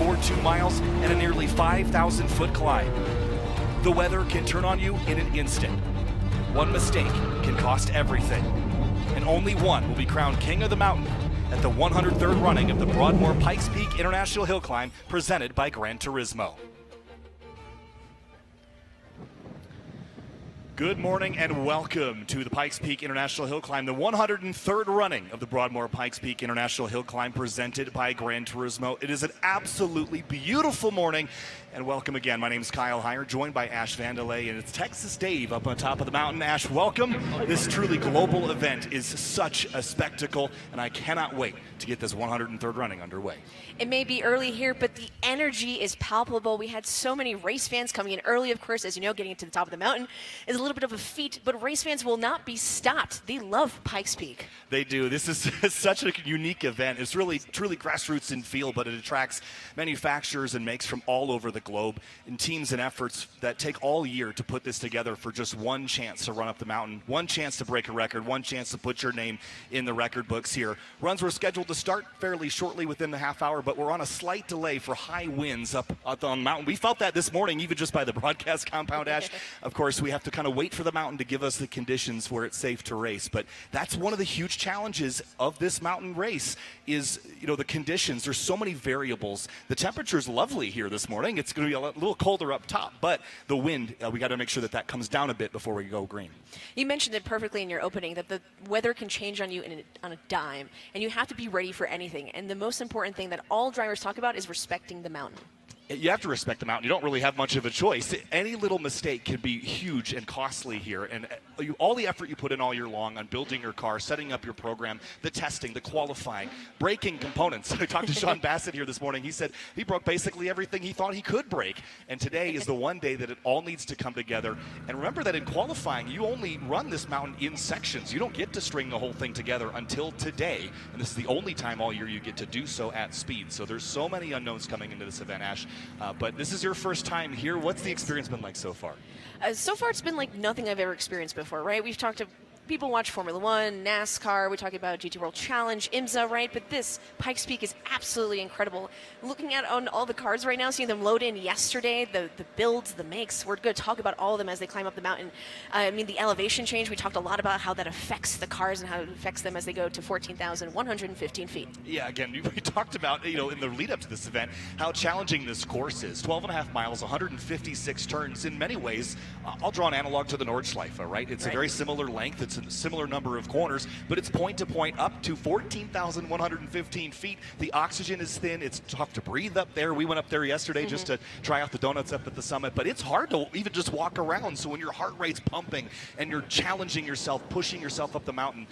1.42 miles and a nearly 5,000-foot climb. The weather can turn on you in an instant. One mistake can cost everything. And only one will be crowned King of the Mountain at the 103rd running of the Broadmoor Pikes Peak International Hill Climb presented by Gran Turismo. Good morning and welcome to the Pikes Peak International Hill Climb, the 103rd running of the Broadmoor Pikes Peak International Hill Climb presented by Gran Turismo. It is an absolutely beautiful morning, and welcome again. My name is Kyle Heyer, joined by Ash Vandelay, and it's Texas Dave up on top of the mountain. Ash, welcome. This truly global event is such a spectacle, and I cannot wait to get this 103rd running underway. It may be early here, but the energy is palpable. We had so many race fans coming in early, of course. As you know, getting to the top of the mountain is a little bit of a feat, but race fans will not be stopped. They love Pikes Peak. They do. This is such a unique event. It's really, truly grassroots in feel, but it attracts manufacturers and makes from all over the globe, and teams and efforts that take all year to put this together for just one chance to run up the mountain, one chance to break a record, one chance to put your name in the record books here. Runs were scheduled to start fairly shortly within the half hour, but we're on a slight delay for high winds up on the mountain. We felt that this morning, even just by the broadcast compound, Ash. Of course, we have to kind of wait for the mountain to give us the conditions where it's safe to race, but that's one of the huge challenges of this mountain race is, the conditions. There's so many variables. The temperature's lovely here this morning. It's going to be a little colder up top, but the wind, we got to make sure that comes down a bit before we go green. You mentioned it perfectly in your opening, that the weather can change on you on a dime, and you have to be ready for anything. And the most important thing that all drivers talk about is respecting the mountain. You have to respect the mountain. You don't really have much of a choice. Any little mistake can be huge and costly here. And all the effort you put in all year long on building your car, setting up your program, the testing, the qualifying, breaking components. I talked to Sean Bassett here this morning. He said he broke basically everything he thought he could break. And today is the one day that it all needs to come together. And remember that in qualifying, you only run this mountain in sections. You don't get to string the whole thing together until today. And this is the only time all year you get to do so at speed. So there's so many unknowns coming into this event, Ash. But this is your first time here. What's the experience been like so far? So far, it's been like nothing I've ever experienced before, right? We've talked to people watch Formula One, NASCAR, we talk about GT World Challenge, IMSA, right? But this Pikes Peak is absolutely incredible. Looking at on all the cars right now, seeing them load in yesterday, the builds, the makes, we're going to talk about all of them as they climb up the mountain. The elevation change, we talked a lot about how that affects the cars and how it affects them as they go to 14,115 feet. Yeah, again, we talked about, in the lead up to this event, how challenging this course is. 12 and a half miles, 156 turns. In many ways, I'll draw an analog to the Nordschleife, right? It's a very similar length. It's a similar number of corners, but it's point to point up to 14,115 feet. The oxygen is thin. It's tough to breathe up there. We went up there yesterday just to try out the donuts up at the summit, but it's hard to even just walk around. So when your heart rate's pumping and you're challenging yourself, pushing yourself up the mountain,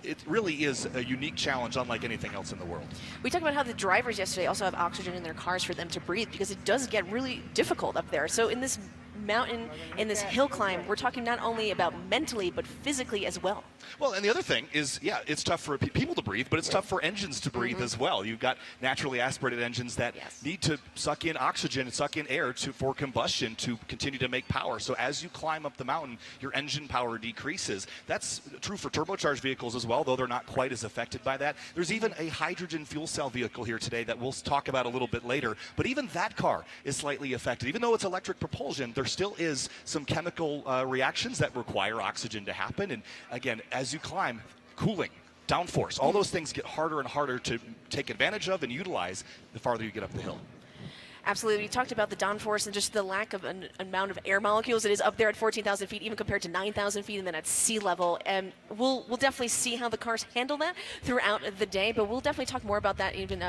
it really is a unique challenge unlike anything else in the world. We talked about how the drivers yesterday also have oxygen in their cars for them to breathe because it does get really difficult up there. So in this mountain, in this hill climb, we're talking not only about mentally but physically as well. Well, and the other thing is, it's tough for people to breathe, but it's tough for engines to breathe as well. You've got naturally aspirated engines that need to suck in oxygen and suck in air for combustion to continue to make power. So as you climb up the mountain, your engine power decreases. That's true for turbocharged vehicles as well, though they're not quite as affected by that. There's even a hydrogen fuel cell vehicle here today that we'll talk about a little bit later, but even that car is slightly affected. Even though it's electric propulsion, there still is some chemical reactions that require oxygen to happen. And again, as you climb, cooling, downforce, all those things get harder and harder to take advantage of and utilize the farther you get up the hill. Absolutely. We talked about the downforce and just the lack of an amount of air molecules. It is up there at 14,000 feet, even compared to 9,000 feet, and then at sea level. And we'll definitely see how the cars handle that throughout the day, but we'll definitely talk more about that even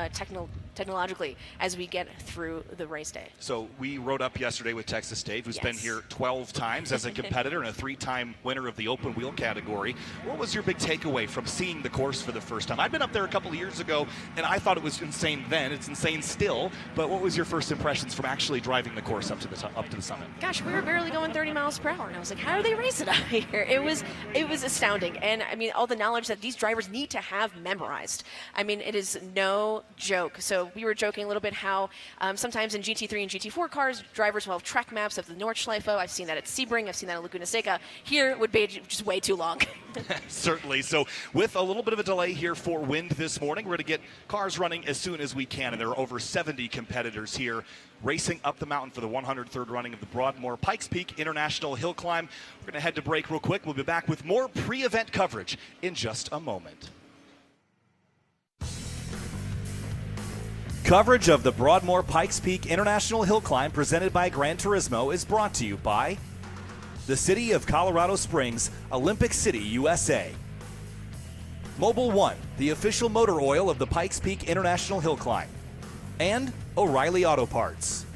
technologically as we get through the race day. So we rode up yesterday with Texas Dave, who's been here 12 times as a competitor and a 3-time winner of the open wheel category. What was your big takeaway from seeing the course for the first time? I've been up there a couple of years ago, and I thought it was insane then. It's insane still, but what was your first impressions from actually driving the course up to the summit? Gosh, we were barely going 30 miles per hour, and I was like, how do they race it out here? It was astounding, and all the knowledge that these drivers need to have memorized. It is no joke. So So we were joking a little bit how sometimes in GT3 and GT4 cars, drivers will have track maps of the Nordschleife. I've seen that at Sebring. I've seen that at Laguna Seca. Here would be just way too long. Certainly. So with a little bit of a delay here for wind this morning, we're going to get cars running as soon as we can. And there are over 70 competitors here racing up the mountain for the 103rd running of the Broadmoor Pikes Peak International Hill Climb. We're going to head to break real quick. We'll be back with more pre-event coverage in just a moment. Coverage of the Broadmoor Pikes Peak International Hill Climb presented by Gran Turismo is brought to you by the City of Colorado Springs, Olympic City, USA. Mobil 1, the official motor oil of the Pikes Peak International Hill Climb. And O'Reilly Auto Parts.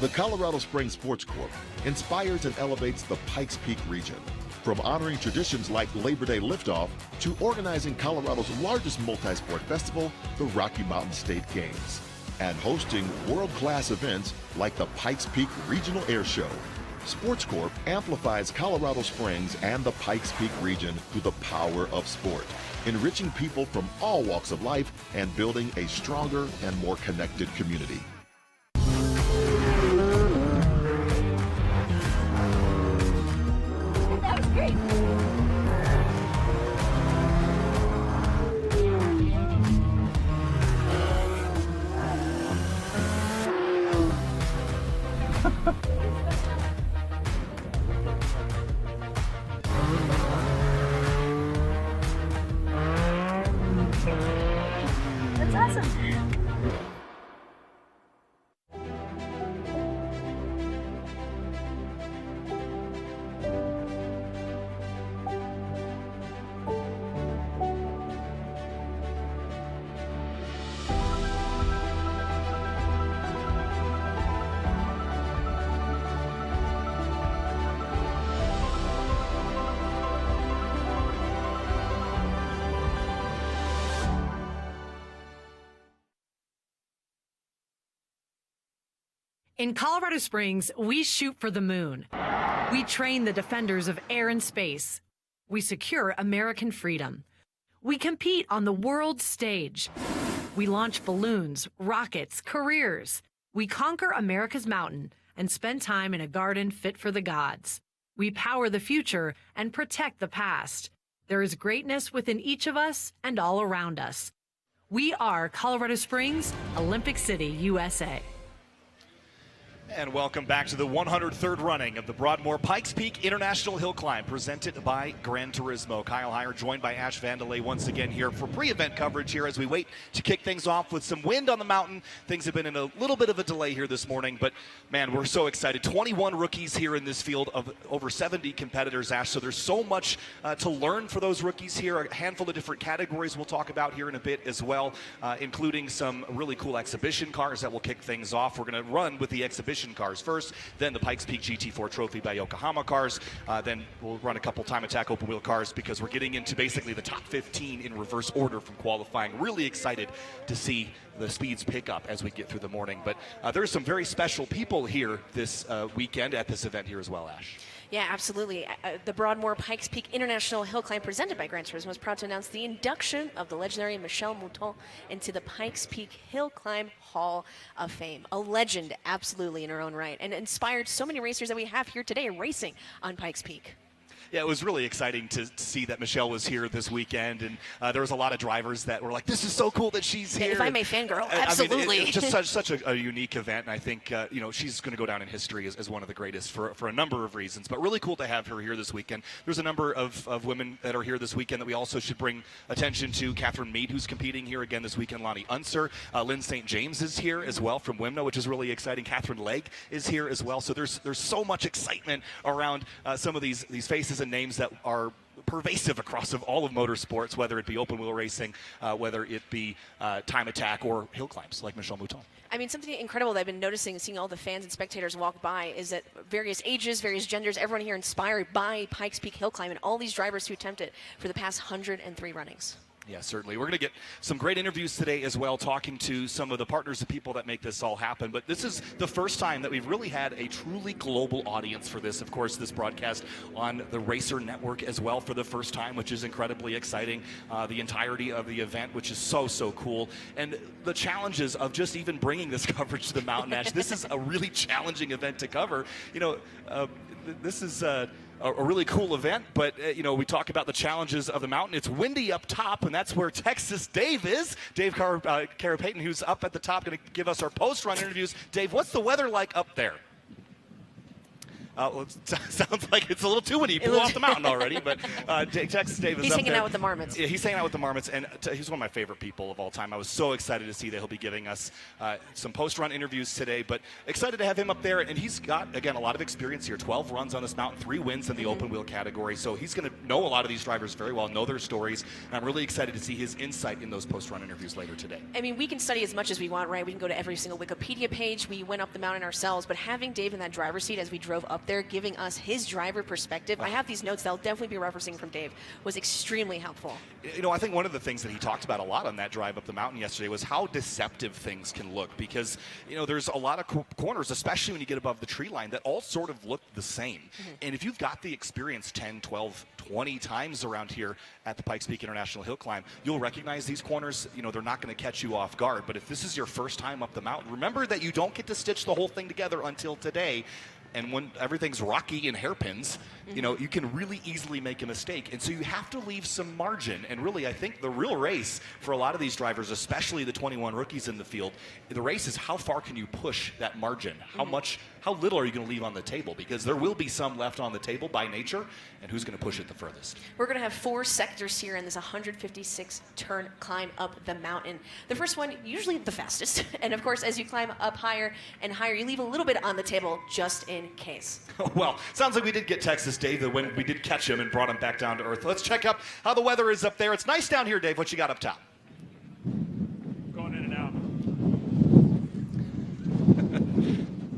The Colorado Springs Sports Corp inspires and elevates the Pikes Peak region. From honoring traditions like Labor Day Liftoff to organizing Colorado's largest multi-sport festival, the Rocky Mountain State Games, and hosting world-class events like the Pikes Peak Regional Air Show. Sports Corp amplifies Colorado Springs and the Pikes Peak region through the power of sport, enriching people from all walks of life and building a stronger and more connected community. That was great. That's awesome. In Colorado Springs, we shoot for the moon. We train the defenders of air and space. We secure American freedom. We compete on the world stage. We launch balloons, rockets, careers. We conquer America's mountain and spend time in a garden fit for the gods. We power the future and protect the past. There is greatness within each of us and all around us. We are Colorado Springs, Olympic City, USA. And welcome back to the 103rd running of the Broadmoor Pikes Peak International Hill Climb, presented by Gran Turismo. Kyle Heyer joined by Ash Vandelay once again here for pre-event coverage here as we wait to kick things off with some wind on the mountain. Things have been in a little bit of a delay here this morning, but man, we're so excited. 21 rookies here in this field of over 70 competitors, Ash, so there's so much to learn for those rookies here. A handful of different categories we'll talk about here in a bit as well, including some really cool exhibition cars that will kick things off. We're going to run with the exhibition cars first, then the Pikes Peak GT4 Trophy by Yokohama cars, then we'll run a couple time attack open wheel cars because we're getting into basically the top 15 in reverse order from qualifying. Really excited to see the speeds pick up as we get through the morning, but there's some very special people here this weekend at this event here as well, Ash. Yeah, absolutely. The Broadmoor Pikes Peak International Hill Climb presented by Gran Turismo was proud to announce the induction of the legendary Michel Mouton into the Pikes Peak Hill Climb Hall of Fame. A legend, absolutely, in her own right, and inspired so many racers that we have here today racing on Pikes Peak. Yeah, it was really exciting to see that Michelle was here this weekend, and there was a lot of drivers that were like, "This is so cool that she's here." If I may fangirl, I mean, absolutely. it's just such a unique event, and I think she's going to go down in history as one of the greatest for a number of reasons. But really cool to have her here this weekend. There's a number of women that are here this weekend that we also should bring attention to. Catherine Mead, who's competing here again this weekend. Lonnie Unser, Lynn St. James is here as well from WIMNA, which is really exciting. Catherine Legg is here as well. So there's so much excitement around some of these faces and names that are pervasive across all of motorsports, whether it be open wheel racing, whether it be time attack or hill climbs like Michelle Mouton. I mean, something incredible that I've been noticing, seeing all the fans and spectators walk by, is that various ages, various genders, everyone here inspired by Pikes Peak Hill Climb and all these drivers who attempt it for the past 103 runnings. Yeah, certainly. We're going to get some great interviews today as well, talking to some of the partners and people that make this all happen. But this is the first time that we've really had a truly global audience for this. Of course, this broadcast on the Racer Network as well for the first time, which is incredibly exciting. The entirety of the event, which is so cool. And the challenges of just even bringing this coverage to the Mountain Match. This is a really challenging event to cover. This is a really cool event, but we talk about the challenges of the mountain. It's windy up top, and that's where Texas Dave is. Dave Carapayton, who's up at the top, going to give us our post-run interviews. Dave, what's the weather like up there? Well, it sounds like it's a little too windy. He blew off the mountain already, but Texas Dave is He's up hanging there. out with the marmots. Yeah, he's hanging out with the marmots, and he's one of my favorite people of all time. I was so excited to see that he'll be giving us some post-run interviews today, but excited to have him up there, and he's got, again, a lot of experience here. 12 runs on this mountain, 3 wins in the open wheel category, so he's going to know a lot of these drivers very well, know their stories, and I'm really excited to see his insight in those post-run interviews later today. I mean, we can study as much as we want, right? We can go to every single Wikipedia page. We went up the mountain ourselves, but having Dave in that driver's seat as we drove up there, giving us his driver perspective, I have these notes that I'll definitely be referencing from Dave, was extremely helpful. I think one of the things that he talked about a lot on that drive up the mountain yesterday was how deceptive things can look, because there's a lot of corners, especially when you get above the tree line, that all sort of look the same. And if you've got the experience 10, 12, 20 times around here at the Pikes Peak International Hill Climb, you'll recognize these corners. They're not going to catch you off guard. But if this is your first time up the mountain, remember that you don't get to stitch the whole thing together until today. And when everything's rocky and hairpins, you can really easily make a mistake. And so you have to leave some margin. And really, I think the real race for a lot of these drivers, especially the 21 rookies in the field, the race is how far can you push that margin? How little are you going to leave on the table? Because there will be some left on the table by nature, and who's going to push it the furthest? We're going to have 4 sectors here in this 156-turn climb up the mountain. The first one, usually the fastest. And of course, as you climb up higher and higher, you leave a little bit on the table just in case. Well, sounds like we did get Texas Dave when we did catch him and brought him back down to earth. Let's check up how the weather is up there. It's nice down here, Dave. What you got up top? Going in and out.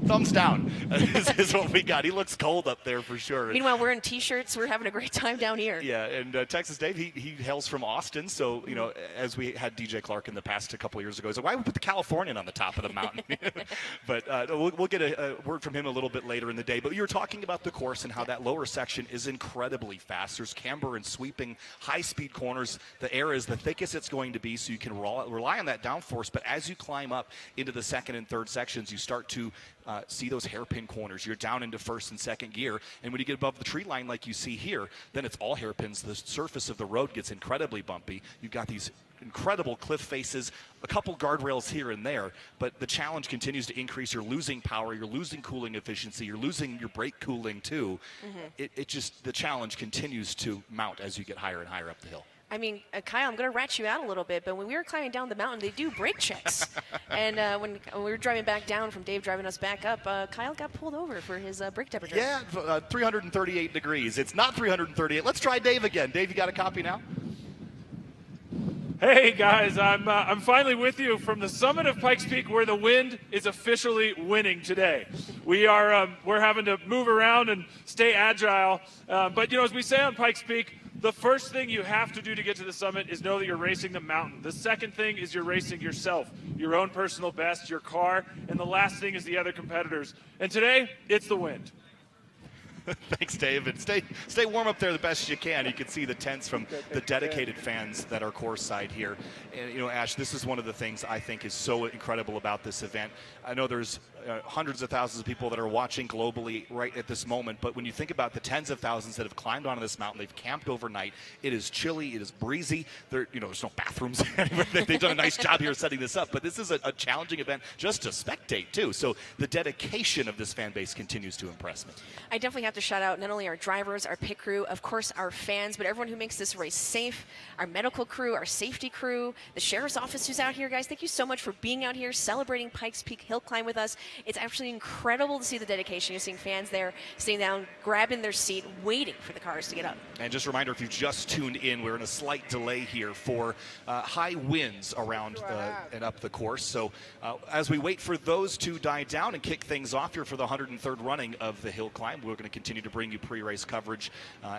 Thumbs down is what we got. He looks cold up there for sure. Meanwhile, we're in T-shirts. We're having a great time down here. Yeah, and Texas Dave, he hails from Austin. So, as we had DJ Clark in the past a couple of years ago, he's like, why would we put the Californian on the top of the mountain? But we'll get a word from him a little bit later in the day. But you were talking about the course and how that lower section is incredibly fast. There's camber and sweeping, high-speed corners. The air is the thickest it's going to be, so you can rely on that downforce. But as you climb up into the second and third sections, you start to see those hairpin corners. You're down into first and second gear, and when you get above the tree line like you see here, then it's all hairpins. The surface of the road gets incredibly bumpy. You've got these incredible cliff faces, a couple guardrails here and there, but the challenge continues to increase. You're losing power, you're losing cooling efficiency, you're losing your brake cooling too. The challenge continues to mount as you get higher and higher up the hill. I mean, Kyle, I'm going to rat you out a little bit, but when we were climbing down the mountain, they do brake checks. And when we were driving back down from Dave driving us back up, Kyle got pulled over for his brake temperature. Yeah, 338 degrees. It's not 338. Let's try Dave again. Dave, you got a copy now? Hey guys, I'm finally with you from the summit of Pikes Peak, where the wind is officially winning today. We're having to move around and stay agile, but as we say on Pikes Peak, the first thing you have to do to get to the summit is know that you're racing the mountain. The second thing is you're racing yourself, your own personal best, your car, and the last thing is the other competitors. And today, it's the wind. Thanks, Dave. And stay warm up there the best you can. You can see the tents from the dedicated fans that are course side here. And, you know, Ash, this is one of the things I think is so incredible about this event. I know there's hundreds of thousands of people that are watching globally right at this moment, but when you think about the tens of thousands that have climbed onto this mountain, they've camped overnight. It is chilly. It is breezy. There's no bathrooms anywhere. They've done a nice job here setting this up, but this is a challenging event just to spectate, too. So the dedication of this fan base continues to impress me. I definitely have to shout out not only our drivers, our pit crew, of course our fans, but everyone who makes this race safe, our medical crew, our safety crew, the sheriff's office who's out here. Guys, thank you so much for being out here celebrating Pikes Peak Hill Climb with us. It's actually incredible to see the dedication. You're seeing fans there sitting down, grabbing their seat, waiting for the cars to get up. And just a reminder, if you've just tuned in, we're in a slight delay here for high winds around and up the course. So as we wait for those to die down and kick things off here for the 103rd running of the Hill Climb, we're going to continue to bring you pre-race coverage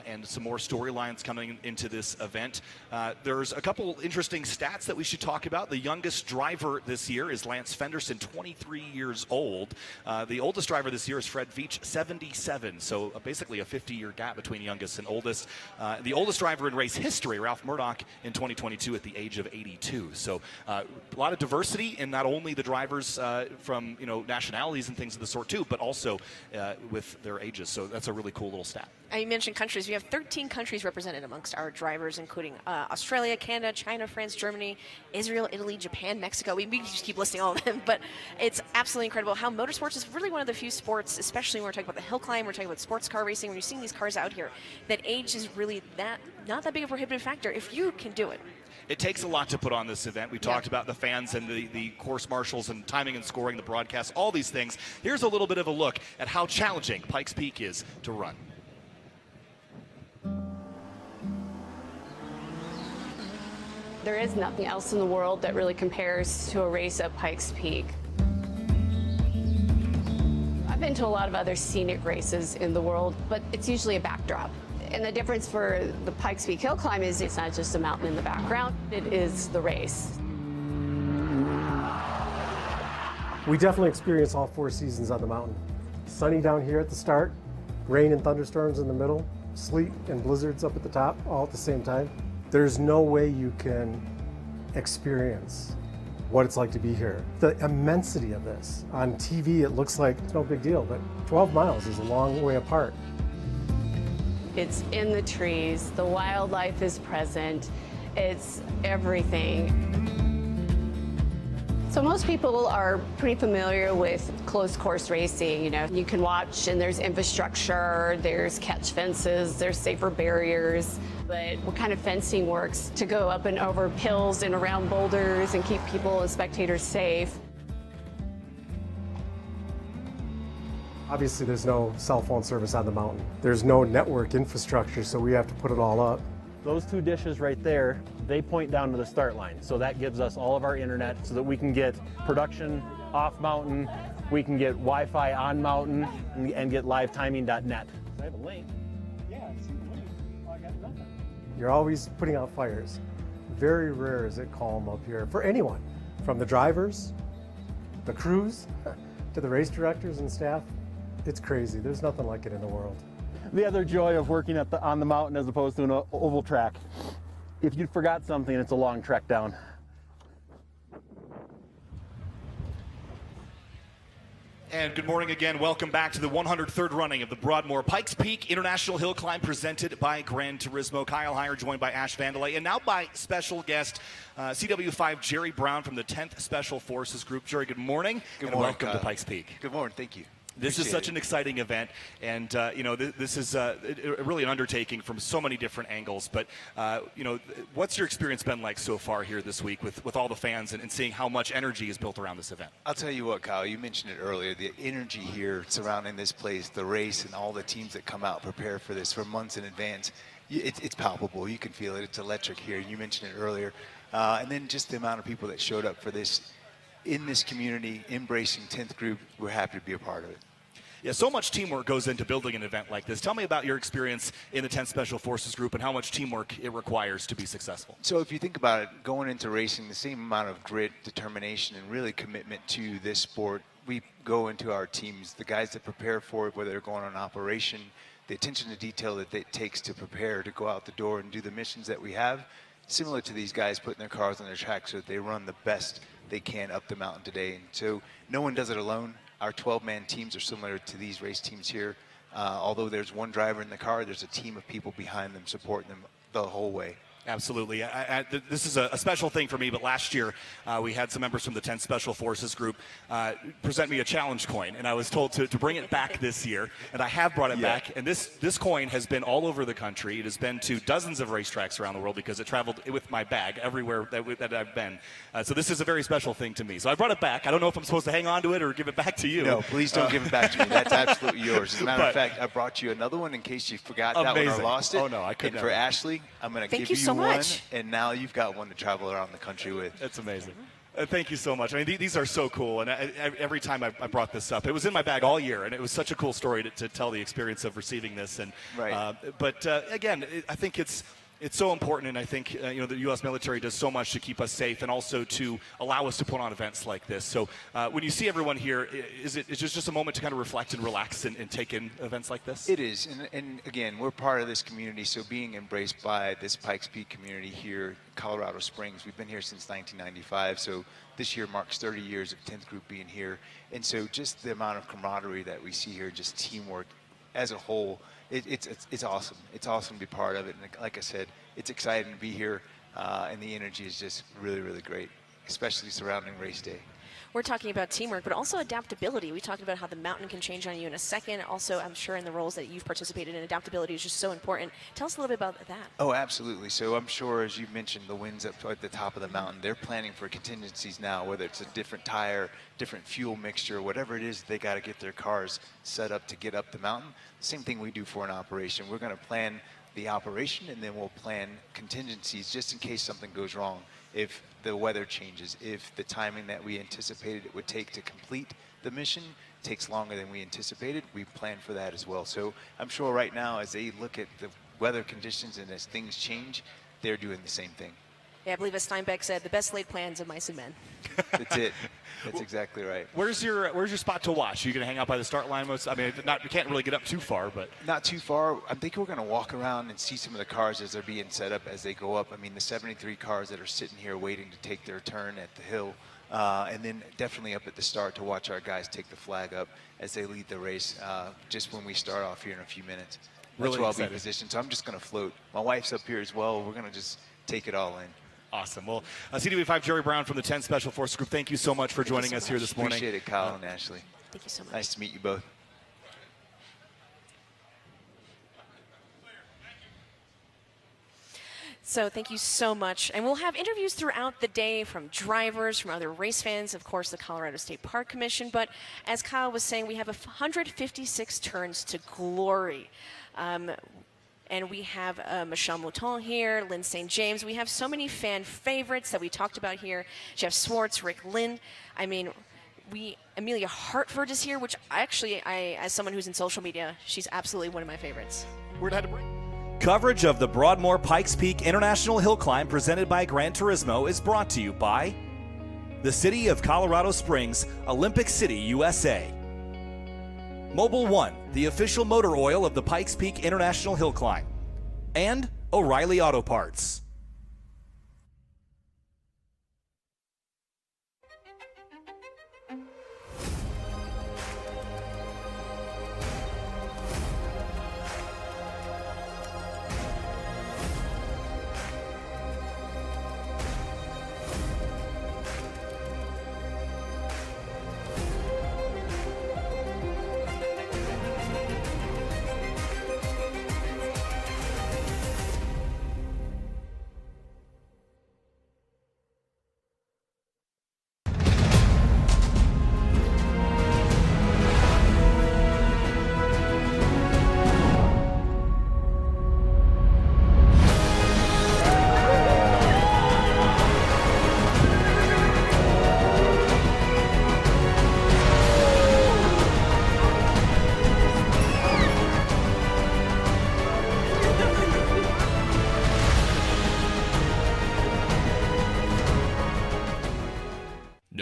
and some more storylines coming into this event. There's a couple interesting stats that we should talk about. The youngest driver this year is Lance Fenderson, 23 years old. The oldest driver this year is Fred Veach, 77. So basically a 50-year gap between youngest and oldest. The oldest driver in race history, Ralph Murdoch, in 2022 at the age of 82. So a lot of diversity in not only the drivers from nationalities and things of the sort too, but also with their ages. So that's a really cool little stat. I mentioned countries. We have 13 countries represented amongst our drivers, including Australia, Canada, China, France, Germany, Israel, Italy, Japan, Mexico. We just keep listing all of them, but it's absolutely incredible how motorsports is really one of the few sports, especially when we're talking about the hill climb, we're talking about sports car racing, when you're seeing these cars out here, that age is really not that big of a prohibitive factor if you can do it. It takes a lot to put on this event. We talked about the fans and the course marshals and timing and scoring, the broadcast, all these things. Here's a little bit of a look at how challenging Pikes Peak is to run. There is nothing else in the world that really compares to a race at Pikes Peak. I've been to a lot of other scenic races in the world, but it's usually a backdrop. And the difference for the Pikes Peak Hill Climb is it's not just a mountain in the background, it is the race. We definitely experience all 4 seasons on the mountain. Sunny down here at the start, rain and thunderstorms in the middle, sleet and blizzards up at the top, all at the same time. There's no way you can experience what it's like to be here. The immensity of this. On TV, it looks like it's no big deal, but 12 miles is a long way apart. It's in the trees, the wildlife is present, it's everything. So most people are pretty familiar with closed course racing. You can watch and there's infrastructure, there's catch fences, there's safer barriers. But what kind of fencing works to go up and over hills and around boulders and keep people and spectators safe? Obviously, there's no cell phone service on the mountain. There's no network infrastructure, so we have to put it all up. Those 2 dishes right there, they point down to the start line. So that gives us all of our internet so that we can get production off mountain, we can get Wi-Fi on mountain, and get livetiming.net. I have a link. Yeah, I see the link. Oh, I got nothing. You're always putting out fires. Very rare is it calm up here for anyone, from the drivers, the crews, to the race directors and staff. It's crazy. There's nothing like it in the world. The other joy of working on the mountain as opposed to an oval track. If you forgot something, it's a long trek down. And good morning again. Welcome back to the 103rd running of the Broadmoor Pikes Peak International Hill Climb presented by Gran Turismo. Kyle Heyer joined by Ash Vandelay, and now by special guest CW5 Jerry Brown from the 10th Special Forces Group. Jerry, good morning. Good and morning, welcome to Pikes Peak. Good morning. Thank you. This is such an exciting event, and this is really an undertaking from so many different angles. But what's your experience been like so far here this week with all the fans and seeing how much energy is built around this event? I'll tell you what, Kyle, you mentioned it earlier, the energy here surrounding this place, the race, and all the teams that come out prepare for this for months in advance. It's palpable. You can feel it. It's electric here. You mentioned it earlier. And then just the amount of people that showed up for this in this community, embracing 10th Group, we're happy to be a part of it. Yeah, so much teamwork goes into building an event like this. Tell me about your experience in the 10th Special Forces Group and how much teamwork it requires to be successful. So if you think about it, going into racing, the same amount of grit, determination, and really commitment to this sport, we go into our teams, the guys that prepare for it, whether they're going on operation, the attention to detail that it takes to prepare to go out the door and do the missions that we have, similar to these guys putting their cars on their track so that they run the best they can up the mountain today. And so no one does it alone. Our 12-man teams are similar to these race teams here. Although there's one driver in the car, there's a team of people behind them supporting them the whole way. Absolutely. This is a special thing for me, but last year we had some members from the 10th Special Forces group present me a challenge coin, and I was told to bring it back this year, and I have brought it back. And this coin has been all over the country. It has been to dozens of racetracks around the world because it traveled with my bag everywhere that I've been. So this is a very special thing to me. So I brought it back. I don't know if I'm supposed to hang on to it or give it back to you. No, please don't give it back to me. That's absolutely yours. As a matter of fact, I brought you another one in case you forgot that one or lost it. Oh, no, I couldn't. And for Ashley, I'm going to give you one, and now you've got one to travel around the country with. That's amazing. Thank you so much. I mean, these are so cool, and every time I brought this up, it was in my bag all year, and it was such a cool story to tell the experience of receiving this. And but again, I think it's so important, and I think the U.S. military does so much to keep us safe and also to allow us to put on events like this. So when you see everyone here, is it just a moment to kind of reflect and relax and take in events like this? It is, and again, we're part of this community, so being embraced by this Pikes Peak community here in Colorado Springs. We've been here since 1995, so this year marks 30 years of 10th Group being here, and so just the amount of camaraderie that we see here, just teamwork as a whole, it's awesome. It's awesome to be part of it, and like I said, it's exciting to be here, and the energy is just really, really great, especially surrounding race day. We're talking about teamwork, but also adaptability. We talked about how the mountain can change on you in a second. Also, I'm sure in the roles that you've participated in, adaptability is just so important. Tell us a little bit about that. Oh, absolutely. So I'm sure, as you mentioned, the winds up at the top of the mountain, they're planning for contingencies now, whether it's a different tire, different fuel mixture, whatever it is, they got to get their cars set up to get up the mountain. Same thing we do for an operation. We're going to plan the operation, and then we'll plan contingencies just in case something goes wrong. If the weather changes, if the timing that we anticipated it would take to complete the mission takes longer than we anticipated, we plan for that as well. So I'm sure right now, as they look at the weather conditions and as things change, they're doing the same thing. Yeah, I believe as Steinbeck said, the best laid plans of mice and men. That's it. That's exactly right. Where's your spot to watch? Are you going to hang out by the start line most? I mean, you can't really get up too far, but not too far. I think we're going to walk around and see some of the cars as they're being set up as they go up. I mean, the 73 cars that are sitting here waiting to take their turn at the hill, and then definitely up at the start to watch our guys take the flag up as they lead the race. Just when we start off here in a few minutes, that's where I'll be positioned. So I'm just going to float. My wife's up here as well. We're going to just take it all in. Awesome. Well, CW5 Jerry Brown from the 10th Special Forces Group, thank you so much for joining us here this morning. Appreciate it, Kyle and Ashley. Thank you so much. Nice to meet you both. So thank you so much. And we'll have interviews throughout the day from drivers, from other race fans, of course, the Colorado State Park Commission. But as Kyle was saying, we have 156 turns to glory. And we have Michelle Mouton here, Lynn St. James. We have so many fan favorites that we talked about here. Jeff Swartz, Rick Lynn. I mean, Amelia Hartford is here, which I, as someone who's in social media, she's absolutely one of my favorites. We're headed to break. Coverage of the Broadmoor Pikes Peak International Hill Climb presented by Gran Turismo is brought to you by the City of Colorado Springs, Olympic City, USA. Mobil 1, the official motor oil of the Pikes Peak International Hill Climb. And O'Reilly Auto Parts.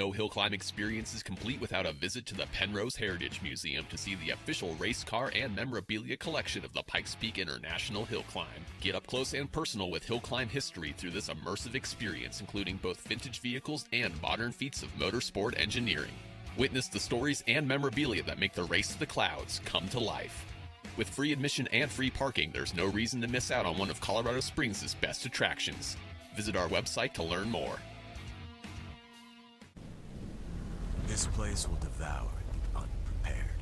No hill climb experience is complete without a visit to the Penrose Heritage Museum to see the official race car and memorabilia collection of the Pikes Peak International Hill Climb. Get up close and personal with hill climb history through this immersive experience, including both vintage vehicles and modern feats of motorsport engineering. Witness the stories and memorabilia that make the race to the clouds come to life. With free admission and free parking, there's no reason to miss out on one of Colorado Springs' best attractions. Visit our website to learn more. This place will devour the unprepared,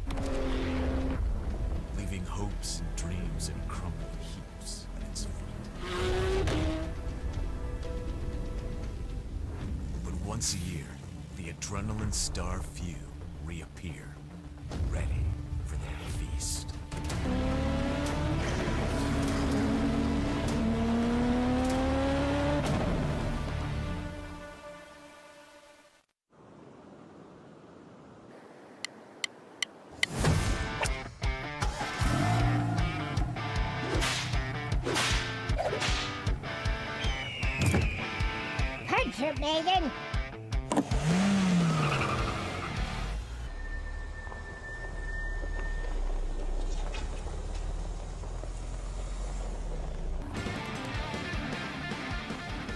leaving hopes and dreams in crumbling heaps at its feet. But once a year, the adrenaline star few reappear, ready for their feast. Megan.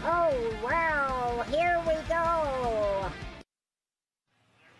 Oh, wow, here we go.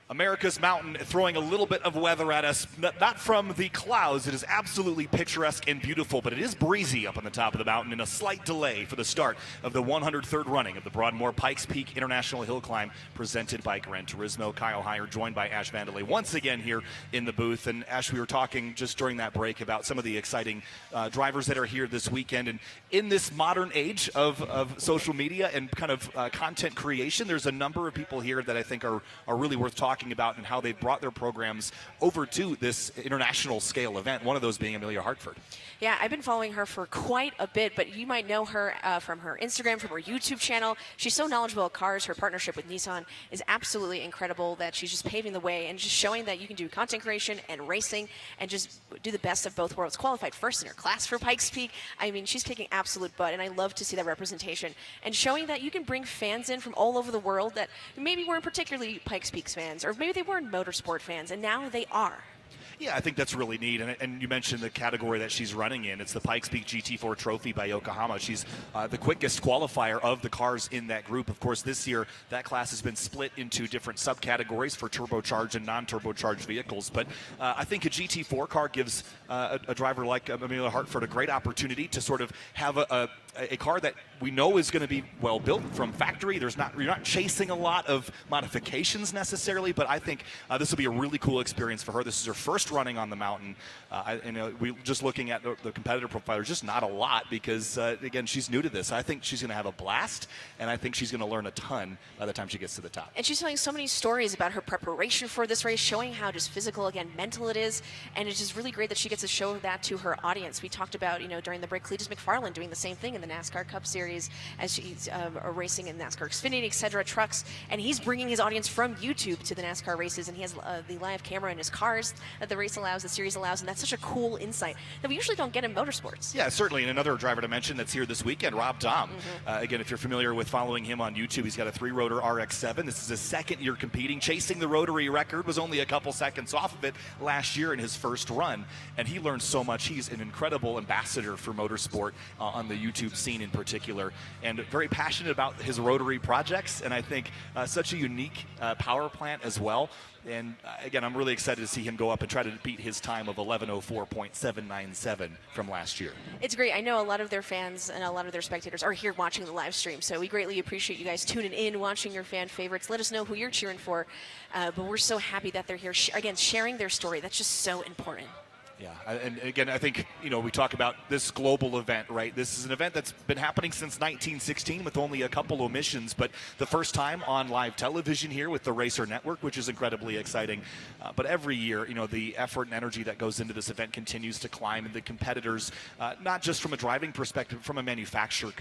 America's Mountain throwing a little bit of weather at us, not from the clouds. It is absolutely picturesque and beautiful, but it is breezy up on the top of the mountain and a slight delay for the start of the 103rd running of the Broadmoor Pikes Peak International Hill Climb presented by Gran Turismo. Kyle Heyer joined by Ash Vandelay once again here in the booth. And Ash, we were talking just during that break about some of the exciting drivers that are here this weekend. And in this modern age of social media and kind of content creation, there's a number of people here that I think are really worth talking about and how they've brought their programs over to this international scale event, one of those being Amelia Hartford. Yeah, I've been following her for quite a bit, but you might know her from her Instagram, from her YouTube channel. She's so knowledgeable of cars. Her partnership with Nissan is absolutely incredible, that she's just paving the way and just showing that you can do content creation and racing and just do the best of both worlds. Qualified first in her class for Pikes Peak. I mean, she's kicking absolute butt, and I love to see that representation and showing that you can bring fans in from all over the world that maybe weren't particularly Pikes Peak fans, or maybe they weren't motorsport fans, and now they are. Yeah, I think that's really neat. And you mentioned the category that she's running in. It's the Pikes Peak GT4 Trophy by Yokohama. She's the quickest qualifier of the cars in that group. Of course, this year, that class has been split into different subcategories for turbocharged and non-turbocharged vehicles. But I think a GT4 car gives a driver like Amelia Hartford a great opportunity to sort of have a car that we know is going to be well built from factory. You're not chasing a lot of modifications necessarily, but I think this will be a really cool experience for her. This is her first running on the mountain. We just looking at the competitor profile, there's just not a lot because again, she's new to this. I think she's going to have a blast, and I think she's going to learn a ton by the time she gets to the top. And she's telling so many stories about her preparation for this race, showing how just physical, again, mental it is, and it's just really great that she gets to show that to her audience. We talked about, during the break, Cletus McFarland doing the same thing in the NASCAR Cup Series as she's racing in NASCAR Xfinity, etc. trucks, and he's bringing his audience from YouTube to the NASCAR races, and he has the live camera in his cars that the race allows, the series allows, and that's such a cool insight that we usually don't get in motorsports. Yeah, certainly. And another driver to mention that's here this weekend, Rob Dahm. Again, if you're familiar with following him on YouTube, he's got a 3-rotor RX-7. This is his second year competing, chasing the rotary record, was only a couple seconds off of it last year in his first run, and he learned so much. He's an incredible ambassador for motorsport on the YouTube scene in particular, and very passionate about his rotary projects, and I think such a unique power plant as well. And again, I'm really excited to see him go up and try to beat his time of 11:04.797 from last year. It's great. I know a lot of their fans and a lot of their spectators are here watching the live stream, so we greatly appreciate you guys tuning in, watching your fan favorites. Let us know who you're cheering for, but we're so happy that they're here, again, sharing their story. That's just so important. Yeah, and again, I think, we talk about this global event, right? This is an event that's been happening since 1916 with only a couple omissions, but the first time on live television here with the Racer Network, which is incredibly exciting. But every year, the effort and energy that goes into this event continues to climb, and the competitors, not just from a driving perspective, from a manufacturer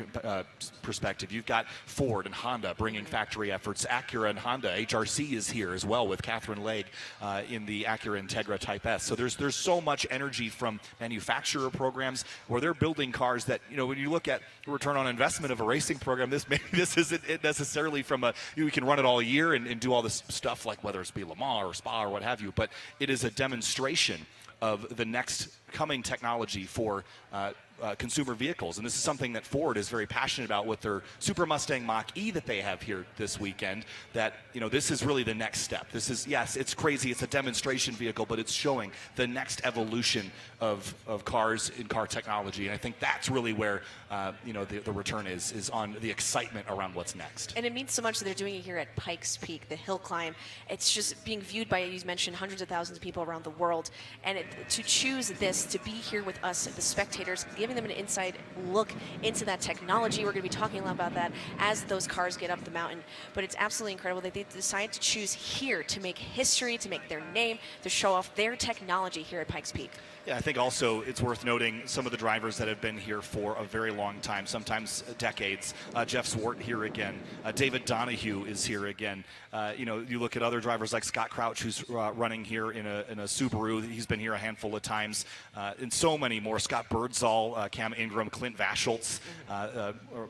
perspective. You've got Ford and Honda bringing factory efforts. Acura and Honda, HRC is here as well with Catherine Legge in the Acura Integra Type S. So there's so much much energy from manufacturer programs where they're building cars that, when you look at the return on investment of a racing program, this isn't it necessarily from you can run it all year and do all this stuff like whether it's be Le Mans or Spa or what have you, but it is a demonstration of the next coming technology for consumer vehicles. And this is something that Ford is very passionate about with their Super Mustang Mach-E that they have here this weekend, that, this is really the next step. This is, yes, it's crazy. It's a demonstration vehicle, but it's showing the next evolution of cars in car technology. And I think that's really where, the return is on the excitement around what's next. And it means so much that they're doing it here at Pikes Peak, the hill climb. It's just being viewed by, you mentioned, hundreds of thousands of people around the world. And to choose this, to be here with us, the spectators, giving them an inside look into that technology. We're going to be talking a lot about that as those cars get up the mountain. But it's absolutely incredible that they decided to choose here to make history, to make their name, to show off their technology here at Pikes Peak. Yeah, I think also it's worth noting some of the drivers that have been here for a very long time, sometimes decades. Jeff Zwart here again. David Donahue is here again. You look at other drivers like Scott Crouch, who's running here in a Subaru. He's been here a handful of times. And so many more. Scott Birdsall, Cam Ingram, Clint Vaschultz,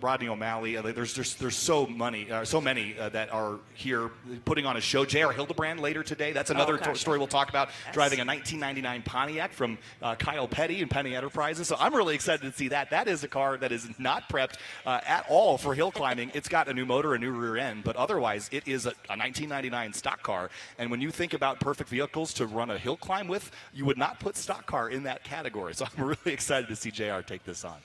Rodney O'Malley. There's so many that are here putting on a show. J.R. Hildebrand later today. That's another story we'll talk about. Yes. Driving a 1999 Pontiac from Kyle Petty and Penny Enterprises. So I'm really excited to see that. That is a car that is not prepped at all for hill climbing. It's got a new motor, a new rear end, but otherwise it is a 1999 stock car. And when you think about perfect vehicles to run a hill climb with, you would not put stock car in that category. So I'm really excited to see JR take this on.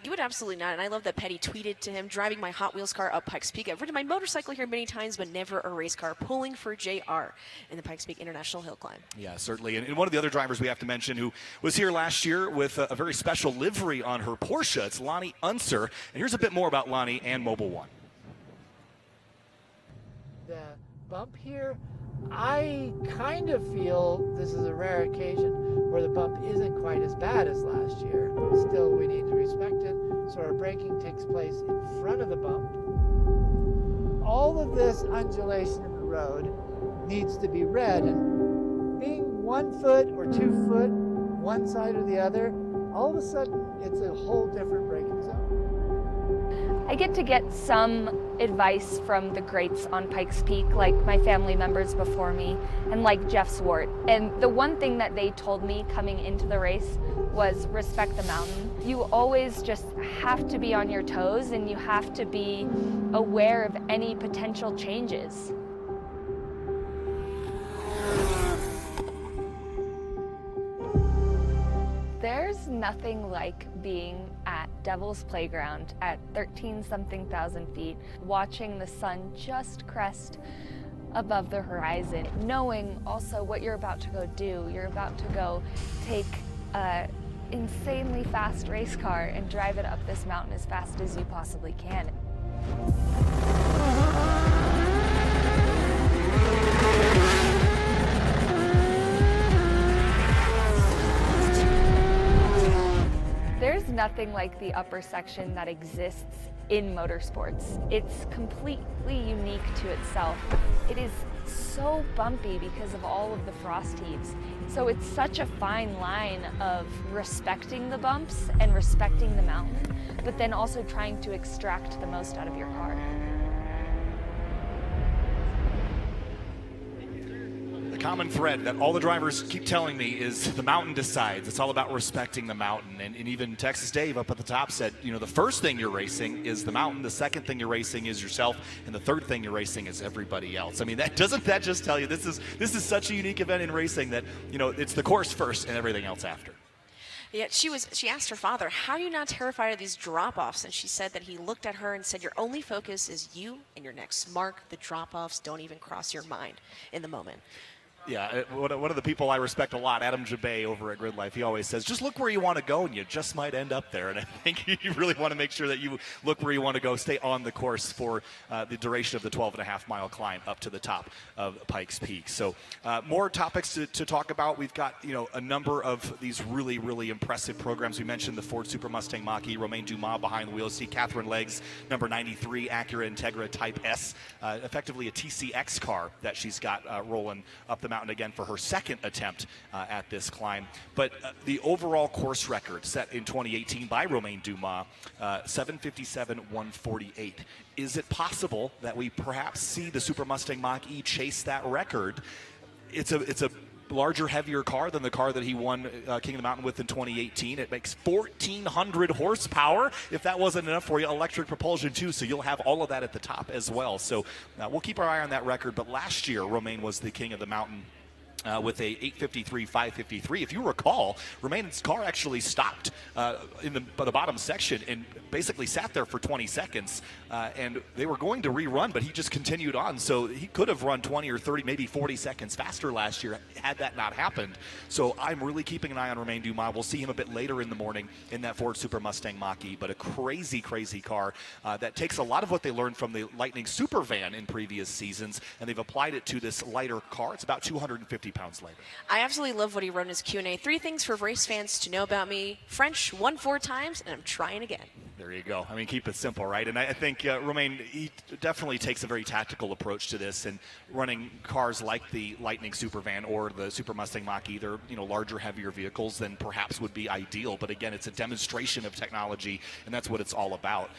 You would absolutely not. And I love that Petty tweeted to him, driving my Hot Wheels car up Pikes Peak. I've ridden my motorcycle here many times, but never a race car, pulling for JR in the Pikes Peak International Hill Climb. Yeah, certainly. And one of the other drivers we have to mention who was here last year with a very special livery on her Porsche, it's Lonnie Unser. And here's a bit more about Lonnie and Mobil 1. The bump here, I kind of feel this is a rare occasion where the bump isn't quite as bad as last year. Still, we need to respect it. So our braking takes place in front of the bump. All of this undulation in the road needs to be read, and being 1 foot or 2 foot one side or the other, all of a sudden it's a whole different braking zone. I get to get some advice from the greats on Pikes Peak, like my family members before me, and like Jeff Zwart. And the one thing that they told me coming into the race was respect the mountain. You always just have to be on your toes, and you have to be aware of any potential changes. There's nothing like being at Devil's Playground at 13-something thousand feet, watching the sun just crest above the horizon, knowing also what you're about to go do. You're about to go take an insanely fast race car and drive it up this mountain as fast as you possibly can. There's nothing like the upper section that exists in motorsports. It's completely unique to itself. It is so bumpy because of all of the frost heaves. So it's such a fine line of respecting the bumps and respecting the mountain, but then also trying to extract the most out of your car. The common thread that all the drivers keep telling me is the mountain decides. It's all about respecting the mountain. And even Texas Dave up at the top said, the first thing you're racing is the mountain, the second thing you're racing is yourself, and the third thing you're racing is everybody else. I mean, doesn't that just tell you this is such a unique event in racing that, it's the course first and everything else after. Yeah, she asked her father, how are you not terrified of these drop-offs? And she said that he looked at her and said, your only focus is you and your next mark. The drop-offs don't even cross your mind in the moment. Yeah, one of the people I respect a lot, Adam Jabay over at Grid Life, he always says, just look where you want to go and you just might end up there. And I think you really want to make sure that you look where you want to go, stay on the course for the duration of the 12.5-mile climb up to the top of Pikes Peak. So more topics to talk about. We've got, a number of these really, really impressive programs. We mentioned the Ford Super Mustang Mach-E, Romain Dumas behind the wheel. See Catherine Leggs, number 93, Acura Integra Type S, effectively a TCX car that she's got rolling up the mountain. mountain again for her second attempt at this climb. But the overall course record set in 2018 by Romain Dumas, 7:57.148. Is it possible that we perhaps see the Super Mustang Mach-E chase that record? It's a larger, heavier car than the car that he won King of the Mountain with in 2018. It makes 1,400 horsepower. If that wasn't enough for you, electric propulsion too, so you'll have all of that at the top as well. So we'll keep our eye on that record. But last year, Romain was the King of the Mountain with a 8:53.553. If you recall, Romain's car actually stopped in the bottom section and basically sat there for 20 seconds. And they were going to rerun, but he just continued on. So he could have run 20 or 30, maybe 40 seconds faster last year had that not happened. So I'm really keeping an eye on Romain Dumas. We'll see him a bit later in the morning in that Ford Super Mustang Mach-E, but a crazy, crazy car that takes a lot of what they learned from the Lightning Super Van in previous seasons, and they've applied it to this lighter car. It's about 250 pounds lighter. I absolutely love what he wrote in his Q&A. 3 things for race fans to know about me. French, won 4 times, and I'm trying again. There you go. I mean, keep it simple, right? And I think Romain, he definitely takes a very tactical approach to this, and running cars like the Lightning Super Van or the Super Mustang Mach-E, they're larger, heavier vehicles than perhaps would be ideal. But again, it's a demonstration of technology, and that's what it's all about.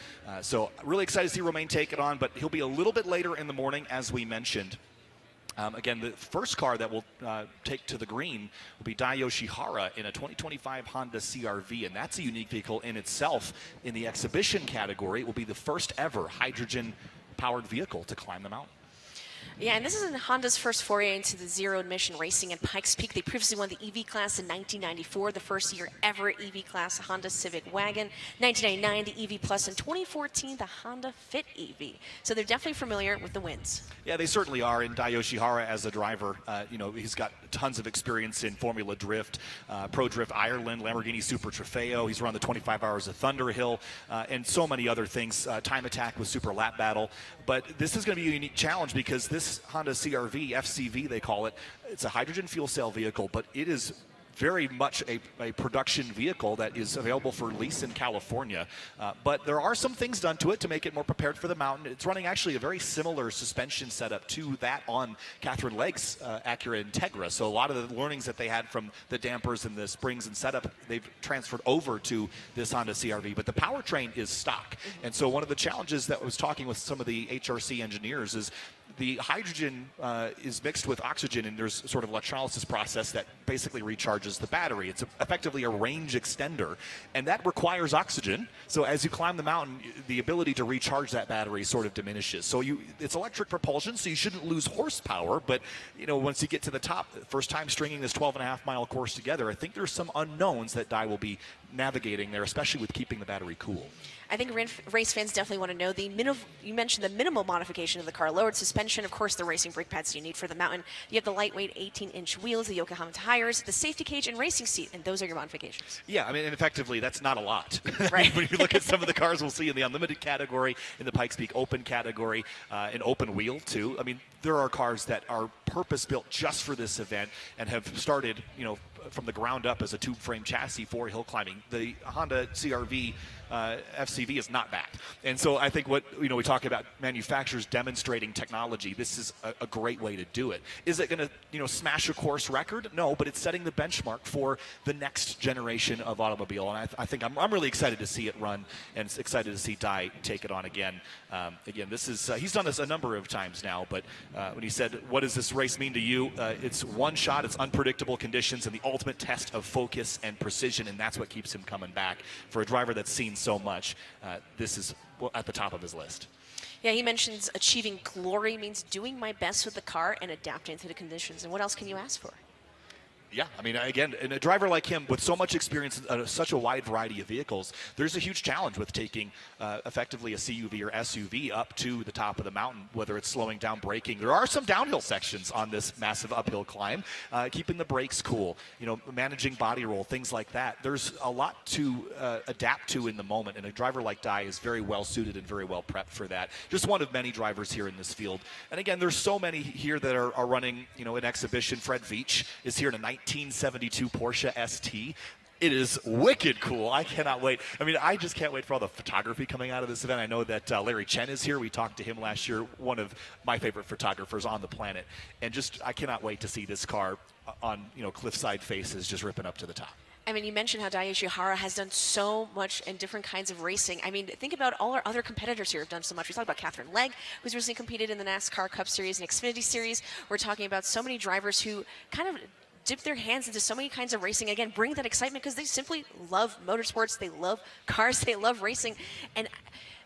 So really excited to see Romain take it on, but he'll be a little bit later in the morning, as we mentioned. Again, the first car that will take to the green will be Dai Yoshihara in a 2025 Honda CR-V, and that's a unique vehicle in itself. In the exhibition category, it will be the first ever hydrogen-powered vehicle to climb the mountain. Yeah, and this is Honda's first foray into the zero-emission racing at Pikes Peak. They previously won the EV class in 1994, the first year ever EV class Honda Civic Wagon. 1999, the EV Plus. In 2014, the Honda Fit EV. So they're definitely familiar with the wins. Yeah, they certainly are. And Dai Yoshihara, as a driver, he's got tons of experience in Formula Drift, Pro Drift Ireland, Lamborghini Super Trofeo. He's run the 25 Hours of Thunderhill, and so many other things. Time Attack with Super Lap Battle. But this is going to be a unique challenge because this Honda CR-V, FCV they call it, it's a hydrogen fuel cell vehicle, but it is very much a production vehicle that is available for lease in California. But there are some things done to it to make it more prepared for the mountain. It's running actually a very similar suspension setup to that on Catherine Legg's Acura Integra. So a lot of the learnings that they had from the dampers and the springs and setup, they've transferred over to this Honda CR-V. But the powertrain is stock. And so one of the challenges that I was talking with some of the HRC engineers is the hydrogen is mixed with oxygen, and there's sort of electrolysis process that basically recharges the battery. It's effectively a range extender, and that requires oxygen. So as you climb the mountain, the ability to recharge that battery sort of diminishes. So it's electric propulsion, so you shouldn't lose horsepower. But once you get to the top, first time stringing this 12.5-mile course together, I think there's some unknowns that Dai will be navigating there, especially with keeping the battery cool. I think race fans definitely want to know you mentioned the minimal modification of the car. Lowered suspension, of course, the racing brake pads you need for the mountain. You have the lightweight 18-inch wheels, the Yokohama tires, the safety cage, and racing seat, and those are your modifications. Yeah, I mean, and effectively, that's not a lot. Right. When you look at some of the cars we'll see in the Unlimited category, in the Pikes Peak Open category, an open wheel, too. I mean, there are cars that are purpose-built just for this event and have started, from the ground up as a tube-frame chassis for hill climbing. The Honda CR-V FCV is not that. And so I think what, we talk about manufacturers demonstrating technology, this is a great way to do it. Is it going to, smash a course record? No, but it's setting the benchmark for the next generation of automobile. And I think I'm really excited to see it run and excited to see Dai take it on again. Again, this is, he's done this a number of times now, but when he said, what does this race mean to you? It's one shot, it's unpredictable conditions, and the ultimate test of focus and precision, and that's what keeps him coming back. For a driver that's seen so much, this is at the top of his list. Yeah, he mentions achieving glory means doing my best with the car and adapting to the conditions. And what else can you ask for? Yeah, I mean, again, and a driver like him with so much experience in such a wide variety of vehicles, there's a huge challenge with taking effectively a CUV or SUV up to the top of the mountain, whether it's slowing down, braking. There are some downhill sections on this massive uphill climb, keeping the brakes cool, managing body roll, things like that. There's a lot to adapt to in the moment, and a driver like Dai is very well suited and very well prepped for that. Just one of many drivers here in this field. And again, there's so many here that are running, an exhibition. Fred Veach is here in a 1972 Porsche ST. It is wicked cool. I cannot wait. I mean, I just can't wait for all the photography coming out of this event. I know that Larry Chen is here. We talked to him last year, one of my favorite photographers on the planet. And just, I cannot wait to see this car on, cliffside faces just ripping up to the top. I mean, you mentioned how Daiyoshi Hara has done so much in different kinds of racing. I mean, think about all our other competitors here have done so much. We talked about Catherine Legg, who's recently competed in the NASCAR Cup Series and Xfinity Series. We're talking about so many drivers who kind of dip their hands into so many kinds of racing. Again, bring that excitement because they simply love motorsports. They love cars. They love racing. And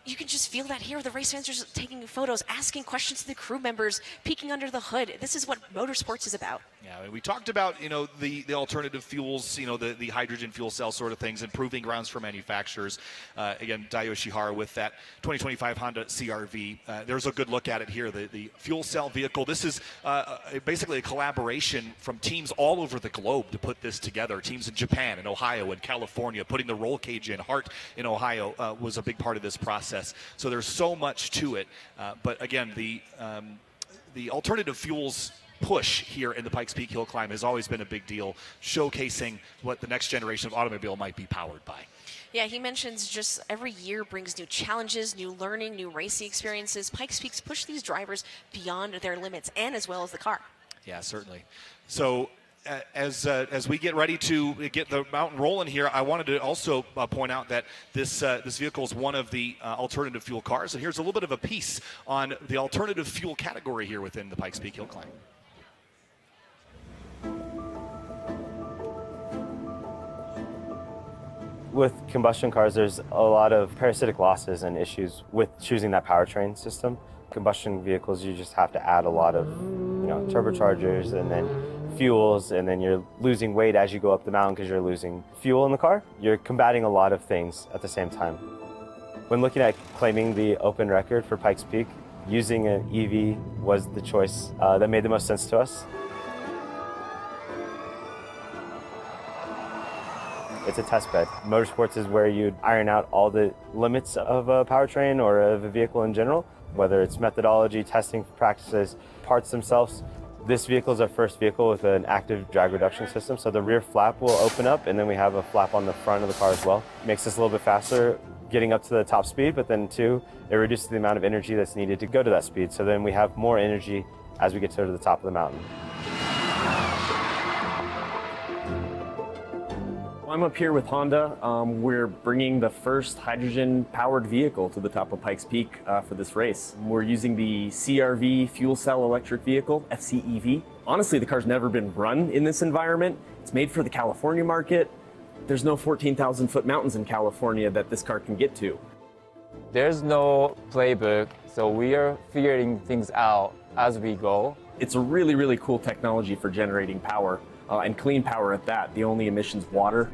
you can just feel that here. The race fans are just taking photos, asking questions to the crew members, peeking under the hood. This is what motorsports is about. Yeah, we talked about, the alternative fuels, the hydrogen fuel cell sort of things, improving grounds for manufacturers. Again, Daiyoshi Hara with that 2025 Honda CR-V. There's a good look at it here, the fuel cell vehicle. This is basically a collaboration from teams all over the globe to put this together. Teams in Japan and Ohio and California, putting the roll cage in. Hart in Ohio was a big part of this process. So there's so much to it. But again, the alternative fuels push here in the Pikes Peak Hill Climb has always been a big deal, showcasing what the next generation of automobile might be powered by. Yeah, he mentions just every year brings new challenges, new learning, new racing experiences. Pikes Peaks push these drivers beyond their limits and as well as the car. Yeah, certainly. So as we get ready to get the mountain rolling here, I wanted to also point out that this vehicle is one of the alternative fuel cars. And here's a little bit of a piece on the alternative fuel category here within the Pikes Peak Hill Climb. With combustion cars, there's a lot of parasitic losses and issues with choosing that powertrain system. Combustion vehicles, you just have to add a lot of, turbochargers and then fuels, and then you're losing weight as you go up the mountain because you're losing fuel in the car. You're combating a lot of things at the same time. When looking at claiming the open record for Pikes Peak, using an EV was the choice that made the most sense to us. It's a test bed. Motorsports is where you'd iron out all the limits of a powertrain or of a vehicle in general, whether it's methodology, testing practices, parts themselves. This vehicle is our first vehicle with an active drag reduction system, so the rear flap will open up and then we have a flap on the front of the car as well. Makes us a little bit faster getting up to the top speed, but then too, it reduces the amount of energy that's needed to go to that speed, so then we have more energy as we get to the top of the mountain. I'm up here with Honda. We're bringing the first hydrogen-powered vehicle to the top of Pikes Peak for this race. We're using the CR-V fuel cell electric vehicle, FCEV. Honestly, the car's never been run in this environment. It's made for the California market. There's no 14,000-foot mountains in California that this car can get to. There's no playbook, so we are figuring things out as we go. It's a really, really cool technology for generating power, and clean power at that. The only emission's water.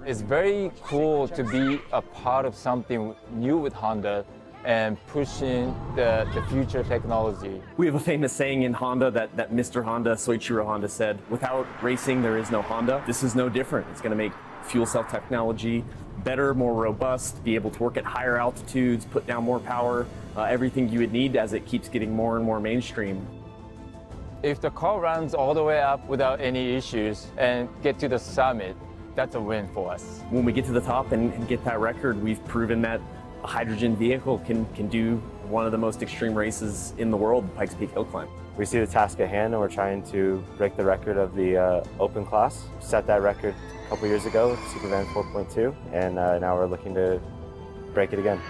It's very cool to be a part of something new with Honda and pushing the future technology. We have a famous saying in Honda that Mr. Honda, Soichiro Honda, said, "Without racing, there is no Honda." This is no different. It's going to make fuel cell technology better, more robust, be able to work at higher altitudes, put down more power, everything you would need as it keeps getting more and more mainstream. If the car runs all the way up without any issues and get to the summit, that's a win for us. When we get to the top and get that record, we've proven that a hydrogen vehicle can do one of the most extreme races in the world, the Pikes Peak Hill Climb. We see the task at hand and we're trying to break the record of the open class. Set that record a couple years ago with Supervan 4.2, and now we're looking to break it again.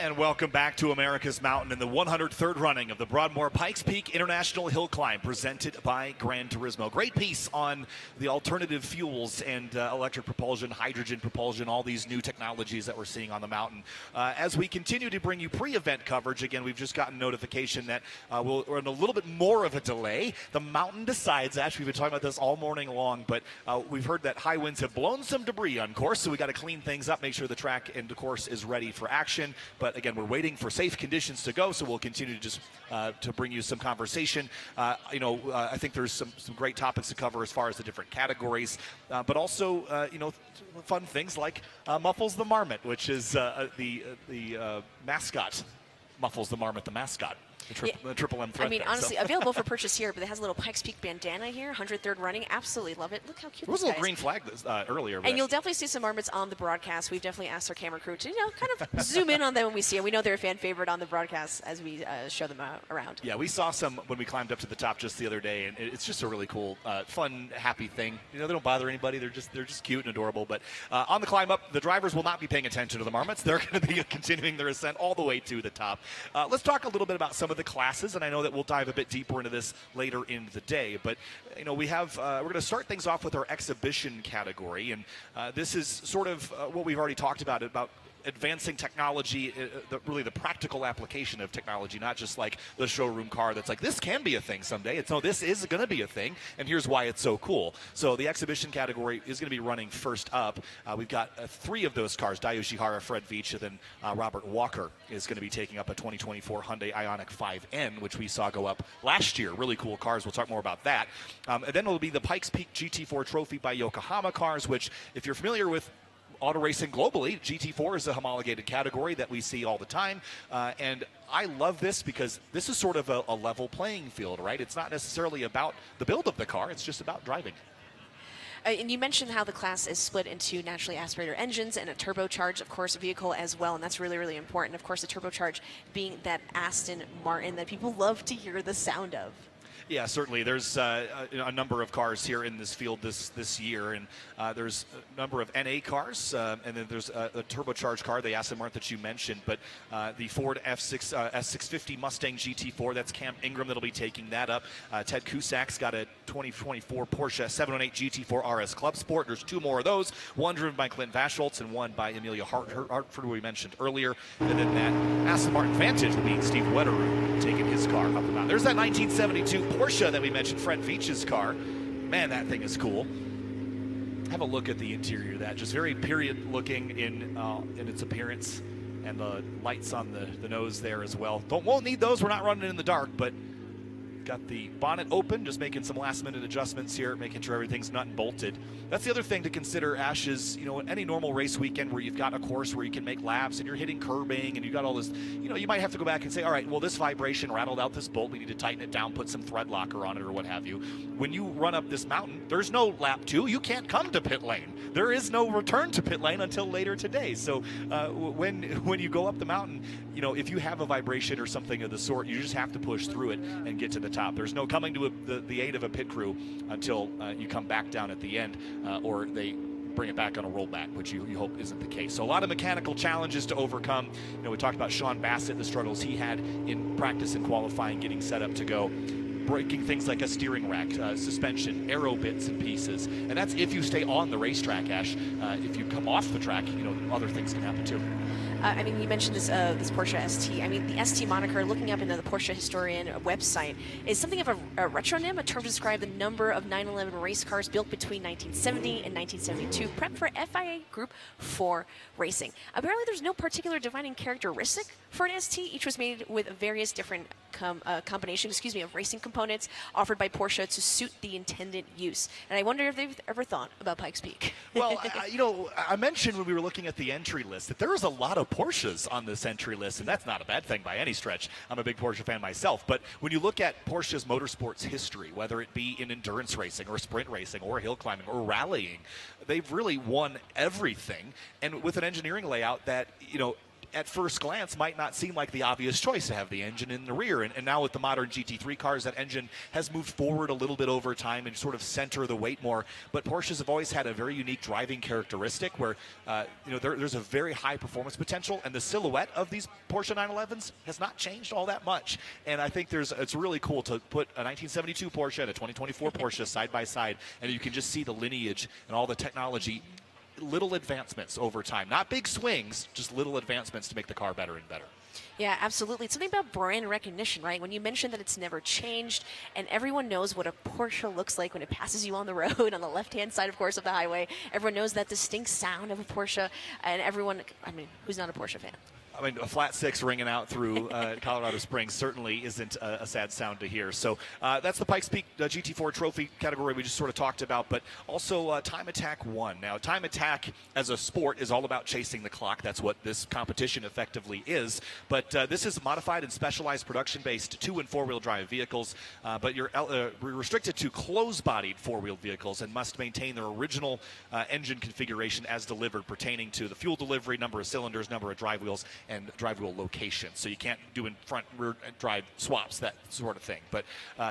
And welcome back to America's Mountain in the 103rd running of the Broadmoor Pikes Peak International Hill Climb, presented by Gran Turismo. Great piece on the alternative fuels and electric propulsion, hydrogen propulsion, all these new technologies that we're seeing on the mountain. As we continue to bring you pre-event coverage, again, we've just gotten notification that we're in a little bit more of a delay. The mountain decides, actually, we've been talking about this all morning long, but we've heard that high winds have blown some debris on course, so we got to clean things up, make sure the track and the course is ready for action. But again, we're waiting for safe conditions to go, so we'll continue to just to bring you some conversation. I think there's some great topics to cover as far as the different categories, but also fun things like Muffles the Marmot, which is the mascot. Muffles the Marmot, the mascot. The triple M threat. I mean, honestly, available for purchase here, but it has a little Pikes Peak bandana here, 103rd running. Absolutely love it. Look how cute There was this a guy little green is. flag earlier. And you'll definitely see some marmots on the broadcast. We've definitely asked our camera crew to, kind of zoom in on them when we see them. We know they're a fan favorite on the broadcast as we show them around. Yeah, we saw some when we climbed up to the top just the other day, and it's just a really cool, fun, happy thing. They don't bother anybody. They're just cute and adorable. But on the climb up, the drivers will not be paying attention to the marmots. They're going to be continuing their ascent all the way to the top. Let's talk a little bit about some of the classes, and I know that we'll dive a bit deeper into this later in the day. But we have we're going to start things off with our exhibition category, and this is sort of what we've already talked about advancing technology, really the practical application of technology, not just like the showroom car that's like, this can be a thing someday. This is going to be a thing, and here's why it's so cool. So the exhibition category is going to be running first up. We've got 3 of those cars, Dayo Shihara, Fred Veach, and then Robert Walker is going to be taking up a 2024 Hyundai Ioniq 5N, which we saw go up last year. Really cool cars. We'll talk more about that. And then it'll be the Pikes Peak GT4 Trophy by Yokohama cars, which, if you're familiar with auto racing globally, GT4 is a homologated category that we see all the time, and I love this because this is sort of a level playing field, right? It's not necessarily about the build of the car, it's just about driving. And you mentioned how the class is split into naturally aspirated engines and a turbocharged, of course, vehicle as well, and that's really, really important. Of course, the turbocharged being that Aston Martin that people love to hear the sound of. Yeah, certainly. There's a number of cars here in this field this year, and there's a number of NA cars, and then there's a turbocharged car, the Aston Martin that you mentioned, but the Ford S650 Mustang GT4, that's Cam Ingram that'll be taking that up. Ted Kusak's got a 2024 Porsche 718 GT4 RS Club Sport. There's 2 more of those, one driven by Clint Vaschholz and one by Amelia Hartford, who we mentioned earlier. And then that Aston Martin Vantage will be Steve Wetteroo taking his car up the mountain. There's that 1972 Porsche that we mentioned, Fred Veach's car. Man, that thing is cool. Have a look at the interior of that. Just very period looking in its appearance, and the lights on the nose there as well. Won't need those. We're not running it in the dark, but got the bonnet open, just making some last-minute adjustments here, making sure everything's nut and bolted. That's the other thing to consider, Ash, is, any normal race weekend where you've got a course where you can make laps and you're hitting curbing and you've got all this, you might have to go back and say, all right, well, this vibration rattled out this bolt. We need to tighten it down, put some thread locker on it or what have you. When you run up this mountain, there's no lap 2. You can't come to pit lane. There is no return to pit lane until later today. So when you go up the mountain, if you have a vibration or something of the sort, you just have to push through it and get to the top. There's no coming to the aid of a pit crew until you come back down at the end, or they bring it back on a rollback, which you hope isn't the case. So a lot of mechanical challenges to overcome. We talked about Sean Bassett, the struggles he had in practice and qualifying, getting set up to go, breaking things like a steering rack, suspension, aero bits and pieces. And that's if you stay on the racetrack, Ash. If you come off the track, other things can happen too. You mentioned this Porsche ST. The ST moniker, looking up into the Porsche Historian website, is something of a retronym, a term to describe the number of 911 race cars built between 1970 and 1972, prepped for FIA Group 4 racing. Apparently, there's no particular defining characteristic for an ST. Each was made with various different combinations, of racing components offered by Porsche to suit the intended use. And I wonder if they've ever thought about Pikes Peak. Well, I mentioned when we were looking at the entry list that there was a lot of Porsches on this entry list, and that's not a bad thing by any stretch. I'm a big Porsche fan myself, but when you look at Porsche's motorsports history, whether it be in endurance racing or sprint racing or hill climbing or rallying, they've really won everything, and with an engineering layout that, at first glance might not seem like the obvious choice to have the engine in the rear. And now with the modern GT3 cars, that engine has moved forward a little bit over time and sort of center the weight more. But Porsches have always had a very unique driving characteristic where, there's a very high performance potential, and the silhouette of these Porsche 911s has not changed all that much. And I think it's really cool to put a 1972 Porsche and a 2024 Porsche side by side, and you can just see the lineage and all the technology, little advancements over time. Not big swings, just little advancements to make the car better and better. Yeah, absolutely. It's something about brand recognition, right? When you mention that it's never changed, and everyone knows what a Porsche looks like when it passes you on the road, on the left-hand side, of course, of the highway. Everyone knows that distinct sound of a Porsche, and everyone, who's not a Porsche fan? I mean, a flat 6 ringing out through Colorado Springs certainly isn't a sad sound to hear. So that's the Pikes Peak GT4 trophy category we just sort of talked about, but also Time Attack 1. Now, Time Attack as a sport is all about chasing the clock. That's what this competition effectively is. But this is modified and specialized production-based 2- and 4-wheel drive vehicles, but you're restricted to closed-bodied 4-wheel vehicles and must maintain their original engine configuration as delivered, pertaining to the fuel delivery, number of cylinders, number of drive wheels, and drive wheel location. So you can't do in front rear drive swaps, that sort of thing. But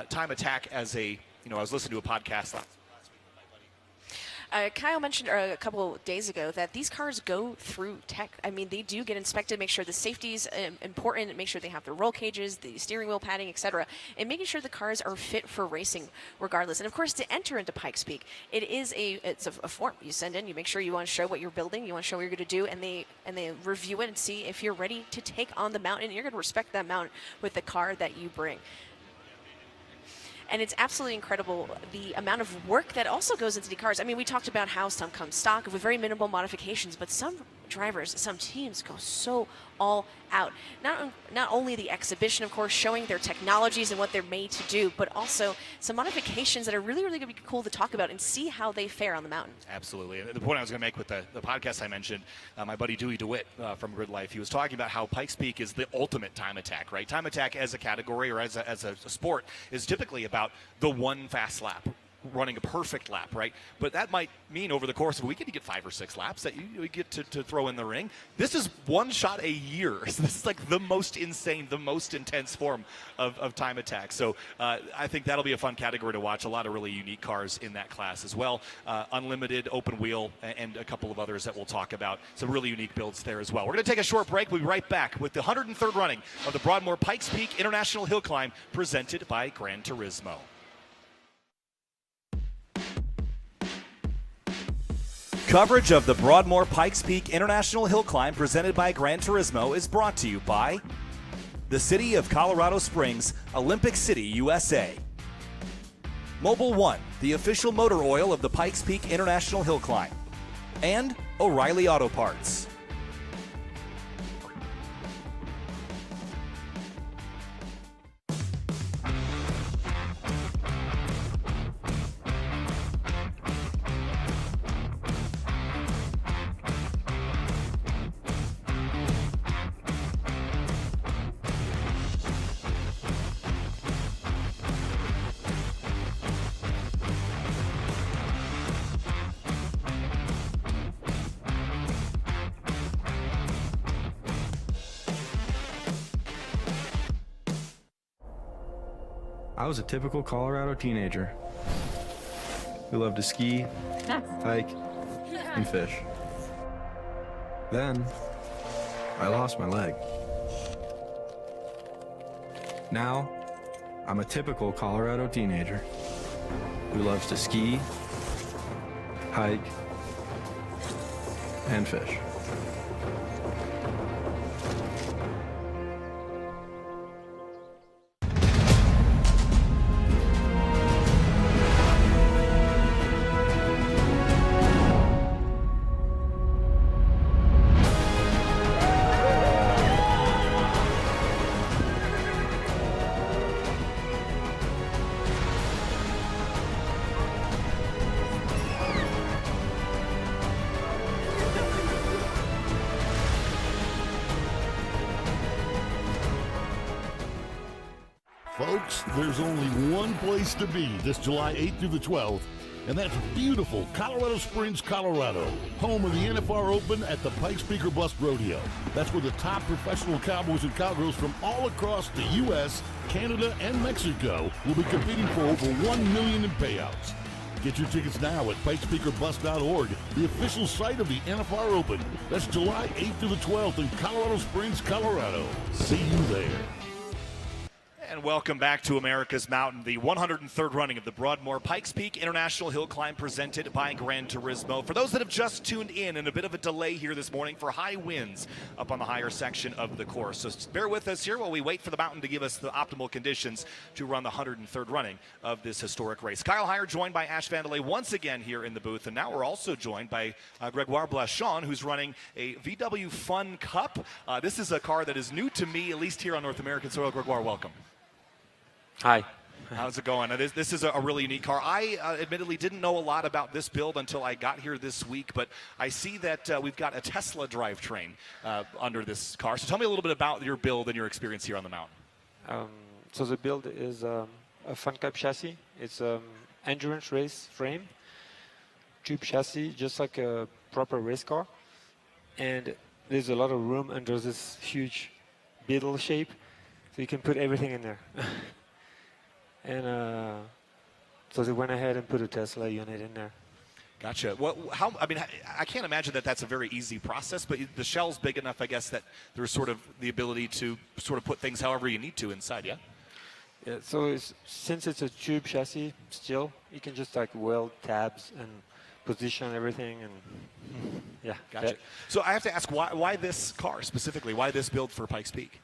Time Attack as a, I was listening to a podcast last week with my buddy. Kyle mentioned a couple of days ago that these cars go through tech. I mean, they do get inspected, make sure the safety is important, make sure they have the roll cages, the steering wheel padding, etc., and making sure the cars are fit for racing regardless. And of course, to enter into Pikes Peak, it's a form you send in. You make sure you want to show what you're building, you want to show what you're going to do, and they review it and see if you're ready to take on the mountain. You're going to respect that mountain with the car that you bring. And it's absolutely incredible the amount of work that also goes into the cars. I mean, we talked about how some come stock with very minimal modifications, but some drivers, some teams go so all out. Not only the exhibition, of course, showing their technologies and what they're made to do, but also some modifications that are really, really going to be cool to talk about and see how they fare on the mountain. Absolutely. And the point I was going to make with the podcast I mentioned, my buddy Dewey DeWitt from Grid Life, he was talking about how Pikes Peak is the ultimate time attack, right? Time attack as a category or as a sport is typically about the one fast lap, running a perfect lap, right? But that might mean over the course of a weekend you get 5 or 6 laps that you get to throw in the ring. This is one shot a year. So this is like the most insane, the most intense form of time attack. So I think that'll be a fun category to watch. A lot of really unique cars in that class as well. Unlimited, open wheel, and a couple of others that we'll talk about. Some really unique builds there as well. We're going to take a short break. We'll be right back with the 103rd running of the Broadmoor Pikes Peak International Hill Climb presented by Gran Turismo. Coverage of the Broadmoor Pikes Peak International Hill Climb presented by Gran Turismo is brought to you by the City of Colorado Springs, Olympic City, USA. Mobil 1, the official motor oil of the Pikes Peak International Hill Climb. And O'Reilly Auto Parts. I was a typical Colorado teenager who loved to ski, hike, and fish. Then, I lost my leg. Now, I'm a typical Colorado teenager who loves to ski, hike, and fish. Folks, there's only one place to be this July 8th through the 12th, and that's beautiful Colorado Springs, Colorado, home of the NFR Open at the Pikes Peak Bust Rodeo. That's where the top professional cowboys and cowgirls from all across the U.S., Canada, and Mexico will be competing for over $1 million in payouts. Get your tickets now at pikespeakerbus.org, the official site of the NFR Open. That's July 8th through the 12th in Colorado Springs, Colorado. See you there. And And welcome back to America's Mountain, the 103rd running of the Broadmoor Pikes Peak International Hill Climb presented by Gran Turismo. For those that have just tuned in, and a bit of a delay here this morning for high winds up on the higher section of the course. So bear with us here while we wait for the mountain to give us the optimal conditions to run the 103rd running of this historic race. Kyle Heyer joined by Ash Vandelay once again here in the booth, and now we're also joined by Gregoire Blachon, who's running a VW Fun Cup. This is a car that is new to me, at least here on North American soil. Gregoire, welcome. Hi. How's it going? This is a really unique car. I admittedly didn't know a lot about this build until I got here this week, but I see that we've got a Tesla drivetrain under this car. So tell me a little bit about your build and your experience here on the mountain. So the build is a Fun Cup chassis. It's an endurance race frame, tube chassis, just like a proper race car. And there's a lot of room under this huge beetle shape, so you can put everything in there. And so they went ahead and put a Tesla unit in there. Gotcha. Well, I can't imagine that that's a very easy process, but the shell's big enough, I guess, that there's sort of the ability to sort of put things however you need to inside, yeah? Yeah, so since it's a tube chassis still, you can just like weld tabs and position everything, and yeah. Gotcha. So I have to ask, why this car specifically? Why this build for Pikes Peak?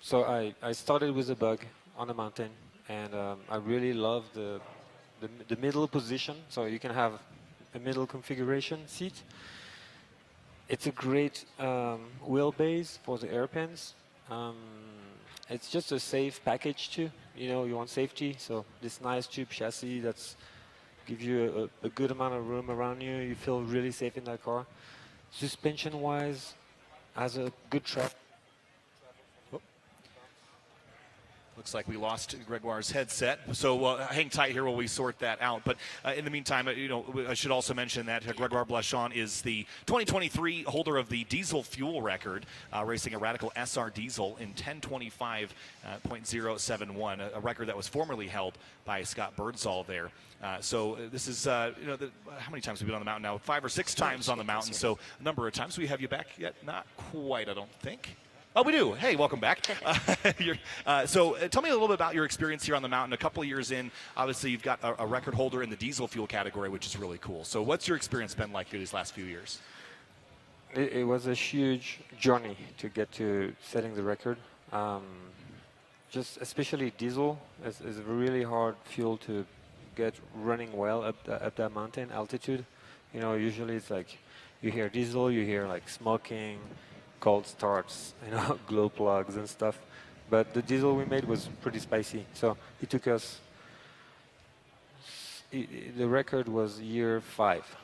So I started with a bug on the mountain, and I really love the middle position, so you can have a middle configuration seat. It's a great wheelbase for the airpins. It's just a safe package too. You know, you want safety, so this nice tube chassis that's give you a good amount of room around you. You feel really safe in that car. Suspension-wise, has a good track. Looks like we lost Gregoire's headset, so hang tight here while we sort that out. But in the meantime, I should also mention that Gregoire Blachon is the 2023 holder of the diesel fuel record, racing a Radical SR diesel in 10:25.071, a record that was formerly held by Scott Birdsall there. So this is, how many times have we been on the mountain now? 5 or 6 times on the mountain, so a number of times. Do we have you back yet? Not quite, I don't think. Oh, we do. Hey, welcome back. So tell me a little bit about your experience here on the mountain. A couple of years in, obviously you've got a record holder in the diesel fuel category, which is really cool. So what's your experience been like through these last few years? It was a huge journey to get to setting the record. Just especially diesel is a really hard fuel to get running well up that mountain altitude. You know, usually it's like you hear diesel, you hear like smoking, cold starts, glow plugs and stuff. But the diesel we made was pretty spicy, so it took us. The record was year 5,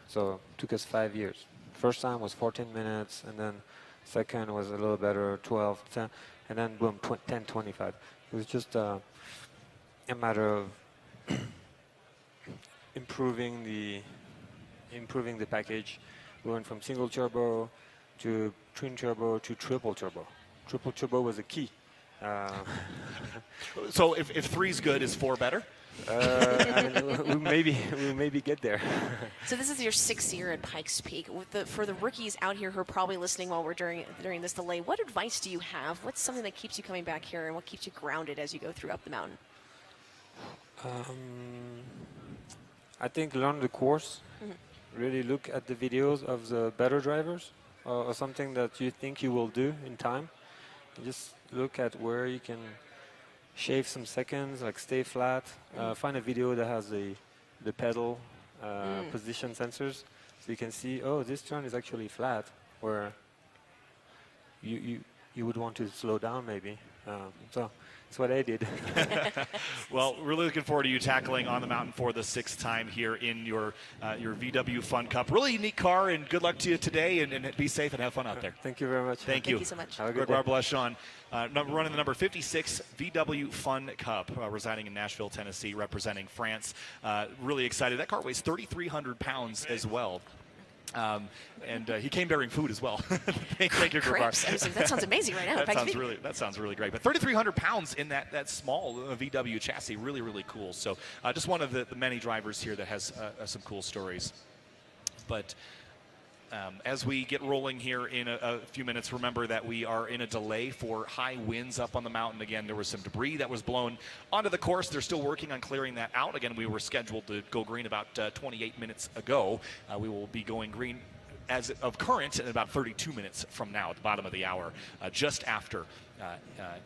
so it took us 5 years. First time was 14 minutes, and then second was a little better, 12, 10, and then boom, 10:25. It was just a matter of improving the package. We went from single turbo to twin turbo to triple turbo. Triple turbo was a key. So if 3's good, is 4 better? We'll maybe get there. So this is your 6th year at Pikes Peak. For the rookies out here who are probably listening while we're during this delay, what advice do you have? What's something that keeps you coming back here, and what keeps you grounded as you go through up the mountain? I think learn the course. Really look at the videos of the better drivers, or something that you think you will do in time. Just look at where you can shave some seconds, like stay flat. Find a video that has the pedal position sensors, so you can see, oh, this turn is actually flat, where you would want to slow down maybe. So that's what I did. Well, really looking forward to you tackling on the mountain for the 6th time here in your VW Fun Cup. Really unique car, and good luck to you today, and be safe and have fun out there. Thank you very much. Thank you. Thank you so much. Gregoire Blachon, running the number 56 VW Fun Cup, residing in Nashville, Tennessee, representing France. Really excited. That car weighs 3,300 pounds as well. And he came bearing food as well. Thank you, Gregoire. That sounds amazing right now. That sounds really great. But 3,300 pounds in that small VW chassis, really, really cool. So just one of the many drivers here that has some cool stories. But As we get rolling here in a few minutes, remember that we are in a delay for high winds up on the mountain. Again, there was some debris that was blown onto the course. They're still working on clearing that out. Again, we were scheduled to go green about 28 minutes ago. We will be going green as of current in about 32 minutes from now at the bottom of the hour, just after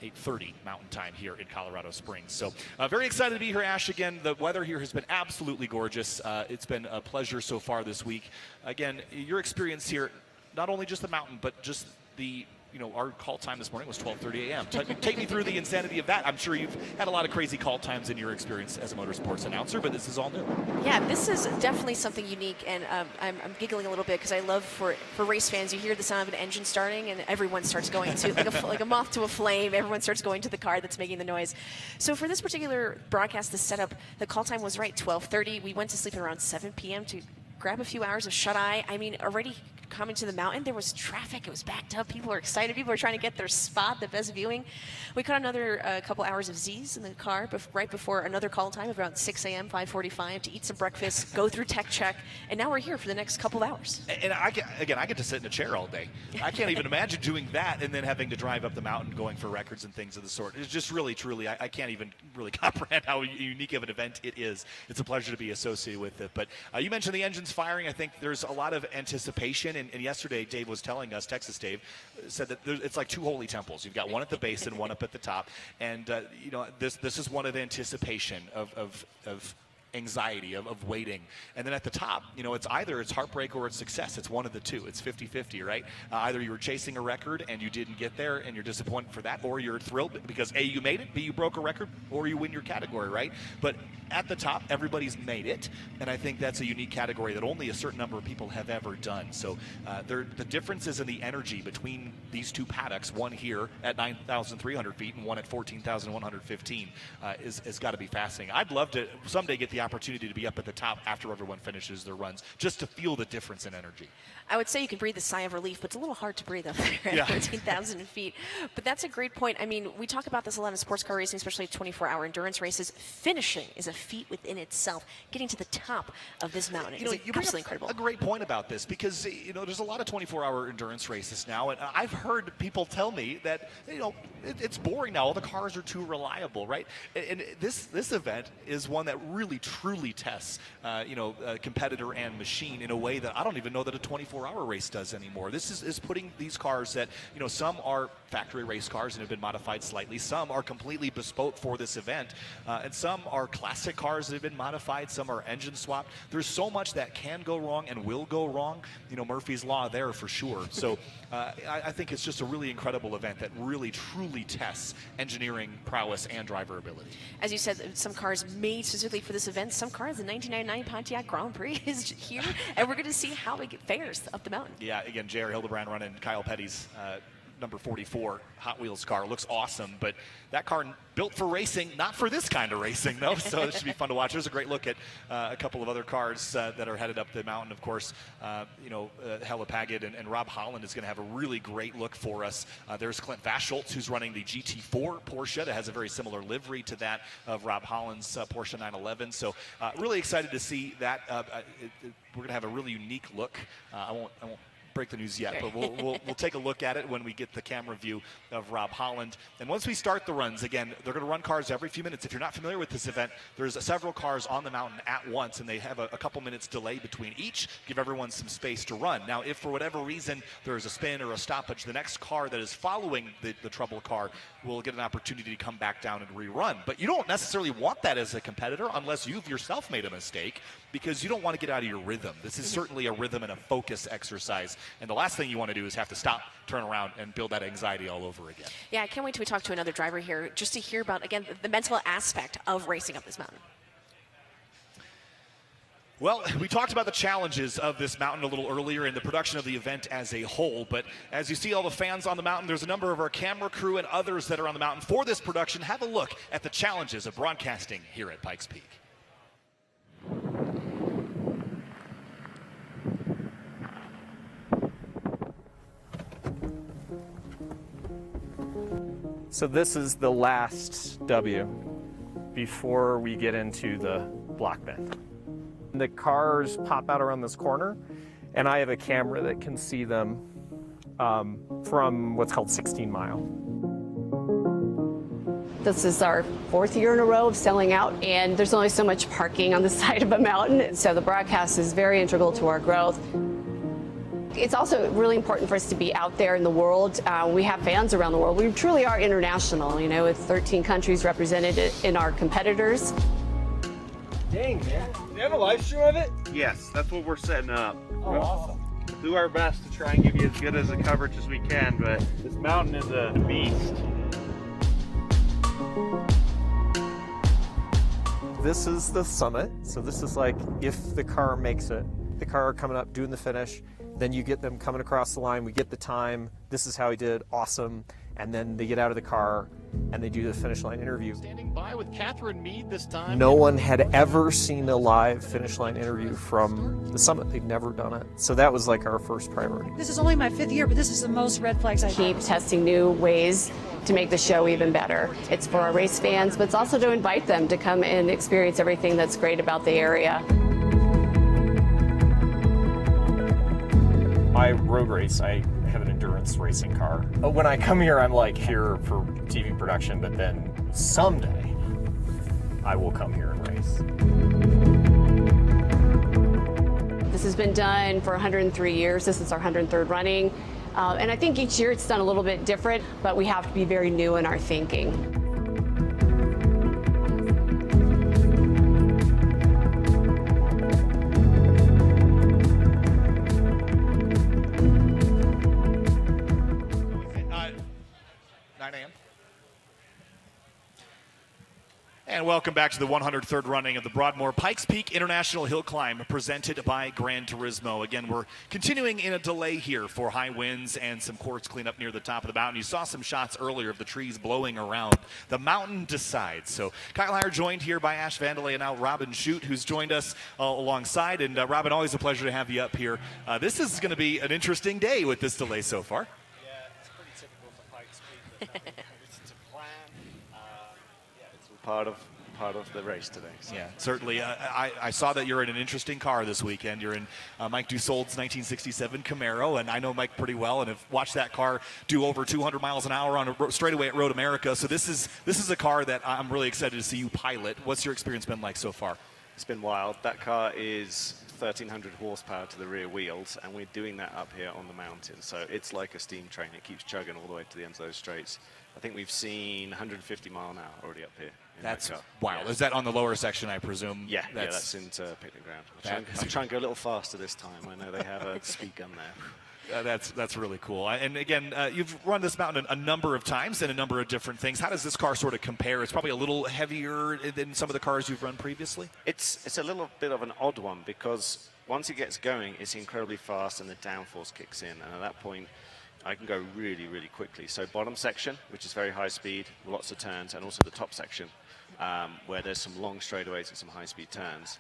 8:30 Mountain Time here in Colorado Springs. So very excited to be here, Ash. Again, the weather here has been absolutely gorgeous. It's been a pleasure so far this week. Again, your experience here, not only just the mountain, but just the, our call time this morning was 12:30 a.m. Take me through the insanity of that. I'm sure you've had a lot of crazy call times in your experience as a motorsports announcer, but this is all new. Yeah, this is definitely something unique, and I'm giggling a little bit because I love for race fans, you hear the sound of an engine starting and everyone starts going to, like a moth to a flame, everyone starts going to the car that's making the noise. So for this particular broadcast, the setup, the call time was right, 12:30. We went to sleep at around 7 p.m. to grab a few hours of shut-eye. I mean, already coming to the mountain, there was traffic. It was backed up. People are excited. People are trying to get their spot, the best viewing. We caught another couple hours of Z's in the car right before another call time of around 6 a.m., 5:45, to eat some breakfast, go through tech check, and now we're here for the next couple of hours. And I get to sit in a chair all day. I can't even imagine doing that and then having to drive up the mountain going for records and things of the sort. It's just really, truly, I can't even really comprehend how unique of an event it is. It's a pleasure to be associated with it. But you mentioned the engines firing. I think there's a lot of anticipation. And yesterday, Dave was telling us, Texas Dave, said that it's like two holy temples. You've got one at the base and one up at the top. And, this is one of anticipation of anxiety, of waiting. And then at the top, it's heartbreak or it's success. It's one of the two. It's 50-50, right? Either you were chasing a record and you didn't get there and you're disappointed for that, or you're thrilled because A, you made it, B, you broke a record, or you win your category, right? But at the top, everybody's made it, and I think that's a unique category that only a certain number of people have ever done. So the differences in the energy between these two paddocks, one here at 9,300 feet and one at 14,115, is got to be fascinating. I'd love to someday get the opportunity to be up at the top after everyone finishes their runs, just to feel the difference in energy. I would say you can breathe a sigh of relief, but it's a little hard to breathe up there at 14,000 feet. But that's a great point. I mean, we talk about this a lot in sports car racing, especially 24-hour endurance races. Finishing is a feat within itself. Getting to the top of this mountain is absolutely incredible. A great point about this, because there's a lot of 24-hour endurance races now, and I've heard people tell me that it's boring now. All the cars are too reliable, right? And this event is one that really truly tests competitor and machine in a way that I don't even know that a 24-hour race does anymore. This is putting these cars that some are factory race cars and have been modified slightly, some are completely bespoke for this event, and some are classic cars that have been modified, some are engine swapped. There's so much that can go wrong and will go wrong. Murphy's Law there for sure. So I think it's just a really incredible event that really truly tests engineering prowess and driver ability. As you said, some cars made specifically for this event. Some cars, the 1999 Pontiac Grand Prix is here, and we're going to see how it fares up the mountain. Yeah, again, J.R. Hildebrand running Kyle Petty's number 44 Hot Wheels car. Looks awesome, but that car built for racing, not for this kind of racing, though, so it should be fun to watch. There's a great look at a couple of other cars that are headed up the mountain. Of course, Hella Paget and Rob Holland is going to have a really great look for us. There's Clint Vaschultz, who's running the GT4 Porsche that has a very similar livery to that of Rob Holland's Porsche 911. So really excited to see that. We're going to have a really unique look. I won't break the news yet, but we'll take a look at it when we get the camera view of Rob Holland. And once we start the runs, again, they're going to run cars every few minutes. If you're not familiar with this event, there's several cars on the mountain at once, and they have a couple minutes delay between each, give everyone some space to run. Now, if for whatever reason there's a spin or a stoppage, the next car that is following the trouble car will get an opportunity to come back down and rerun. But you don't necessarily want that as a competitor unless you've yourself made a mistake, because you don't want to get out of your rhythm. This is certainly a rhythm and a focus exercise. And the last thing you want to do is have to stop, turn around, and build that anxiety all over again. Yeah, I can't wait till we talk to another driver here just to hear about, again, the mental aspect of racing up this mountain. Well, we talked about the challenges of this mountain a little earlier in the production of the event as a whole, but as you see all the fans on the mountain, there's a number of our camera crew and others that are on the mountain for this production. Have a look at the challenges of broadcasting here at Pikes Peak. So this is the last W before we get into the block bend. The cars pop out around this corner, and I have a camera that can see them from what's called 16 Mile. This is our 4th year in a row of selling out, and there's only so much parking on the side of a mountain, so the broadcast is very integral to our growth. It's also really important for us to be out there in the world. We have fans around the world. We truly are international, with 13 countries represented in our competitors. Dang, man. Do you have a live stream of it? Yes, that's what we're setting up. Oh, awesome. Do our best to try and give you as good as a coverage as we can, but this mountain is a beast. This is the summit. So this is like if the car makes it. The car coming up, doing the finish. Then you get them coming across the line. We get the time. This is how he did. Awesome. And then they get out of the car and they do the finish line interview. Standing by with Catherine Mead this time. No one had ever seen a live finish line interview from the summit. They'd never done it. So that was like our first priority. This is only my 5th year, but this is the most red flags I've Keep testing new ways to make the show even better. It's for our race fans, but it's also to invite them to come and experience everything that's great about the area. I road race. I have an endurance racing car. When I come here, I'm like here for TV production, but then someday I will come here and race. This has been done for 103 years. This is our 103rd running. And I think each year it's done a little bit different, but we have to be very new in our thinking. And welcome back to the 103rd running of the Broadmoor Pikes Peak International Hill Climb, presented by Gran Turismo. Again, we're continuing in a delay here for high winds and some quartz cleanup near the top of the mountain. You saw some shots earlier of the trees blowing around. The mountain decides. So Kyle and I are joined here by Ash Vandelay and now Robin Shute, who's joined us alongside. And Robin, always a pleasure to have you up here. This is going to be an interesting day with this delay so far. Yeah, it's pretty typical for Pikes Peak. It's a plan. It's part of the race today. So. Yeah, certainly. I saw that you're in an interesting car this weekend. You're in Mike Dussault's 1967 Camaro, and I know Mike pretty well and have watched that car do over 200 miles an hour on a straightaway at Road America. So this is a car that I'm really excited to see you pilot. What's your experience been like so far? It's been wild. That car is 1,300 horsepower to the rear wheels, and we're doing that up here on the mountain. So it's like a steam train. It keeps chugging all the way to the ends of those straights. I think we've seen 150 mile an hour already up here. That's wow. Yeah. Is that on the lower section, I presume? Yeah, that's into picnic ground. I'll try and go a little faster this time. I know they have a speed gun there. That's really cool. And again, you've run this mountain a number of times and a number of different things. How does this car sort of compare? It's probably a little heavier than some of the cars you've run previously. It's a little bit of an odd one because once it gets going, it's incredibly fast and the downforce kicks in. And at that point, I can go really, really quickly. So bottom section, which is very high speed, lots of turns, and also the top section, where there's some long straightaways and some high-speed turns.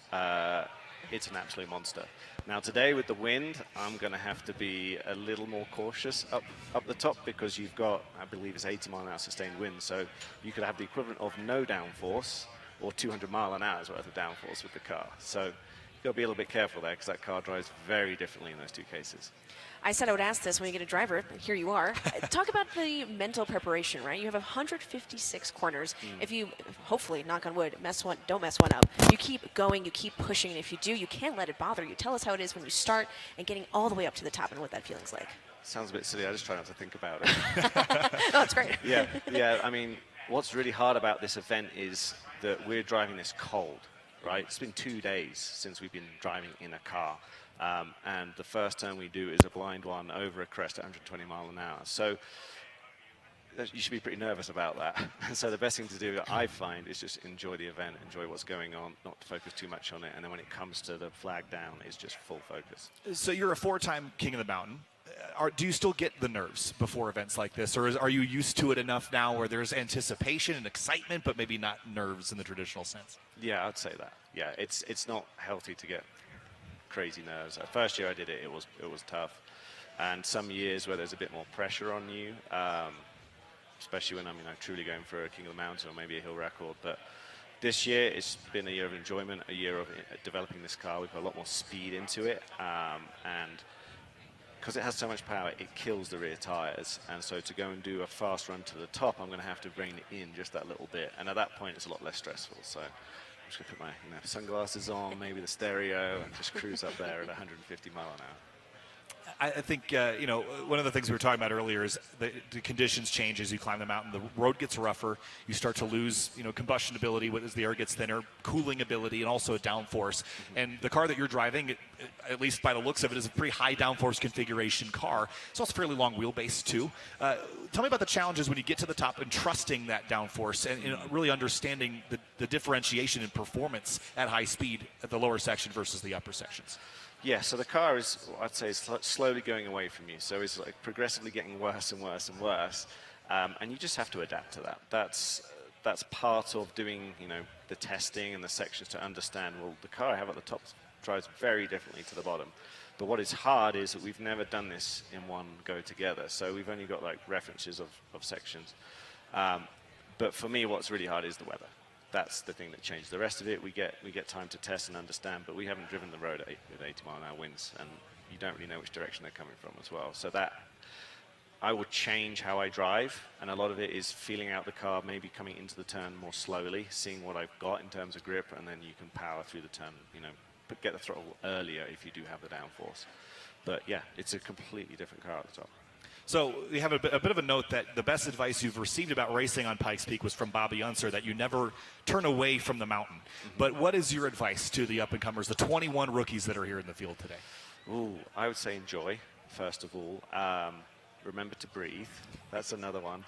It's an absolute monster. Now today with the wind, I'm going to have to be a little more cautious up the top because you've got, I believe it's 80 mile an hour sustained wind. So you could have the equivalent of no downforce or 200 mile an hour's worth of downforce with the car. So you've got to be a little bit careful there because that car drives very differently in those two cases. I said I would ask this when you get a driver. Here you are. Talk about the mental preparation, right? You have 156 corners. If you, hopefully, knock on wood, don't mess one up. You keep going, you keep pushing, and if you do, you can't let it bother you. Tell us how it is when you start and getting all the way up to the top and what that feeling's like. Sounds a bit silly. I just try not to think about it. Oh, it's great. Yeah. I mean, what's really hard about this event is that we're driving this cold, right? It's been 2 days since we've been driving in a car. And the first turn we do is a blind one over a crest at 120 mile an hour. So you should be pretty nervous about that. And so the best thing to do, I find, is just enjoy the event, enjoy what's going on, not focus too much on it. And then when it comes to the flag down, it's just full focus. So you're a 4-time King of the Mountain. Do you still get the nerves before events like this? Or are you used to it enough now where there's anticipation and excitement, but maybe not nerves in the traditional sense? Yeah, I'd say that. Yeah, it's not healthy to get crazy nerves. First year I did it, it was tough. And some years where there's a bit more pressure on you, especially when I'm truly going for a King of the Mountain or maybe a hill record. But This year, it's been a year of enjoyment, a year of developing this car. We've got a lot more speed into it, and because it has so much power, it kills the rear tires. And so to go and do a fast run to the top, I'm going to have to bring it in just that little bit. And at that point, it's a lot less stressful. So I'm just going to put my sunglasses on, maybe the stereo, and just cruise up there at 150 mile an hour. I think, one of the things we were talking about earlier is the conditions change as you climb the mountain. The road gets rougher. You start to lose, combustion ability as the air gets thinner, cooling ability, and also a downforce. And the car that you're driving, at least by the looks of it, is a pretty high downforce configuration car. It's also fairly long wheelbase, too. Tell me about the challenges when you get to the top and trusting that downforce and really understanding the differentiation in performance at high speed at the lower section versus the upper sections. Yeah, so the car is, I'd say, slowly going away from you. So it's like progressively getting worse and worse and worse. And you just have to adapt to that. That's part of doing, the testing and the sections to understand, well, the car I have at the top drives very differently to the bottom. But what is hard is that we've never done this in one go together. So we've only got like references of sections. But for me, what's really hard is the weather. That's the thing that changed. The rest of it, we get time to test and understand, but we haven't driven the road with 80 mile an hour winds, and you don't really know which direction they're coming from as well. So that, I would change how I drive, and a lot of it is feeling out the car, maybe coming into the turn more slowly, seeing what I've got in terms of grip, and then you can power through the turn, but get the throttle earlier if you do have the downforce. But yeah, it's a completely different car at the top. So you have a bit of a note that the best advice you've received about racing on Pikes Peak was from Bobby Unser, that you never turn away from the mountain. But what is your advice to the up-and-comers, the 21 rookies that are here in the field today? Ooh, I would say enjoy, first of all. Remember to breathe. That's another one.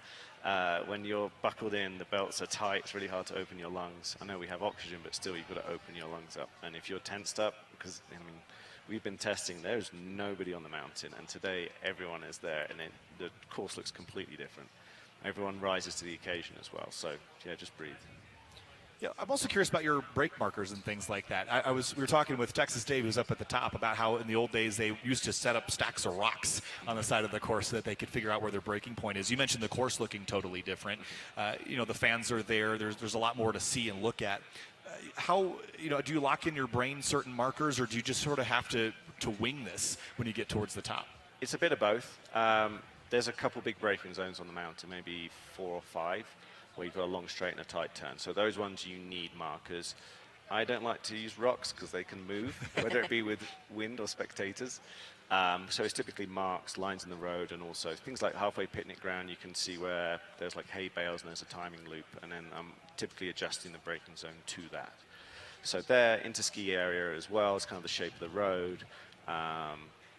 When you're buckled in, the belts are tight, it's really hard to open your lungs. I know we have oxygen, but still you've got to open your lungs up. And if you're tensed up, because, we've been testing, there's nobody on the mountain, and today everyone is there, and the course looks completely different. Everyone rises to the occasion as well, so yeah, just breathe. Yeah, I'm also curious about your brake markers and things like that. We were talking with Texas Dave, who's up at the top, about how in the old days they used to set up stacks of rocks on the side of the course so that they could figure out where their braking point is. You mentioned the course looking totally different. The fans are there. There's a lot more to see and look at. How, do you lock in your brain certain markers, or do you just sort of have to wing this when you get towards the top? It's a bit of both. There's a couple big braking zones on the mountain, maybe 4 or 5, where you've got a long straight and a tight turn. So those ones you need markers. I don't like to use rocks because they can move, whether it be with wind or spectators. So it's typically marks, lines in the road, and also things like halfway picnic ground. You can see where there's like hay bales and there's a timing loop, and then I'm typically adjusting the braking zone to that. So there, into ski area as well, it's kind of the shape of the road.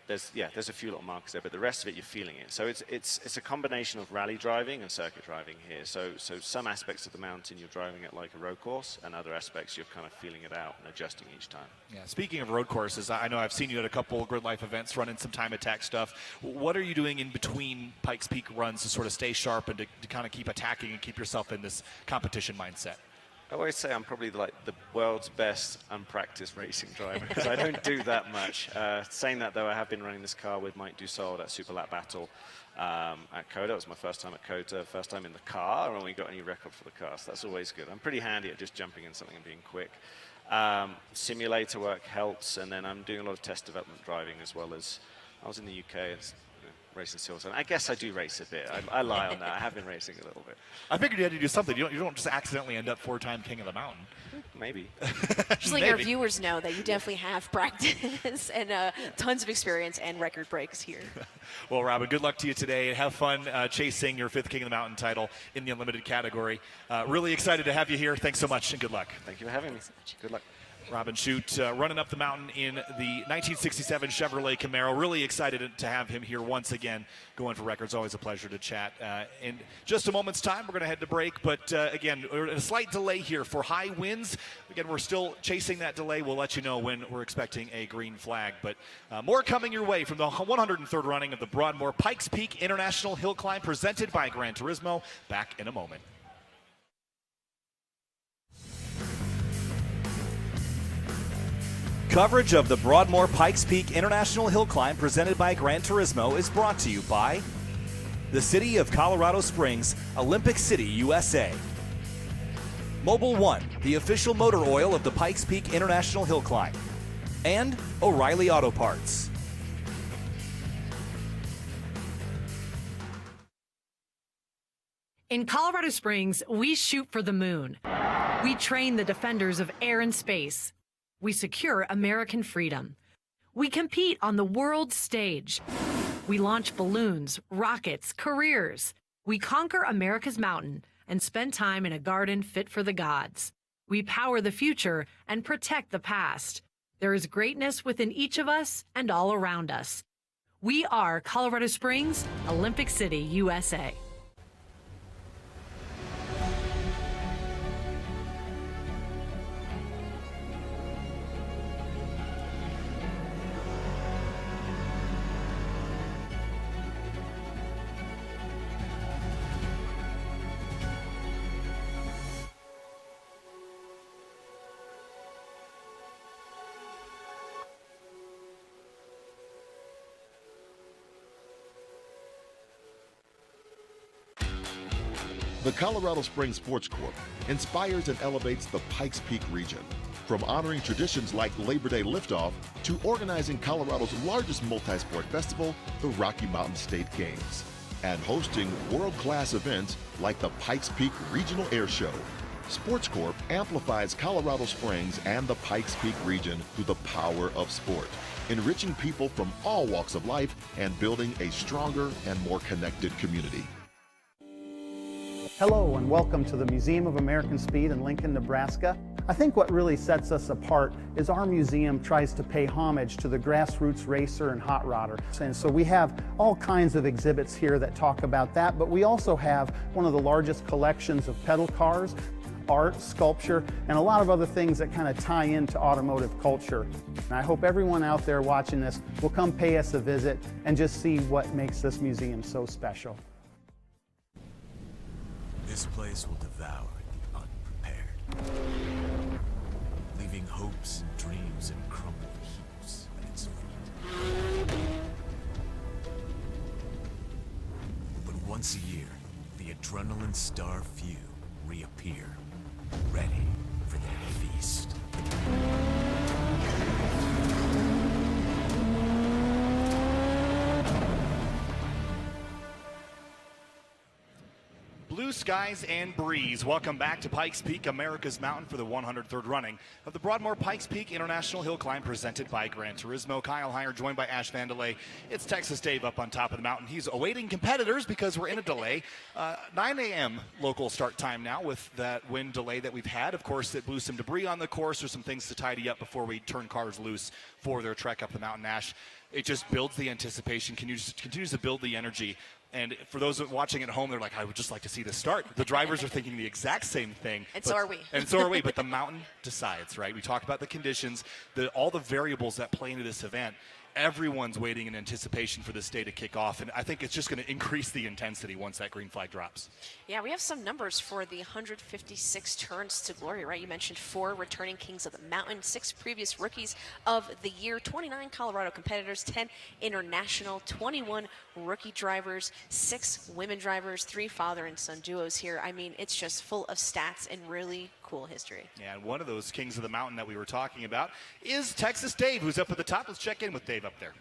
There's a few little markers there, but the rest of it, you're feeling it. So it's a combination of rally driving and circuit driving here. So some aspects of the mountain you're driving it like a road course, and other aspects you're kind of feeling it out and adjusting each time. Yeah. Speaking of road courses, I know I've seen you at a couple Grid Life events running some time attack stuff. What are you doing in between Pikes Peak runs to sort of stay sharp and to kind of keep attacking and keep yourself in this competition mindset? I always say I'm probably like the world's best unpracticed racing driver because I don't do that much. Saying that, though, I have been running this car with Mike Dussault at Super Lap Battle at COTA. It was my first time at COTA, first time in the car, and we got a new record for the car, so that's always good. I'm pretty handy at just jumping in something and being quick. Simulator work helps, and then I'm doing a lot of test development driving as well as I was in the UK. Racing Silverstone. I guess I do race a bit. I lie on that. I have been racing a little bit. I figured you had to do something. You don't just accidentally end up 4-time king of the mountain. Maybe. Just letting our viewers know that you definitely have practice and tons of experience and record breaks here. Well, Robin, good luck to you today. Have fun chasing your 5th King of the Mountain title in the Unlimited category. Really excited to have you here. Thanks so much, and good luck. Thank you for having me. Good luck. Robin Shute running up the mountain in the 1967 Chevrolet Camaro. Really excited to have him here once again going for records. Always a pleasure to chat. In just a moment's time, we're going to head to break. But again, a slight delay here for high winds. Again, we're still chasing that delay. We'll let you know when we're expecting a green flag. But more coming your way from the 103rd running of the Broadmoor Pikes Peak International Hill Climb presented by Gran Turismo. Back in a moment. Coverage of the Broadmoor Pikes Peak International Hill Climb presented by Gran Turismo is brought to you by the City of Colorado Springs, Olympic City, USA. Mobil 1, the official motor oil of the Pikes Peak International Hill Climb, and O'Reilly Auto Parts. In Colorado Springs, we shoot for the moon. We train the defenders of air and space. We secure American freedom. We compete on the world stage. We launch balloons, rockets, careers. We conquer America's mountain and spend time in a garden fit for the gods. We power the future and protect the past. There is greatness within each of us and all around us. We are Colorado Springs, Olympic City, USA. The Colorado Springs Sports Corp inspires and elevates the Pikes Peak region. From honoring traditions like Labor Day Liftoff to organizing Colorado's largest multi-sport festival, the Rocky Mountain State Games, and hosting world-class events like the Pikes Peak Regional Air Show. Sports Corp amplifies Colorado Springs and the Pikes Peak region through the power of sport, enriching people from all walks of life and building a stronger and more connected community. Hello and welcome to the Museum of American Speed in Lincoln, Nebraska. I think what really sets us apart is our museum tries to pay homage to the grassroots racer and hot rodder. And so we have all kinds of exhibits here that talk about that, but we also have one of the largest collections of pedal cars, art, sculpture, and a lot of other things that kind of tie into automotive culture. And I hope everyone out there watching this will come pay us a visit and just see what makes this museum so special. This place will devour the unprepared, leaving hopes and dreams in crumbled heaps at its feet. But once a year, the adrenaline-starved few reappear, ready for their feast. Blue skies and breeze. Welcome back to Pikes Peak, America's Mountain, for the 103rd running of the Broadmoor Pikes Peak International Hill Climb presented by Gran Turismo. Kyle Heyer joined by Ash Vandelay. It's Texas Dave up on top of the mountain. He's awaiting competitors because we're in a delay. 9 a.m. local start time now with that wind delay that we've had. Of course, it blew some debris on the course. There's some things to tidy up before we turn cars loose for their trek up the mountain. Ash, it just builds the anticipation, continues to build the energy. And for those watching at home, they're like, I would just like to see this start. The drivers are thinking the exact same thing. And so are we. And so are we, but the mountain decides, right? We talk about the conditions, all the variables that play into this event. Everyone's waiting in anticipation for this day to kick off, and I think it's just going to increase the intensity once that green flag drops. Yeah, we have some numbers for the 156 turns to glory, right? You mentioned 4 returning kings of the mountain, 6 previous rookies of the year, 29 Colorado competitors, 10 international, 21 rookie drivers, 6 women drivers, 3 father and son duos here. I mean, it's just full of stats and really cool history. Yeah, and one of those kings of the mountain that we were talking about is Texas Dave, who's up at the top. Let's check in with Dave up there.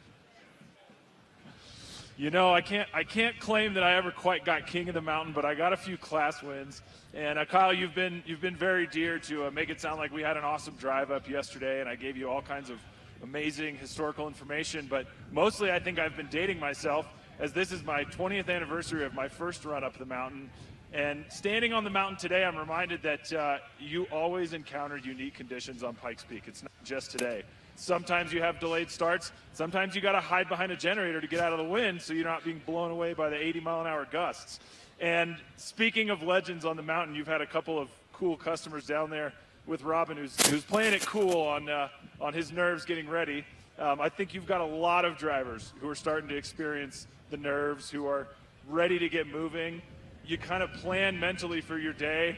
You know, I can't claim that I ever quite got king of the mountain, but I got a few class wins. And Kyle, you've been very dear to make it sound like we had an awesome drive up yesterday, and I gave you all kinds of amazing historical information. But mostly, I think I've been dating myself, as this is my 20th anniversary of my first run up the mountain. And standing on the mountain today, I'm reminded that you always encounter unique conditions on Pikes Peak. It's not just today. Sometimes you have delayed starts. Sometimes you got to hide behind a generator to get out of the wind so you're not being blown away by the 80-mile-an-hour gusts. And speaking of legends on the mountain, you've had a couple of cool customers down there with Robin, who's playing it cool on his nerves getting ready. I think you've got a lot of drivers who are starting to experience the nerves, who are ready to get moving. You kind of plan mentally for your day.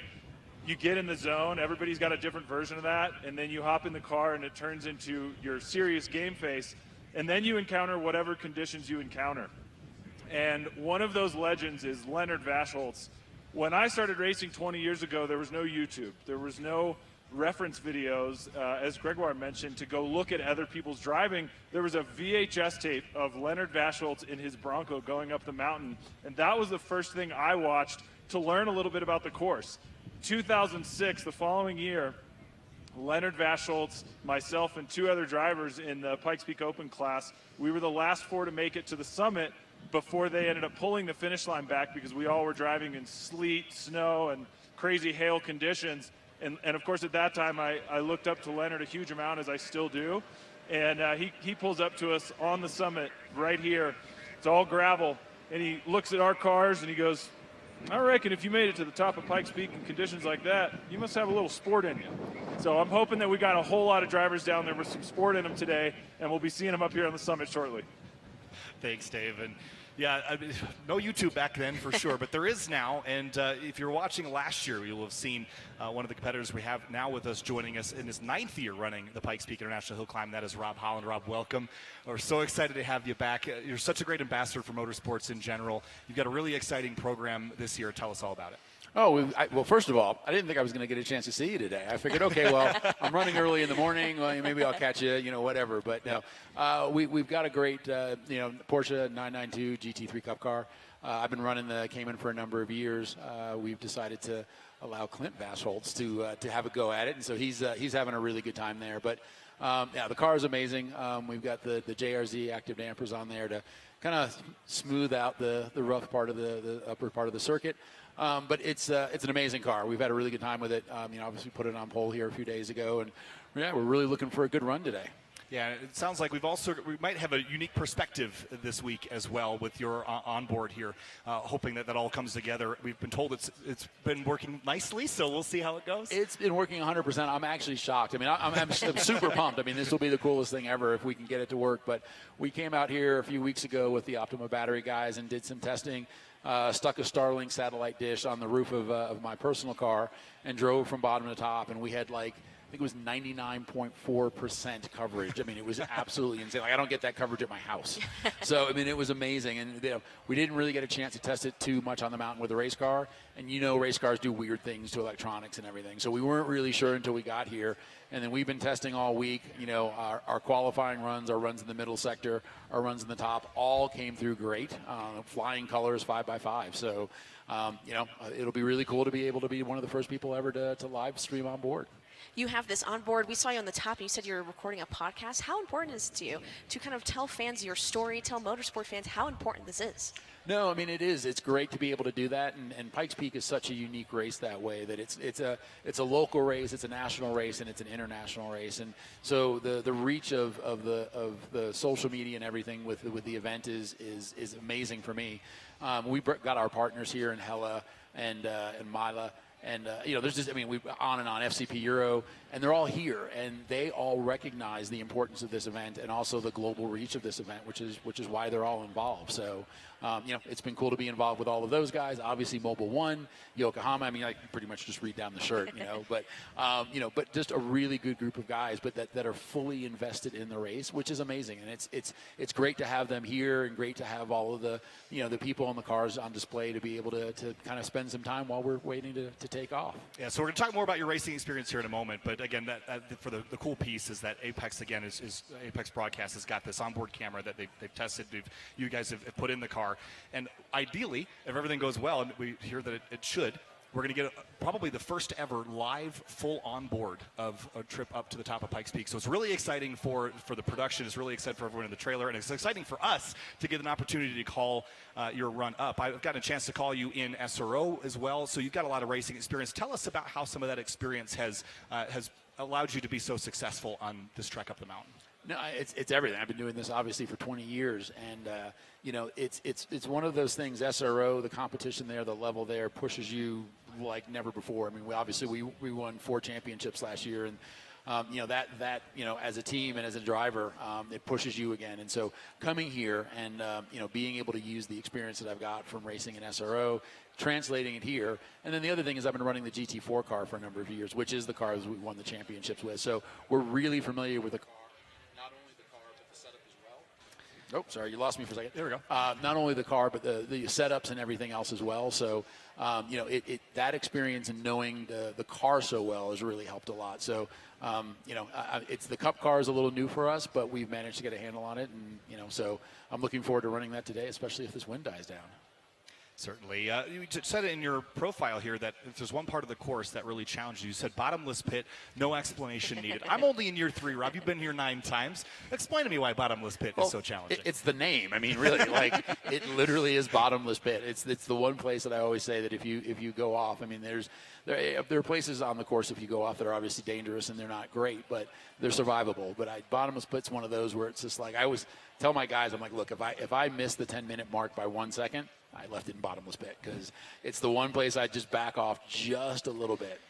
You get in the zone. Everybody's got a different version of that. And then you hop in the car and it turns into your serious game face. And then you encounter whatever conditions you encounter. And one of those legends is Leonard Vaschholz, When I started racing 20 years ago, there was no YouTube. There was no reference videos, as Gregoire mentioned, to go look at other people's driving. There was a VHS tape of Leonard Vaschholz in his Bronco going up the mountain, and that was the first thing I watched to learn a little bit about the course. 2006, the following year, Leonard Vaschholz, myself, and 2 other drivers in the Pikes Peak Open class, we were the last 4 to make it to the summit before they ended up pulling the finish line back because we all were driving in sleet, snow, and crazy hail conditions. And of course, at that time, I looked up to Leonard a huge amount, as I still do. And he pulls up to us on the summit right here. It's all gravel. And he looks at our cars and he goes, I reckon if you made it to the top of Pikes Peak in conditions like that, you must have a little sport in you. So I'm hoping that we got a whole lot of drivers down there with some sport in them today, and we'll be seeing them up here on the summit shortly. Thanks, Dave. And yeah, I mean, no YouTube back then for sure, but there is now. And if you're watching last year, you'll have seen one of the competitors we have now with us joining us in his 9th year running the Pikes Peak International Hill Climb. That is Rob Holland. Rob, welcome. We're so excited to have you back. You're such a great ambassador for motorsports in general. You've got a really exciting program this year. Tell us all about it. Oh, well, first of all, I didn't think I was going to get a chance to see you today. I figured, okay, well, I'm running early in the morning. Well, maybe I'll catch you, whatever. But no, we've got a great, Porsche 992 GT3 Cup car. I've been running the Cayman for a number of years. We've decided to allow Clint Vaschholz to have a go at it, and so he's having a really good time there. But the car is amazing. We've got the JRZ active dampers on there to kind of smooth out the rough part of the upper part of the circuit. But it's an amazing car. We've had a really good time with it. Obviously put it on pole here a few days ago, and we're really looking for a good run today. Yeah, it sounds like we might have a unique perspective this week as well with your onboard here, hoping that all comes together. We've been told it's been working nicely, so we'll see how it goes. It's been working 100%. I'm actually shocked. I mean, I'm super pumped. I mean, this will be the coolest thing ever if we can get it to work. But we came out here a few weeks ago with the Optima battery guys and did some testing. Stuck a Starlink satellite dish on the roof of my personal car and drove from bottom to top, and we had I think it was 99.4% coverage. I mean, it was absolutely insane. I don't get that coverage at my house. So, I mean, it was amazing. And we didn't really get a chance to test it too much on the mountain with a race car. And race cars do weird things to electronics and everything. So we weren't really sure until we got here. And then we've been testing all week. Our qualifying runs, our runs in the middle sector, our runs in the top, all came through great. Flying colors 5x5. So, it'll be really cool to be able to be one of the first people ever to live stream on board. You have this on board. We saw you on the top, and you said you're recording a podcast. How important is it to you to kind of tell fans your story, tell motorsport fans how important this is? No, I mean, it is. It's great to be able to do that, and Pikes Peak is such a unique race that way that it's a local race, it's a national race, and it's an international race. And so the reach of the social media and everything with the event is amazing for me. We got our partners here in Hella and Mila. And, there's just, we on and on, FCP Euro, and they're all here, and they all recognize the importance of this event and also the global reach of this event, which is why they're all involved. So, it's been cool to be involved with all of those guys. Obviously, Mobile One, Yokohama, I can pretty much just read down the shirt, but just a really good group of guys, but that are fully invested in the race, which is amazing. And it's great to have them here and great to have all of the, the people on the cars on display to be able to kind of spend some time while we're waiting to take off. Yeah, so we're going to talk more about your racing experience here in a moment, but again, for the cool piece is that Apex, again, is Apex Broadcast has got this onboard camera that they've tested, you guys have put in the car, and ideally, if everything goes well, and we hear that it should, we're going to get probably the first ever live full onboard of a trip up to the top of Pikes Peak. So it's really exciting for the production. It's really exciting for everyone in the trailer. And it's exciting for us to get an opportunity to call your run up. I've gotten a chance to call you in SRO as well. So you've got a lot of racing experience. Tell us about how some of that experience has allowed you to be so successful on this trek up the mountain. No, it's everything. I've been doing this obviously for 20 years, and it's one of those things. SRO, the competition there, the level there pushes you like never before. We won 4 championships last year, and that as a team and as a driver, it pushes you again. And so coming here and being able to use the experience that I've got from racing in SRO, translating it here. And then the other thing is I've been running the GT4 car for a number of years, which is the car that we won the championships with. So we're really familiar with the car. Oh, sorry, you lost me for a second. There we go. Not only the car, but the setups and everything else as well. So, that experience and knowing the car so well has really helped a lot. So, it's the Cup car is a little new for us, but we've managed to get a handle on it. And, so I'm looking forward to running that today, especially if this wind dies down. Certainly. You said in your profile here that if there's one part of the course that really challenged you, you said bottomless pit, no explanation needed. I'm only in year 3, Rob. You've been here 9 times. Explain to me why bottomless pit is so challenging. It's the name. I mean, really, like it literally is bottomless pit. It's the one place that I always say that if you go off, I mean, there are places on the course if you go off that are obviously dangerous and they're not great, but they're survivable. But bottomless pit's one of those where it's just like I always tell my guys, I'm like, look, if I miss the 10-minute mark by 1 second, I left it in bottomless pit because it's the one place I just back off just a little bit.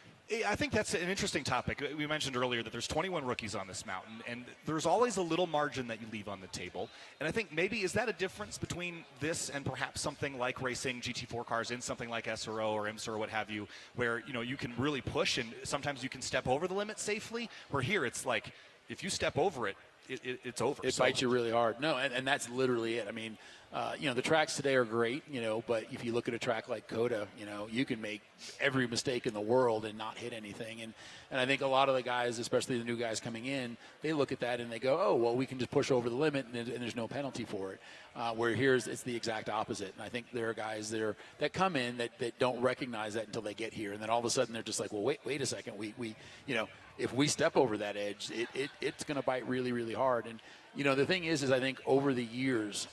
I think that's an interesting topic. We mentioned earlier that there's 21 rookies on this mountain, and there's always a little margin that you leave on the table. And I think maybe is that a difference between this and perhaps something like racing GT4 cars in something like SRO or IMSA or what have you, where you can really push and sometimes you can step over the limit safely. Where here it's like if you step over it, it's over. It bites you really hard. No, and that's literally it. I mean, the tracks today are great, but if you look at a track like COTA, you can make every mistake in the world and not hit anything. And I think a lot of the guys, especially the new guys coming in, they look at that and they go, oh, well, we can just push over the limit and there's no penalty for it. Where it's the exact opposite. And I think there are guys that come in that don't recognize that until they get here. And then all of a sudden they're just like, well, wait a second. We if we step over that edge, it's going to bite really, really hard. And, the thing is I think over the years,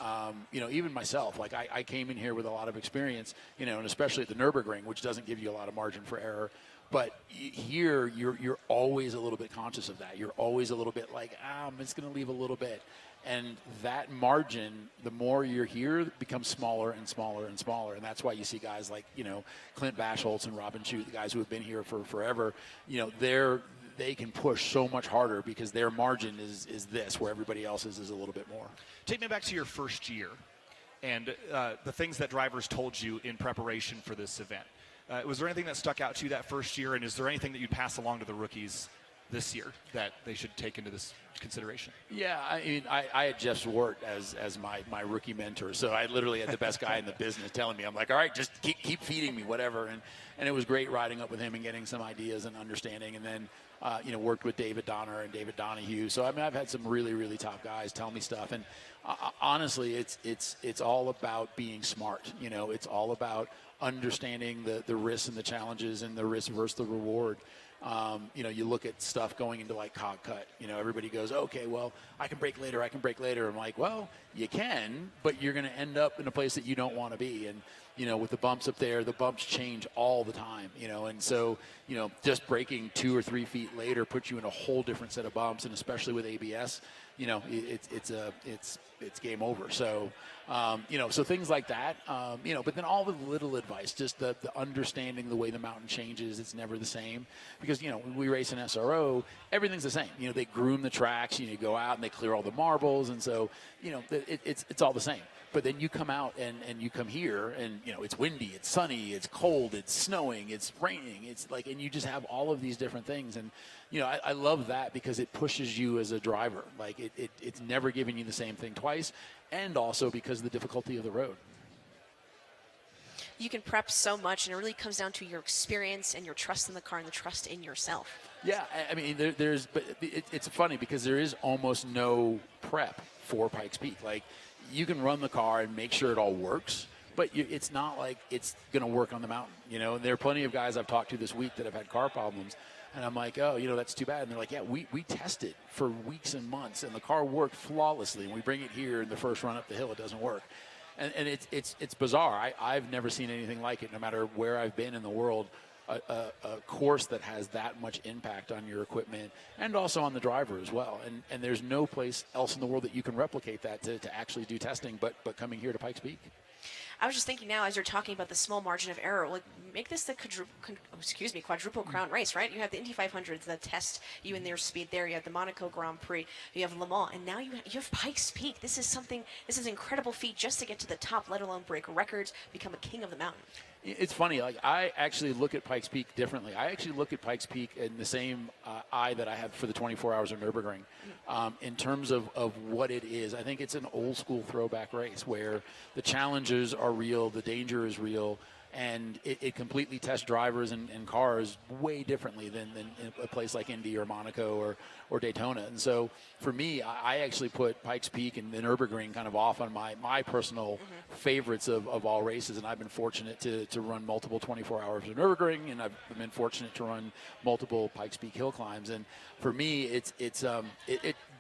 even myself, like I came in here with a lot of experience, and especially at the Nürburgring, which doesn't give you a lot of margin for error. But here, you're always a little bit conscious of that. You're always a little bit like, I'm just going to leave a little bit. And that margin, the more you're here, becomes smaller and smaller and smaller. And that's why you see guys like, Clint Baschholz and Robin Shute, the guys who have been here for forever, they can push so much harder because their margin is this, where everybody else's is a little bit more. Take me back to your first year and the things that drivers told you in preparation for this event. Was there anything that stuck out to you that first year, and is there anything that you'd pass along to the rookies this year that they should take into this consideration? Yeah, I mean, I had Jeff Zwart as my rookie mentor, so I literally had the best guy in the business telling me, I'm like, all right, just keep feeding me, whatever. And it was great riding up with him and getting some ideas and understanding, and then worked with David Donner and David Donahue. So I mean, I've had some really, really top guys tell me stuff, and honestly, it's all about being smart. It's all about understanding the risks and the challenges and the risk versus the reward. You look at stuff going into like cog cut. Everybody goes, okay, well, I can brake later. I'm like, well, you can, but you're going to end up in a place that you don't want to be. And, with the bumps up there, the bumps change all the time, and so, just braking 2 or 3 feet later puts you in a whole different set of bumps. And especially with ABS, it's game over. So, so things like that, but then all the little advice, just the understanding the way the mountain changes, it's never the same because, when we race in SRO, everything's the same. They groom the tracks, you go out and they clear all the marbles. And so, it's all the same. But then you come out and you come here and, it's windy, it's sunny, it's cold, it's snowing, it's raining. It's like, and you just have all of these different things. And, I love that because it pushes you as a driver. Like it's never giving you the same thing twice. And also because of the difficulty of the road. You can prep so much, and it really comes down to your experience and your trust in the car and the trust in yourself. Yeah, I mean, but it's funny because there is almost no prep for Pikes Peak. Like, you can run the car and make sure it all works, but it's not like it's going to work on the mountain. And there are plenty of guys I've talked to this week that have had car problems, and I'm like, oh, that's too bad. And they're like, yeah, we tested for weeks and months, and the car worked flawlessly. And we bring it here in the first run up the hill, it doesn't work. And it's bizarre. I've never seen anything like it, no matter where I've been in the world. A course that has that much impact on your equipment and also on the driver as well. And there's no place else in the world that you can replicate that to actually do testing, but coming here to Pikes Peak. I was just thinking now, as you're talking about the small margin of error, like make this the quadruple crown race, right? You have the Indy 500s that test you in their speed there. You have the Monaco Grand Prix. You have Le Mans, and now you have Pikes Peak. This is an incredible feat just to get to the top, let alone break records, become a king of the mountain. It's funny. Like, I actually look at Pikes Peak differently. I actually look at Pikes Peak in the same eye that I have for the 24 Hours of Nürburgring. In terms of what it is, I think it's an old school throwback race where the challenges are real, the danger is real, and it completely tests drivers and cars way differently than in a place like Indy or Monaco or Daytona. And so for me, I actually put Pikes Peak and the Nürburgring kind of off on my personal favorites of all races. And I've been fortunate to run multiple 24 Hours of Nürburgring, and I've been fortunate to run multiple Pikes Peak hill climbs. And for me, it's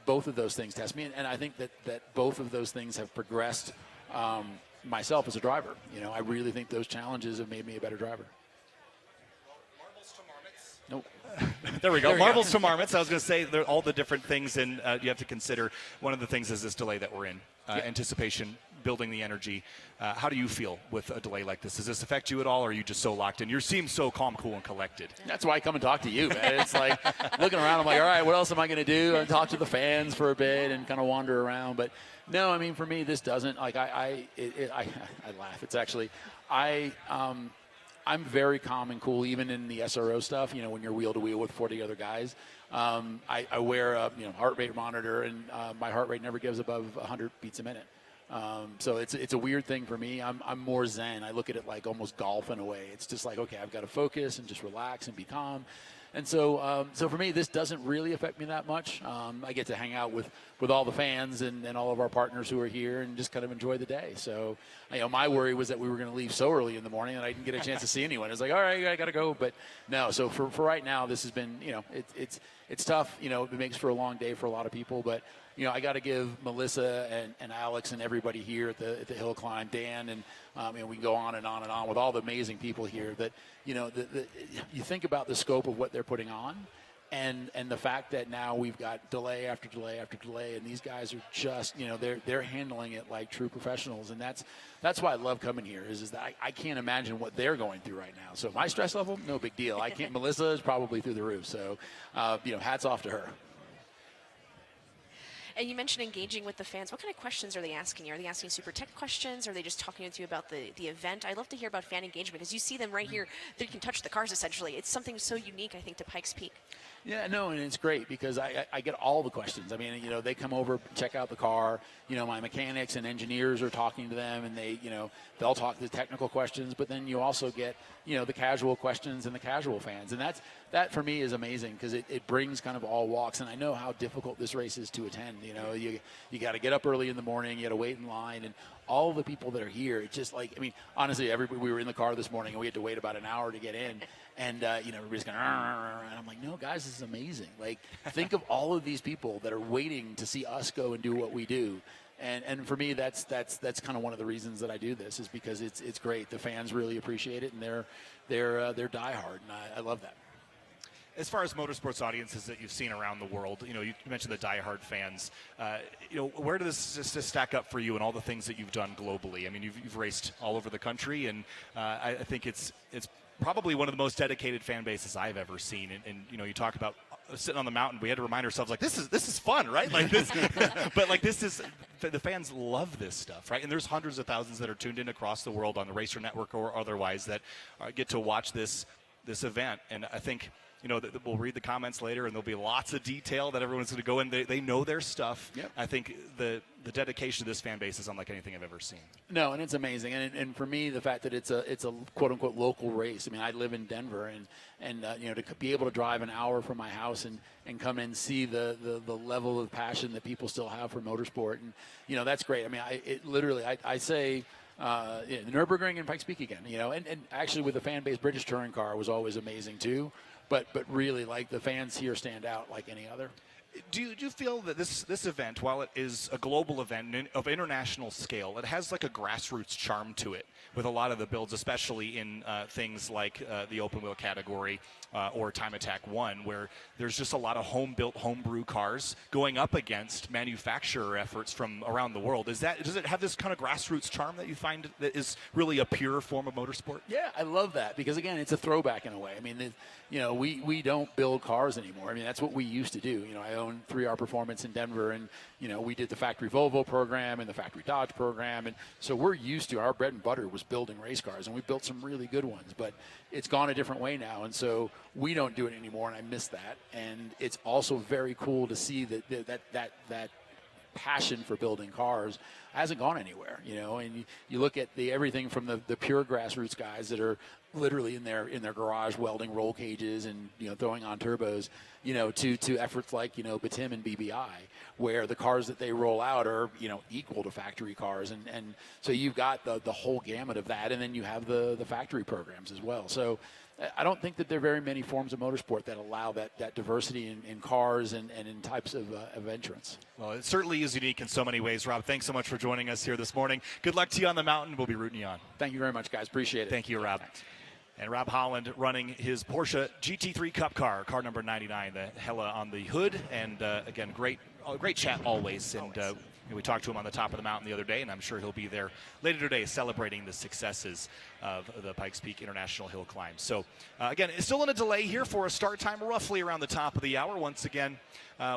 both of those things test me. And I think that both of those things have progressed myself as a driver. You know, I really think those challenges have made me a better driver. Nope. There we go. Marbles to marmots. I was going to say all the different things, and you have to consider. One of the things is this delay that we're in. Anticipation, building the energy. How do you feel with a delay like this? Does this affect you at all, or are you just so locked in? You seem so calm, cool, and collected. That's why I come and talk to you, man. It's like looking around, I'm like, all right, what else am I going to do? And talk to the fans for a bit and kind of wander around. But no, I mean, for me, this doesn't. Like, I laugh. It's actually, I'm very calm and cool, even in the SRO stuff. You know, when you're wheel to wheel with 40 other guys, I wear a heart rate monitor, and my heart rate never gives above 100 beats a minute. So it's a weird thing for me. I'm more zen. I look at it like almost golf in a way. It's just like, okay, I've got to focus and just relax and be calm. And so for me, this doesn't really affect me that much. I get to hang out with all the fans and all of our partners who are here and just kind of enjoy the day. So, my worry was that we were going to leave so early in the morning that I didn't get a chance to see anyone. It's like, all right, I got to go. But no, so for right now, this has been, it's tough. It makes for a long day for a lot of people. But, I got to give Melissa and Alex and everybody here at the hill climb, Dan, and we can go on and on and on with all the amazing people here that, you think about the scope of what they're putting on and the fact that now we've got delay after delay after delay, and these guys are just, they're handling it like true professionals. And that's why I love coming here is that I can't imagine what they're going through right now. So my stress level, no big deal. I can't, Melissa is probably through the roof. So, hats off to her. And you mentioned engaging with the fans. What kind of questions are they asking you? Are they asking super tech questions? Are they just talking to you about the event? I'd love to hear about fan engagement because you see them right here. They can touch the cars, essentially. It's something so unique, I think, to Pikes Peak. Yeah, no, and it's great because I get all the questions. I mean, they come over, check out the car. My mechanics and engineers are talking to them, and they'll talk the technical questions, but then you also get, the casual questions and the casual fans. And that for me is amazing because it brings kind of all walks. And I know how difficult this race is to attend. You got to get up early in the morning, you got to wait in line, and all the people that are here, it's just like, honestly, we were in the car this morning and we had to wait about an hour to get in. And, everybody's going, and I'm like, no, guys, this is amazing. Like, think of all of these people that are waiting to see us go and do what we do. And for me, that's kind of one of the reasons that I do this is because it's great. The fans really appreciate it, and they're diehard, and I love that. As far as motorsports audiences that you've seen around the world, you mentioned the diehard fans. Where does this stack up for you and all the things that you've done globally? I mean, you've raced all over the country, and I think it's probably one of the most dedicated fan bases I've ever seen. And you talk about sitting on the mountain. We had to remind ourselves, like, this is fun, right? Like this, but like this is the fans love this stuff, right? And there's hundreds of thousands that are tuned in across the world on the Racer Network or otherwise that get to watch this event. And I think. We'll read the comments later, and there'll be lots of detail that everyone's going to go in. They know their stuff. Yep. I think the dedication to this fan base is unlike anything I've ever seen. No, and it's amazing. And for me, the fact that it's a quote unquote local race. I mean, I live in Denver, and to be able to drive an hour from my house and come and see the level of passion that people still have for motorsport, and that's great. I mean, I say. The Nürburgring and Pikes Peak again, and actually with the fan base, British Touring Car was always amazing too. But really, like, the fans here stand out like any other. Do you feel that this event, while it is a global event of international scale, it has like a grassroots charm to it with a lot of the builds, especially in things like the open wheel category, or Time Attack 1, where there's just a lot of home-built, homebrew cars going up against manufacturer efforts from around the world. Does it have this kind of grassroots charm that you find that is really a pure form of motorsport? Yeah, I love that because, again, it's a throwback in a way. I mean, we don't build cars anymore. I mean, that's what we used to do. I own 3R Performance in Denver, and, we did the factory Volvo program and the factory Dodge program. And so we're used to, our bread and butter was building race cars, and we built some really good ones. But it's gone a different way now, and so we don't do it anymore, and I miss that. And it's also very cool to see that passion for building cars hasn't gone anywhere, and you look at everything from the pure grassroots guys that are literally in their garage welding roll cages and throwing on turbos, to efforts like Batim and BBI, where the cars that they roll out are equal to factory cars, and so you've got the whole gamut of that, and then you have the factory programs as well. So I don't think that there are very many forms of motorsport that allow that diversity in cars and in types of entrance. Well, it certainly is unique in so many ways. Rob, thanks so much for joining us here this morning. Good luck to you on the mountain. We'll be rooting you on. Thank you very much, guys. Appreciate it. Thank you, Rob. Thanks. And Rob Holland running his Porsche GT3 Cup car number 99, the Hella on the hood. And again, great chat always. And we talked to him on the top of the mountain the other day, and I'm sure he'll be there later today celebrating the successes of the Pikes Peak International Hill Climb. So, again, it's still in a delay here for a start time roughly around the top of the hour. Once again,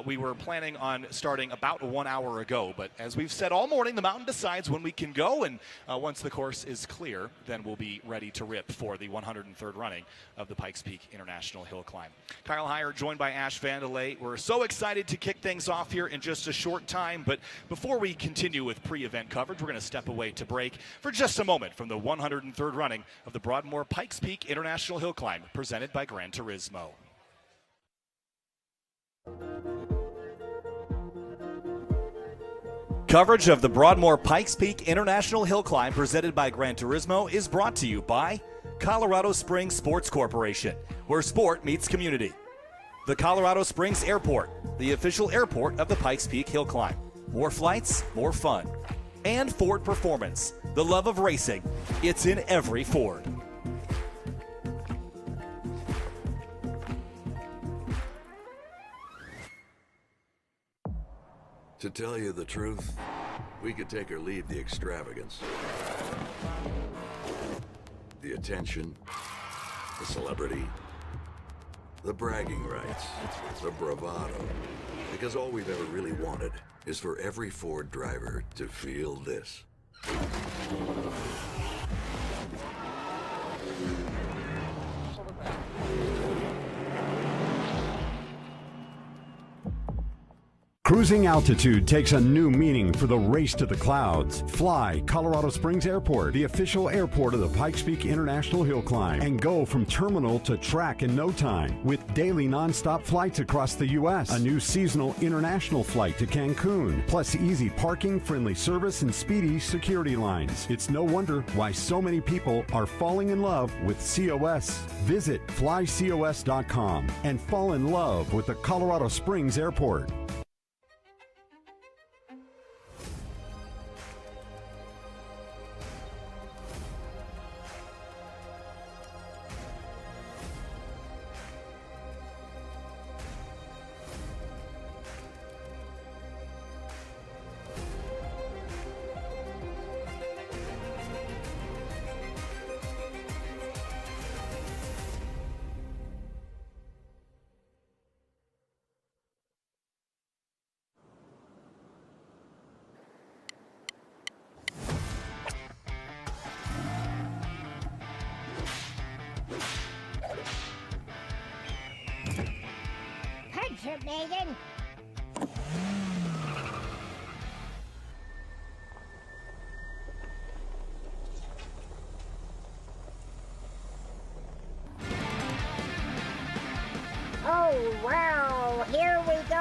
we were planning on starting about 1 hour ago, but as we've said all morning, the mountain decides when we can go, and once the course is clear, then we'll be ready to rip for the 103rd running of the Pikes Peak International Hill Climb. Kyle Heyer joined by Ash Vandelay. We're so excited to kick things off here in just a short time, but before we continue with pre-event coverage, we're going to step away to break for just a moment from the 103rd running of the Broadmoor Pikes Peak International Hill Climb, presented by Gran Turismo. Coverage of the Broadmoor Pikes Peak International Hill Climb presented by Gran Turismo is brought to you by Colorado Springs Sports Corporation, where sport meets community. The Colorado Springs Airport, the official airport of the Pikes Peak Hill Climb. More flights, more fun. And Ford Performance, the love of racing. It's in every Ford. To tell you the truth, we could take or leave the extravagance, the attention, the celebrity, the bragging rights, the bravado, because all we've ever really wanted is for every Ford driver to feel this. Cruising altitude takes a new meaning for the race to the clouds. Fly Colorado Springs Airport, the official airport of the Pikes Peak International Hill Climb, and go from terminal to track in no time with daily nonstop flights across the U.S., a new seasonal international flight to Cancun, plus easy parking, friendly service, and speedy security lines. It's no wonder why so many people are falling in love with COS. Visit flycos.com and fall in love with the Colorado Springs Airport. Megan. Oh, wow, here we go.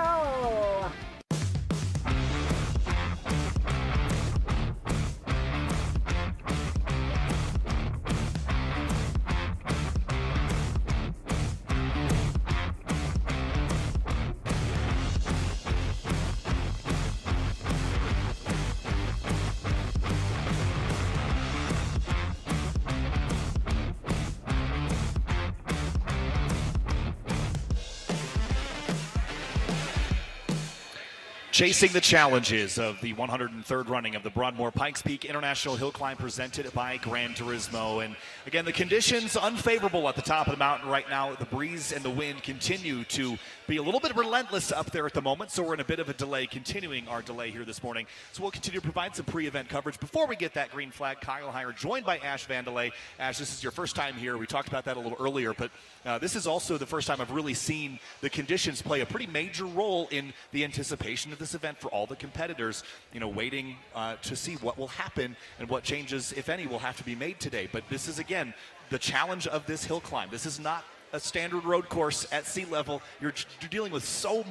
Chasing the challenges of the 103rd running of the Broadmoor Pikes Peak International Hill Climb presented by Gran Turismo. And again, the conditions unfavorable at the top of the mountain right now. The breeze and the wind continue to be a little bit relentless up there at the moment, so we're in a bit of a delay, continuing our delay here this morning. So we'll continue to provide some pre-event coverage. Before we get that green flag, Kyle Heyer joined by Ash Vandelay. Ash, this is your first time here. We talked about that a little earlier, but this is also the first time I've really seen the conditions play a pretty major role in the anticipation of this event for all the competitors, waiting to see what will happen and what changes, if any, will have to be made today. But this is, again, the challenge of this hill climb. This is not a standard road course at sea level. You're dealing with so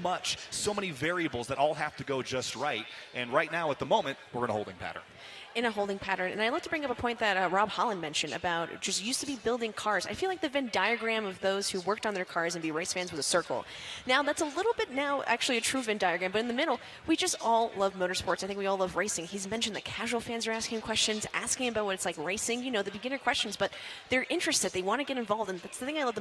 many variables that all have to go just right. And right now, at the moment, we're in a holding pattern. In a holding pattern. And I'd like to bring up a point that Rob Holland mentioned about just used to be building cars. I feel like the Venn diagram of those who worked on their cars and be race fans was a circle. Now that's a little bit now actually a true Venn diagram, but in the middle, we just all love motorsports. I think we all love racing. He's mentioned that casual fans are asking questions, asking about what it's like racing, the beginner questions, but they're interested. They want to get involved. And that's the thing I love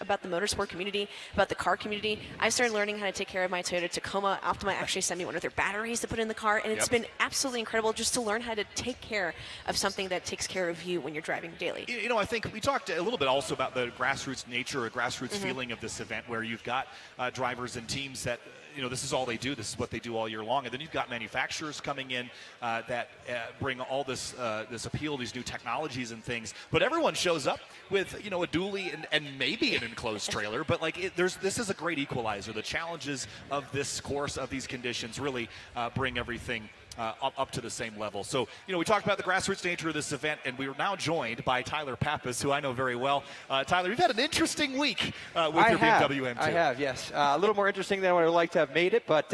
about the motorsport community, about the car community. I started learning how to take care of my Toyota Tacoma. Optima actually sent me one of their batteries to put in the car, and it's been absolutely incredible just to learn how to take care of something that takes care of you when you're driving daily. I think we talked a little bit also about the grassroots nature or grassroots feeling of this event, where you've got drivers and teams that this is all they do. This is what they do all year long. And then you've got manufacturers coming in that bring all this appeal, these new technologies and things. But everyone shows up with, a dually and maybe an enclosed trailer. But this is a great equalizer. The challenges of this course, of these conditions, really bring everything up to the same level. So, we talked about the grassroots nature of this event, and we are now joined by Tyler Pappas, who I know very well. Tyler, you've had an interesting week with your BMW M2. I have, yes. A little more interesting than I would have liked to have made it, but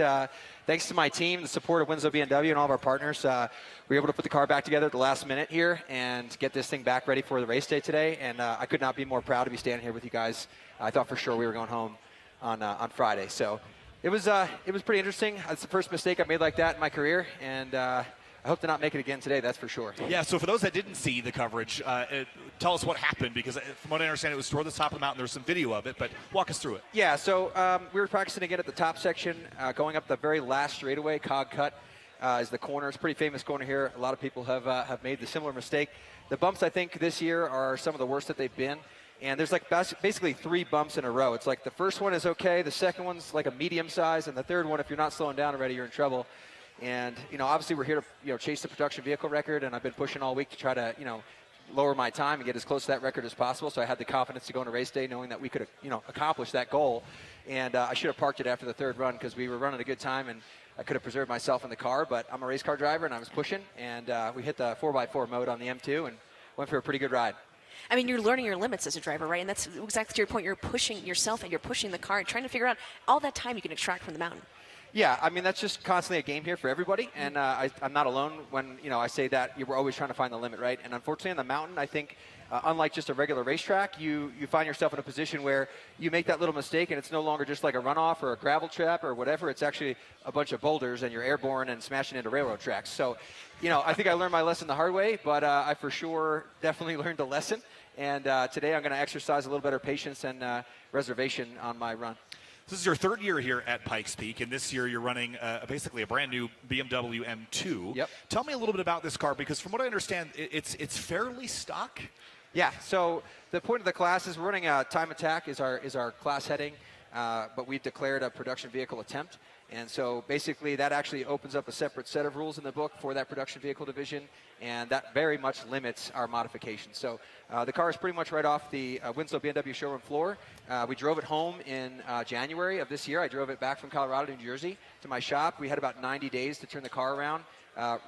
thanks to my team, the support of Winslow BMW and all of our partners, we were able to put the car back together at the last minute here and get this thing back ready for the race day today, and I could not be more proud to be standing here with you guys. I thought for sure we were going home on Friday, so it was pretty interesting. That's the first mistake I've made like that in my career, and I hope to not make it again today, that's for sure. Yeah, so for those that didn't see the coverage, tell us what happened, because from what I understand, it was toward the top of the mountain. There's some video of it, but walk us through it. Yeah, so we were practicing again at the top section, going up the very last straightaway. Cog Cut is the corner. It's a pretty famous corner here. A lot of people have made the similar mistake. The bumps, I think, this year are some of the worst that they've been. And there's basically 3 bumps in a row. It's like the first one is okay, the second one's like a medium size, and the third one, if you're not slowing down already, you're in trouble. And, obviously we're here to, chase the production vehicle record, and I've been pushing all week to try to, lower my time and get as close to that record as possible. So I had the confidence to go into race day knowing that we could, accomplish that goal. And I should have parked it after the third run because we were running a good time, and I could have preserved myself in the car, but I'm a race car driver, and I was pushing, and we hit the 4x4 mode on the M2 and went for a pretty good ride. I mean, you're learning your limits as a driver, right? And that's exactly to your point. You're pushing yourself and you're pushing the car and trying to figure out all that time you can extract from the mountain. Yeah, I mean, that's just constantly a game here for everybody. And I'm not alone when, I say that. We're always trying to find the limit, right? And unfortunately on the mountain, I think, unlike just a regular racetrack, you find yourself in a position where you make that little mistake and it's no longer just like a runoff or a gravel trap or whatever. It's actually a bunch of boulders and you're airborne and smashing into railroad tracks. So, I think I learned my lesson the hard way, but I for sure definitely learned a lesson. And today I'm going to exercise a little better patience and reservation on my run. This is your third year here at Pikes Peak, and this year you're running basically a brand new BMW M2. Yep. Tell me a little bit about this car, because from what I understand, it's fairly stock. Yeah. So the point of the class is we're running a time attack is our class heading, but we've declared a production vehicle attempt. And so basically that actually opens up a separate set of rules in the book for that production vehicle division, and that very much limits our modifications. So the car is pretty much right off the Winslow BMW showroom floor. We drove it home in January of this year. I drove it back from Colorado to New Jersey to my shop. We had about 90 days to turn the car around.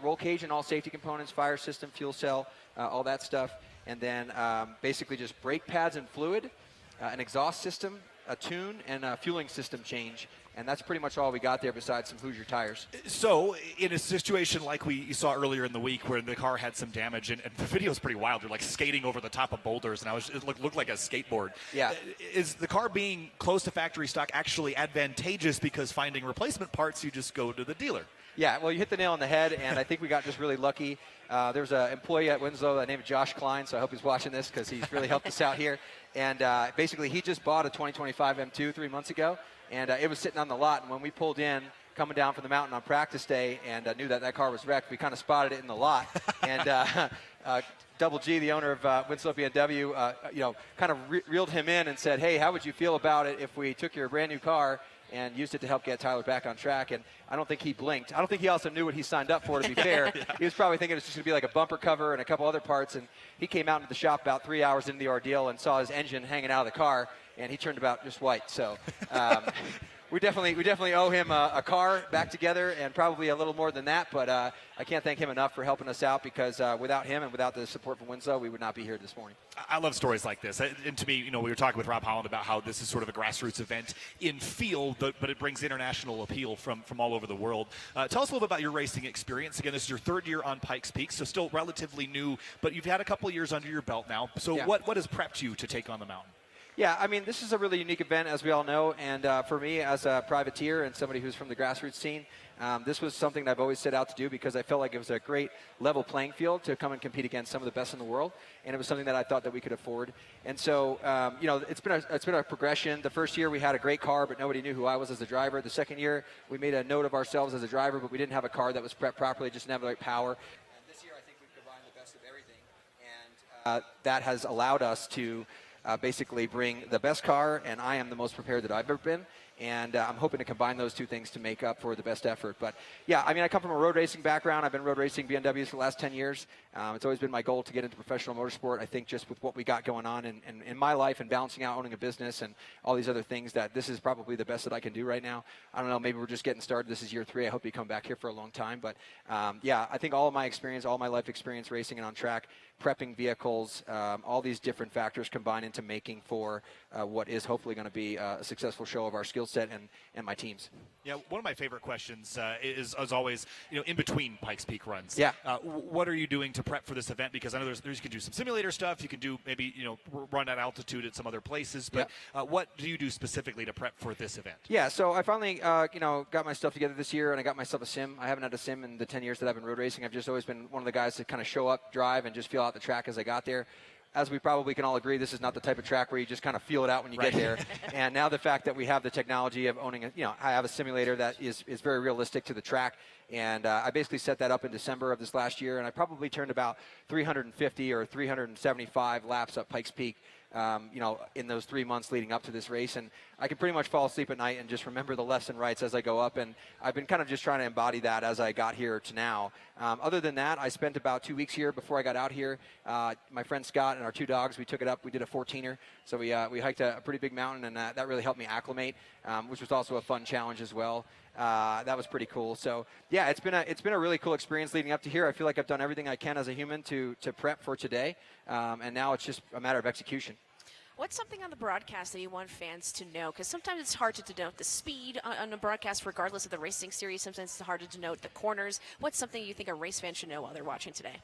Roll cage and all safety components, fire system, fuel cell, all that stuff. And then basically just brake pads and fluid, an exhaust system, a tune, and a fueling system change. And that's pretty much all we got there besides some Hoosier tires. So in a situation like you saw earlier in the week where the car had some damage, and the video is pretty wild. You're like skating over the top of boulders, and it looked like a skateboard. Yeah. Is the car being close to factory stock actually advantageous, because finding replacement parts, you just go to the dealer? Yeah, well, you hit the nail on the head, and I think we got just really lucky. There was an employee at Winslow named Josh Klein, so I hope he's watching this because he's really helped us out here. And basically, he just bought a 2025 M2 3 months ago, and it was sitting on the lot. And when we pulled in, coming down from the mountain on practice day and knew that car was wrecked. We kind of spotted it in the lot. And Double G, the owner of Winslow BMW, kind of reeled him in and said, hey, how would you feel about it if we took your brand new car and used it to help get Tyler back on track? And I don't think he blinked. I don't think he also knew what he signed up for, to be fair. Yeah. He was probably thinking it was just going to be like a bumper cover and a couple other parts. And he came out into the shop about 3 hours into the ordeal and saw his engine hanging out of the car, and he turned about just white. So we definitely owe him a car back together, and probably a little more than that. But I can't thank him enough for helping us out, because without him and without the support from Winslow, we would not be here this morning. I love stories like this. And to me, we were talking with Rob Holland about how this is sort of a grassroots event in field, but it brings international appeal from all over the world. Tell us a little bit about your racing experience. Again, this is your third year on Pikes Peak, so still relatively new, but you've had a couple of years under your belt now. So yeah. What has prepped you to take on the mountain? Yeah, I mean, this is a really unique event, as we all know, and for me as a privateer and somebody who's from the grassroots scene, this was something that I've always set out to do, because I felt like it was a great level playing field to come and compete against some of the best in the world, and it was something that I thought that we could afford. And so, it's been a progression. The first year we had a great car, but nobody knew who I was as a driver. The second year we made a note of ourselves as a driver, but we didn't have a car that was prepped properly, just didn't have the right power. And this year I think we've combined the best of everything, and that has allowed us to basically bring the best car, and I am the most prepared that I've ever been. And I'm hoping to combine those two things to make up for the best effort. But yeah, I mean, I come from a road racing background. I've been road racing BMWs for the last 10 years. It's always been my goal to get into professional motorsport. I think just with what we got going on in my life and balancing out owning a business and all these other things, that this is probably the best that I can do right now. I don't know, maybe we're just getting started. This is year 3. I hope you come back here for a long time. But yeah, I think all of my experience, all my life experience racing and on track, prepping vehicles, all these different factors combine into making for what is hopefully going to be a successful show of our skill set and my teams. Yeah, one of my favorite questions is, as always, in between Pikes Peak runs. Yeah. What are you doing to prep for this event? Because I know you can do some simulator stuff. You can do maybe run at altitude at some other places. But what do you do specifically to prep for this event? Yeah, so I finally got my stuff together this year, and I got myself a sim. I haven't had a sim in the 10 years that I've been road racing. I've just always been one of the guys that kind of show up, drive, and just feel out the track as I got there. As we probably can all agree, this is not the type of track where you just kind of feel it out when you get there. And now the fact that we have the technology of owning I have a simulator that is very realistic to the track. And I basically set that up in December of this last year, and I probably turned about 350 or 375 laps up Pikes Peak, in those 3 months leading up to this race. And I can pretty much fall asleep at night and just remember the lefts and rights as I go up. And I've been kind of just trying to embody that as I got here to now. Other than that, I spent about 2 weeks here before I got out here. My friend Scott and our 2 dogs, we took it up. We did a 14er. So we hiked a pretty big mountain, and that really helped me acclimate, which was also a fun challenge as well. That was pretty cool. So yeah, it's been a really cool experience leading up to here. I feel like I've done everything I can as a human to prep for today, and now it's just a matter of execution. What's something on the broadcast that you want fans to know? Because sometimes it's hard to denote the speed on a broadcast, regardless of the racing series. Sometimes it's hard to denote the corners. What's something you think a race fan should know while they're watching today?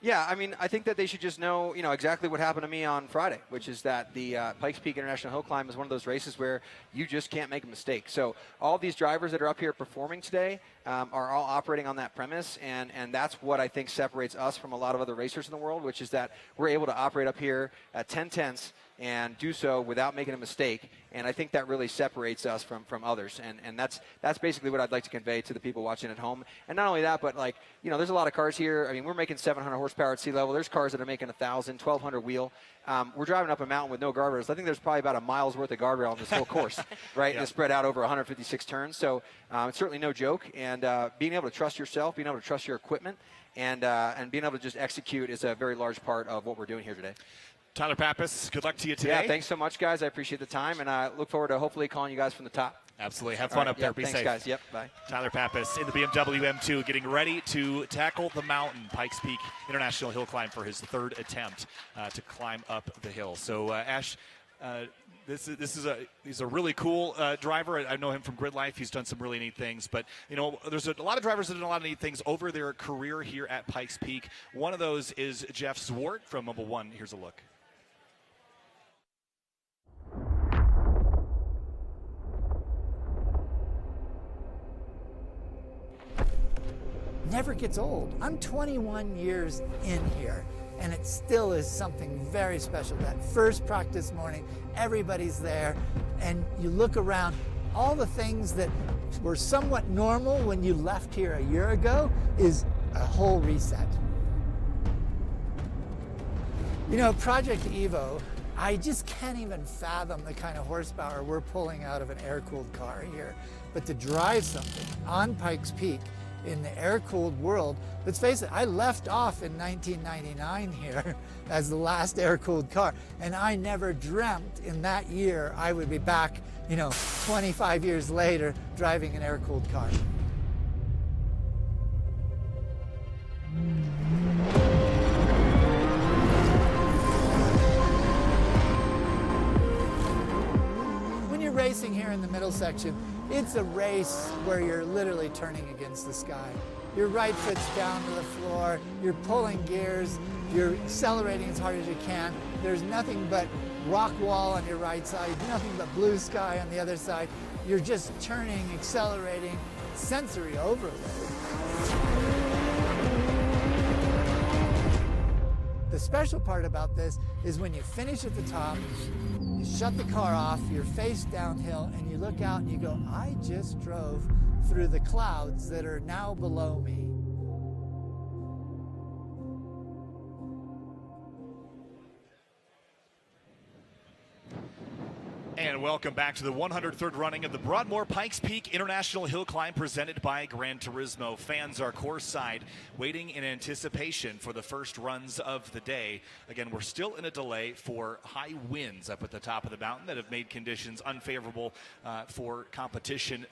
Yeah, I mean, I think that they should just know, exactly what happened to me on Friday, which is that the Pikes Peak International Hill Climb is one of those races where you just can't make a mistake. So all these drivers that are up here performing today are all operating on that premise, and that's what I think separates us from a lot of other racers in the world, which is that we're able to operate up here at 10/10 and do so without making a mistake. And I think that really separates us from others. And that's basically what I'd like to convey to the people watching at home. And not only that, but there's a lot of cars here. I mean, we're making 700 horsepower at sea level. There's cars that are making 1,000, 1,200 wheel. We're driving up a mountain with no guardrails. I think there's probably about a mile's worth of guardrail on this whole course, right? It's spread out over 156 turns. So it's certainly no joke. And being able to trust yourself, being able to trust your equipment, and being able to just execute is a very large part of what we're doing here today. Tyler Pappas, good luck to you today. Yeah, thanks so much, guys. I appreciate the time, and I look forward to hopefully calling you guys from the top. Absolutely. Have fun up there. Be thanks, safe. Guys. Yep, bye. Tyler Pappas in the BMW M2 getting ready to tackle the mountain, Pikes Peak International Hill Climb, for his 3rd attempt to climb up the hill. So, Ash, he's a really cool driver. I know him from Grid Life. He's done some really neat things. But, there's a lot of drivers that have done a lot of neat things over their career here at Pikes Peak. One of those is Jeff Zwart from Mobile One. Here's a look. Never gets old. I'm 21 years in here, and it still is something very special. That first practice morning, everybody's there, and you look around, all the things that were somewhat normal when you left here a year ago is a whole reset. You know, Project Evo, I just can't even fathom the kind of horsepower we're pulling out of an air-cooled car here. But to drive something on Pikes Peak in the air-cooled world, let's face it, I left off in 1999 here as the last air-cooled car, and I never dreamt in that year I would be back, 25 years later driving an air-cooled car. Racing here in the middle section, it's a race where you're literally turning against the sky. Your right foot's down to the floor, you're pulling gears, you're accelerating as hard as you can. There's nothing but rock wall on your right side, nothing but blue sky on the other side. You're just turning, accelerating, sensory overload. The special part about this is when you finish at the top, you shut the car off, you're face downhill, and you look out and you go, I just drove through the clouds that are now below me. And welcome back to the 103rd running of the Broadmoor Pikes Peak International Hill Climb presented by Gran Turismo. Fans are courtside waiting in anticipation for the first runs of the day. Again, we're still in a delay for high winds up at the top of the mountain that have made conditions unfavorable for competition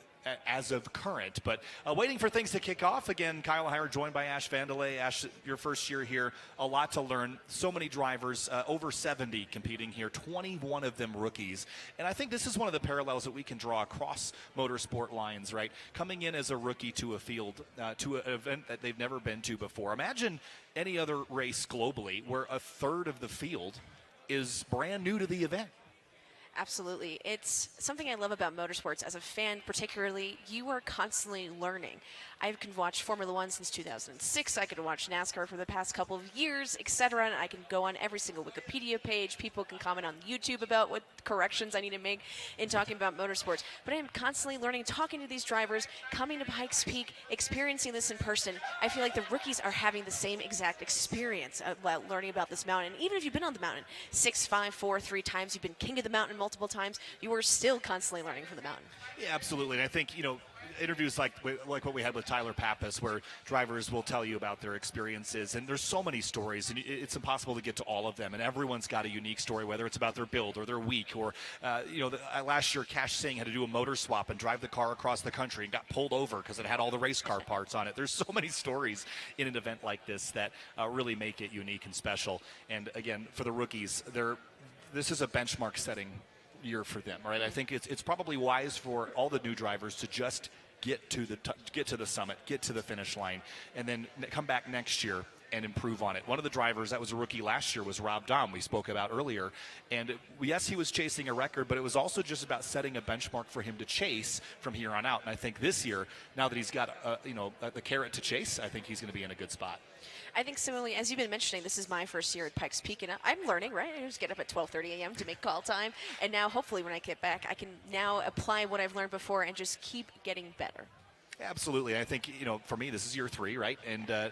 as of current, but waiting for things to kick off. Again, Kyle and I are joined by Ash Vandelay. Ash, your first year here, a lot to learn. So many drivers, over 70 competing here, 21 of them rookies. And I think this is one of the parallels that we can draw across motorsport lines, right? Coming in as a rookie to a field, to an event that they've never been to before. Imagine any other race globally where a third of the field is brand new to the event. Absolutely. It's something I love about motorsports. As a fan, particularly, you are constantly learning. I can watch Formula One since 2006. I could watch NASCAR for the past couple of years, etc. And I can go on every single Wikipedia page. People can comment on YouTube about what corrections I need to make in talking about motorsports. But I am constantly learning, talking to these drivers, coming to Pikes Peak, experiencing this in person. I feel like the rookies are having the same exact experience about learning about this mountain. And even if you've been on the mountain 6, 5, 4, 3 times, you've been king of the mountain multiple times, you are still constantly learning from the mountain. Yeah, absolutely. And I think, interviews like what we had with Tyler Pappas, where drivers will tell you about their experiences, and there's so many stories, and it's impossible to get to all of them, and everyone's got a unique story, whether it's about their build or their week, or last year Cash Singh had to do a motor swap and drive the car across the country and got pulled over because it had all the race car parts on it. There's so many stories in an event like this that really make it unique and special. And again, for the rookies, this is a benchmark setting year for them, right? I think it's probably wise for all the new drivers to just get to the summit, get to the finish line, and then come back next year and improve on it. One of the drivers that was a rookie last year was Rob Dahm, we spoke about earlier. And yes, he was chasing a record, but it was also just about setting a benchmark for him to chase from here on out. And I think this year, now that he's got the carrot to chase, I think he's going to be in a good spot. I think similarly, as you've been mentioning, this is my first year at Pikes Peak, and I'm learning, right? I just get up at 12:30 a.m. to make call time, and now hopefully when I get back, I can now apply what I've learned before and just keep getting better. Absolutely. I think, for me, this is year 3, right? And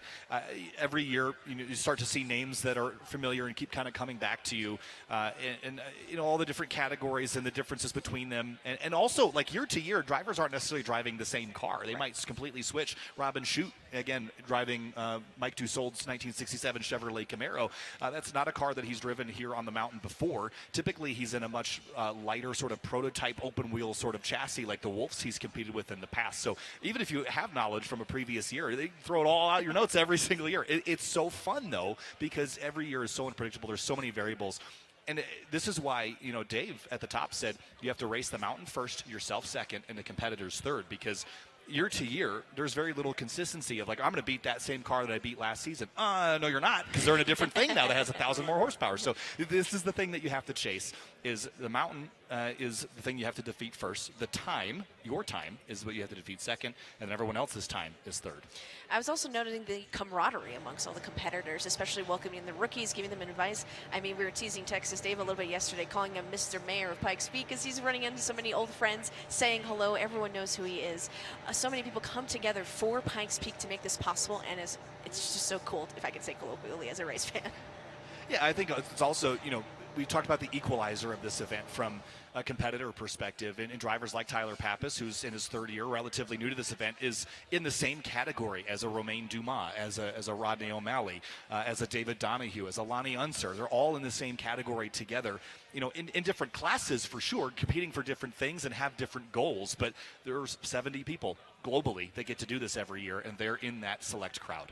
every year, you start to see names that are familiar and keep kind of coming back to you. And all the different categories and the differences between them. And also, like year to year, drivers aren't necessarily driving the same car. They might completely switch. Robin Shute, again, driving Mike Dussault's 1967 Chevrolet Camaro. That's not a car that he's driven here on the mountain before. Typically, he's in a much lighter sort of prototype open wheel sort of chassis like the Wolves he's competed with in the past. So even if you have knowledge from a previous year, they throw it all out your notes every single year. It's so fun, though, because every year is so unpredictable. There's so many variables. And this is why, Dave at the top said you have to race the mountain first, yourself second, and the competitors third, because year to year, there's very little consistency of like, I'm going to beat that same car that I beat last season. No, you're not, because they're in a different thing now that has 1,000 more horsepower. So this is the thing that you have to chase, is the mountain is the thing you have to defeat first. The time, your time, is what you have to defeat second, and then everyone else's time is third. I was also noticing the camaraderie amongst all the competitors, especially welcoming the rookies, giving them advice. I mean, we were teasing Texas Dave a little bit yesterday, calling him Mr. Mayor of Pikes Peak because he's running into so many old friends, saying hello. Everyone knows who he is. So many people come together for Pikes Peak to make this possible, and it's just so cool, if I can say colloquially, as a race fan. Yeah, I think it's also, we talked about the equalizer of this event from a competitor perspective, and drivers like Tyler Pappas, who's in his third year, relatively new to this event, is in the same category as a Romain Dumas, as a Rodney O'Malley, as a David Donahue, as a Lonnie Unser. They're all in the same category together, in different classes for sure, competing for different things and have different goals. But there's 70 people globally that get to do this every year, and they're in that select crowd.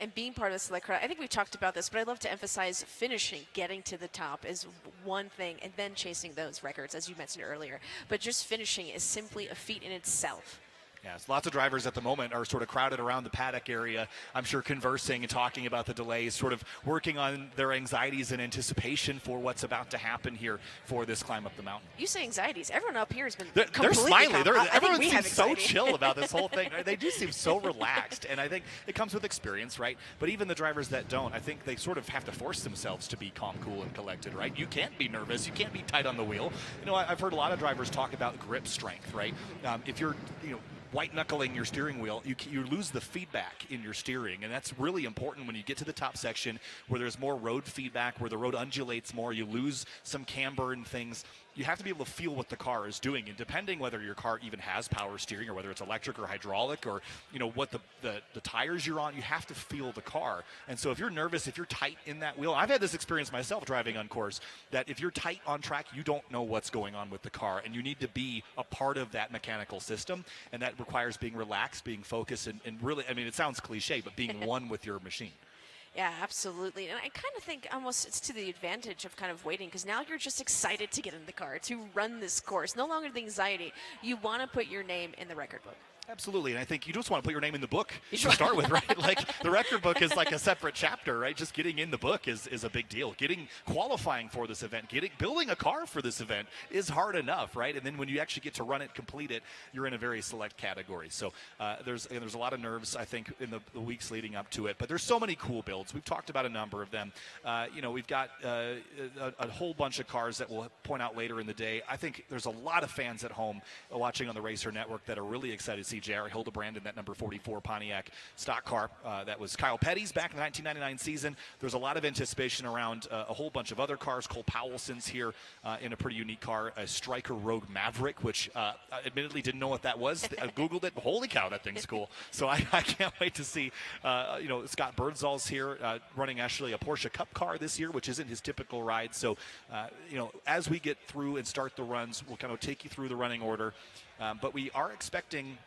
And being part of the select crowd, I think we've talked about this, but I'd love to emphasize finishing, getting to the top is one thing, and then chasing those records, as you mentioned earlier. But just finishing is simply a feat in itself. Yes, lots of drivers at the moment are sort of crowded around the paddock area, I'm sure conversing and talking about the delays, sort of working on their anxieties and anticipation for what's about to happen here for this climb up the mountain. You say anxieties. Everyone up here has been They're smiling. Everyone seems so anxiety. chill about this whole thing. They do seem so relaxed, and I think it comes with experience, right? But even the drivers that don't, I think they sort of have to force themselves to be calm, cool, and collected, right? You can't be nervous. You can't be tight on the wheel. I've heard a lot of drivers talk about grip strength, right? If you're, white knuckling your steering wheel, you lose the feedback in your steering, and that's really important when you get to the top section where there's more road feedback, where the road undulates more, you lose some camber and things. You have to be able to feel what the car is doing, and depending whether your car even has power steering or whether it's electric or hydraulic or what the tires you're on, you have to feel the car. And so if you're nervous, if you're tight in that wheel, I've had this experience myself driving on course, that if you're tight on track, you don't know what's going on with the car, and you need to be a part of that mechanical system, and that requires being relaxed, being focused, and really, I mean, it sounds cliche, but being one with your machine. Yeah, absolutely. And I kind of think almost it's to the advantage of kind of waiting, because now you're just excited to get in the car, to run this course. No longer the anxiety. You want to put your name in the record book. Absolutely, and I think you just want to put your name in the book to start with, right? Like the record book is like a separate chapter, right? Just getting in the book is a big deal. Qualifying for this event, building a car for this event is hard enough, right? And then when you actually get to run it, complete it, you're in a very select category. So there's a lot of nerves, I think, in the weeks leading up to it. But there's so many cool builds. We've talked about a number of them. We've got a whole bunch of cars that we'll point out later in the day. I think there's a lot of fans at home watching on the Racer Network that are really excited to see J.R. Hildebrand in that number 44 Pontiac stock car. That was Kyle Petty's back in the 1999 season. There's a lot of anticipation around a whole bunch of other cars. Cole Powelson's here in a pretty unique car, a Stryker Rogue Maverick, which admittedly didn't know what that was. I Googled it. Holy cow, that thing's cool. So I can't wait to see, Scott Birdsall's here running actually a Porsche Cup car this year, which isn't his typical ride. So, as we get through and start the runs, we'll kind of take you through the running order. But we are expecting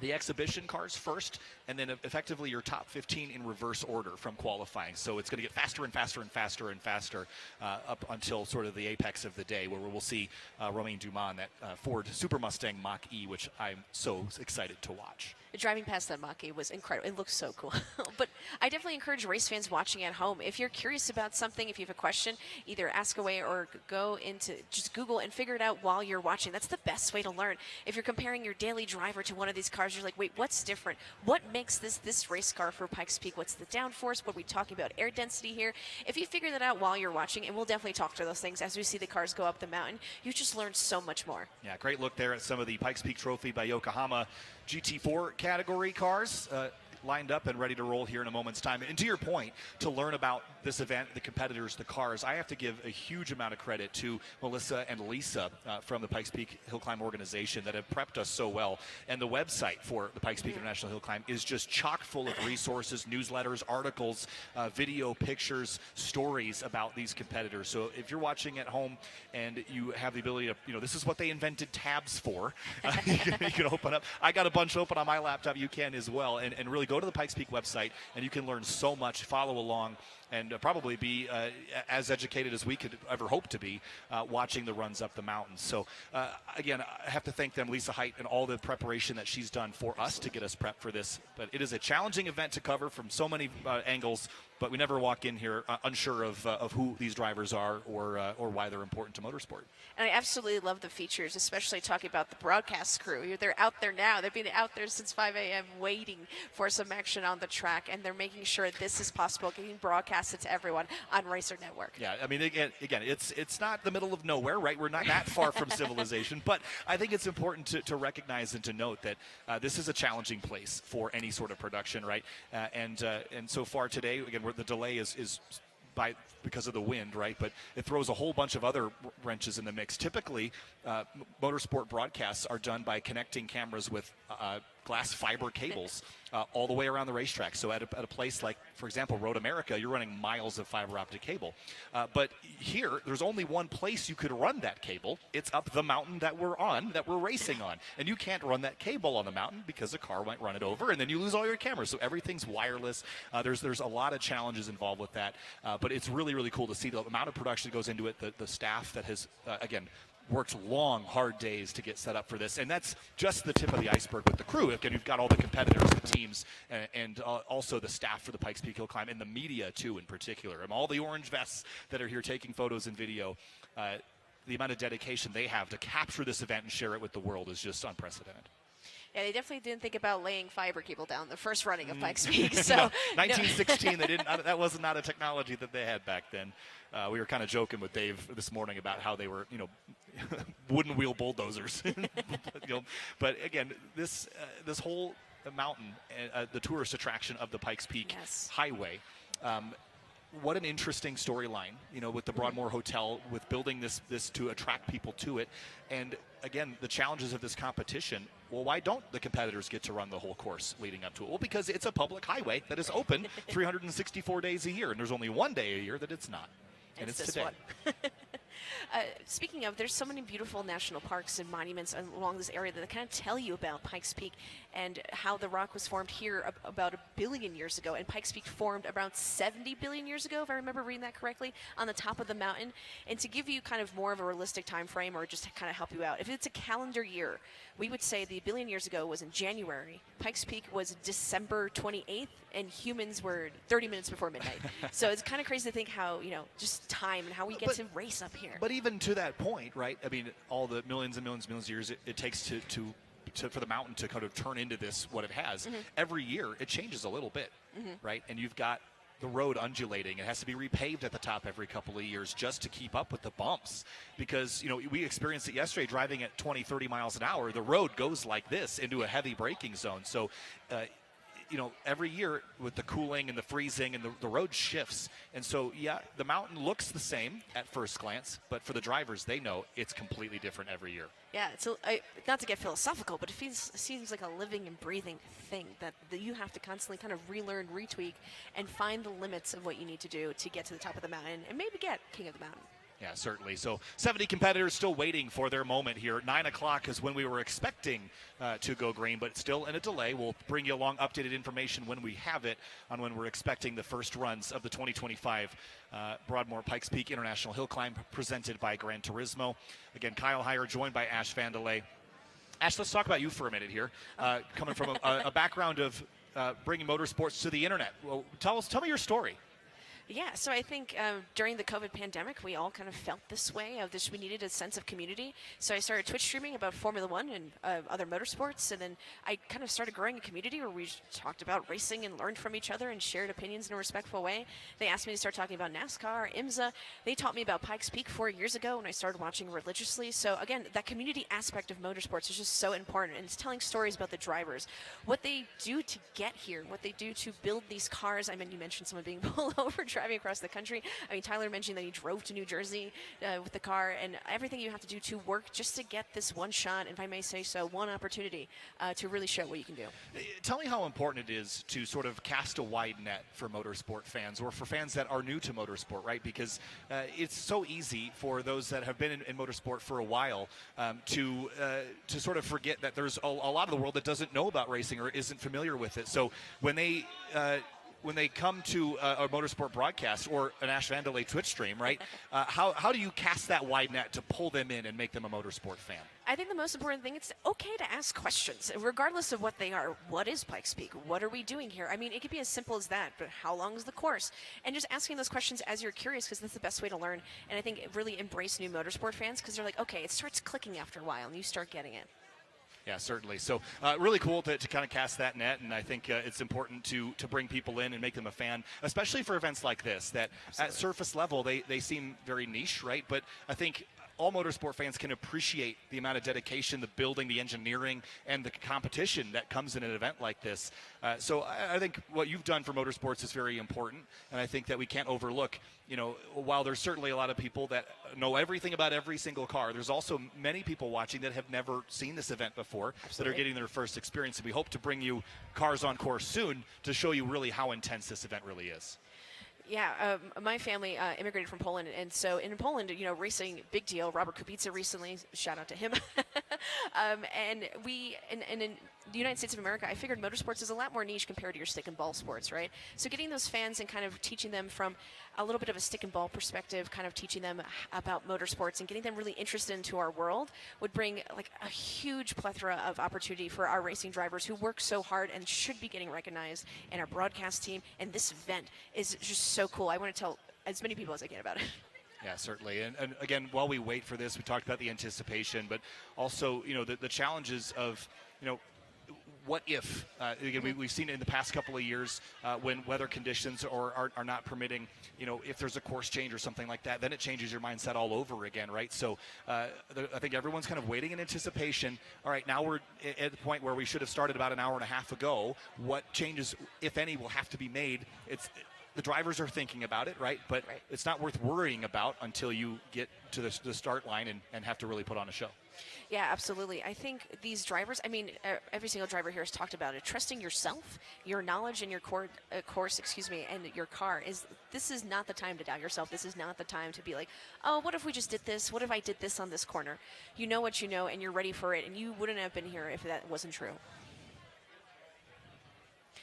the exhibition cars first, and then effectively your top 15 in reverse order from qualifying. So it's going to get faster and faster and faster and faster up until sort of the apex of the day, where we'll see Romain Dumas in that Ford Super Mustang Mach-E, which I'm so excited to watch. Driving past that Mach-E was incredible. It looks so cool. But I definitely encourage race fans watching at home, if you're curious about something, if you have a question, either ask away or go into just Google and figure it out while you're watching. That's the best way to learn. If you're comparing your daily driver to one of these cars, you're like, wait, what's different? What makes this race car for Pikes Peak? What's the downforce? What are we talking about? Air density here? If you figure that out while you're watching, and we'll definitely talk to those things as we see the cars go up the mountain, you just learn so much more. Yeah, great look there at some of the Pikes Peak Trophy by Yokohama GT4 category cars lined up and ready to roll here in a moment's time. And to your point, to learn about this event, the competitors, the cars, I have to give a huge amount of credit to Melissa and Lisa from the Pikes Peak Hill Climb organization that have prepped us so well. And the website for the Pikes Peak International Hill Climb is just chock full of resources, newsletters, articles, video, pictures, stories about these competitors. So if you're watching at home and you have the ability to, this is what they invented tabs for. You can open up. I got a bunch open on my laptop. You can as well. And really go to the Pikes Peak website, and you can learn so much, follow along, and probably be as educated as we could ever hope to be watching the runs up the mountains. So, again, I have to thank them, Lisa Height, and all the preparation that she's done for us to get us prepped for this. But it is a challenging event to cover from so many angles, but we never walk in here unsure of who these drivers are or why they're important to motorsport. And I absolutely love the features, especially talking about the broadcast crew. They're out there now. They've been out there since 5 a.m. waiting for some action on the track, and they're making sure this is possible, getting broadcasted to everyone on Racer Network. Yeah, I mean, again, it's not the middle of nowhere, right? We're not that far from civilization, but I think it's important to recognize and to note that this is a challenging place for any sort of production, right? And so far today, again, where the delay is because of the wind, right? But it throws a whole bunch of other wrenches in the mix. Typically, motorsport broadcasts are done by connecting cameras with glass fiber cables all the way around the racetrack. So at a place like, for example, Road America, you're running miles of fiber optic cable. But here, there's only one place you could run that cable. It's up the mountain that we're racing on. And you can't run that cable on the mountain because a car might run it over, and then you lose all your cameras. So everything's wireless. There's a lot of challenges involved with that. But it's really, really cool to see the amount of production that goes into it, the staff that has, again, worked long, hard days to get set up for this. And that's just the tip of the iceberg with the crew. Again, you've got all the competitors, the teams, and also the staff for the Pikes Peak Hill Climb, and the media, too, in particular. And all the orange vests that are here taking photos and video. The amount of dedication they have to capture this event and share it with the world is just unprecedented. Yeah, they definitely didn't think about laying fiber cable down the first running of Pikes Peak. So, no, 1916, they didn't. That was not a technology that they had back then. We were kind of joking with Dave this morning about how they were, wooden wheel bulldozers. But again, this whole mountain, the tourist attraction of the Pikes Peak Highway. What an interesting storyline, with the Broadmoor Hotel, with building this to attract people to it. And again, the challenges of this competition. Well, why don't the competitors get to run the whole course leading up to it? Well, because it's a public highway that is open 364 days a year, and there's only one day a year that it's not. And it's today. Speaking of, there's so many beautiful national parks and monuments along this area that kind of tell you about Pikes Peak and how the rock was formed here about 1 billion years ago, and Pikes Peak formed around 70 billion years ago, if I remember reading that correctly, on the top of the mountain. And to give you kind of more of a realistic time frame, or just to kind of help you out, if it's a calendar year, we would say the 1 billion years ago was in January. Pikes Peak was December 28th, and humans were 30 minutes before midnight. So it's kind of crazy to think how, just time and how we get to race up here. But even to that point, right? I mean, all the millions and millions and millions of years it takes for the mountain to kind of turn into this, what it has. Every year, it changes a little bit, right? And you've got the road undulating. It has to be repaved at the top every couple of years just to keep up with the bumps. Because, we experienced it yesterday driving at 20, 30 miles an hour. The road goes like this into a heavy braking zone. So, every year with the cooling and the freezing and the road shifts. And so, yeah, the mountain looks the same at first glance, but for the drivers, they know it's completely different every year. Yeah, it's not to get philosophical, but it seems like a living and breathing thing that you have to constantly kind of relearn, retweak, and find the limits of what you need to do to get to the top of the mountain and maybe get King of the Mountain. Yeah, certainly. So 70 competitors still waiting for their moment here. 9 o'clock is when we were expecting to go green, but still in a delay. We'll bring you along updated information when we have it on when we're expecting the first runs of the 2025 Broadmoor Pikes Peak International Hill Climb presented by Gran Turismo. Again, Kyle Heyer joined by Ash Vandelay. Ash, let's talk about you for a minute here. Coming from a background of bringing motorsports to the internet. Well, tell me your story. Yeah, so I think during the COVID pandemic, we all kind of felt this way of this. We needed a sense of community. So I started Twitch streaming about Formula One and other motorsports, and then I kind of started growing a community where we talked about racing and learned from each other and shared opinions in a respectful way. They asked me to start talking about NASCAR, IMSA. They taught me about Pikes Peak 4 years ago when I started watching religiously. So again, that community aspect of motorsports is just so important, and it's telling stories about the drivers, what they do to get here, what they do to build these cars. I mean, you mentioned someone being pulled over driving across the country. I mean, Tyler mentioned that he drove to New Jersey with the car, and everything you have to do to work just to get this one shot, and if I may say so, one opportunity to really show what you can do. Tell me how important it is to sort of cast a wide net for motorsport fans, or for fans that are new to motorsport, right? Because it's so easy for those that have been in motorsport for a while to sort of forget that there's a lot of the world that doesn't know about racing or isn't familiar with it. So when they when they come to a motorsport broadcast or an Ash Vandalay Twitch stream, right? How do you cast that wide net to pull them in and make them a motorsport fan? I think the most important thing, it's okay to ask questions, regardless of what they are. What is Pikes Peak? What are we doing here? I mean, it could be as simple as that, but how long is the course? And just asking those questions as you're curious, because that's the best way to learn. And I think it really embrace new motorsport fans, because they're like, okay, it starts clicking after a while, and you start getting it. Yeah, certainly. So really cool to kind of cast that net, and I think it's important to bring people in and make them a fan, especially for events like this that at surface level, they seem very niche, right? But I think all motorsport fans can appreciate the amount of dedication, the building, the engineering, and the competition that comes in an event like this. So I think what you've done for motorsports is very important, and I think that we can't overlook, while there's certainly a lot of people that know everything about every single car, there's also many people watching that have never seen this event before, that are getting their first experience. And we hope to bring you Cars on Course soon to show you really how intense this event really is. Yeah, my family immigrated from Poland, and so in Poland, racing, big deal. Robert Kubica recently, shout out to him. And in the United States of America, I figured motorsports is a lot more niche compared to your stick and ball sports, right? So getting those fans and kind of teaching them from a little bit of a stick and ball perspective, kind of teaching them about motorsports and getting them really interested into our world would bring like a huge plethora of opportunity for our racing drivers who work so hard and should be getting recognized. And our broadcast team and this event is just so cool. I want to tell as many people as I can about it. Yeah, certainly. And again, while we wait for this, we talked about the anticipation, but also, the challenges of, what if? Again, we've seen it in the past couple of years when weather conditions are not permitting, if there's a course change or something like that, then it changes your mindset all over again, right? So I think everyone's kind of waiting in anticipation. All right, now we're at the point where we should have started about an hour and a half ago. What changes, if any, will have to be made? The drivers are thinking about it, right? But it's not worth worrying about until you get to the start line and have to really put on a show. Yeah, absolutely. I think these drivers, every single driver here has talked about it. Trusting yourself, your knowledge, and your course, and your car this is not the time to doubt yourself. This is not the time to be like, oh, what if we just did this? What if I did this on this corner? You know what you know, and you're ready for it, and you wouldn't have been here if that wasn't true.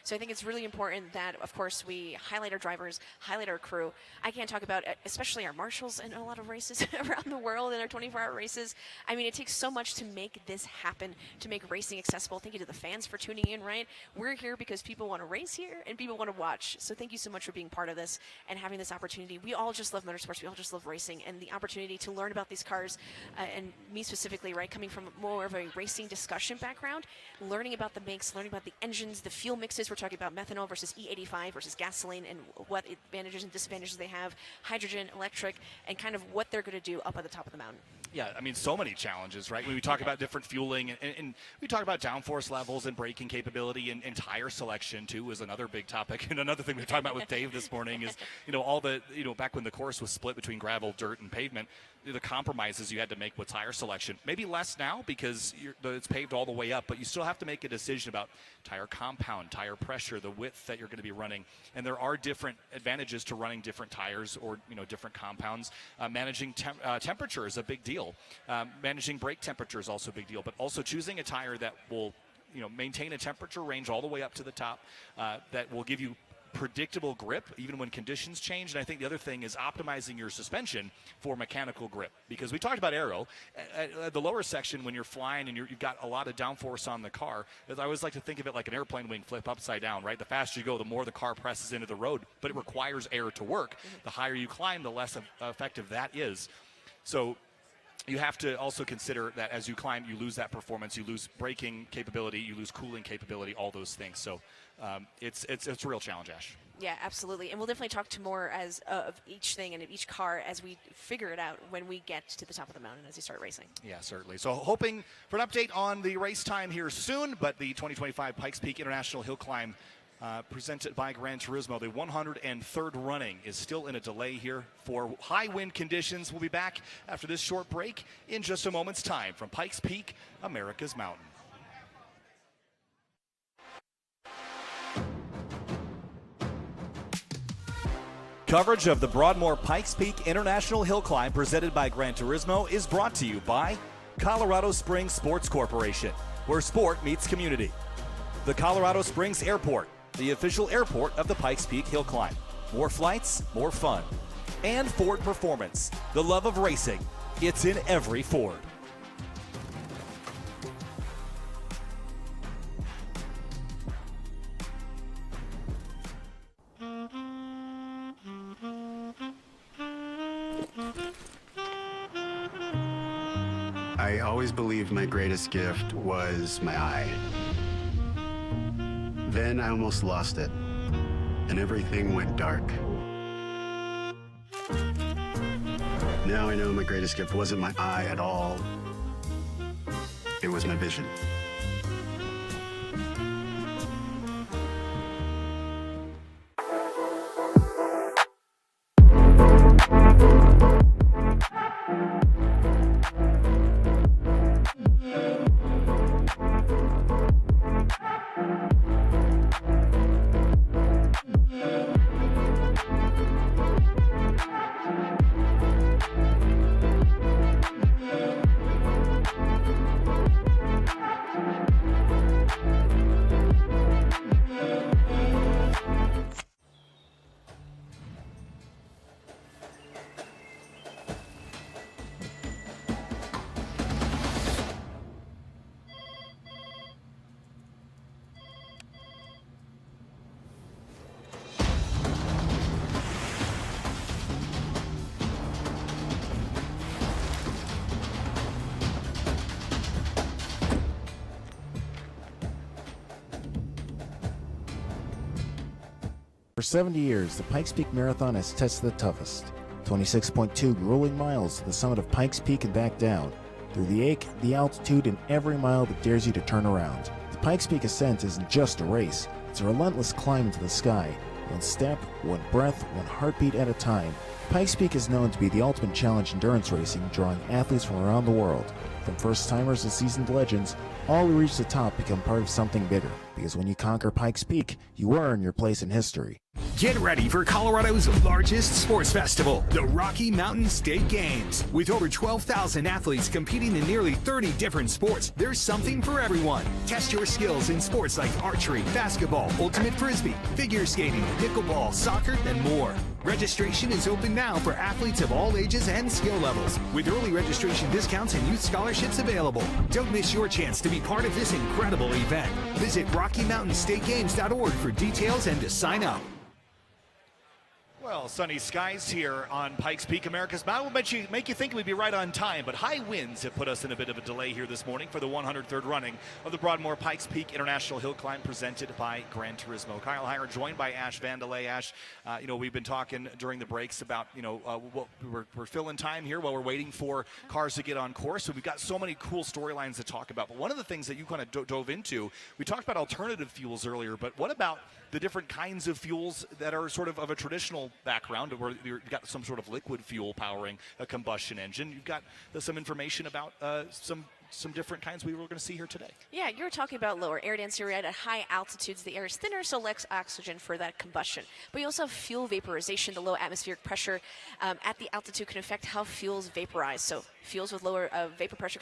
So I think it's really important that, of course, we highlight our drivers, highlight our crew. I can't talk about especially our marshals in a lot of races around the world in our 24-hour races. I mean, it takes so much to make this happen, to make racing accessible. Thank you to the fans for tuning in, right? We're here because people want to race here and people want to watch. So thank you so much for being part of this and having this opportunity. We all just love motorsports. We all just love racing, and the opportunity to learn about these cars, and me specifically, right, coming from more of a racing discussion background, learning about the makes, learning about the engines, the fuel mixes. We're talking about methanol versus E85 versus gasoline and what advantages and disadvantages they have, hydrogen, electric, and kind of what they're going to do up at the top of the mountain. Yeah, so many challenges, right? When we talk about different fueling and we talk about downforce levels and braking capability and tire selection too is another big topic. And another thing we were talking about with Dave this morning is, all the, back when the course was split between gravel, dirt, and pavement, the compromises you had to make with tire selection. Maybe less now because it's paved all the way up, but you still have to make a decision about tire compound, tire pressure, the width that you're going to be running. And there are different advantages to running different tires or, different compounds. Managing temperature is a big deal. Managing brake temperature is also a big deal, but also choosing a tire that will, maintain a temperature range all the way up to the top, that will give you predictable grip even when conditions change. And I think the other thing is optimizing your suspension for mechanical grip, because we talked about aero at the lower section when you're flying and you've got a lot of downforce on the car. I always like to think of it like an airplane wing flip upside down, right? The faster you go, the more the car presses into the road, but it requires air to work. The higher you climb, the less effective that is. So you have to also consider that as you climb, you lose that performance, you lose braking capability, you lose cooling capability, all those things. So it's a real challenge, Ash. Yeah, absolutely. And we'll definitely talk to more of each thing and of each car as we figure it out when we get to the top of the mountain as you start racing. Yeah, certainly. So hoping for an update on the race time here soon, but the 2025 Pikes Peak International Hill Climb presented by Gran Turismo, the 103rd running, is still in a delay here for high wind conditions. We'll be back after this short break in just a moment's time from Pikes Peak, America's Mountain. Coverage of the Broadmoor Pikes Peak International Hill Climb presented by Gran Turismo is brought to you by Colorado Springs Sports Corporation, where sport meets community. The Colorado Springs Airport, the official airport of the Pikes Peak Hill Climb. More flights, more fun. And Ford Performance, the love of racing. It's in every Ford. I always believed my greatest gift was my eye. Then I almost lost it, and everything went dark. Now I know my greatest gift wasn't my eye at all. It was my vision. For 70 years, the Pikes Peak Marathon has tested the toughest. 26.2 grueling miles to the summit of Pikes Peak and back down, through the ache, the altitude, and every mile that dares you to turn around. The Pikes Peak ascent isn't just a race, it's a relentless climb into the sky. One step, one breath, one heartbeat at a time. Pikes Peak is known to be the ultimate challenge endurance racing, drawing athletes from around the world. From first-timers to seasoned legends, all who reach the top become part of something bigger. Because when you conquer Pikes Peak, you earn your place in history. Get ready for Colorado's largest sports festival, the Rocky Mountain State Games. With over 12,000 athletes competing in nearly 30 different sports, there's something for everyone. Test your skills in sports like archery, basketball, ultimate frisbee, figure skating, pickleball, soccer, and more. Registration is open now for athletes of all ages and skill levels, with early registration discounts and youth scholarships available. Don't miss your chance to be part of this incredible event. Visit RockyMountainStateGames.org for details and to sign up. Well, sunny skies here on Pikes Peak, America's Mountain will make you think we'd be right on time, but high winds have put us in a bit of a delay here this morning for the 103rd running of the Broadmoor Pikes Peak International Hill Climb presented by Gran Turismo. Kyle Heyer joined by Ash Vandelay. Ash, we've been talking during the breaks about, we're filling time here while we're waiting for cars to get on course. So we've got so many cool storylines to talk about. But one of the things that you kind of dove into, we talked about alternative fuels earlier, but what about the different kinds of fuels that are sort of a traditional background where you've got some sort of liquid fuel powering a combustion engine? You've got some information about some different kinds we were going to see here today. Yeah, you were talking about lower air density, right? At high altitudes, the air is thinner, so less oxygen for that combustion. But you also have fuel vaporization. The low atmospheric pressure at the altitude can affect how fuels vaporize. So fuels with lower vapor pressure,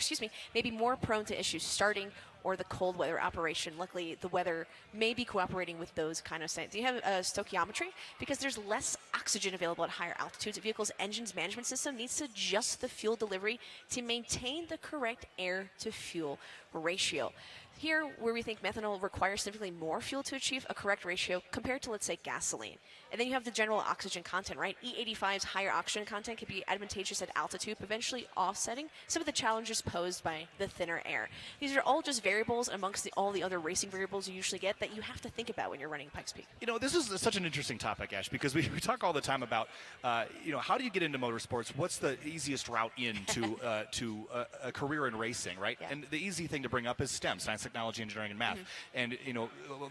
may be more prone to issues starting or the cold weather operation. Luckily, the weather may be cooperating with those kind of science. You have stoichiometry because there's less oxygen available at higher altitudes. A vehicle's engine's management system needs to adjust the fuel delivery to maintain the correct air-to-fuel ratio. Here, where we think methanol requires significantly more fuel to achieve a correct ratio compared to, let's say, gasoline. And then you have the general oxygen content, right? E85's higher oxygen content can be advantageous at altitude, eventually offsetting some of the challenges posed by the thinner air. These are all just variables amongst all the other racing variables you usually get that you have to think about when you're running Pikes Peak. This is such an interesting topic, Ash, because we talk all the time about, how do you get into motorsports? What's the easiest route into to a career in racing, right? Yeah. And the easy thing to bring up is STEM, science, technology, engineering, and math. And,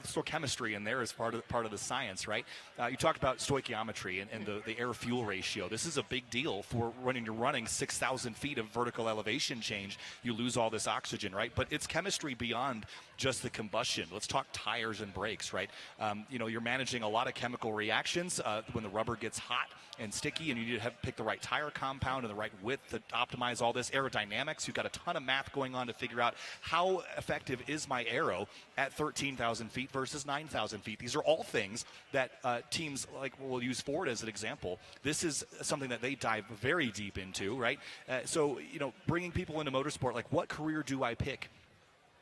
still chemistry in there is part of the science, right? You talked about stoichiometry and the air-fuel ratio. This is a big deal for when you're running 6,000 feet of vertical elevation change. You lose all this oxygen, right? But it's chemistry beyond just the combustion. Let's talk tires and brakes, right? You're managing a lot of chemical reactions when the rubber gets hot and sticky, and you need to pick the right tire compound and the right width to optimize all this. Aerodynamics, you've got a ton of math going on to figure out how effective is my aero at 13,000 feet versus 9,000 feet. These are all things that teams, like we'll use Ford as an example, this is something that they dive very deep into, right? So bringing people into motorsport, like what career do I pick?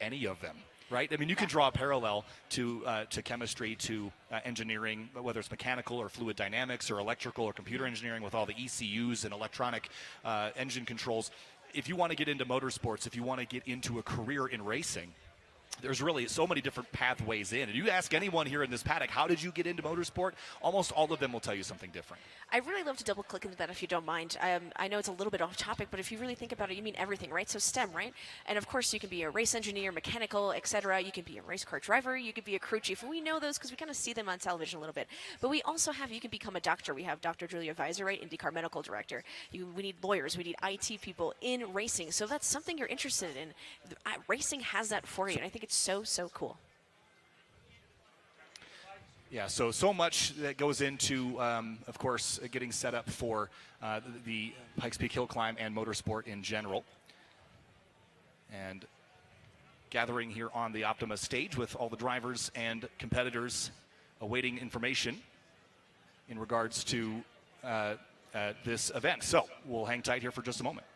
Any of them. Right? I mean, you can draw a parallel to chemistry, to engineering, whether it's mechanical or fluid dynamics or electrical or computer engineering with all the ECUs and electronic engine controls. If you want to get into motorsports, if you want to get into a career in racing, there's really so many different pathways in. And you ask anyone here in this paddock, how did you get into motorsport? Almost all of them will tell you something different. I really love to double click into that if you don't mind. I know it's a little bit off topic, but if you really think about it, you mean everything, right? So STEM, right? And of course, you can be a race engineer, mechanical, etc. You can be a race car driver. You could be a crew chief. We know those because we kind of see them on television a little bit. But we also have, you can become a doctor. We have Dr. Julia Visor, right? IndyCar medical director. We need lawyers. We need IT people in racing. So if that's something you're interested in, racing has that for you. And I think it's so, so cool. Yeah, so much that goes into, of course, getting set up for the Pikes Peak Hill Climb and motorsport in general. And gathering here on the Optima stage with all the drivers and competitors awaiting information in regards to this event. So we'll hang tight here for just a moment.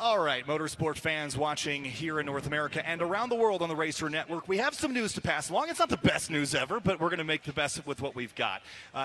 All right, motorsport fans watching here in North America and around the world on the Racer Network, we have some news to pass along. It's not the best news ever, but we're going to make the best with what we've got.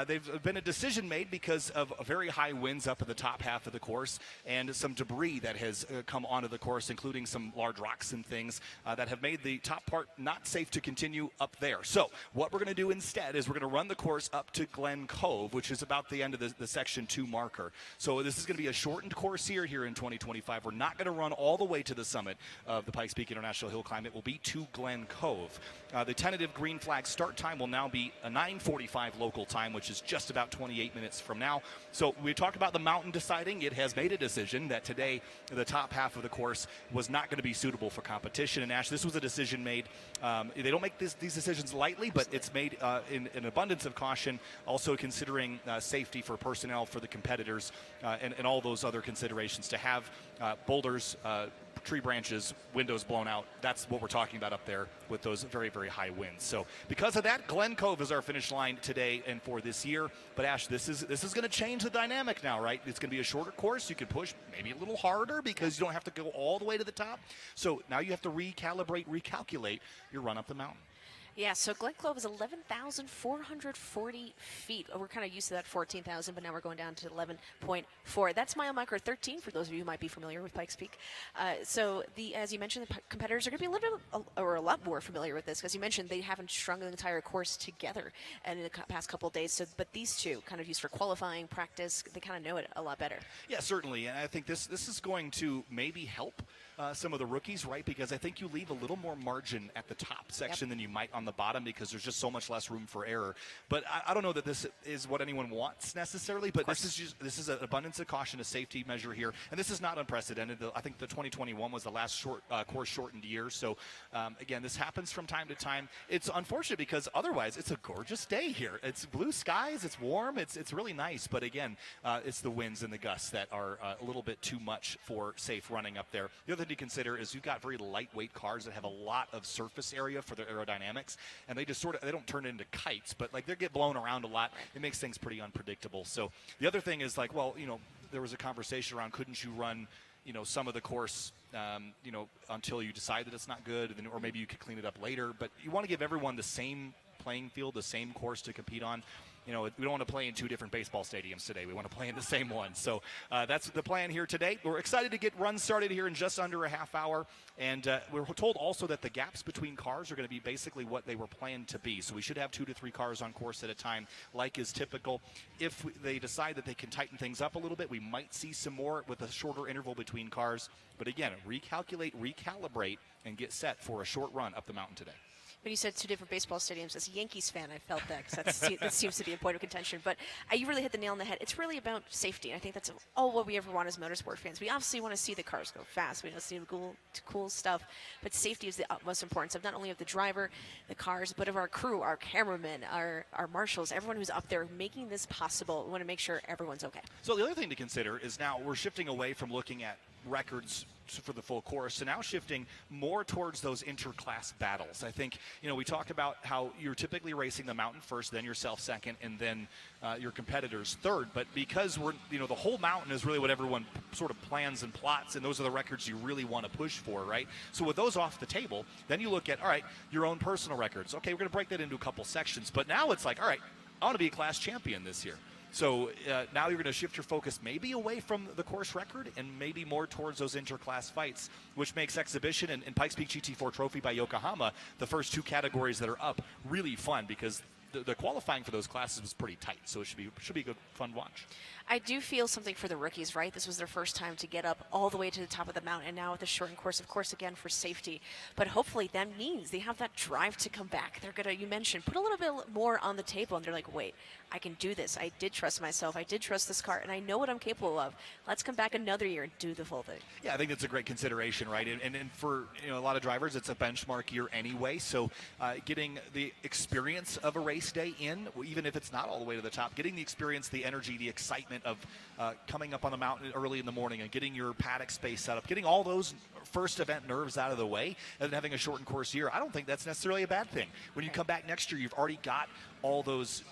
There's been a decision made because of very high winds up at the top half of the course and some debris that has come onto the course, including some large rocks and things that have made the top part not safe to continue up there. So what we're going to do instead is we're going to run the course up to Glen Cove, which is about the end of the Section 2 marker. So this is going to be a shortened course here in 2025. We're not going to run all the way to the summit of the Pikes Peak International Hill Climb. It will be to Glen Cove. The tentative green flag start time will now be a 9:45 local time, which is just about 28 minutes from now. So we talked about the mountain deciding. It has made a decision that today the top half of the course was not going to be suitable for competition. And Ash, this was a decision made. They don't make these decisions lightly, but it's made in an abundance of caution, also considering safety for personnel, for the competitors, and all those other considerations. To have boulders, tree branches, windows blown out. That's what we're talking about up there with those very, very high winds. So because of that, Glen Cove is our finish line today and for this year. But Ash, this is going to change the dynamic now, right? It's going to be a shorter course. You can push maybe a little harder because you don't have to go all the way to the top. So now you have to recalculate your run up the mountain. Yeah, so Glen Cove is 11,440 feet. We're kind of used to that 14,000, but now we're going down to 11.4. That's mile marker 13 for those of you who might be familiar with Pikes Peak. So as you mentioned, the competitors are going to be a little bit or a lot more familiar with this because you mentioned they haven't strung the entire course together in the past couple of days. So, but these two kind of used for qualifying, practice, they kind of know it a lot better. Yeah, certainly, and I think this is going to maybe help some of the rookies, right? Because I think you leave a little more margin at the top section than you might on the bottom because there's just so much less room for error. But I don't know that this is what anyone wants necessarily, but this is an abundance of caution, a safety measure here, and this is not unprecedented. I think the 2021 was the last course shortened year. So again, this happens from time to time. It's unfortunate because otherwise it's a gorgeous day here. It's blue skies, it's warm, it's really nice. But again, it's the winds and the gusts that are a little bit too much for safe running up there. The other thing to consider is you've got very lightweight cars that have a lot of surface area for their aerodynamics, and they just they don't turn into kites, but like they get blown around a lot. It makes things pretty unpredictable. So the other thing is like, well, there was a conversation around couldn't you run some of the course until you decide that it's not good, or maybe you could clean it up later. But you want to give everyone the same playing field, the same course to compete on. We don't want to play in two different baseball stadiums today. We want to play in the same one. So that's the plan here today. We're excited to get runs started here in just under a half hour. And we're told also that the gaps between cars are going to be basically what they were planned to be. So we should have 2 to 3 cars on course at a time, like is typical. If they decide that they can tighten things up a little bit, we might see some more with a shorter interval between cars. But again, recalculate, recalibrate, and get set for a short run up the mountain today. When you said 2 different baseball stadiums, as a Yankees fan, I felt that because that seems to be a point of contention. But you really hit the nail on the head. It's really about safety. And I think that's all what we ever want as motorsport fans. We obviously want to see the cars go fast. We want to see cool stuff. But safety is the utmost importance of not only of the driver, the cars, but of our crew, our cameramen, our marshals, everyone who's up there making this possible. We want to make sure everyone's okay. So the other thing to consider is now we're shifting away from looking at records for the full course, so now shifting more towards those interclass battles. I think we talk about how you're typically racing the mountain first, then yourself second, and then your competitors third. But because we're the whole mountain is really what everyone sort of plans and plots, and those are the records you really want to push for, right? So with those off the table, then you look at all right, your own personal records. Okay, we're going to break that into a couple sections, but now it's like all right, I want to be a class champion this year. So now you're going to shift your focus maybe away from the course record and maybe more towards those interclass fights, which makes exhibition and Pikes Peak GT4 Trophy by Yokohama, the first 2 categories that are up, really fun because the qualifying for those classes was pretty tight. So it should be a good, fun watch. I do feel something for the rookies, right? This was their first time to get up all the way to the top of the mountain, and now with the shortened course, of course, again, for safety. But hopefully that means they have that drive to come back. They're going to, you mentioned, put a little bit more on the table, and they're like, wait, I can do this. I did trust myself. I did trust this car, and I know what I'm capable of. Let's come back another year and do the full thing. Yeah, I think that's a great consideration, right? And for a lot of drivers, it's a benchmark year anyway. So getting the experience of a race day in, even if it's not all the way to the top, getting the experience, the energy, the excitement of coming up on the mountain early in the morning and getting your paddock space set up, getting all those first event nerves out of the way, and then having a shortened course year, I don't think that's necessarily a bad thing. When you come back next year, you've already got all those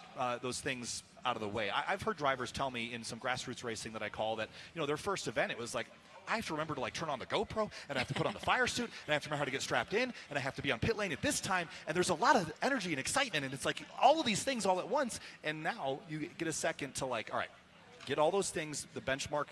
things out of the way. I've heard drivers tell me in some grassroots racing that I call that, their first event, it was like, I have to remember to like turn on the GoPro, and I have to put on the fire suit, and I have to remember how to get strapped in, and I have to be on pit lane at this time, and there's a lot of energy and excitement, and it's like all of these things all at once, and now you get a second to like, all right, get all those things, the benchmark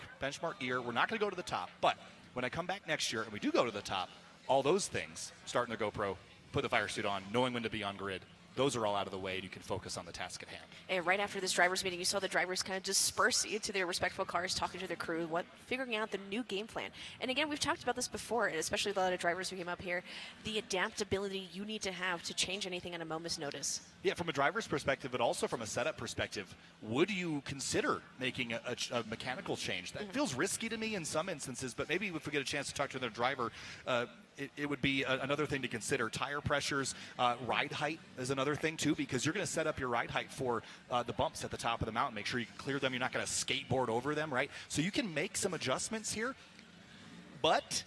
gear. We're not going to go to the top, but when I come back next year and we do go to the top, all those things, starting the GoPro, put the fire suit on, knowing when to be on grid, those are all out of the way, and you can focus on the task at hand. And right after this drivers' meeting, you saw the drivers kind of disperse into their respectful cars, talking to their crew, figuring out the new game plan. And again, we've talked about this before, and especially a lot of drivers who came up here, the adaptability you need to have to change anything at a moment's notice. Yeah, from a driver's perspective, but also from a setup perspective, would you consider making a mechanical change? That feels risky to me in some instances, but maybe if we get a chance to talk to another driver, it would be another thing to consider. Tire pressures, ride height is another thing too, because you're going to set up your ride height for the bumps at the top of the mountain. Make sure you can clear them. You're not going to skateboard over them, right? So you can make some adjustments here, but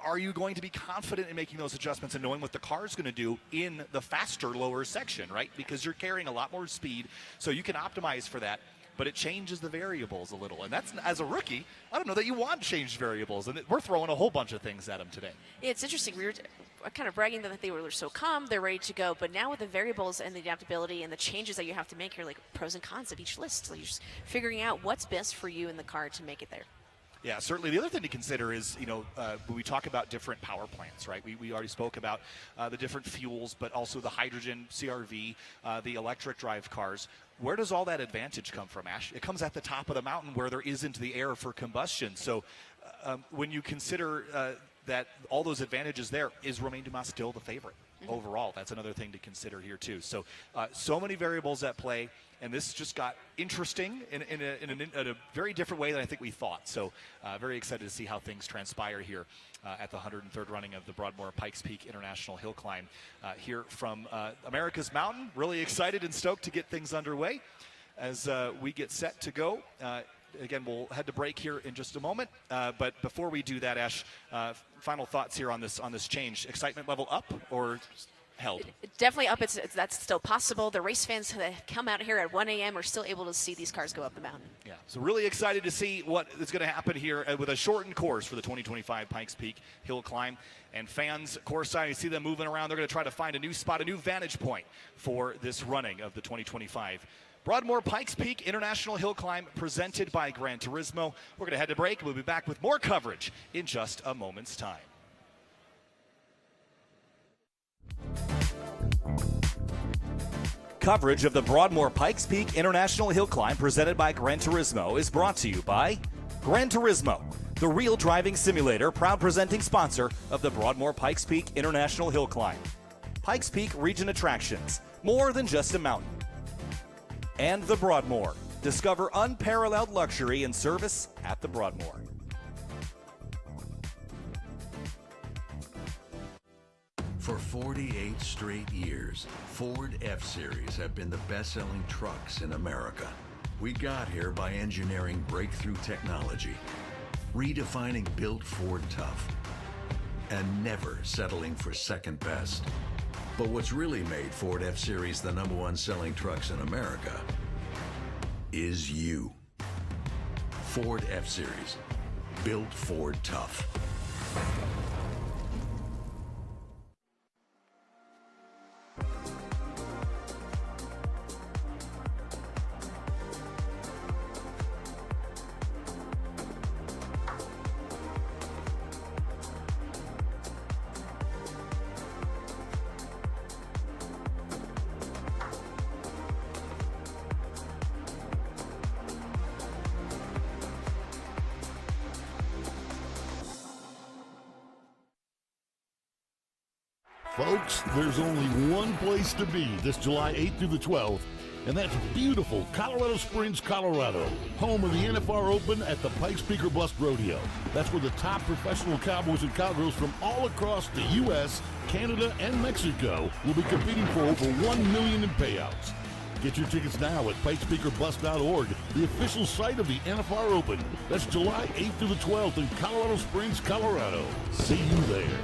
are you going to be confident in making those adjustments and knowing what the car is going to do in the faster, lower section, right? Because you're carrying a lot more speed, so you can optimize for that. But it changes the variables a little. And that's, as a rookie, I don't know that you want changed variables. And we're throwing a whole bunch of things at them today. Yeah, it's interesting. We were kind of bragging that they were so calm, they're ready to go. But now with the variables and the adaptability and the changes that you have to make, you're like pros and cons of each list. So you're just figuring out what's best for you in the car to make it there. Yeah, certainly. The other thing to consider is, when we talk about different power plants, right? We already spoke about the different fuels, but also the hydrogen, CRV, the electric drive cars. Where does all that advantage come from, Ash? It comes at the top of the mountain where there isn't the air for combustion. So when you consider that all those advantages there, is Romain Dumas still the favorite overall? That's another thing to consider here too. So so many variables at play, and this just got interesting in a very different way than I think we thought. So very excited to see how things transpire here at the 103rd running of the Broadmoor Pikes Peak International Hill Climb here from America's Mountain. Really excited and stoked to get things underway as we get set to go. Again, we'll head to break here in just a moment. But before we do that, Ash, final thoughts here on this change. Excitement level up or held? Definitely up. That's still possible. The race fans that come out here at 1 a.m. are still able to see these cars go up the mountain. Yeah, so really excited to see what is going to happen here with a shortened course for the 2025 Pikes Peak Hill Climb. And fans, course side, you see them moving around. They're going to try to find a new spot, a new vantage point for this running of the 2025 Broadmoor Pikes Peak International Hill Climb, presented by Gran Turismo. We're going to head to break. We'll be back with more coverage in just a moment's time. Coverage of the Broadmoor Pikes Peak International Hill Climb, presented by Gran Turismo, is brought to you by Gran Turismo, the real driving simulator, proud presenting sponsor of the Broadmoor Pikes Peak International Hill Climb. Pikes Peak Region Attractions, more than just a mountain. And the Broadmoor. Discover unparalleled luxury and service at the Broadmoor. For 48 straight years, Ford F-Series have been the best-selling trucks in America. We got here by engineering breakthrough technology, redefining Built Ford Tough, and never settling for second best. But what's really made Ford F-Series the #1 selling trucks in America is you. Ford F-Series, Built Ford Tough. Folks, there's only one place to be this July 8th through the 12th, and that's beautiful Colorado Springs, Colorado, home of the NFR Open at the Pikes Peak or Bust Rodeo. That's where the top professional cowboys and cowgirls from all across the U.S., Canada, and Mexico will be competing for over $1 million in payouts. Get your tickets now at pikespeakerbust.org, the official site of the NFR Open. That's July 8th through the 12th in Colorado Springs, Colorado. See you there.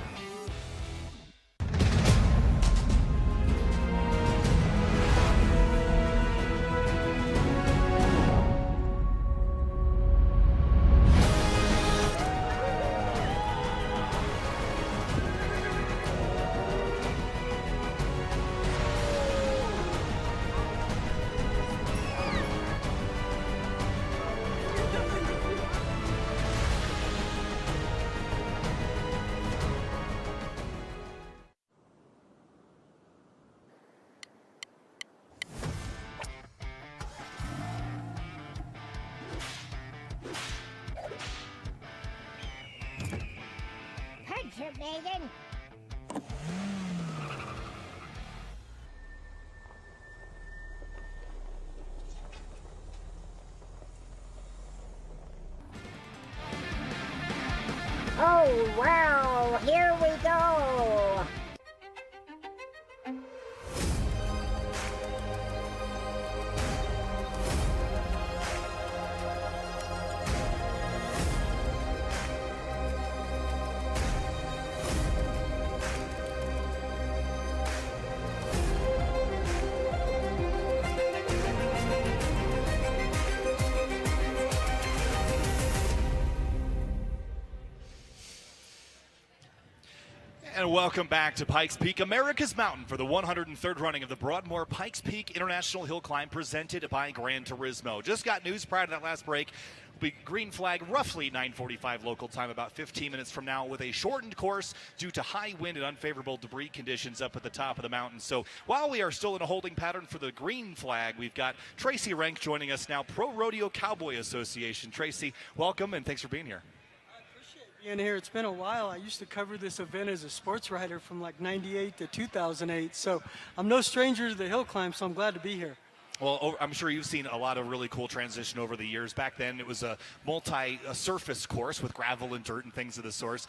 Aiden. Oh, wow, here we go. And welcome back to Pikes Peak, America's Mountain, for the 103rd running of the Broadmoor Pikes Peak International Hill Climb presented by Gran Turismo. Just got news prior to that last break. Be green flag roughly 9:45 local time, about 15 minutes from now, with a shortened course due to high wind and unfavorable debris conditions up at the top of the mountain. So while we are still in a holding pattern for the green flag, we've got Tracy Rank joining us now, Pro Rodeo Cowboy Association. Tracy, welcome and thanks for being here. Being here, it's been a while. I used to cover this event as a sports writer from like 98 to 2008, so I'm no stranger to the hill climb, so I'm glad to be here. Well, I'm sure you've seen a lot of really cool transition over the years. Back then, it was a multi-surface course with gravel and dirt and things of the sort.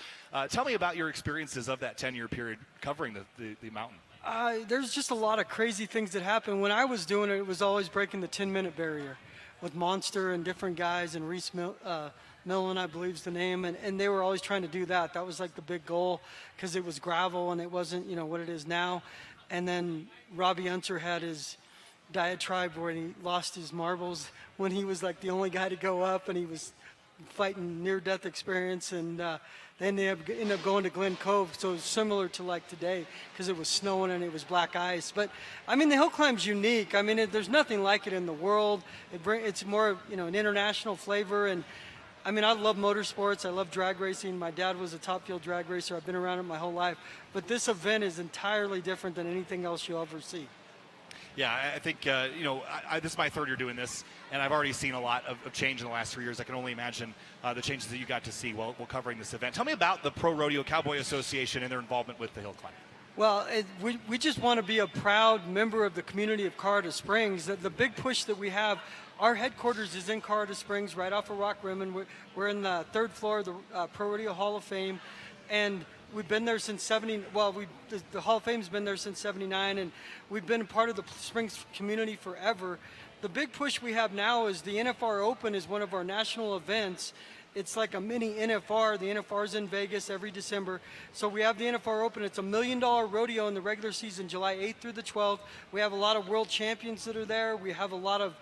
Tell me about your experiences of that 10-year period covering the mountain. There's just a lot of crazy things that happened. When I was doing it, it was always breaking the 10-minute barrier with Monster and different guys, and Reese Millen, I believe is the name, and they were always trying to do that. That was like the big goal because it was gravel and it wasn't, what it is now. And then Robbie Unser had his diatribe where he lost his marbles when he was like the only guy to go up, and he was fighting near-death experience, and then they ended up going to Glen Cove, so it was similar to like today because it was snowing and it was black ice. But I mean, the hill climb's unique. I mean, there's nothing like it in the world. It's more, an international flavor, and I mean, I love motorsports. I love drag racing. My dad was a top field drag racer. I've been around it my whole life. But this event is entirely different than anything else you'll ever see. Yeah, I think, this is my third year doing this, and I've already seen a lot of change in the last 3 years. I can only imagine the changes that you got to see while covering this event. Tell me about the Pro Rodeo Cowboy Association and their involvement with the hill climb. Well, we just want to be a proud member of the community of Colorado Springs. The big push that we have, our headquarters is in Colorado Springs, right off of Rock Rim, and we're in the third floor of the Pro Rodeo Hall of Fame, and we've been there since the Hall of Fame's been there since 79, and we've been a part of the Springs community forever. The big push we have now is the NFR Open is one of our national events. It's like a mini NFR. The NFR's in Vegas every December. So we have the NFR Open. It's $1 million rodeo in the regular season, July 8th through the 12th. We have a lot of world champions that are there. We have a lot of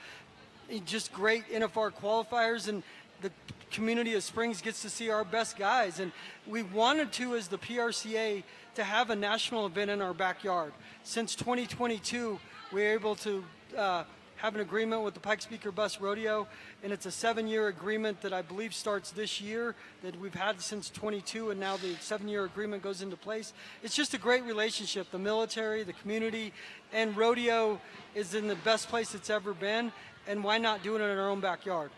just great NFR qualifiers, and the community of Springs gets to see our best guys. And we wanted to, as the PRCA, to have a national event in our backyard. Since 2022, we were able to have an agreement with the Pikes Peak Bus Rodeo, and it's a 7-year agreement that I believe starts this year, that we've had since 22, and now the 7-year agreement goes into place. It's just a great relationship. The military, the community, and rodeo is in the best place it's ever been, and why not do it in our own backyard?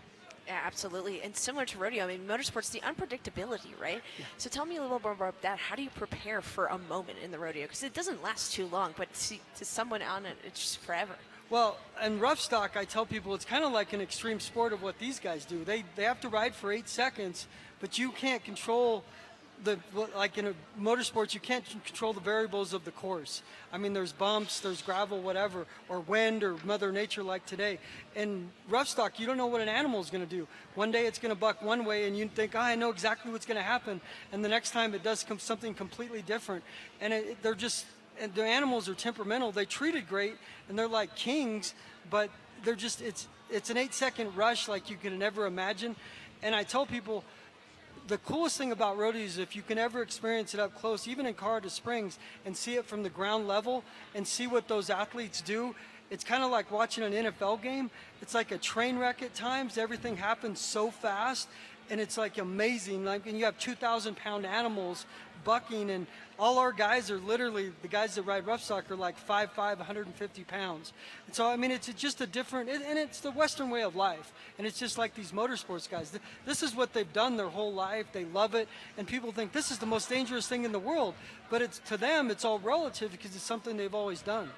Yeah, absolutely. And similar to rodeo, I mean, motorsports, the unpredictability, right? Yeah. So tell me a little more about that. How do you prepare for a moment in the rodeo? Because it doesn't last too long, but to someone on it, it's just forever. Well, in rough stock, I tell people it's kind of like an extreme sport of what these guys do. They have to ride for 8 seconds, but you can't control like in a motorsports, you can't control the variables of the course. I mean, there's bumps, there's gravel, whatever, or wind or Mother Nature like today. In rough stock, you don't know what an animal is going to do. One day it's going to buck one way, and you think, I know exactly what's going to happen. And the next time it does something completely different. And and the animals are temperamental. They treat it great, and they're like kings, but they're just, it's an 8-second rush like you can never imagine. And I tell people, the coolest thing about rodeo is if you can ever experience it up close, even in Colorado Springs, and see it from the ground level and see what those athletes do, it's kind of like watching an NFL game. It's like a train wreck at times. Everything happens so fast, and it's like amazing. Like, and you have 2,000-pound animals bucking, and all our guys are literally, the guys that ride rough stock are like 5'5", 150 pounds. And so, I mean, it's just a different, and it's the Western way of life. And it's just like these motorsports guys. This is what they've done their whole life. They love it. And people think this is the most dangerous thing in the world. But it's, to them, it's all relative because it's something they've always done.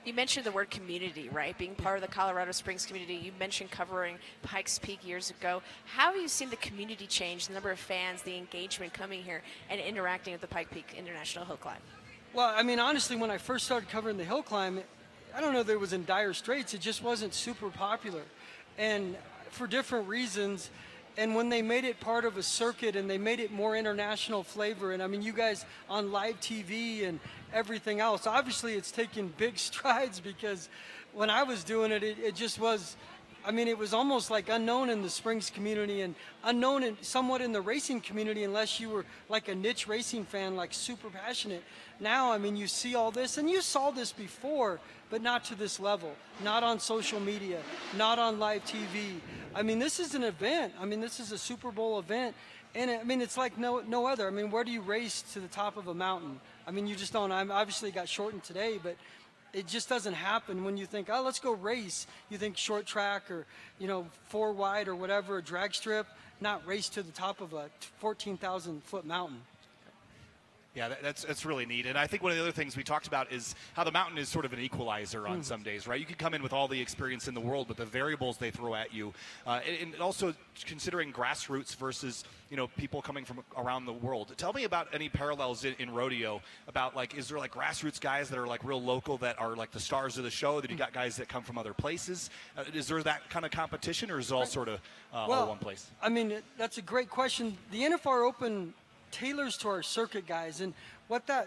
You mentioned the word community, right? Being part of the Colorado Springs community. You mentioned covering Pikes Peak years ago. How have you seen the community change, the number of fans, the engagement coming here and interacting with the Pikes Peak International Hill Climb? Well, I mean, honestly, when I first started covering the hill climb, I don't know that it was in dire straits. It just wasn't super popular. And for different reasons. And when they made it part of a circuit and they made it more international flavor, and I mean, you guys on live TV and everything else, obviously it's taken big strides, because when I was doing it, it just was, I mean, it was almost like unknown in the Springs community and unknown somewhat in the racing community, unless you were like a niche racing fan, like super passionate. Now, I mean, you see all this, and you saw this before, but not to this level, not on social media, not on live TV. I mean, this is an event. I mean, this is a Super Bowl event. And I mean, it's like no other. I mean, where do you race to the top of a mountain? I mean, you just don't. I'm obviously got shortened today, but it just doesn't happen when you think, oh, let's go race. You think short track or, 4 wide or whatever, a drag strip, not race to the top of a 14,000 foot mountain. Yeah, that's really neat. And I think one of the other things we talked about is how the mountain is sort of an equalizer on some days, right? You could come in with all the experience in the world, but the variables they throw at you, and also considering grassroots versus, people coming from around the world. Tell me about any parallels in rodeo about, like, is there like grassroots guys that are like real local that are like the stars of the show? Then you got guys that come from other places. Is there that kind of competition, or is it all sort of all one place? I mean, that's a great question. The NFR Open tailors to our circuit guys, and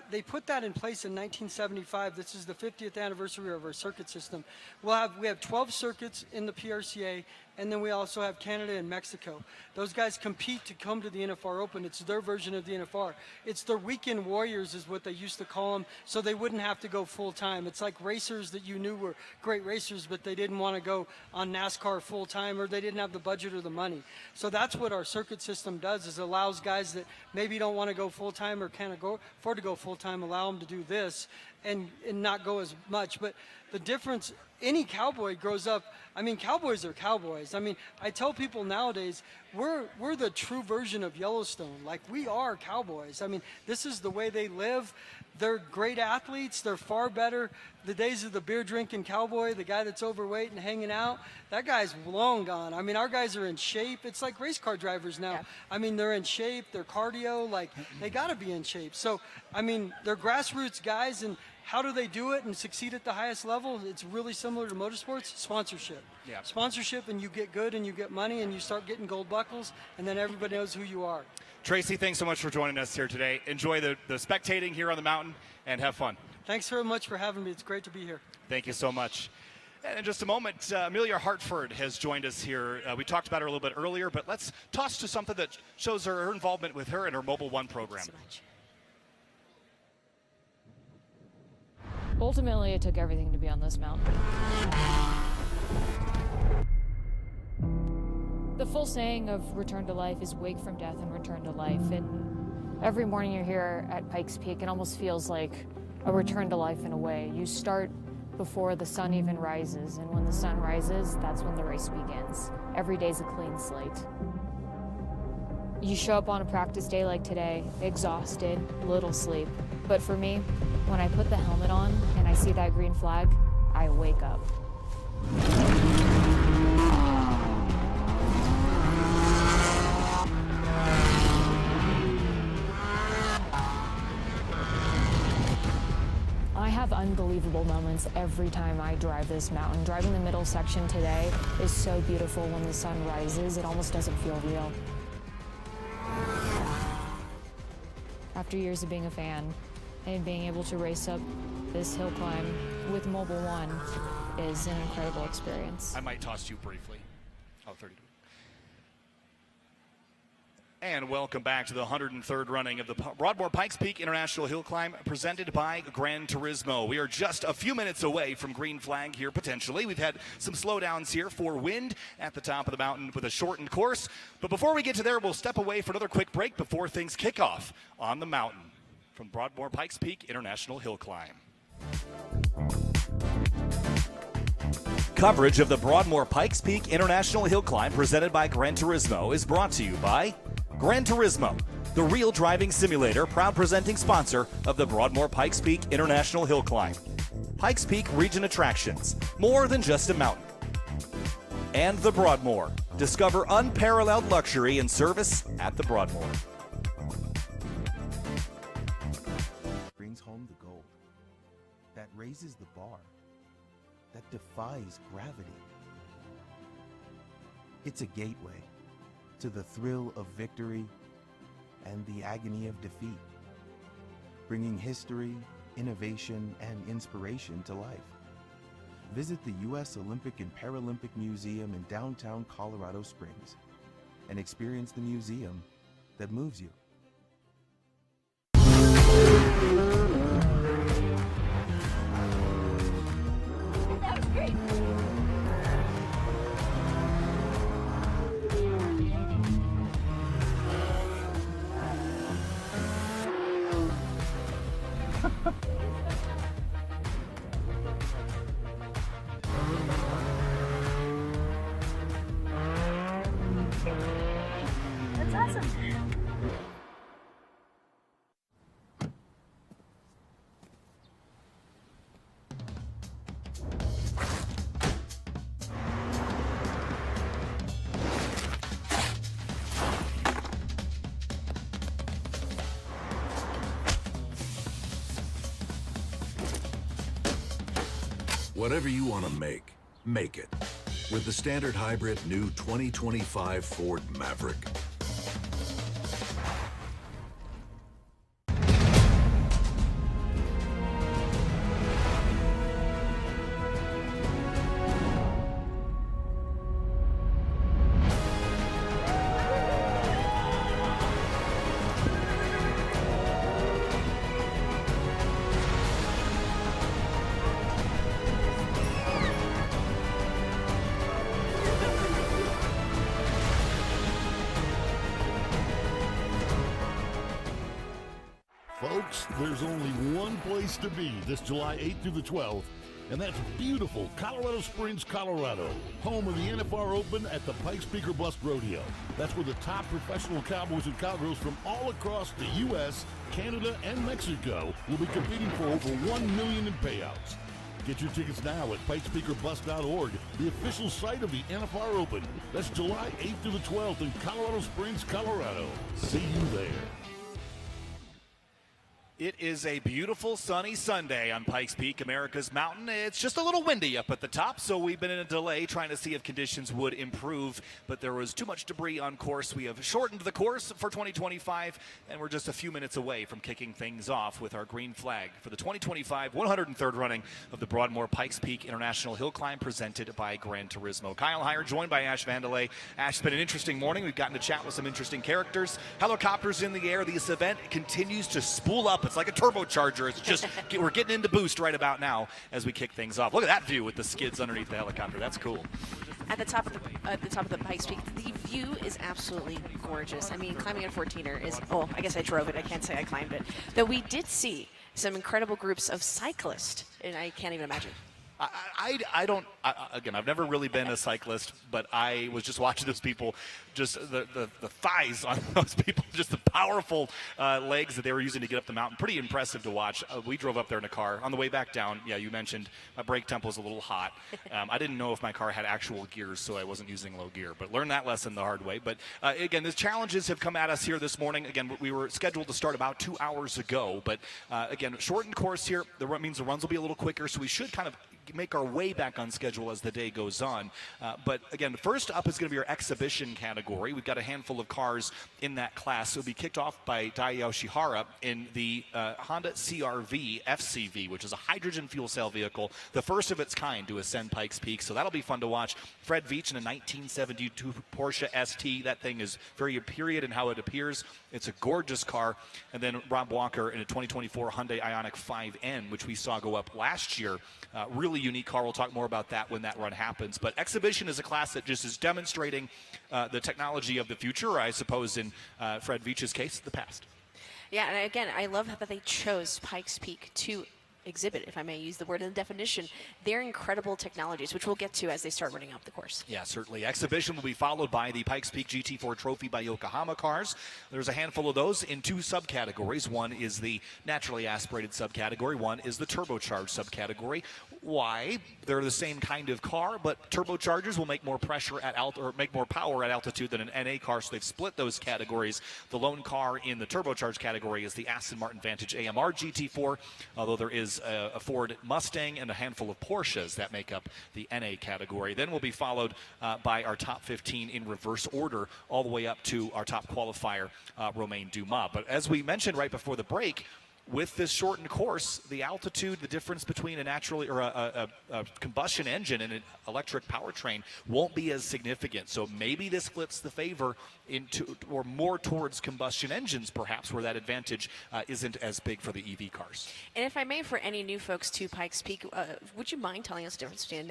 they put that in place in 1975. This is the 50th anniversary of our circuit system. We have 12 circuits in the PRCA, and then we also have Canada and Mexico. Those guys compete to come to the NFR Open. It's their version of the NFR. It's their weekend warriors is what they used to call them, so they wouldn't have to go full time. It's like racers that you knew were great racers, but they didn't want to go on NASCAR full time, or they didn't have the budget or the money. So that's what our circuit system does, is allows guys that maybe don't want to go full time or can't afford to go full time, allow them to do this and not go as much. But the difference, any cowboy grows up, I mean, cowboys are cowboys. I mean, I tell people nowadays, we're the true version of Yellowstone. Like, we are cowboys. I mean, this is the way they live. They're great athletes. They're far better. The days of the beer drinking cowboy, the guy that's overweight and hanging out, that guy's long gone. I mean, our guys are in shape. It's like race car drivers now. Yeah. I mean, they're in shape. They're cardio. Like, they got to be in shape. So, I mean, they're grassroots guys, and how do they do it and succeed at the highest level? It's really similar to motorsports. Sponsorship. Yeah. Sponsorship, and you get good and you get money and you start getting gold buckles, and then everybody knows who you are. Tracy, thanks so much for joining us here today. Enjoy the spectating here on the mountain and have fun. Thanks very much for having me. It's great to be here. Thank you so much. And in just a moment, Amelia Hartford has joined us here. We talked about her a little bit earlier, but let's toss to something that shows her involvement with her and her Mobile One program. So much. Ultimately, it took everything to be on this mountain. The full saying of return to life is wake from death and return to life. And every morning you're here at Pikes Peak, it almost feels like a return to life in a way. You start before the sun even rises, and when the sun rises, that's when the race begins. Every day's a clean slate. You show up on a practice day like today, exhausted, little sleep. But for me, when I put the helmet on and I see that green flag, I wake up. I have unbelievable moments every time I drive this mountain. Driving the middle section today is so beautiful when the sun rises. It almost doesn't feel real. After years of being a fan and being able to race up this hill climb with Mobile One is an incredible experience. I might toss you briefly. Oh, 30. And welcome back to the 103rd running of the Broadmoor Pikes Peak International Hill Climb presented by Gran Turismo. We are just a few minutes away from green flag here potentially. We've had some slowdowns here for wind at the top of the mountain with a shortened course. But before we get to there, we'll step away for another quick break before things kick off on the mountain from Broadmoor Pikes Peak International Hill Climb. Coverage of the Broadmoor Pikes Peak International Hill Climb presented by Gran Turismo is brought to you by Gran Turismo, the real driving simulator, proud presenting sponsor of the Broadmoor Pikes Peak International Hill Climb. Pikes Peak Region Attractions, more than just a mountain. And the Broadmoor, discover unparalleled luxury and service at the Broadmoor. Brings home the gold. That raises the bar. That defies gravity. It's a gateway to the thrill of victory and the agony of defeat, bringing history, innovation, and inspiration to life. Visit the U.S. Olympic and Paralympic Museum in downtown Colorado Springs and experience the museum that moves you. That was great. That's awesome. Whatever you want to make it. With the standard hybrid new 2025 Ford Maverick. Folks, there's only one place to be this July 8th through the 12th, and that's beautiful Colorado Springs, Colorado, home of the NFR Open at the Pikes Peak Bust Rodeo. That's where the top professional cowboys and cowgirls from all across the U.S., Canada, and Mexico will be competing for over $1 million in payouts. Get your tickets now at pikespeakerbus.org, the official site of the NFR Open. That's July 8th through the 12th in Colorado Springs, Colorado. See you there. It is a beautiful sunny Sunday on Pikes Peak, America's mountain. It's just a little windy up at the top, so we've been in a delay trying to see if conditions would improve, but there was too much debris on course. We have shortened the course for 2025, and we're just a few minutes away from kicking things off with our green flag for the 2025 103rd running of the Broadmoor Pikes Peak International Hill Climb presented by Gran Turismo. Kyle Heyer joined by Ash Vandelay. Ash, it's been an interesting morning. We've gotten to chat with some interesting characters. Helicopters in the air. This event continues to spool up. It's like a turbocharger. It's just, we're getting into boost right about now as we kick things off. Look at that view with the skids underneath the helicopter. That's cool. At the top of the Pikes Peak, the view is absolutely gorgeous. I mean, climbing a 14er is, oh, I guess I drove it. I can't say I climbed it. Though we did see some incredible groups of cyclists, and I can't even imagine. Again, I've never really been a cyclist, but I was just watching those people, just the thighs on those people, just the powerful legs that they were using to get up the mountain. Pretty impressive to watch. We drove up there in a car. On the way back down, yeah, you mentioned my brake tempo was a little hot. I didn't know if my car had actual gears, so I wasn't using low gear, but learned that lesson the hard way. But again, the challenges have come at us here this morning. Again, we were scheduled to start about 2 hours ago, but again, shortened course here. That means the runs will be a little quicker, so we should kind of make our way back on schedule as the day goes on. But again, first up is going to be our exhibition category. We've got a handful of cars in that class. It'll be kicked off by Dai Yoshihara in the Honda CR-V FCV, which is a hydrogen fuel cell vehicle, the first of its kind to ascend Pikes Peak. So that'll be fun to watch. Fred Veach in a 1972 Porsche ST. That thing is very period in how it appears. It's a gorgeous car. And then Rob Walker in a 2024 Hyundai Ioniq 5N, which we saw go up last year. Really unique car. We'll talk more about that when that run happens. But exhibition is a class that just is demonstrating the technology of the future, or I suppose in Fred Veach's case, the past. Yeah, and again, I love that they chose Pikes Peak to exhibit, if I may use the word in the definition, their incredible technologies, which we'll get to as they start running up the course. Yeah, certainly. Exhibition will be followed by the Pikes Peak GT4 Trophy by Yokohama cars. There's a handful of those in two subcategories. One is the naturally aspirated subcategory. One is the turbocharged subcategory. Why? They're the same kind of car, but turbochargers will make more pressure at or make more power at altitude than an NA car, so they've split those categories. The lone car in the turbocharged category is the Aston Martin Vantage AMR GT4, although there is a Ford Mustang and a handful of Porsches that make up the NA category. Then we'll be followed by our top 15 in reverse order, all the way up to our top qualifier, Romain Dumas. But as we mentioned right before the break, with this shortened course, the altitude, the difference between a naturally or a combustion engine and an electric powertrain won't be as significant. So maybe this flips the favor into or more towards combustion engines, perhaps, where that advantage isn't as big for the EV cars. And if I may, for any new folks to Pikes Peak, would you mind telling us the difference between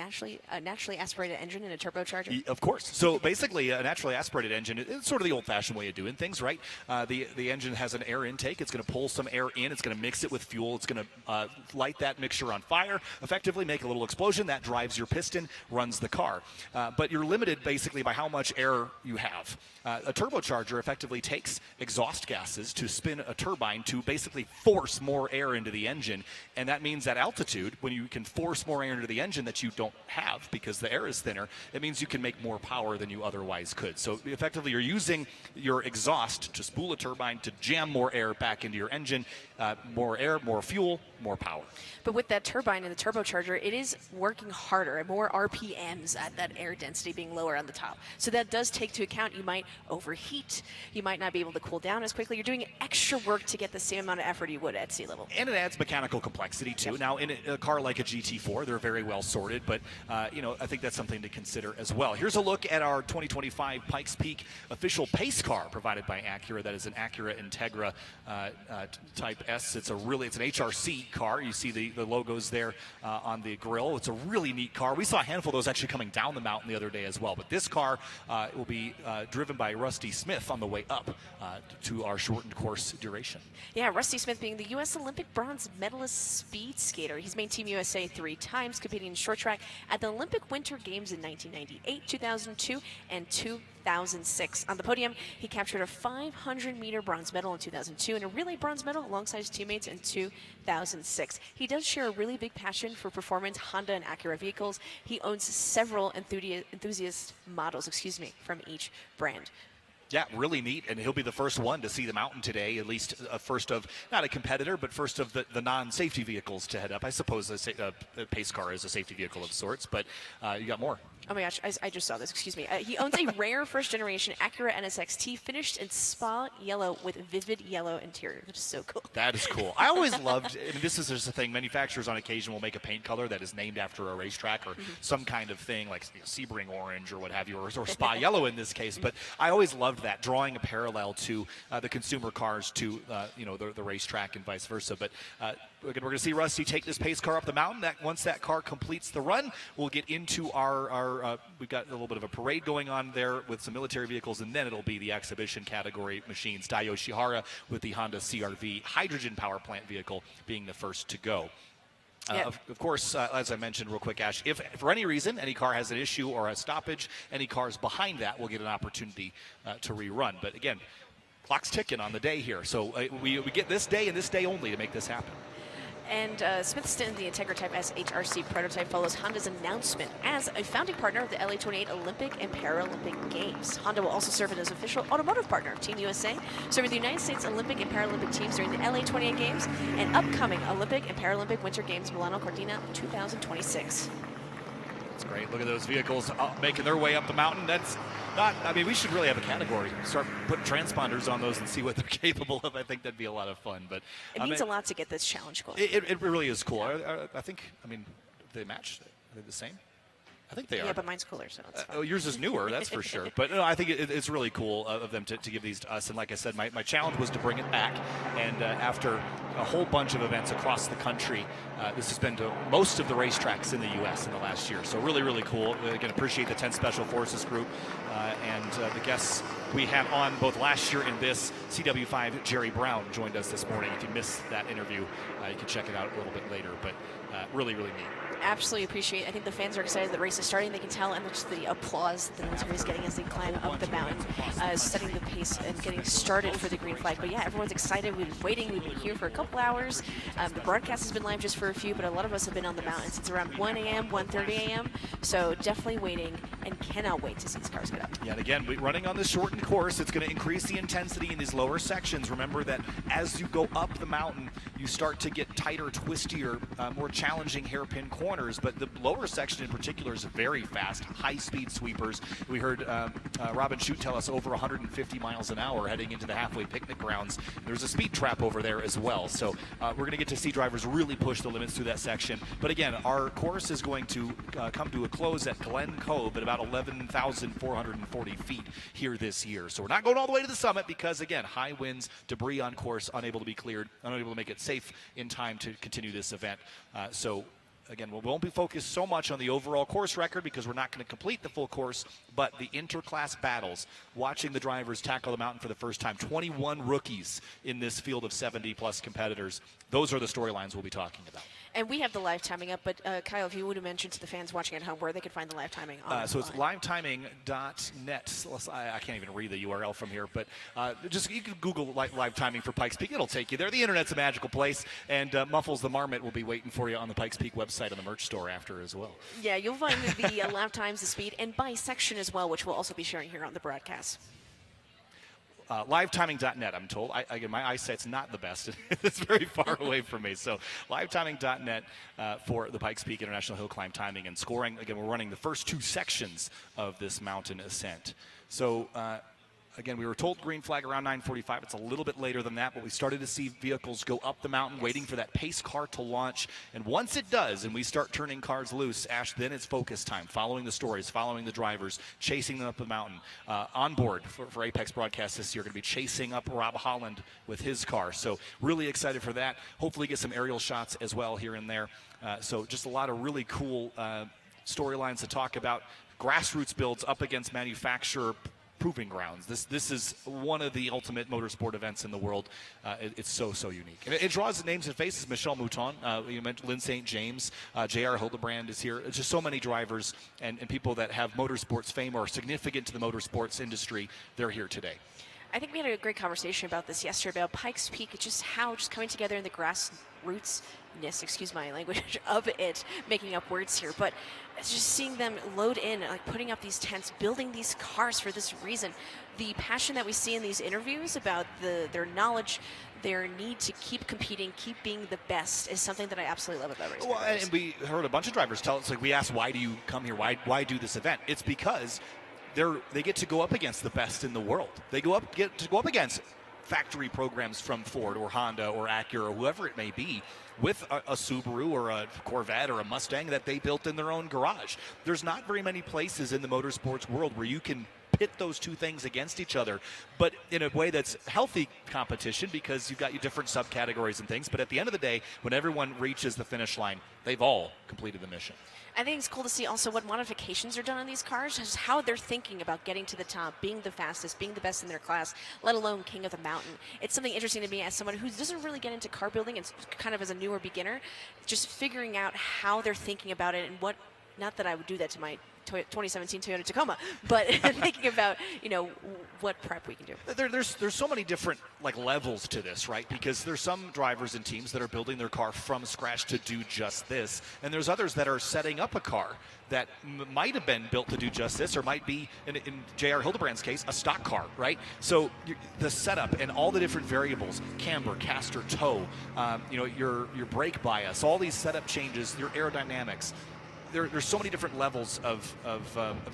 a naturally aspirated engine and a turbocharger? Of course. So basically, a naturally aspirated engine is sort of the old-fashioned way of doing things, right? The engine has an air intake. It's going to pull some air in. It's going to mix it with fuel. It's going to light that mixture on fire, effectively make a little explosion. That drives your piston, runs the car. But you're limited basically by how much air you have. A turbocharger effectively takes exhaust gases to spin a turbine to basically force more air into the engine. And that means at altitude, when you can force more air into the engine that you don't have because the air is thinner, it means you can make more power than you otherwise could. So effectively, you're using your exhaust to spool a turbine to jam more air back into your engine. More air, more fuel, more power. But with that turbine and the turbocharger, it is working harder and more RPMs at that air density being lower on the top. So that does take into account you might overheat, you might not be able to cool down as quickly. You're doing extra work to get the same amount of effort you would at sea level. And it adds mechanical complexity too. Yep. Now, in a car like a GT4, they're very well sorted, but I think that's something to consider as well. Here's a look at our 2025 Pikes Peak official pace car provided by Acura. That is an Acura Integra Type S. It's an HRC car. You see the logos there on the grille. It's a really neat car. We saw a handful of those actually coming down the mountain the other day as well. But this car will be driven by Rusty Smith on the way up to our shortened course duration. Yeah, Rusty Smith being the U.S. Olympic bronze medalist speed skater. He's made Team USA 3 times, competing in short track at the Olympic Winter Games in 1998, 2002, and 2006. On the podium, he captured a 500-meter bronze medal in 2002 and a relay bronze medal alongside his teammates in 2006. He does share a really big passion for performance Honda and Acura vehicles. He owns several enthusiast models, from each brand. Yeah, really neat, and he'll be the first one to see the mountain today, at least first of, not a competitor, but first of the non-safety vehicles to head up. I suppose a pace car is a safety vehicle of sorts, but you got more. Oh my gosh, I just saw this, he owns a rare first-generation Acura NSX-T finished in spa yellow with vivid yellow interior, which is so cool. That is cool. I always loved, and this is just a thing, manufacturers on occasion will make a paint color that is named after a racetrack or some kind of thing like Sebring orange or what have you, or spa yellow in this case, but I always loved that, drawing a parallel to the consumer cars to the racetrack and vice versa. But we're going to see Rusty take this pace car up the mountain. Once that car completes the run, we'll get into our we've got a little bit of a parade going on there with some military vehicles, and then it'll be the exhibition category machines. Dai Yoshihara with the Honda CR-V hydrogen power plant vehicle being the first to go. Of course, as I mentioned real quick, Ash, if for any reason any car has an issue or a stoppage, any cars behind that will get an opportunity to rerun. But again, clock's ticking on the day here. So we get this day and this day only to make this happen. And Smith's stint in the Integra Type S HRC prototype follows Honda's announcement as a founding partner of the LA28 Olympic and Paralympic Games. Honda will also serve as official automotive partner of Team USA, serving the United States Olympic and Paralympic teams during the LA28 Games and upcoming Olympic and Paralympic Winter Games Milano Cortina 2026. That's great. Look at those vehicles making their way up the mountain. That's not, I mean, we should really have a category. Start putting transponders on those and see what they're capable of. I think that'd be a lot of fun. But it means a lot to get this challenge going. It really is cool. I think, I mean, they match. Are they the same? I think they are. Yeah, but mine's cooler, so it's fine. Yours is newer, that's for sure. But no, I think it's really cool of them to give these to us. And like I said, my challenge was to bring it back. And after a whole bunch of events across the country, this has been to most of the racetracks in the U.S. in the last year. So really, really cool. Again, appreciate the 10 Special Forces group and the guests we had on both last year and this. CW5 Jerry Brown joined us this morning. If you missed that interview, you can check it out a little bit later. But really, really neat. Absolutely appreciate it. I think the fans are excited the race is starting. They can tell, and just the applause that the military is getting as they climb up the mountain, setting the pace and getting started for the green flag. But yeah, everyone's excited. We've been waiting. We've been here for a couple hours. The broadcast has been live just for a few, but a lot of us have been on the mountain since around 1 a.m., 1:30 a.m. So definitely waiting and cannot wait to see these cars get up. Yeah, and again, running on this shortened course, it's going to increase the intensity in these lower sections. Remember that as you go up the mountain, you start to get tighter, twistier, more challenging hairpin corners. But the lower section in particular is very fast, high-speed sweepers. We heard Robin Shute tell us over 150 miles an hour heading into the halfway picnic grounds. There's a speed trap over there as well. So we're going to get to see drivers really push the limits through that section. But again, our course is going to come to a close at Glen Cove at about 11,440 feet here this year. So we're not going all the way to the summit because, again, high winds, debris on course, unable to be cleared, unable to make it safe in time to continue this event. Again, we won't be focused so much on the overall course record because we're not going to complete the full course, but the interclass battles, watching the drivers tackle the mountain for the first time, 21 rookies in this field of 70-plus competitors. Those are the storylines we'll be talking about. And we have the live timing up, but Kyle, if you would have mentioned to the fans watching at home where they could find the live timing on. So it's livetiming.net. I can't even read the URL from here, but just you can Google live timing for Pikes Peak. It'll take you there. The internet's a magical place, and Muffles the Marmot will be waiting for you on the Pikes Peak website on the merch store after as well. Yeah, you'll find the lap times, the speed, and by section as well, which we'll also be sharing here on the broadcast. Livetiming.net, I'm told. Again, my eyesight's not the best. It's very far away from me. So livetiming.net for the Pikes Peak International Hill Climb timing and scoring. Again, we're running the first two sections of this mountain ascent. So again, we were told green flag around 9:45. It's a little bit later than that, but we started to see vehicles go up the mountain, waiting for that pace car to launch. And once it does, and we start turning cars loose, Ash, then it's focus time, following the stories, following the drivers, chasing them up the mountain. On board for Apex broadcast this year, going to be chasing up Rob Holland with his car. So really excited for that. Hopefully get some aerial shots as well here and there. So just a lot of really cool storylines to talk about. Grassroots builds up against manufacturer proving grounds. This is one of the ultimate motorsport events in the world. It's so unique. And it draws names and faces. Michel Mouton, you mentioned Lynn St. James, J.R. Hildebrand is here. It's just so many drivers and people that have motorsports fame or are significant to the motorsports industry. They're here today. I think we had a great conversation about this yesterday about Pikes Peak, just how just coming together in the grassrootsness, excuse my language, of it, making up words here, but just seeing them load in, like putting up these tents, building these cars for this reason. The passion that we see in these interviews about their knowledge, their need to keep competing, keep being the best is something that I absolutely love about racing. Well, and we heard a bunch of drivers tell us, like we asked, why do you come here? Why do this event? It's because they get to go up against the best in the world. They get to go up against factory programs from Ford or Honda or Acura or whoever it may be, with a Subaru or a Corvette or a Mustang that they built in their own garage. There's not very many places in the motorsports world where you can pit those two things against each other, but in a way that's healthy competition because you've got your different subcategories and things. But at the end of the day, when everyone reaches the finish line, they've all completed the mission. I think it's cool to see also what modifications are done on these cars, just how they're thinking about getting to the top, being the fastest, being the best in their class, let alone king of the mountain. It's something interesting to me as someone who doesn't really get into car building and kind of as a newer beginner, just figuring out how they're thinking about it and what, not that I would do that to 2017 Toyota Tacoma, but thinking about, what prep we can do. There's so many different levels to this, right? Because there's some drivers and teams that are building their car from scratch to do just this, and there's others that are setting up a car that might have been built to do just this, or might be, in J.R. Hildebrand's case, a stock car, right? So the setup and all the different variables, camber, caster, toe, your brake bias, all these setup changes, your aerodynamics. There's so many different levels of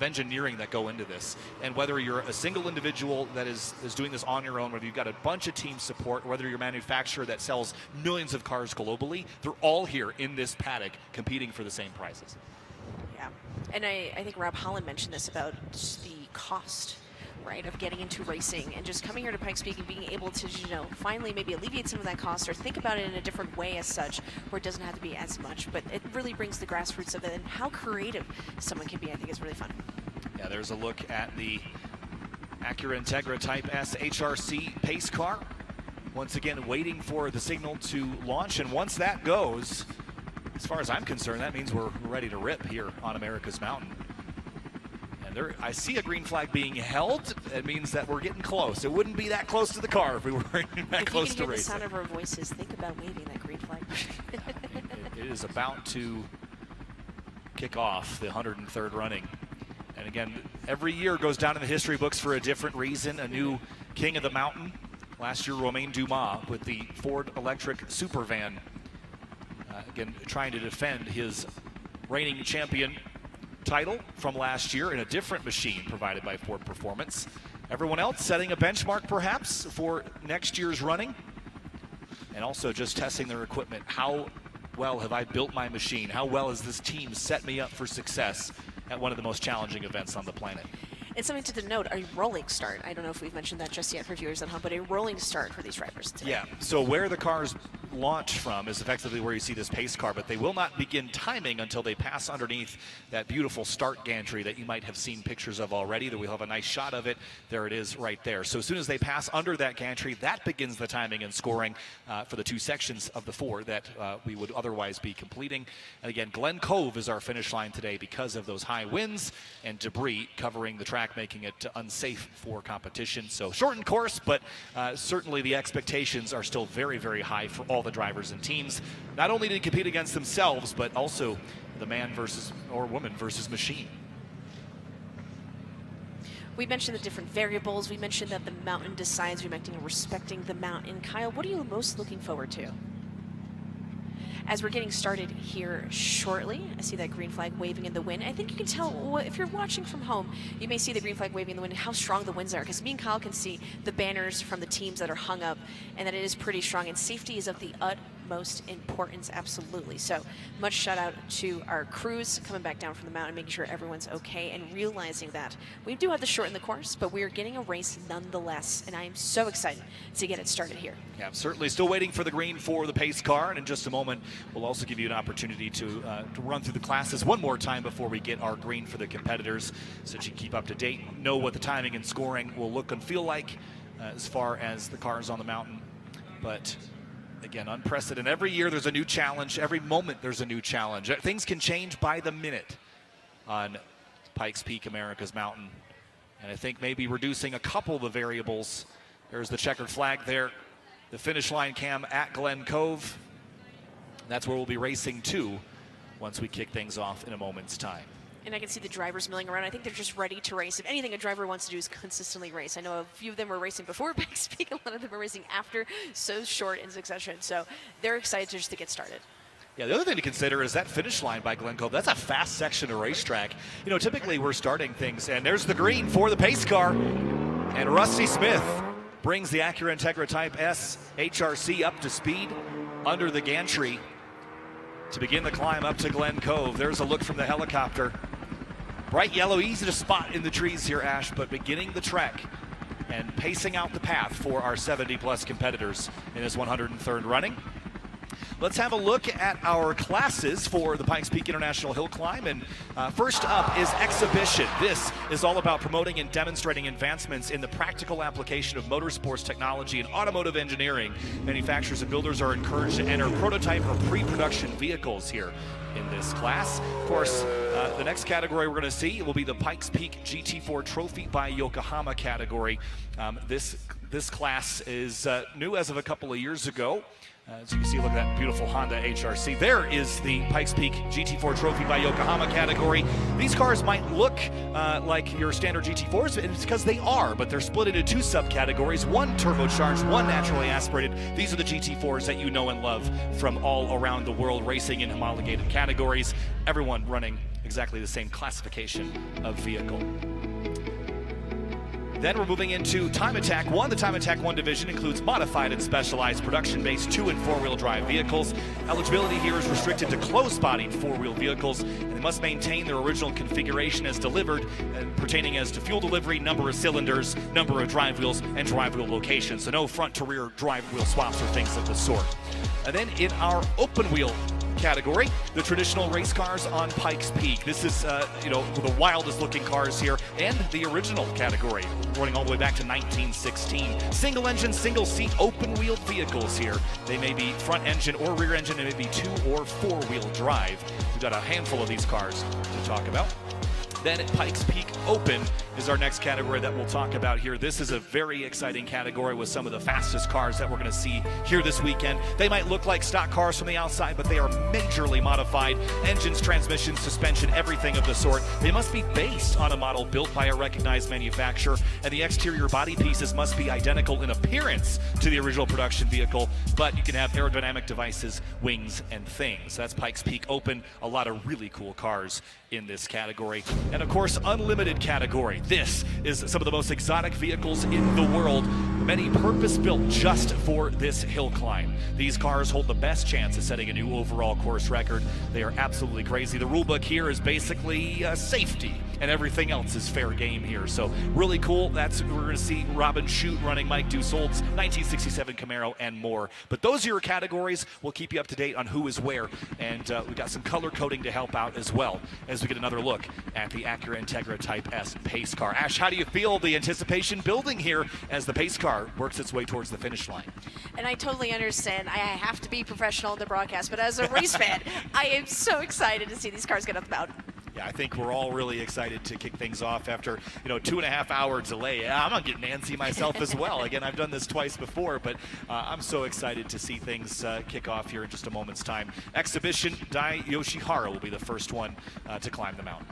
engineering that go into this, and whether you're a single individual that is doing this on your own, whether you've got a bunch of team support, whether you're a manufacturer that sells millions of cars globally, they're all here in this paddock competing for the same prizes. Yeah, and I think Rob Holland mentioned this about just the cost, right, of getting into racing and just coming here to Pikes Peak and being able to, finally maybe alleviate some of that cost or think about it in a different way as such, where it doesn't have to be as much, but it really brings the grassroots of it, and how creative someone can be, I think, is really fun. Yeah, there's a look at the Acura Integra Type S HRC pace car. Once again, waiting for the signal to launch, and once that goes, as far as I'm concerned, that means we're ready to rip here on America's Mountain. I see a green flag being held. It means that we're getting close. It wouldn't be that close to the car if we weren't that close to racing. If you can hear the sound of our voices, think about waving that green flag. It is about to kick off the 103rd running. And again, every year goes down in the history books for a different reason. A new king of the mountain. Last year, Romain Dumas with the Ford electric super van. Again, trying to defend his reigning champion title from last year in a different machine provided by Ford Performance. Everyone else setting a benchmark perhaps for next year's running, and also just testing their equipment. How well have I built my machine? How well has this team set me up for success at one of the most challenging events on the planet? It's something to denote, a rolling start. I don't know if we've mentioned that just yet for viewers at home, but a rolling start for these drivers today. Yeah, so where the cars launch from is effectively where you see this pace car, but they will not begin timing until they pass underneath that beautiful start gantry that you might have seen pictures of already. That we'll have a nice shot of it. There it is right there. So as soon as they pass under that gantry, that begins the timing and scoring for the two sections of the four that we would otherwise be completing. And again, Glen Cove is our finish line today because of those high winds and debris covering the track, making it unsafe for competition. So shortened course, but certainly the expectations are still very, very high for all the drivers and teams, not only to compete against themselves, but also the man versus or woman versus machine. We mentioned the different variables. We mentioned that the mountain decides. We mentioned respecting the mountain. Kyle, what are you most looking forward to? As we're getting started here shortly, I see that green flag waving in the wind. I think you can tell, if you're watching from home, you may see the green flag waving in the wind and how strong the winds are, because me and Kyle can see the banners from the teams that are hung up, and that it is pretty strong, and safety is of the utmost importance, absolutely. So much shout out to our crews coming back down from the mountain, making sure everyone's okay, and realizing that we do have to shorten the course, but we are getting a race nonetheless, and I am so excited to get it started here. Yeah, certainly still waiting for the green for the pace car, and in just a moment we'll also give you an opportunity to run through the classes one more time before we get our green for the competitors, so that you keep up to date, know what the timing and scoring will look and feel like as far as the cars on the mountain. But again, unprecedented. Every year there's a new challenge. Every moment there's a new challenge. Things can change by the minute on Pikes Peak, America's Mountain. And I think maybe reducing a couple of the variables. There's the checkered flag there. The finish line cam at Glen Cove. That's where we'll be racing to once we kick things off in a moment's time. And I can see the drivers milling around. I think they're just ready to race. If anything a driver wants to do is consistently race. I know a few of them were racing before Pikes Peak. A lot of them are racing after, so short in succession. So they're excited just to get started. Yeah, the other thing to consider is that finish line by Glen Cove. That's a fast section of racetrack. You know, typically we're starting things, and there's the green for the pace car. And Rusty Smith brings the Acura Integra Type S HRC up to speed under the gantry to begin the climb up to Glen Cove. There's a look from the helicopter. Bright yellow, easy to spot in the trees here, Ash, but beginning the trek and pacing out the path for our 70-plus competitors in this 103rd running. let's have a look at our classes for the Pikes Peak International Hill Climb. And first up is Exhibition. This is all about promoting and demonstrating advancements in the practical application of motorsports technology and automotive engineering. Manufacturers and builders are encouraged to enter prototype or pre-production vehicles here in this class. Of course, the next category we're going to see will be the Pikes Peak GT4 Trophy by Yokohama category. This class is new as of a couple of years ago. As you can see, look at that beautiful Honda HRC. There is the Pikes Peak GT4 Trophy by Yokohama category. These cars might look like your standard GT4s, and it's because they are, but they're split into two subcategories, one turbocharged, one naturally aspirated. These are the GT4s that you know and love from all around the world, racing in homologated categories, everyone running exactly the same classification of vehicle. Then we're moving into Time Attack 1. The Time Attack 1 division includes modified and specialized production-based 2- and 4-wheel drive vehicles. Eligibility here is restricted to closed-bodied 4-wheel vehicles, and they must maintain their original configuration as delivered, pertaining as to fuel delivery, number of cylinders, number of drive wheels, and drive wheel locations. So no front-to-rear drive wheel swaps or things of the sort. And then in our open wheel category, the traditional race cars on Pikes Peak. This is, the wildest looking cars here, and the original category, running all the way back to 1916. Single engine, single seat, open wheeled vehicles here. They may be front engine or rear engine, they may be 2- or 4-wheel drive. We've got a handful of these cars to talk about. Then at Pikes Peak Open is our next category that we'll talk about here. This is a very exciting category with some of the fastest cars that we're going to see here this weekend. They might look like stock cars from the outside, but they are majorly modified. Engines, transmissions, suspension, everything of the sort. They must be based on a model built by a recognized manufacturer, and the exterior body pieces must be identical in appearance to the original production vehicle, but you can have aerodynamic devices, wings, and things. That's Pikes Peak Open. A lot of really cool cars in this category. And of course, unlimited category. This is some of the most exotic vehicles in the world, many purpose-built just for this hill climb. These cars hold the best chance of setting a new overall course record. They are absolutely crazy. The rule book here is basically safety, and everything else is fair game here. So really cool. We're going to see Robin Shute running Mike Dussault's 1967 Camaro and more. But those are your categories. We'll keep you up to date on who is where, and we've got some color coding to help out as well as we get another look at the Acura Integra Type S pace car. Ash, how do you feel the anticipation building here as the pace car works its way towards the finish line? And I totally understand. I have to be professional in the broadcast, but as a race fan, I am so excited to see these cars get up the mountain. Yeah, I think we're all really excited to kick things off after, 2.5-hour delay. I'm going to get Nancy myself as well. Again, I've done this twice before, but I'm so excited to see things kick off here in just a moment's time. Exhibition Dai Yoshihara will be the first one to climb the mountain.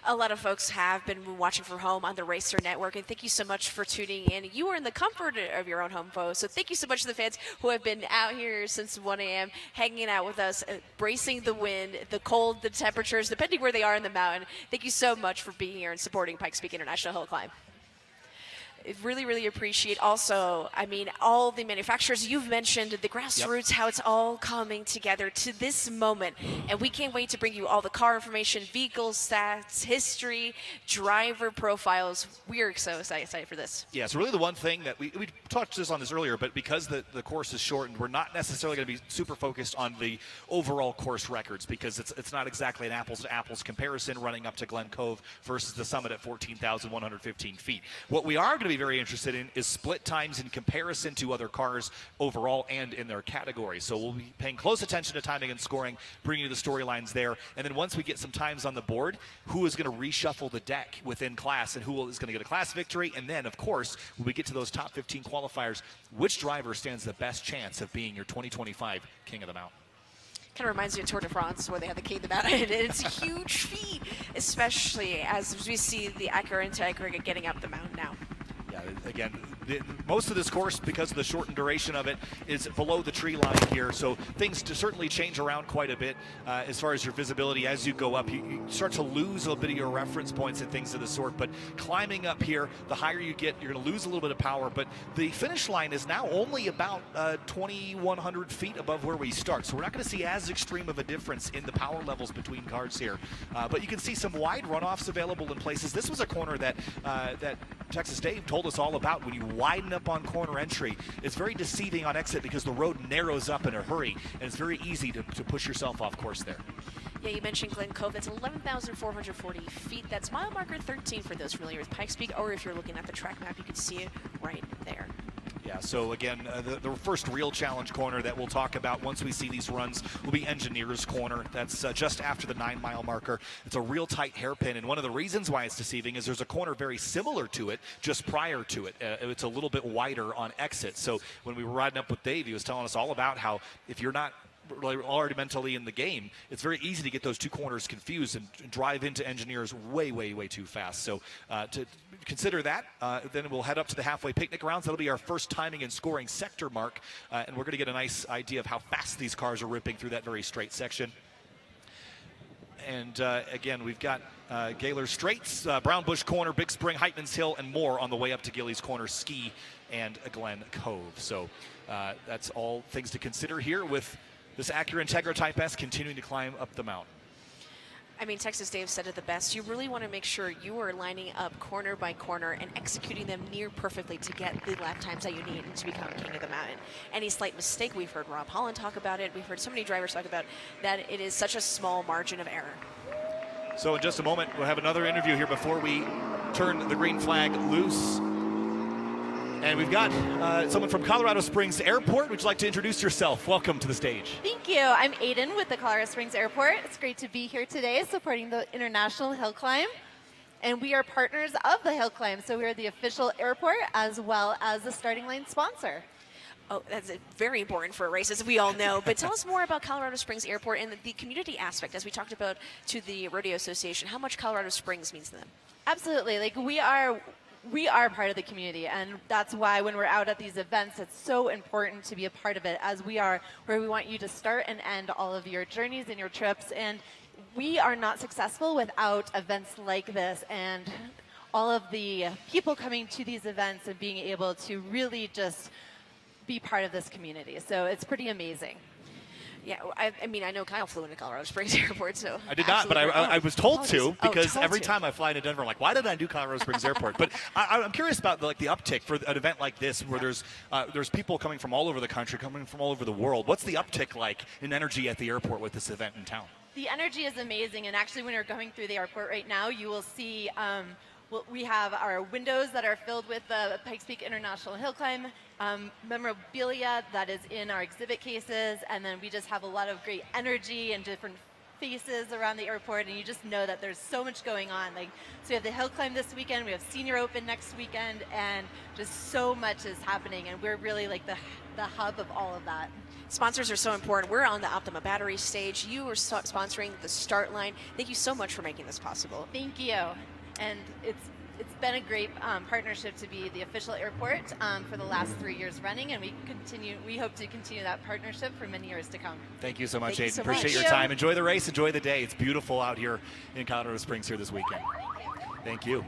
A lot of folks have been watching from home on the Racer Network, and thank you so much for tuning in. You are in the comfort of your own home, folks, so thank you so much to the fans who have been out here since 1 a.m., hanging out with us, bracing the wind, the cold, the temperatures, depending where they are in the mountain. Thank you so much for being here and supporting Pikes Peak International Hill Climb. Really, really appreciate also, all the manufacturers. You've mentioned the grassroots, how it's all coming together to this moment. And we can't wait to bring you all the car information, vehicle stats, history, driver profiles. We are so excited for this. Yeah, it's really the one thing that we touched on this earlier, but because the course is shortened, we're not necessarily going to be super focused on the overall course records, because it's not exactly an apples-to-apples comparison running up to Glen Cove versus the summit at 14,115 feet. What we are going to be very interested in is split times in comparison to other cars overall and in their category. So we'll be paying close attention to timing and scoring, bringing you the storylines there. And then once we get some times on the board, who is going to reshuffle the deck within class and who is going to get a class victory. And then, of course, when we get to those top 15 qualifiers, which driver stands the best chance of being your 2025 King of the Mountain? Kind of reminds me of Tour de France, where they had the King of the Mountain, and it's a huge feat, especially as we see the Acura Integra getting up the mountain now. Yeah, again, most of this course, because of the shortened duration of it, is below the tree line here, so things certainly change around quite a bit as far as your visibility. As you go up, you start to lose a little bit of your reference points and things of the sort, but climbing up here, the higher you get, you're going to lose a little bit of power, but the finish line is now only about 2,100 feet above where we start, so we're not going to see as extreme of a difference in the power levels between cars here, but you can see some wide runoffs available in places. This was a corner that Texas Dave told us all about when you widen up on corner entry, it's very deceiving on exit because the road narrows up in a hurry, and it's very easy to push yourself off course there. Yeah, you mentioned Glen Cove. That's 11,440 feet. That's mile marker 13 for those familiar with Pikes Peak, or if you're looking at the track map, you can see it right there. Yeah, so again, the first real challenge corner that we'll talk about once we see these runs will be Engineers Corner. That's just after the 9-mile marker. It's a real tight hairpin, and one of the reasons why it's deceiving is there's a corner very similar to it just prior to it. It's a little bit wider on exit. So when we were riding up with Dave, he was telling us all about how if you're not already mentally in the game, it's very easy to get those two corners confused and drive into Engineers way too fast. So to consider that, then we'll head up to the halfway picnic rounds. That'll be our first timing and scoring sector mark, and we're going to get a nice idea of how fast these cars are ripping through that very straight section. And again, we've got Gaylor Straits, Brown Bush Corner, Big Spring, Heitman's Hill, and more on the way up to Gillies Corner, Ski, and Glen Cove. So that's all things to consider here with this Acura Integra Type S continuing to climb up the mountain. I mean, Texas Dave said it the best. You really want to make sure you are lining up corner by corner and executing them near perfectly to get the lap times that you need to become king of the mountain. Any slight mistake, we've heard Rob Holland talk about it. We've heard so many drivers talk about that it is such a small margin of error. So in just a moment, we'll have another interview here before we turn the green flag loose. And we've got someone from Colorado Springs Airport. Would you like to introduce yourself? Welcome to the stage. Thank you. I'm Aiden with the Colorado Springs Airport. It's great to be here today supporting the International Hill Climb. And we are partners of the Hill Climb, so we are the official airport as well as the starting line sponsor. Oh, that's very important for a race, as we all know. But tell us more about Colorado Springs Airport and the community aspect, as we talked about to the Rodeo Association, how much Colorado Springs means to them. Absolutely. Like we are part of the community, and that's why when we're out at these events, it's so important to be a part of it, as we are where we want you to start and end all of your journeys and your trips. And we are not successful without events like this and all of the people coming to these events and being able to really just be part of this community. So it's pretty amazing. Yeah, I mean, I know Kyle flew into Colorado Springs Airport, so. I did not, but I was told to, because every to. time I fly into Denver, I'm like, why did I do Colorado Springs Airport? But I'm curious about the uptick for an event like this, where there's people coming from all over the country, coming from all over the world. What's the uptick like in energy at the airport with this event in town? The energy is amazing, and actually when you're going through the airport right now, you will see we have our windows that are filled with the Pikes Peak International Hill Climb memorabilia that is in our exhibit cases, and then we just have a lot of great energy and different faces around the airport, and you just know that there's so much going on. So we have the Hill Climb this weekend, we have Senior Open next weekend, and just so much is happening, and we're really like the hub of all of that. Sponsors are so important. We're on the Optima Battery stage. You are sponsoring the start line. Thank you so much for making this possible. Thank you. And it's been a great partnership to be the official airport for the last 3 years running, and we hope to continue that partnership for many years to come. Thank you so much, Thank you Aiden. so Appreciate much. your time. Enjoy the race, enjoy the day. It's beautiful out here in Colorado Springs here this weekend. Thank you.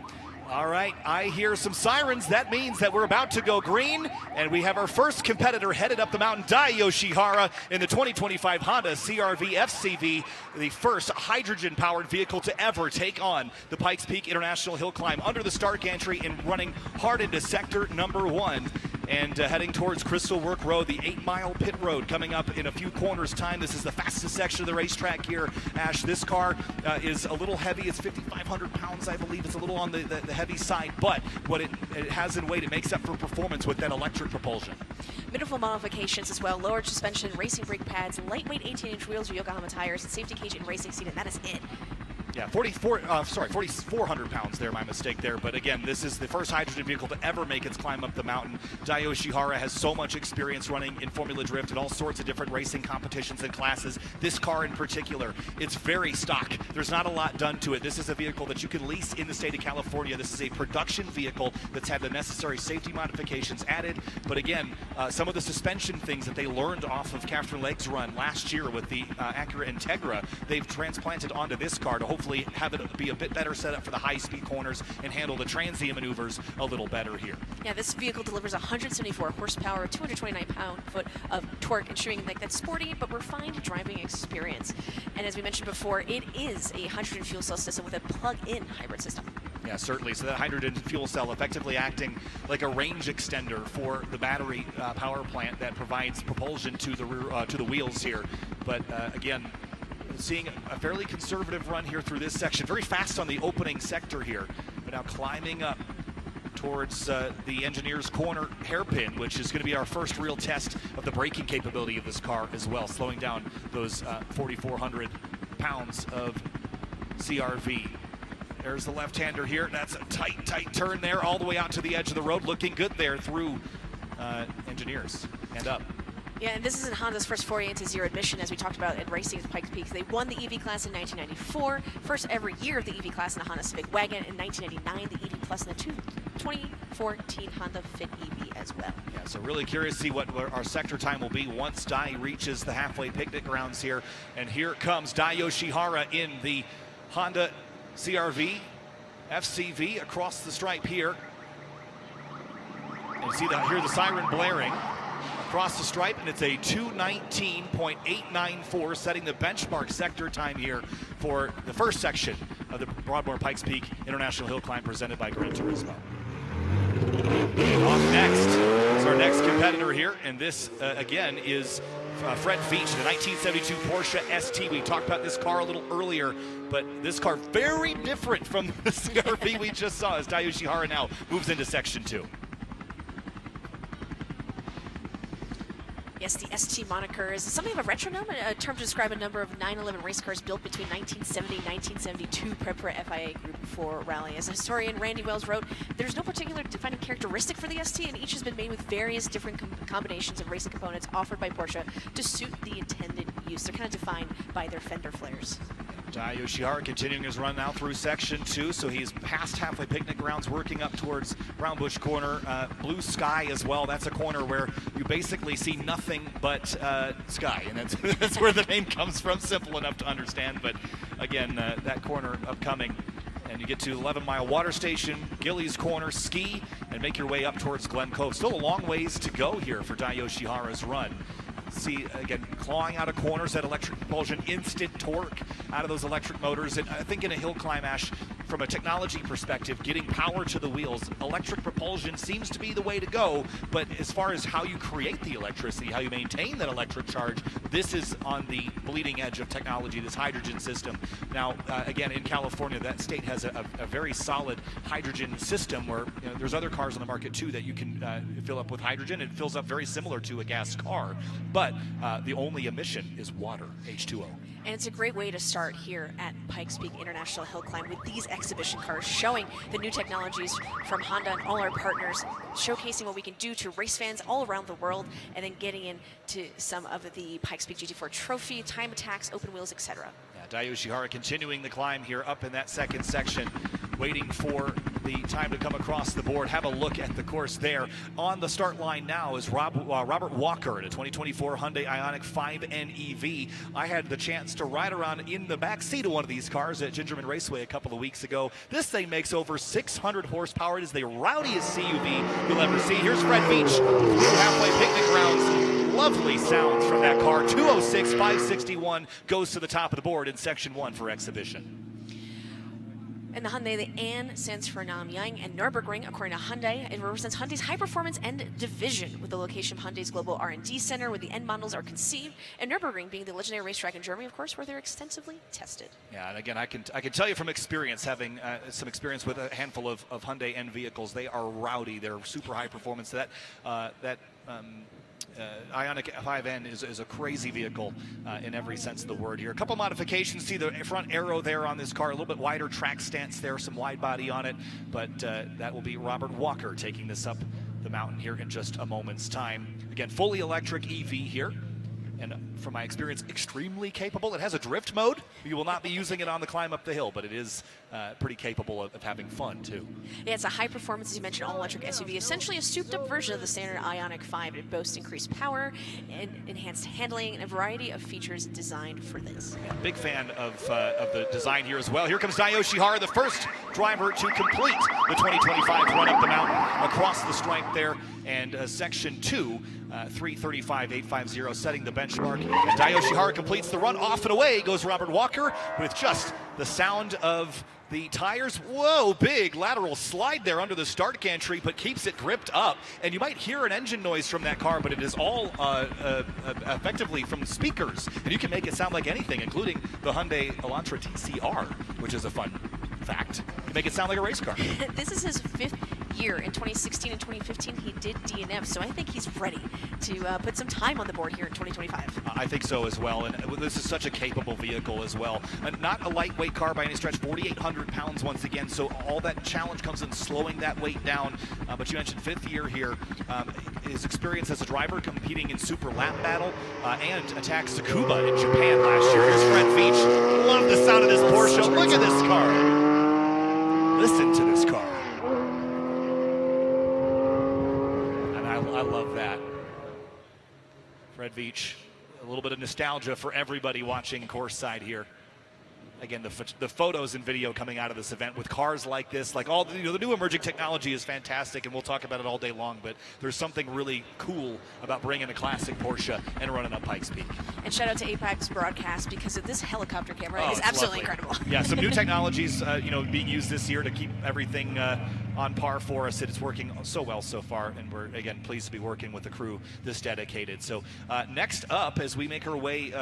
All right, I hear some sirens. That means that we're about to go green, and we have our first competitor headed up the mountain, Dai Yoshihara, in the 2025 Honda CR-V FCV, the first hydrogen-powered vehicle to ever take on the Pikes Peak International Hill Climb under the start gantry and running hard into sector number 1. And heading towards Crystal Work Road, the 8-mile pit road coming up in a few corners time. This is the fastest section of the racetrack here. Ash, this car is a little heavy. It's 5,500 pounds, I believe. It's a little on the heavy side, but what it has in weight, it makes up for performance with that electric propulsion. Beautiful modifications as well. Lowered suspension, racing brake pads, lightweight 18-inch wheels with Yokohama tires, and safety cage and racing seat, and that is it. Yeah, 4,400 pounds there, my mistake there. But again, this is the first hydrogen vehicle to ever make its climb up the mountain. Dai Yoshihara has so much experience running in Formula Drift and all sorts of different racing competitions and classes. This car in particular, it's very stock. There's not a lot done to it. This is a vehicle that you can lease in the state of California. This is a production vehicle that's had the necessary safety modifications added. But again, some of the suspension things that they learned off of Catherine Legg's run last year with the Acura Integra, they've transplanted onto this car to hopefully have it be a bit better set up for the high-speed corners and handle the transient maneuvers a little better here. Yeah, this vehicle delivers 174 horsepower, 229 pound-foot of torque, ensuring like that sporty but refined driving experience. And as we mentioned before, it is a hydrogen fuel cell system with a plug-in hybrid system. Yeah, certainly. So that hydrogen fuel cell effectively acting like a range extender for the battery power plant that provides propulsion to the wheels here. But again, seeing a fairly conservative run here through this section. Very fast on the opening sector here, but now climbing up towards the engineer's corner hairpin, which is going to be our first real test of the braking capability of this car as well, slowing down those 4,400 pounds of CRV. There's the left-hander here. That's a tight turn there all the way out to the edge of the road. Looking good there through engineers and up. Yeah, and this isn't Honda's first foray into zero emission, as we talked about at racing at Pikes Peak. They won the EV class in 1994, first ever year of the EV class in the Honda Civic Wagon. In 1999, the EV Plus in the 2014 Honda Fit EV as well. Yeah, so really curious to see what our sector time will be once Dai reaches the halfway picnic grounds here. And here comes Dai Yoshihara in the Honda CRV FCV across the stripe here. And you see hear the siren blaring across the stripe, and it's a 2:19.894, setting the benchmark sector time here for the first section of the Broadmoor Pikes Peak International Hill Climb presented by Gran Turismo. Off next is our next competitor here, and this again is Fred Veach, the 1972 Porsche ST. We talked about this car a little earlier, but this car very different from the CRV we just saw as Dai Yoshihara now moves into section 2. Yes, the ST moniker is something of a retronym, a term to describe a number of 911 race cars built between 1970 and 1972, prepped for FIA Group 4 rally. As historian Randy Wells wrote, there's no particular defining characteristic for the ST, and each has been made with various different combinations of racing components offered by Porsche to suit the intended use. They're kind of defined by their fender flares. Dai Yoshihara continuing his run now through section 2, so he's past halfway picnic grounds, working up towards Brown Bush corner. Blue sky as well. That's a corner where you basically see nothing but sky, and that's where the name comes from. Simple enough to understand, but again, that corner upcoming. And you get to 11 Mile Water Station, Gillies Corner, ski, and make your way up towards Glen Cove. Still a long ways to go here for Dai Yoshihara's run. See, again, clawing out of corners, that electric propulsion, instant torque out of those electric motors. And I think in a hill climb, Ash, from a technology perspective, getting power to the wheels, electric propulsion seems to be the way to go. But as far as how you create the electricity, how you maintain that electric charge, this is on the bleeding edge of technology, this hydrogen system. Now, again, in California, that state has a very solid hydrogen system where there's other cars on the market, too, that you can fill up with hydrogen. It fills up very similar to a gas car. But the only emission is water, H2O. And it's a great way to start here at Pikes Peak International Hill Climb with these exhibition cars showing the new technologies from Honda and all our partners, showcasing what we can do to race fans all around the world, and then getting into some of the Pikes Peak GT4 trophy, time attacks, open wheels, etc. Yeah, Dai Yoshihara continuing the climb here up in that second section, waiting for the time to come across the board. Have a look at the course there. On the start line now is Robert Walker in a 2024 Hyundai Ioniq 5N EV. I had the chance to ride around in the back seat of one of these cars at Gingerman Raceway a couple of weeks ago. This thing makes over 600 horsepower. It is the rowdiest CUV you'll ever see. Here's Fred Veach through halfway picnic grounds. Lovely sounds from that car. 206, 561 goes to the top of the board in section 1 for exhibition. And the Hyundai, the An stands for Nanyang, and Nürburgring, according to Hyundai, it represents Hyundai's high performance end division, with the location of Hyundai's global R&D center, where the end models are conceived, and Nürburgring being the legendary racetrack in Germany, of course, where they're extensively tested. Yeah, and again, I can tell you from experience, having some experience with a handful of Hyundai N vehicles, they are rowdy. They're super high performance. Ioniq 5N is a crazy vehicle in every sense of the word here. A couple modifications. See the front arrow there on this car, a little bit wider track stance there, some wide body on it, but that will be Robert Walker taking this up the mountain here in just a moment's time. Again, fully electric EV here, and from my experience, extremely capable. It has a drift mode. You will not be using it on the climb up the hill, but it is pretty capable of having fun too. Yeah, it's a high performance, as you mentioned, all-electric SUV, essentially a souped-up version of the standard Ioniq 5. It boasts increased power and enhanced handling and a variety of features designed for this. Yeah, big fan of the design here as well. Here comes Dai Yoshihara, the first driver to complete the 2025 run up the mountain across the stripe there, and section 2, 3:35.850, setting the benchmark. And Dai Yoshihara completes the run. Off and away goes Robert Walker with just The sound of the tires. Whoa, big lateral slide there under the start gantry, but keeps it gripped up. And you might hear an engine noise from that car, but it is all effectively from speakers. And you can make it sound like anything, including the Hyundai Elantra TCR, which is a fun fact. You make it sound like a race car. This is his 5th year. In 2016 and 2015, he did DNF, so I think he's ready to put some time on the board here in 2025. I think so as well, and this is such a capable vehicle as well. Not a lightweight car by any stretch, 4,800 pounds once again, so all that challenge comes in slowing that weight down. But you mentioned 5th year here. His experience as a driver competing in Super Lap Battle and attacked Tsukuba in Japan last year. Here's Fred Veach. Love the sound of this Porsche. Look at this car. Listen to this car. And I love that. Fred Veach, a little bit of nostalgia for everybody watching course side here. Again, the photos and video coming out of this event with cars like this, like all the new emerging technology is fantastic, and we'll talk about it all day long, but there's something really cool about bringing a classic Porsche and running up Pikes Peak. And shout out to Apex Broadcast, because of this helicopter camera is absolutely incredible. Yeah, some new technologies being used this year to keep everything on par for us. It's working so well so far, and we're, again, pleased to be working with a crew this dedicated. So next up, as we make our way,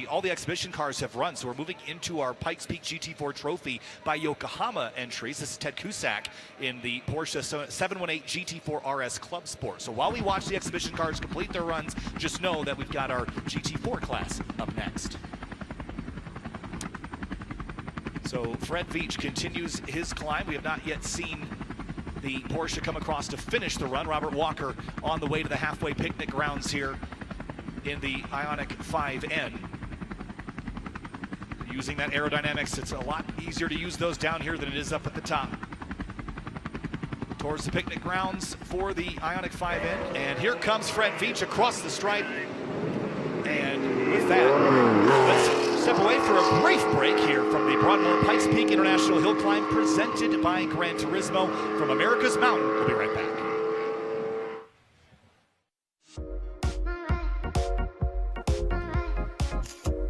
all the exhibition cars have run, so we're moving into our Pikes Peak GT4 Trophy by Yokohama entries. This is Ted Cusack in the Porsche 718 GT4 RS Club Sport. So while we watch the exhibition cars complete their runs, just know that we've got our GT4 class up next. So Fred Veach continues his climb. We have not yet seen the Porsche come across to finish the run. Robert Walker on the way to the halfway picnic grounds here in the Ioniq 5N. Using that aerodynamics, it's a lot easier to use those down here than it is up at the top. Towards the picnic grounds for the Ioniq 5N, and here comes Fred Veach across the stripe. And with that, let's step away for a brief break here from the Broadmoor Pikes Peak International Hill Climb presented by Gran Turismo from America's Mountain. We'll be right back.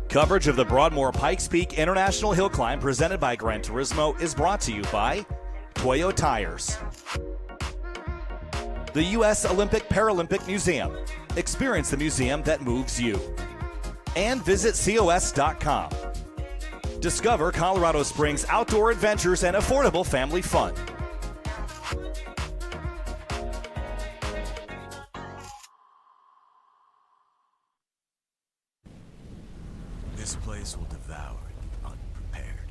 Coverage of the Broadmoor Pikes Peak International Hill Climb presented by Gran Turismo is brought to you by Toyo Tires, the U.S. Olympic Paralympic Museum. Experience the museum that moves you. And visit COS.com. Discover Colorado Springs outdoor adventures and affordable family fun. This place will devour the unprepared,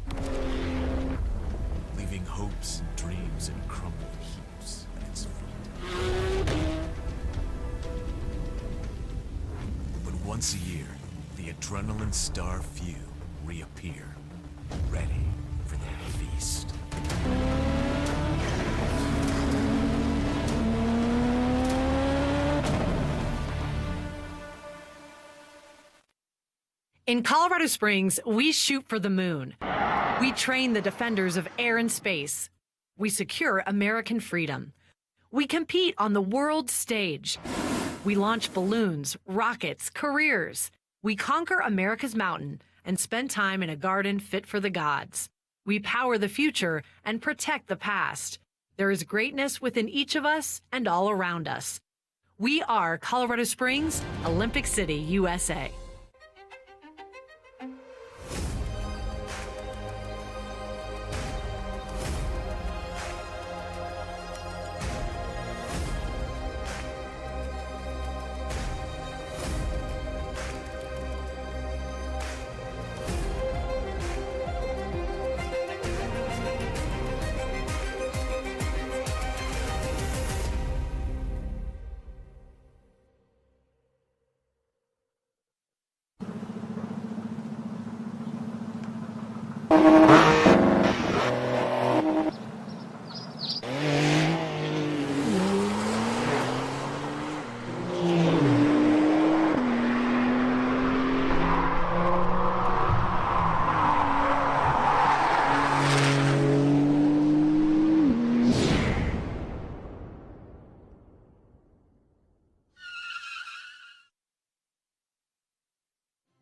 leaving hopes and dreams in crumbled heaps at its feet. But once a year, the adrenaline star few reappear, ready for their feast. In Colorado Springs, we shoot for the moon. We train the defenders of air and space. We secure American freedom. We compete on the world stage. We launch balloons, rockets, careers. We conquer America's mountain and spend time in a garden fit for the gods. We power the future and protect the past. There is greatness within each of us and all around us. We are Colorado Springs, Olympic City, USA.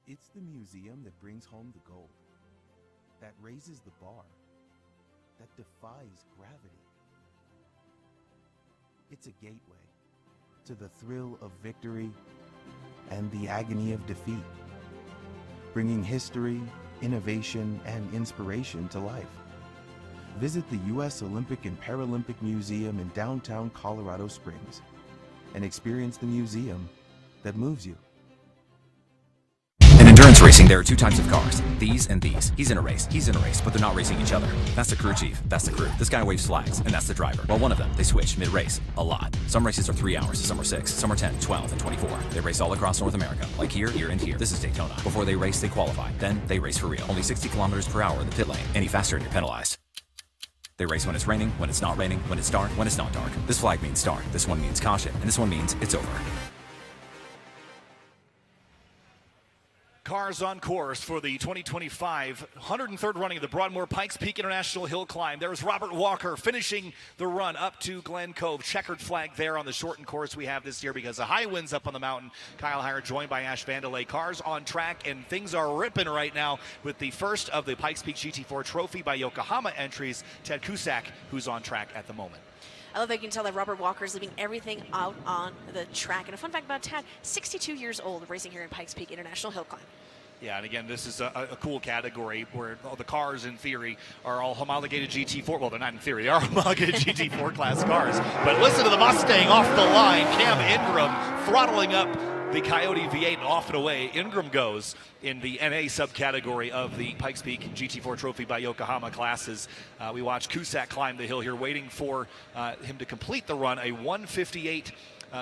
It's the museum that brings home the gold. that raises the bar, that defies gravity. It's a gateway to the thrill of victory and the agony of defeat, bringing history, innovation, and inspiration to life. Visit the U.S. Olympic and Paralympic Museum in downtown Colorado Springs and experience the museum that moves you. In endurance racing, there are two types of cars, these and these. He's in a race, but they're not racing each other. That's the crew chief, that's the crew. This guy waves flags, and that's the driver. Well, one of them, they switch mid-race, a lot. Some races are 3 hours, some are 6, some are 10, 12, and 24. They race all across North America, like here, here, and here. This is Daytona. Before they race, they qualify. Then, they race for real. Only 60 kilometers per hour in the pit lane. Any faster and you're penalized. They race when it's raining, when it's not raining, when it's dark, when it's not dark. This flag means start, this one means caution, and this one means it's over. Cars on course for the 2025 103rd running of the Broadmoor Pikes Peak International Hill Climb. There's Robert Walker finishing the run up to Glen Cove. Checkered flag there on the shortened course we have this year because the high winds up on the mountain. Kyle Hire joined by Ash Vandelay. Cars on track, and things are ripping right now with the first of the Pikes Peak GT4 Trophy by Yokohama entries, Ted Cusack, who's on track at the moment. I love that you can tell that Robert Walker is leaving everything out on the track. And a fun fact about Tad, 62 years old, racing here in Pikes Peak International Hill Climb. Yeah, and again, this is a cool category where all the cars, in theory, are all homologated GT4. Well, they're not in theory. They are homologated GT4 class cars. But listen to the Mustang off the line. Cam Ingram throttling up the Coyote V8 off and away. Ingram goes in the NA subcategory of the Pikes Peak GT4 Trophy by Yokohama classes. We watch Cusack climb the hill here, waiting for him to complete the run, a 158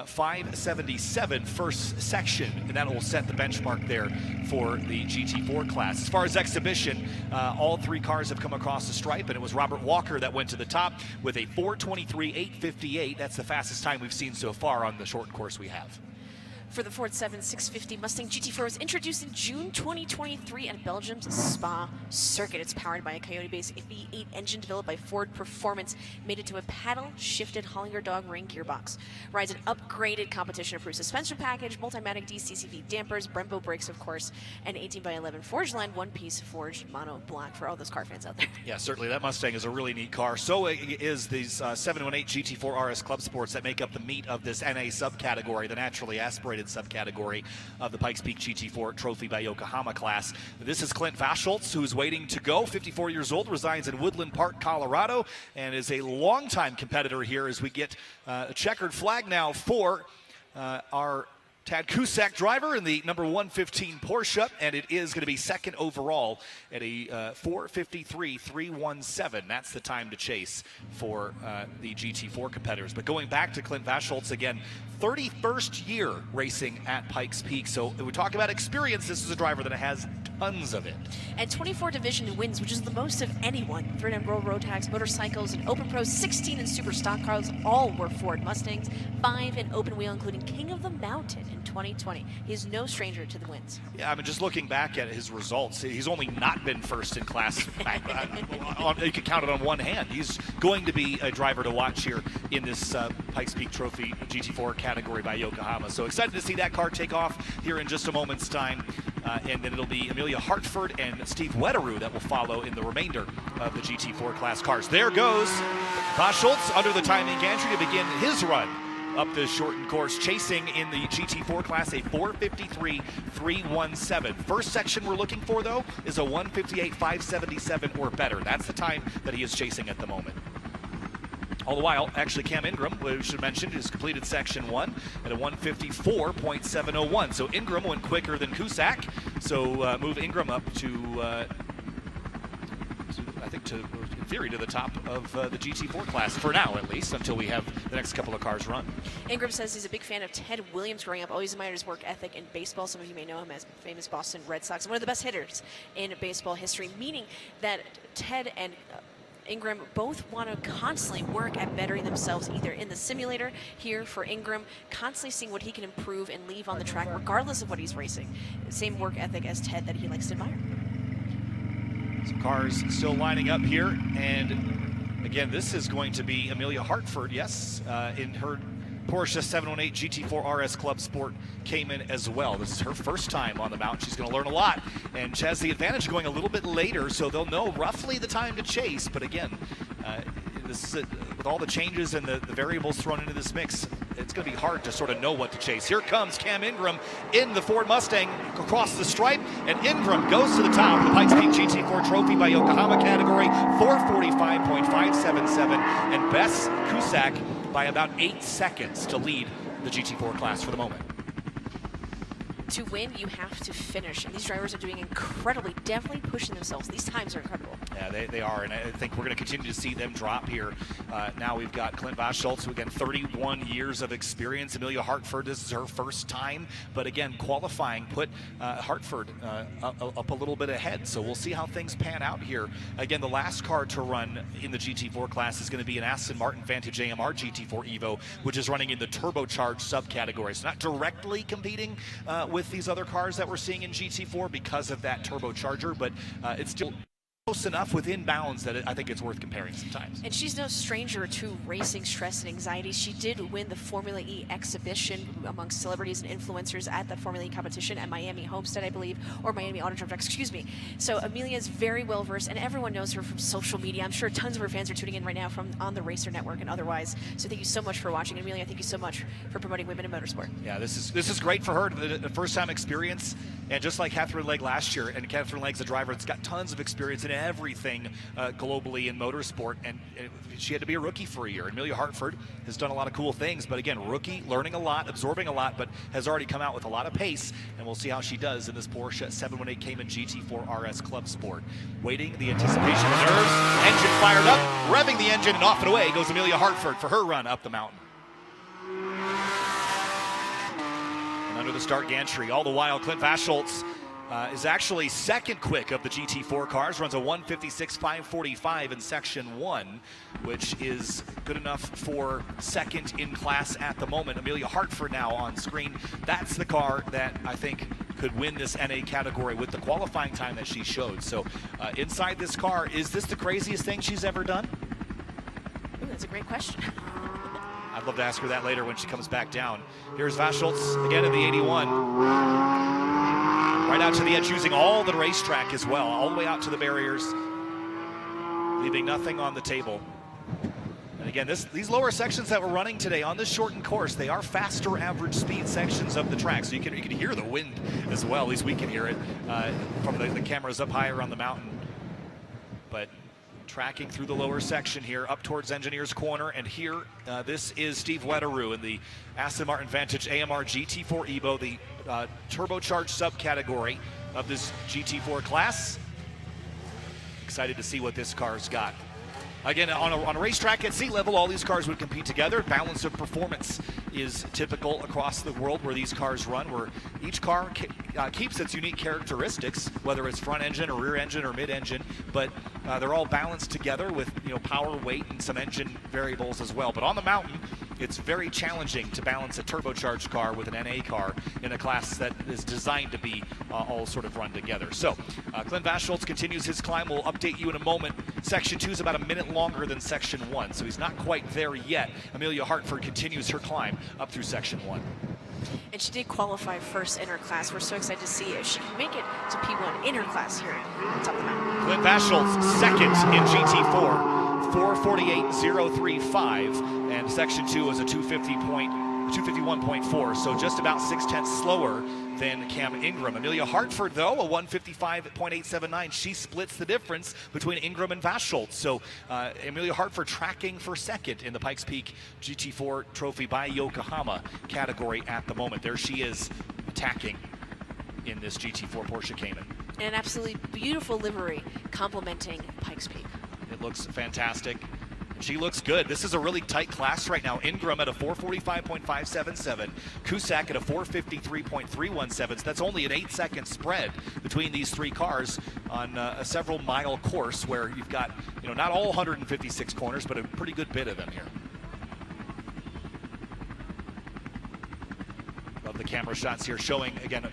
577 first section, and that will set the benchmark there for the GT4 class. As far as exhibition, all three cars have come across the stripe, and it was Robert Walker that went to the top with a 4:23.858. That's the fastest time we've seen so far on the short course we have. For the Ford 7650 Mustang GT4 was introduced in June 2023 at Belgium's Spa circuit. It's powered by a Coyote-based V8 engine developed by Ford Performance, made into a paddle-shifted Hollinger Dog ring gearbox. Rides an upgraded competition-approved suspension package, Multimatic DCCV dampers, Brembo brakes, of course, and 18x11 forged line, one-piece forged mono block for all those car fans out there. Yeah, certainly that Mustang is a really neat car. So is these 718 GT4 RS Club Sports that make up the meat of this NA subcategory, the naturally aspirated subcategory of the Pikes Peak GT4 Trophy by Yokohama class. This is Clint Vaschholz, who's waiting to go, 54 years old, resides in Woodland Park, Colorado, and is a longtime competitor here as we get a checkered flag now for our Tad Cusack driver in the number 115 Porsche, and it is going to be second overall at a 4:53.317. That's the time to chase for the GT4 competitors. But going back to Clint Vaschholz again, 31st year racing at Pikes Peak. So we talk about experience. This is a driver that has tons of it. And 24 division wins, which is the most of anyone. 3 in road tags, motorcycles, and open pros, 16 in super stock cars, all were Ford Mustangs, 5 in open wheel, including King of the Mountain in 2020. He is no stranger to the wins. Yeah, I mean, just looking back at his results, he's only not been first in class. You can count it on one hand. He's going to be a driver to watch here in this Pikes Peak Trophy GT4 category by Yokohama. So excited to see that car take off here in just a moment's time. And then it'll be Amelia Hartford and Steve Wetteroo that will follow in the remainder of the GT4 class cars. There goes Vaschholz under the timing gantry to begin his run up this shortened course, chasing in the GT4 class a 4:53.317. First section we're looking for, though, is a 1:58.577 or better. That's the time that he is chasing at the moment. All the while, actually, Cam Ingram, we should mention, has completed Section 1 at a 1:54.701. So Ingram went quicker than Cusack. So move Ingram up to in theory, to the top of the GT4 class, for now at least, until we have the next couple of cars run. Ingram says he's a big fan of Ted Williams growing up, always admired his work ethic in baseball. Some of you may know him as famous Boston Red Sox, one of the best hitters in baseball history, meaning that Ted and Ingram both want to constantly work at bettering themselves, either in the simulator here for Ingram, constantly seeing what he can improve and leave on the track regardless of what he's racing. Same work ethic as Ted that he likes to admire. Some cars still lining up here, and again, this is going to be Amelia Hartford, yes, in her Porsche 718 GT4 RS Club Sport Cayman as well. This is her first time on the mountain. She's going to learn a lot, and she has the advantage of going a little bit later, so they'll know roughly the time to chase. But again, this is with all the changes and the variables thrown into this mix, it's going to be hard to sort of know what to chase. Here comes Cam Ingram in the Ford Mustang across the stripe, and Ingram goes to the top of the Pikes Peak GT4 Trophy by Yokohama category, 4:45.577, and Bess Cusack by about 8 seconds to lead the GT4 class for the moment. To win, you have to finish, and these drivers are doing incredibly, definitely pushing themselves. These times are incredible. Yeah, they are, and I think we're going to continue to see them drop here. Now we've got Clint Vaschultz, who again 31 years of experience. Amelia Hartford, this is her first time, but again qualifying put Hartford up a little bit ahead. So we'll see how things pan out here. Again, the last car to run in the GT4 class is going to be an Aston Martin Vantage AMR GT4 Evo, which is running in the turbocharged subcategory. So not directly competing with these other cars that we're seeing in GT4 because of that turbocharger, but it's still close enough within bounds that I think it's worth comparing sometimes. And she's no stranger to racing stress and anxiety. She did win the Formula E exhibition amongst celebrities and influencers at that Formula E competition at Miami Homestead, I believe, or Miami Autodrome Track, excuse me. So Amelia is very well versed, and everyone knows her from social media. I'm sure tons of her fans are tuning in right now from on the Racer Network and otherwise. So thank you so much for watching. Amelia, thank you so much for promoting women in motorsport. Yeah, this is great for her, the first time experience, and just like Catherine Legge last year, and Catherine Legge's a driver that's got tons of experience in everything globally in motorsport, and she had to be a rookie for a year. Amelia Hartford has done a lot of cool things, but again, rookie, learning a lot, absorbing a lot, but has already come out with a lot of pace, and we'll see how she does in this Porsche 718 Cayman GT4 RS Club Sport. Waiting, the anticipation, the nerves, engine fired up, revving the engine, and off and away goes Amelia Hartford for her run up the mountain. And under the start gantry, all the while, Clint Vaschultz is actually second quick of the GT4 cars, runs a 1:56.545 in section 1, which is good enough for second in class at the moment. Amelia Hartford now on screen. That's the car that I think could win this NA category with the qualifying time that she showed. So inside this car, is this the craziest thing she's ever done? Ooh, that's a great question. I'd love to ask her that later when she comes back down. Here's Vaschultz again in the 81. Right out to the edge, using all the racetrack as well, all the way out to the barriers, leaving nothing on the table. And again, these lower sections that we're running today on this shortened course, they are faster average speed sections of the track, so you can hear the wind as well. At least we can hear it from the cameras up higher on the mountain. But tracking through the lower section here, up towards Engineers Corner, and here, this is Steve Wetteroo in the Aston Martin Vantage AMR GT4 Evo, the turbocharged subcategory of this GT4 class. Excited to see what this car's got. Again, on a racetrack at sea level, all these cars would compete together. Balance of performance is typical across the world where these cars run, where each car keeps its unique characteristics, whether it's front engine or rear engine or mid-engine, but they're all balanced together with power, weight, and some engine variables as well. But on the mountain, it's very challenging to balance a turbocharged car with an NA car in a class that is designed to be all sort of run together. So Clint Vaschultz continues his climb. We'll update you in a moment. Section 2 is about a minute longer than Section 1, so he's not quite there yet. Amelia Hartford continues her climb up through Section 1. And she did qualify first in her class. We're so excited to see if she can make it to P1 in her class here at the top of the mountain. Clint Vaschultz, second in GT4. 4:48.035, and section 2 is a 251.4, so just about 0.6 slower than Cam Ingram. Amelia Hartford, though, a 1:55.879. She splits the difference between Ingram and Vaschultz. So Amelia Hartford tracking for second in the Pikes Peak GT4 Trophy by Yokohama category at the moment. There she is attacking in this GT4 Porsche Cayman. And an absolutely beautiful livery complementing Pikes Peak. It looks fantastic. She looks good. This is a really tight class right now. Ingram at a 4:45.577, Cusack at a 4:53.317. So that's only an 8-second spread between these three cars on a several-mile course where you've got, not all 156 corners, but a pretty good bit of them here. Love the camera shots here showing, again,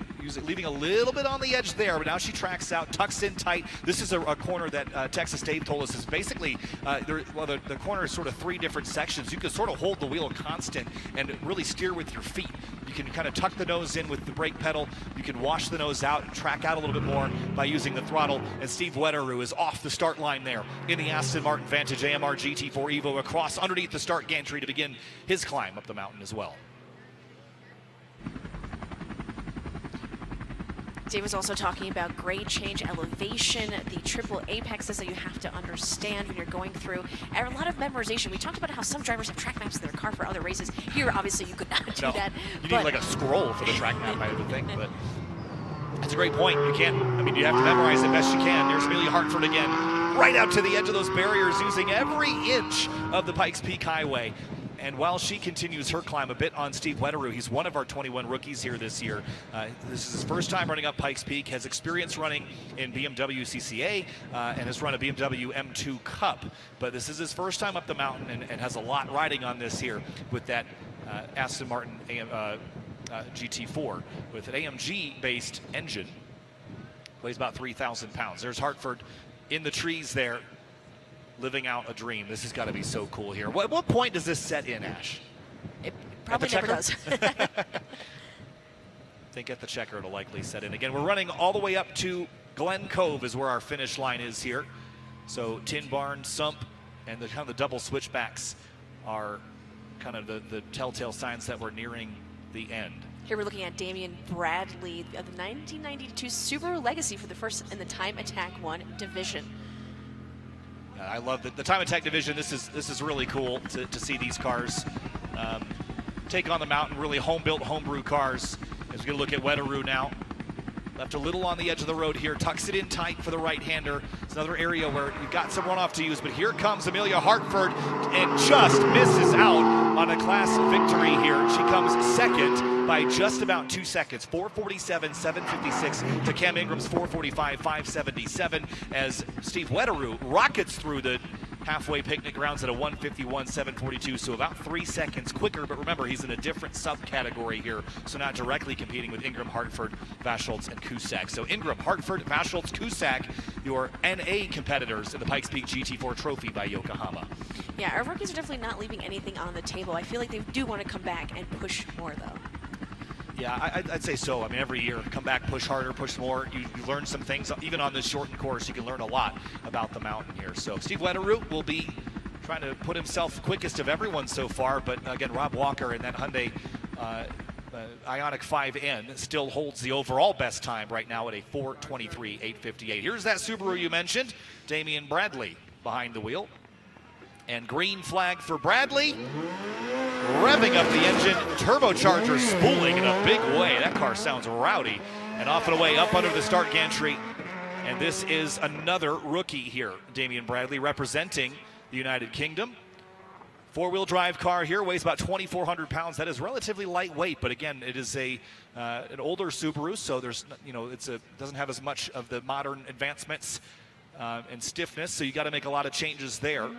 leaving a little bit on the edge there, but now she tracks out, tucks in tight. This is a corner that Texas Dave told us is basically, the corner is sort of 3 different sections. You can sort of hold the wheel constant and really steer with your feet. You can kind of tuck the nose in with the brake pedal. You can wash the nose out and track out a little bit more by using the throttle. And Steve Wetteroo is off the start line there in the Aston Martin Vantage AMR GT4 Evo across underneath the start gantry to begin his climb up the mountain as well. Dave was also talking about grade change elevation, the triple apexes that you have to understand when you're going through, and a lot of memorization. We talked about how some drivers have track maps in their car for other races. Here, obviously, you could not do that. You need like a scroll for the track map, I would think, but that's a great point. You can't, you have to memorize it best you can. There's Amelia Hartford again, right out to the edge of those barriers, using every inch of the Pikes Peak Highway. And while she continues her climb a bit on Steve Wetteroo, he's one of our 21 rookies here this year. This is his first time running up Pikes Peak, has experience running in BMW CCA, and has run a BMW M2 Cup. But this is his first time up the mountain and has a lot riding on this here with that Aston Martin GT4 with an AMG-based engine. Weighs about 3,000 pounds. There's Hartford in the trees there, living out a dream. This has got to be so cool here. What point does this set in, Ash? It probably never does. I think at the checker it'll likely set in. Again, we're running all the way up to Glen Cove is where our finish line is here. So Tin Barn, Sump, and the kind of the double switchbacks are kind of the telltale signs that we're nearing the end. Here we're looking at Damian Bradley of the 1992 Subaru Legacy for the first in the Time Attack 1 division. I love the Time Attack division. This is really cool to see these cars take on the mountain, really home-built, homebrew cars. As we're going to look at Wetteroo now. Left a little on the edge of the road here, tucks it in tight for the right-hander. It's another area where you've got some runoff to use, but here comes Amelia Hartford and just misses out on a class victory here. She comes second by just about 2 seconds, 4:47.756 to Cam Ingram's 4:45.577 as Steve Wetteroo rockets through the halfway picnic grounds at a 1:51.742, so about 3 seconds quicker. But remember, he's in a different subcategory here, so not directly competing with Ingram, Hartford, Vaschholz, and Cusack. So Ingram, Hartford, Vaschholz, Cusack, your NA competitors in the Pikes Peak GT4 Trophy by Yokohama. Yeah, our rookies are definitely not leaving anything on the table. I feel like they do want to come back and push more, though. Yeah, I'd say so. I mean, every year, come back, push harder, push more. You learn some things. Even on this shortened course, you can learn a lot about the mountain here. So Steve Wetteroo will be trying to put himself quickest of everyone so far. But again, Rob Walker and that Hyundai Ioniq 5N still holds the overall best time right now at a 4:23.858. Here's that Subaru you mentioned, Damian Bradley behind the wheel. And green flag for Bradley. Revving up the engine, turbocharger spooling in a big way. That car sounds rowdy. And off and away, up under the start gantry. And this is another rookie here, Damian Bradley, representing the United Kingdom. Four-wheel drive car here, weighs about 2,400 pounds. That is relatively lightweight, but again, it is an older Subaru, so there's, doesn't have as much of the modern advancements and stiffness, so you got to make a lot of changes there.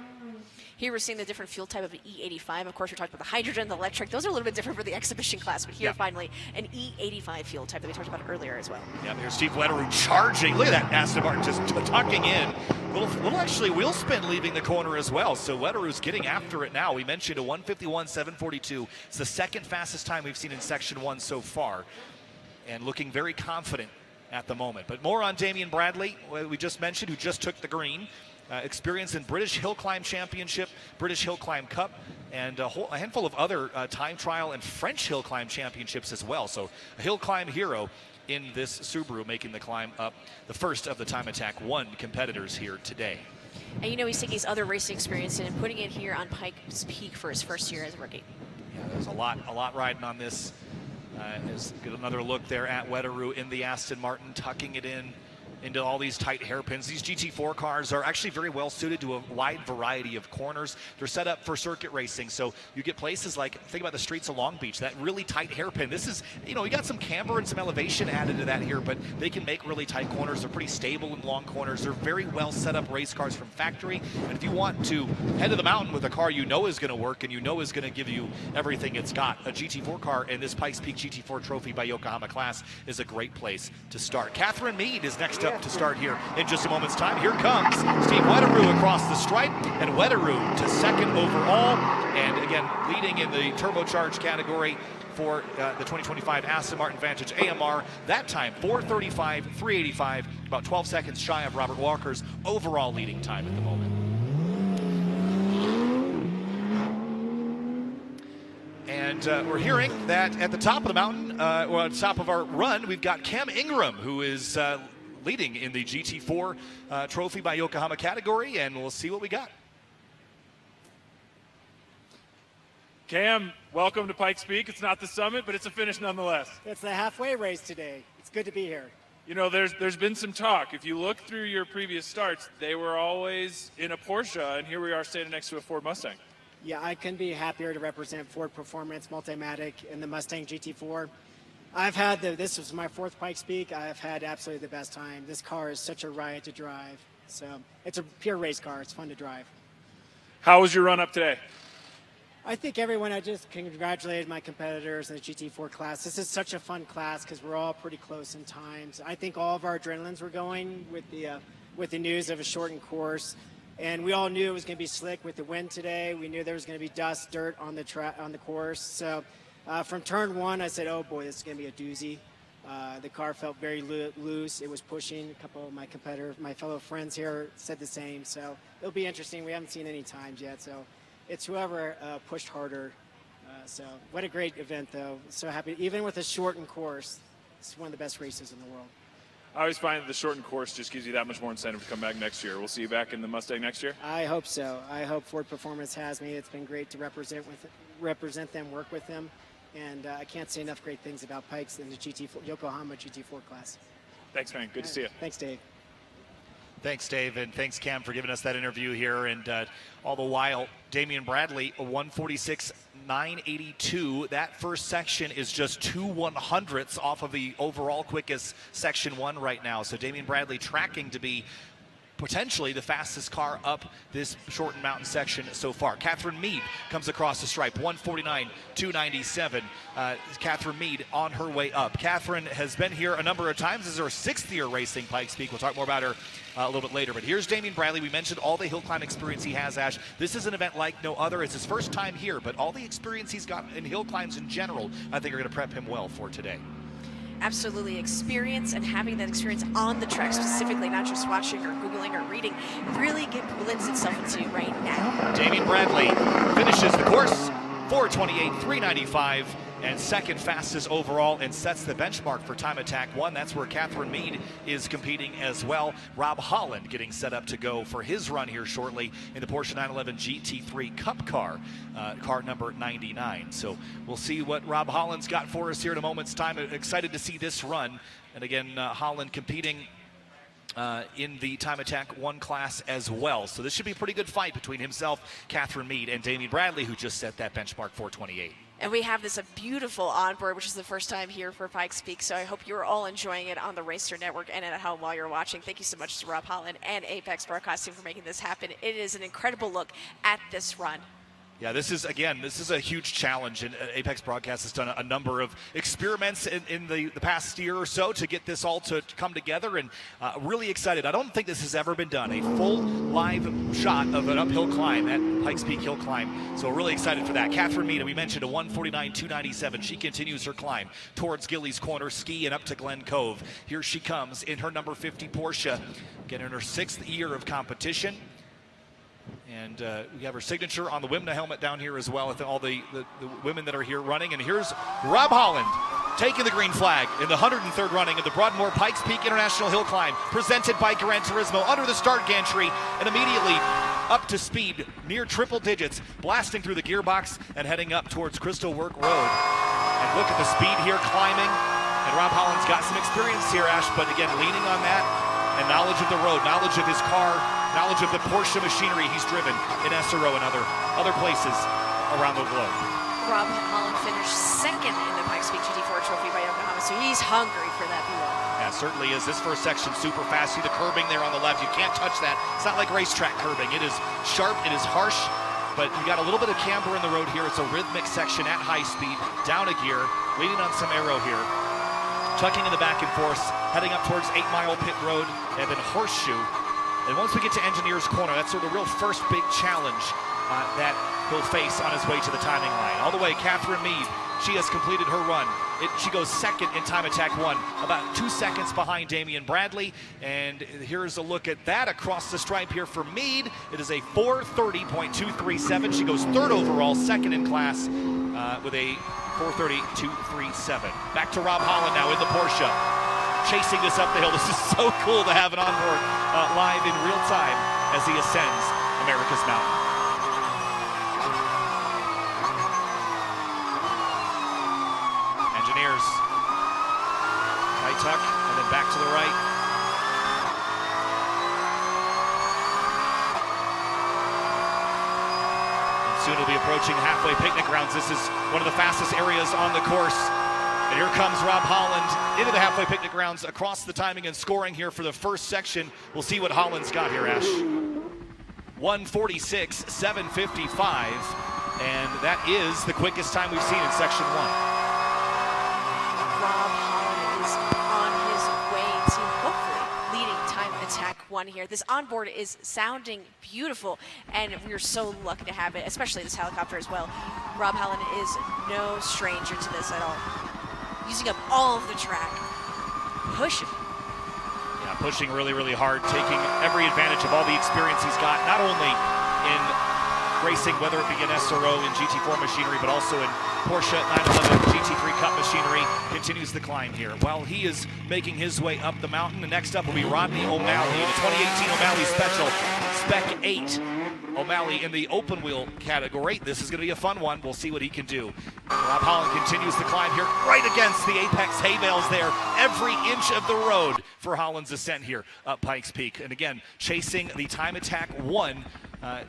Here we're seeing the different fuel type of an E85. Of course, we're talking about the hydrogen, the electric. Those are a little bit different for the exhibition class, but here finally an E85 fuel type that we talked about earlier as well. Yeah, here's Steve Wetteroo charging. Look at that Aston Martin just tucking in. Little actually wheel spin leaving the corner as well. So Wetteroo's getting after it now. We mentioned a 1:51.742. It's the second fastest time we've seen in Section 1 so far, and looking very confident at the moment. But more on Damian Bradley, we just mentioned, who just took the green. Experience in British Hill Climb Championship, British Hill Climb Cup, and a handful of other time trial and French Hill Climb Championships as well. So a Hill Climb hero in this Subaru, making the climb up, the first of the Time Attack 1 competitors here today. And he's taking his other racing experience and putting it here on Pikes Peak for his first year as a rookie. Yeah, there's a lot riding on this. Let's get another look there at Wetteroo in the Aston Martin, tucking it in into all these tight hairpins. These GT4 cars are actually very well suited to a wide variety of corners. They're set up for circuit racing, so you get places like, think about the streets of Long Beach, that really tight hairpin. This is, you got some camber and some elevation added to that here, but they can make really tight corners. They're pretty stable in long corners. They're very well set up race cars from factory, and if you want to head to the mountain with a car you know is going to work and you know is going to give you everything it's got, a GT4 car in this Pikes Peak GT4 Trophy by Yokohama class is a great place to start. Catherine Mead is next up to start here in just a moment's time. Here comes Steve Wetteroo across the stripe, and Wetteroo to second overall, and again leading in the turbocharged category for the 2025 Aston Martin Vantage AMR. That time 4:35.385, about 12 seconds shy of Robert Walker's overall leading time at the moment. And we're hearing that at the top of the mountain, or at the top of our run, we've got Cam Ingram, who is leading in the GT4 Trophy by Yokohama category, and we'll see what we got. Cam, welcome to Pikes Peak. It's not the summit, but it's a finish nonetheless. It's the halfway race today. It's good to be here. There's been some talk. If you look through your previous starts, they were always in a Porsche, and here we are standing next to a Ford Mustang. Yeah, I couldn't be happier to represent Ford Performance Multimatic in the Mustang GT4. This was my fourth Pikes Peak. I've had absolutely the best time. This car is such a riot to drive. So it's a pure race car. It's fun to drive. How was your run up today? I think I just congratulated my competitors in the GT4 class. This is such a fun class because we're all pretty close in times. I think all of our adrenalines were going with the news of a shortened course. And we all knew it was going to be slick with the wind today. We knew there was going to be dust, dirt on the course. So from turn one, I said, oh boy, this is going to be a doozy. The car felt very loose. It was pushing. A couple of my fellow friends here said the same. So it'll be interesting. We haven't seen any times yet. So it's whoever pushed harder. So what a great event, though. So happy. Even with a shortened course, it's one of the best races in the world. I always find that the shortened course just gives you that much more incentive to come back next year. We'll see you back in the Mustang next year? I hope so. I hope Ford Performance has me. It's been great to represent them, work with them, and I can't say enough great things about Pikes in the Yokohama GT4 class. Thanks, man. Good to see you. Thanks, Dave. Thanks, Dave, and thanks, Cam, for giving us that interview here. And all the while, Damian Bradley, a 146.982. That first section is just 2/100ths off of the overall quickest Section 1 right now. So Damian Bradley tracking to be potentially the fastest car up this shortened mountain section so far. Catherine Mead comes across the stripe, 149.297. Catherine Mead on her way up. Catherine has been here a number of times. This is her 6th year racing Pikes Peak. We'll talk more about her a little bit later. But here's Damian Bradley. We mentioned all the hill climb experience he has, Ash. This is an event like no other. It's his first time here, but all the experience he's got in hill climbs in general, I think are going to prep him well for today. Absolutely, experience and having that experience on the track specifically, not just watching or Googling or reading, really lends itself into right now. Damian Bradley finishes the course, 4:28.395, and second fastest overall, and sets the benchmark for Time Attack 1. That's where Catherine Mead is competing as well. Rob Holland getting set up to go for his run here shortly in the Porsche 911 GT3 Cup car, car number 99. So we'll see what Rob Holland's got for us here in a moment's time. Excited to see this run. And again, Holland competing in the Time Attack 1 class as well. So this should be a pretty good fight between himself, Catherine Mead, and Damian Bradley, who just set that benchmark 4:28. And we have this a beautiful onboard, which is the first time here for Pikes Peak. So I hope you're all enjoying it on the Racer Network and at home while you're watching. Thank you so much to Rob Holland and Apex Broadcasting for making this happen. It is an incredible look at this run. Yeah, this is a huge challenge, and Apex Broadcast has done a number of experiments in the past year or so to get this all to come together, and really excited. I don't think this has ever been done, a full live shot of an uphill climb at Pikes Peak Hill Climb, so really excited for that. Catherine Mead, we mentioned, a 149.297. She continues her climb towards Gillies Corner, Ski, and up to Glen Cove. Here she comes in her number 50 Porsche, getting her 6th year of competition. And we have her signature on the WIMNA helmet down here as well, with all the women that are here running. And here's Rob Holland taking the green flag in the 103rd running of the Broadmoor Pikes Peak International Hill Climb, presented by Gran Turismo, under the start gantry, and immediately up to speed, near triple digits, blasting through the gearbox and heading up towards Crystal Work Road. And look at the speed here climbing. And Rob Holland's got some experience here, Ash, but again, leaning on that and knowledge of the road, knowledge of his car, knowledge of the Porsche machinery he's driven in SRO and other places around the globe. Rob Holland finished second in the Pikes Peak GT4 Trophy by Yokohama, so he's hungry for that duel. Yeah, certainly is. This first section super fast. See the curbing there on the left. You can't touch that. It's not like racetrack curbing. It is sharp, it is harsh, but you got a little bit of camber in the road here. It's a rhythmic section at high speed, down a gear, leading on some aero here. Tucking in the back and forth, heading up towards 8 Mile Pit Road, and then Horseshoe. And once we get to Engineers Corner, that's sort of the real first big challenge that he'll face on his way to the timing line. All the way, Catherine Mead, she has completed her run. She goes second in Time Attack 1, about 2 seconds behind Damian Bradley. And here's a look at that across the stripe here for Mead. It is a 4:30.237. She goes third overall, second in class with a 4:30.237. Back to Rob Holland now in the Porsche, chasing this up the hill. This is so cool to have it on board live in real time as he ascends America's Mountain. Engineers, high tuck, and then back to the right. And soon we'll be approaching halfway picnic grounds. This is one of the fastest areas on the course. And here comes Rob Holland into the halfway picnic grounds, across the timing and scoring here for the first section. We'll see what Holland's got here, Ash. 1:46.755, and that is the quickest time we've seen in section 1. Rob Holland is on his way to hopefully leading Time Attack 1 here. This onboard is sounding beautiful, and we're so lucky to have it, especially this helicopter as well. Rob Holland is no stranger to this at all. Using up all of the track, pushing. Yeah, pushing really, really hard, taking every advantage of all the experience he's got, not only in racing, whether it be in SRO in GT4 machinery, but also in Porsche 911 GT3 Cup machinery. Continues the climb here while he is making his way up the mountain. The next up will be Rodney O'Malley, the 2018 O'Malley Special Spec 8. O'Malley in the open wheel category. This is going to be a fun one. We'll see what he can do. Rob Holland continues the climb here, right against the apex hay bales there. Every inch of the road for Holland's ascent here up Pikes Peak. And again, chasing the Time Attack 1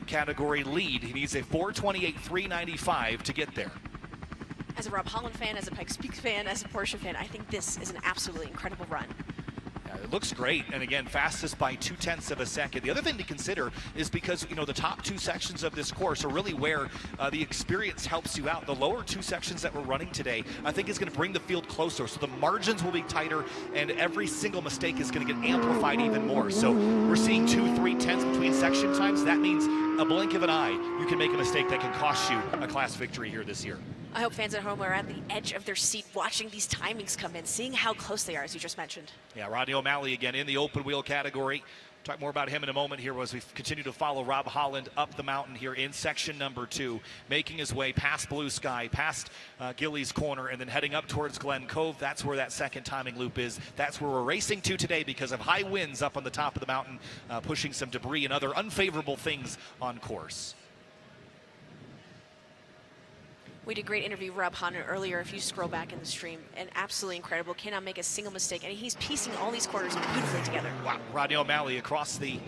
category lead. He needs a 4:28.395 to get there. As a Rob Holland fan, as a Pikes Peak fan, as a Porsche fan, I think this is an absolutely incredible run. It looks great, and again, fastest by 0.2 of a second. The other thing to consider is because, you know, the top 2 sections of this course are really where the experience helps you out. The lower 2 sections that we're running today, I think, is going to bring the field closer. So the margins will be tighter, and every single mistake is going to get amplified even more. So we're seeing 2-3 tenths between section times. That means a blink of an eye, you can make a mistake that can cost you a class victory here this year. I hope fans at home are at the edge of their seat watching these timings come in, seeing how close they are, as you just mentioned. Yeah, Rodney O'Malley again in the open wheel category. Talk more about him in a moment here as we continue to follow Rob Holland up the mountain here in section number 2, making his way past Blue Sky, past Gillies Corner, and then heading up towards Glen Cove. That's where that second timing loop is. That's where we're racing to today because of high winds up on the top of the mountain, pushing some debris and other unfavorable things on course. We did a great interview with Rob Holland earlier, if you scroll back in the stream, and absolutely incredible. Cannot make a single mistake, and he's piecing all these corners beautifully together. Wow, Rodney O'Malley across the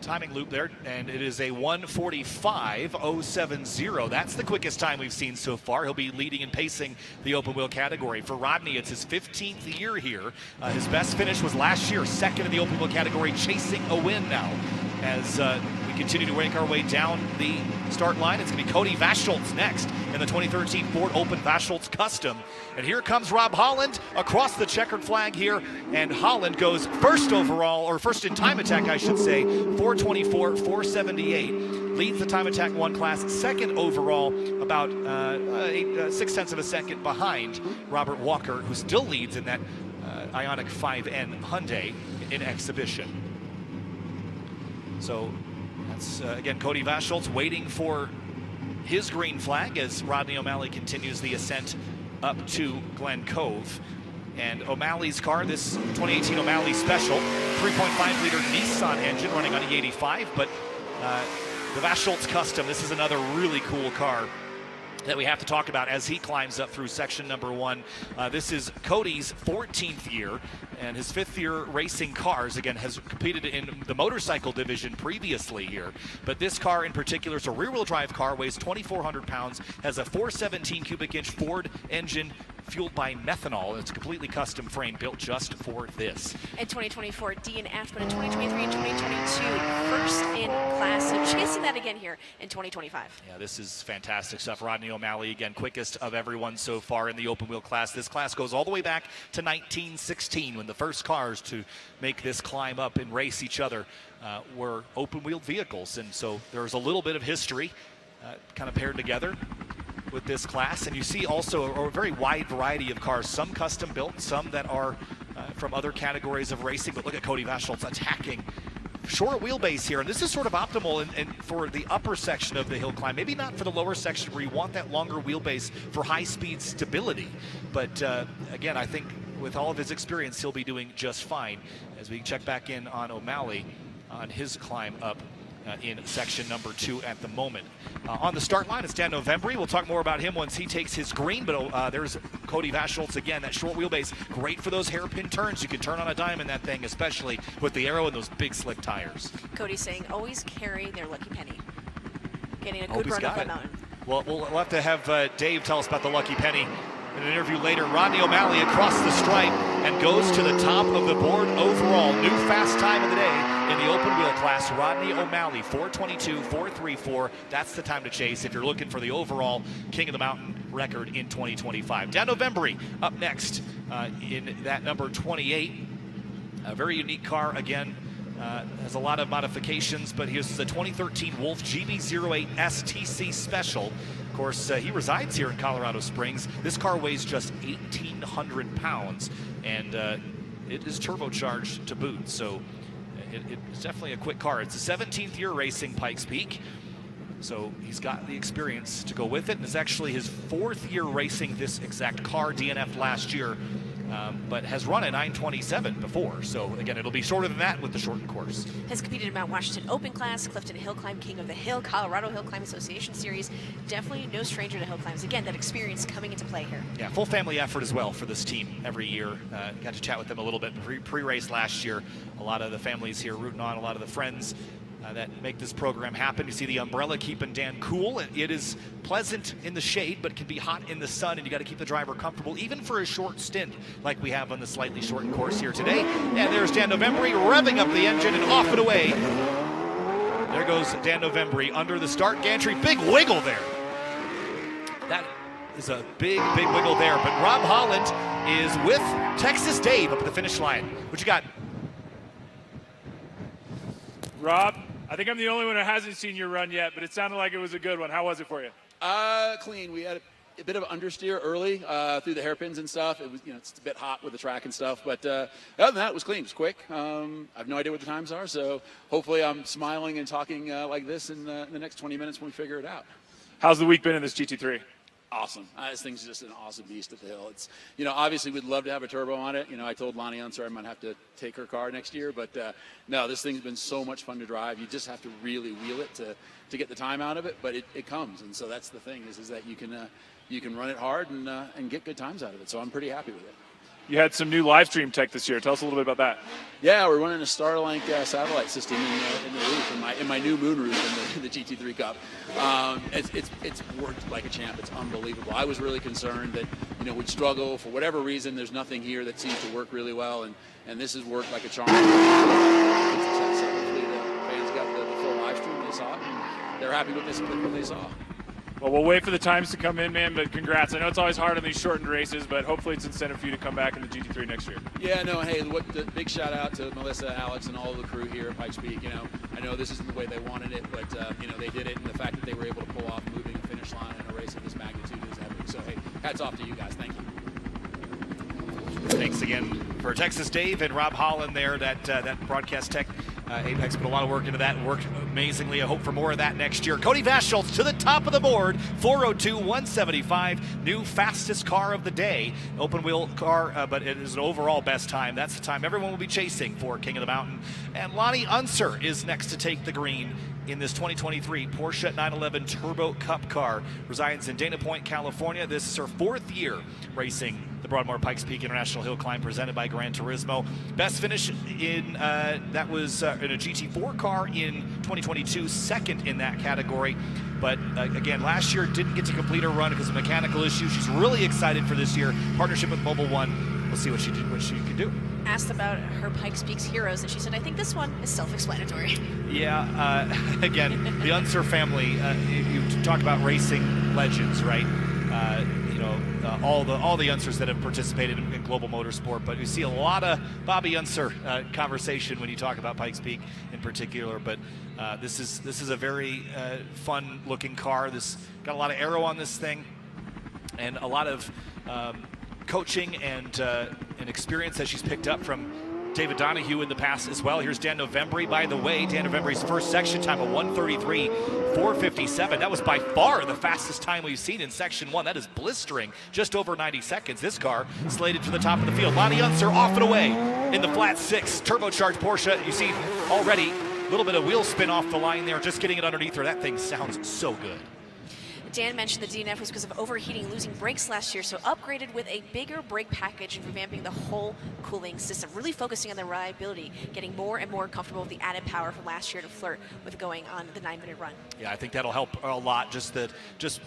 timing loop there, and it is a 1:45.070. That's the quickest time we've seen so far. He'll be leading and pacing the open wheel category. For Rodney, it's his 15th year here. His best finish was last year, second in the open wheel category, chasing a win now. As we continue to make our way down the start line, it's going to be Cody Vaschholz next in the 2013 Ford Open Vaschholz Custom. And here comes Rob Holland across the checkered flag here, and Holland goes first overall, or first in time attack, I should say, 4:24.478. Leads the Time Attack 1 class, second overall, about 0.6 of a second behind Robert Walker, who still leads in that Ioniq 5N Hyundai in exhibition. So that's, again, Cody Vaschholz waiting for his green flag as Rodney O'Malley continues the ascent up to Glen Cove. And O'Malley's car, this 2018 O'Malley Special, 3.5-liter Nissan engine running on E85, but the Vaschholz Custom, this is another really cool car. that we have to talk about as he climbs up through section number 1. This is Cody's 14th year and his 5th year racing cars. Again, has competed in the motorcycle division previously here, but this car in particular is a rear-wheel drive car, weighs 2,400 pounds, has a 417 cubic inch Ford engine fueled by methanol. It's a completely custom frame built just for this. In 2024, DNF, but in 2023 and 2022, first in class. So chasing that again here in 2025. Yeah, this is fantastic stuff. Rodney O'Malley, again, quickest of everyone so far in the open wheel class. This class goes all the way back to 1916 when the first cars to make this climb up and race each other were open wheeled vehicles. And so there's a little bit of history kind of paired together with this class. And you see also a very wide variety of cars, some custom built, some that are from other categories of racing. But look at Cody Vaschholz attacking short wheelbase here, and this is sort of optimal and for the upper section of the hill climb, maybe not for the lower section where you want that longer wheelbase for high-speed stability. But again, I think with all of his experience, he'll be doing just fine. As we check back in on O'Malley on his climb up in section number 2 at the moment. On the start line, it's Dan Novembri. We'll talk more about him once he takes his green, but there's Cody Vaschholz again, that short wheelbase, great for those hairpin turns. You can turn on a dime in that thing, especially with the aero and those big slick tires. Cody's saying always carry their lucky penny. Getting a good run up that mountain. Well, we'll have to have Dave tell us about the lucky penny in an interview later. Rodney O'Malley across the stripe and goes to the top of the board overall. New fast time of the day in the open wheel class. Rodney O'Malley, 4:22.434. That's the time to chase if you're looking for the overall King of the Mountain record in 2025. Dan Novembri up next in that number 28. A very unique car again. Has a lot of modifications, but here's the 2013 Wolf GB08 STC Special. Of course, he resides here in Colorado Springs. This car weighs just 1,800 pounds, and it is turbocharged to boot, so it's definitely a quick car. It's a 17th year racing Pikes Peak, so he's got the experience to go with it, and it's actually his 4th year racing this exact car, DNF last year, but has run a 927 before. So again, it'll be shorter than that with the shortened course. Has competed in Mount Washington Open Class, Clifton Hill Climb, King of the Hill, Colorado Hill Climb Association Series. Definitely no stranger to hill climbs. Again, that experience coming into play here. Yeah, full family effort as well for this team every year. Got to chat with them a little bit pre-race last year. A lot of the families here rooting on, a lot of the friends that make this program happen. You see the umbrella keeping Dan cool. It is pleasant in the shade, but can be hot in the sun, and you got to keep the driver comfortable, even for a short stint like we have on the slightly shortened course here today. And there's Dan Novembri revving up the engine and off and away. There goes Dan Novembri under the start gantry. Big wiggle there. That is a big wiggle there. But Rob Holland is with Texas Dave up at the finish line. What you got? Rob, I think I'm the only one who hasn't seen your run yet, but it sounded like it was a good one. How was it for you? Clean. We had a bit of understeer early through the hairpins and stuff. It was, it's a bit hot with the track and stuff, but other than that, it was clean. It was quick. I have no idea what the times are, so hopefully I'm smiling and talking like this in the next 20 minutes when we figure it out. How's the week been in this GT3? Awesome. This thing's just an awesome beast at the hill. It's, obviously we'd love to have a turbo on it. I told Lonnie Unser I might have to take her car next year, but no, this thing's been so much fun to drive. You just have to really wheel it to get the time out of it, but it comes. And so that's the thing is that you can run it hard and get good times out of it. So I'm pretty happy with it. You had some new live stream tech this year. Tell us a little bit about that. Yeah, we're running a Starlink satellite system in the roof, in my new moon roof in the GT3 Cup. It's worked like a champ. It's unbelievable. I was really concerned that we'd struggle for whatever reason. There's nothing here that seems to work really well, and this has worked like a charm. So hopefully the fans got the full live stream. They saw it, and they're happy with what they saw. Well, we'll wait for the times to come in, man, but congrats. I know it's always hard on these shortened races, but hopefully it's incentive for you to come back in the GT3 next year. Yeah, no, hey, the big shout out to Melissa, Alex, and all of the crew here at Pikes Peak. I know this isn't the way they wanted it, but, they did it, and the fact that they were able to pull off moving a finish line in a race of this magnitude is epic. So, hey, hats off to you guys. Thank you. Thanks again for Texas Dave and Rob Holland there, that broadcast tech. Apex put a lot of work into that and worked amazingly. I hope for more of that next year. Cody Vaschholz to the top of the board, 4:02.175, new fastest car of the day. Open wheel car, but it is an overall best time. That's the time everyone will be chasing for King of the Mountain. And Lonnie Unser is next to take the green in this 2023 Porsche 911 Turbo Cup car. Resides in Dana Point, California. This is her 4th year racing the Broadmoor Pikes Peak International Hill Climb presented by Gran Turismo. Best finish in that was in a GT4 car in 2022, 2nd in that category. But again, last year didn't get to complete her run because of mechanical issues. She's really excited for this year. Partnership with Mobil 1. We'll see what she can do. Asked about her Pikes Peak's heroes, and she said, I think this one is self-explanatory. Yeah, again, the Unser family, you talk about racing legends, right? All the Unsers that have participated in global motorsport, but you see a lot of Bobby Unser conversation when you talk about Pikes Peak in particular. But this is a very fun-looking car. This got a lot of aero on this thing, and a lot of coaching and experience that she's picked up from David Donahue in the past as well. Here's Dan Novembri. By the way, Dan Novembri's first section time of 1:33.457. That was by far the fastest time we've seen in Section 1. That is blistering, just over 90 seconds. This car slated for the top of the field. Lonnie Unser off and away in the flat 6. Turbocharged Porsche. You see already a little bit of wheel spin off the line there, just getting it underneath her. That thing sounds so good. Dan mentioned the DNF was because of overheating, losing brakes last year, so upgraded with a bigger brake package and revamping the whole cooling system, really focusing on the reliability, getting more and more comfortable with the added power from last year to flirt with going on the 9-minute run. Yeah, I think that'll help a lot, just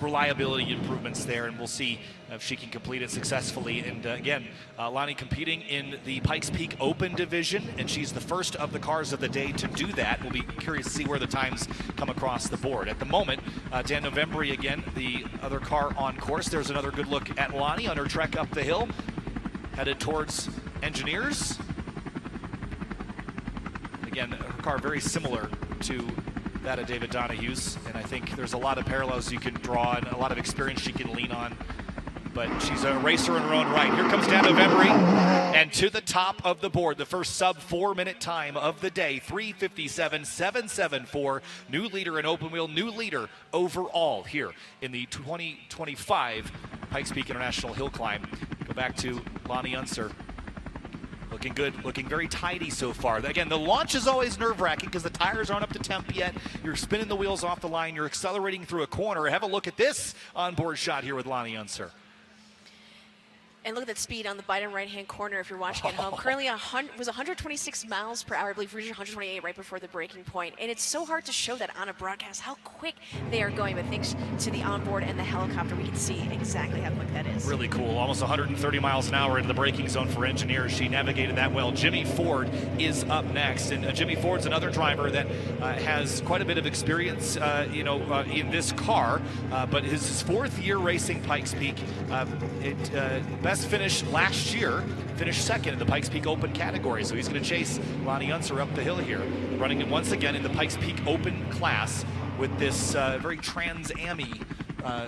reliability improvements there, and we'll see if she can complete it successfully. And again, Lonnie competing in the Pikes Peak Open division, and she's the first of the cars of the day to do that. We'll be curious to see where the times come across the board. At the moment, Dan Novembri again, the other car on course. There's another good look at Lonnie on her trek up the hill, headed towards Engineers. Again, her car very similar to that of David Donahue's, and I think there's a lot of parallels you can draw and a lot of experience she can lean on. But she's a racer in her own right. Here comes Dan Novembri, and to the top of the board, the first sub-4-minute time of the day, 3:57.774. New leader in open wheel, new leader overall here in the 2025 Pikes Peak International Hill Climb. Go back to Lonnie Unser. Looking good, looking very tidy so far. Again, the launch is always nerve-wracking because the tires aren't up to temp yet. You're spinning the wheels off the line. You're accelerating through a corner. Have a look at this onboard shot here with Lonnie Unser. And look at that speed on the bottom right-hand corner if you're watching at home. Currently, was 126 miles per hour. I believe reached 128 right before the braking point. And it's so hard to show that on a broadcast, how quick they are going. But thanks to the onboard and the helicopter, we can see exactly how quick that is. Really cool. Almost 130 miles an hour into the braking zone for Engineers. She navigated that well. Jimmy Ford is up next. And Jimmy Ford's another driver that has quite a bit of experience, in this car. But his 4th year racing Pikes Peak. Best finish last year, finished 2nd in the Pikes Peak Open category, so he's going to chase Lonnie Unser up the hill here, running it once again in the Pikes Peak Open class with this very Trans-Am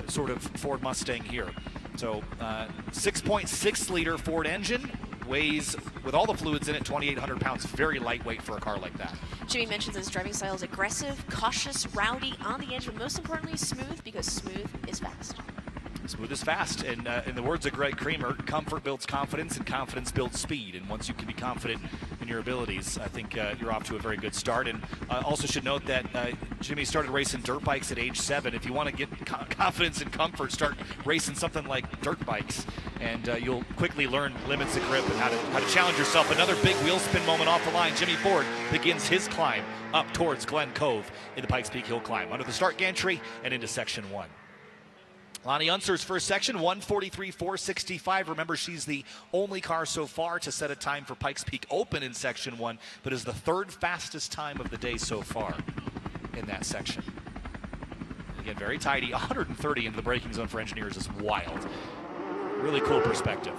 sort of Ford Mustang here. So 6.6 liter Ford engine, weighs, with all the fluids in it, 2,800 pounds, very lightweight for a car like that. Jimmy mentions his driving style is aggressive, cautious, rowdy, on the edge, but most importantly, smooth, because smooth is fast. Smooth is fast, and in the words of Greg Creamer, comfort builds confidence, and confidence builds speed. And once you can be confident in your abilities, I think you're off to a very good start. And also should note that Jimmy started racing dirt bikes at age 7. If you want to get confidence and comfort, start racing something like dirt bikes, and you'll quickly learn limits of grip and how to challenge yourself. Another big wheel spin moment off the line. Jimmy Ford begins his climb up towards Glen Cove in the Pikes Peak Hill Climb, under the start gantry and into Section 1. Lonnie Unser's first section, 1:43.465. Remember, she's the only car so far to set a time for Pikes Peak Open in Section 1, but is the 3rd fastest time of the day so far in that section. Again, very tidy. 130 into the braking zone for Engineers is wild. Really cool perspective.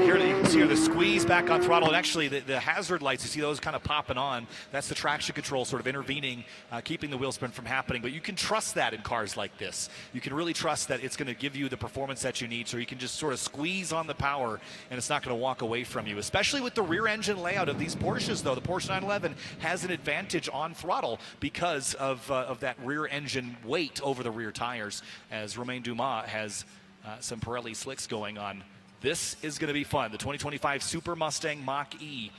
Here you can see the squeeze back on throttle, and actually the hazard lights, you see those kind of popping on. That's the traction control sort of intervening, keeping the wheel spin from happening. But you can trust that in cars like this. You can really trust that it's going to give you the performance that you need, so you can just sort of squeeze on the power and it's not going to walk away from you. Especially with the rear engine layout of these Porsches, though. The Porsche 911 has an advantage on throttle because of that rear engine weight over the rear tires, as Romain Dumas has some Pirelli slicks going on. This is going to be fun. The 2025 Super Mustang Mach-E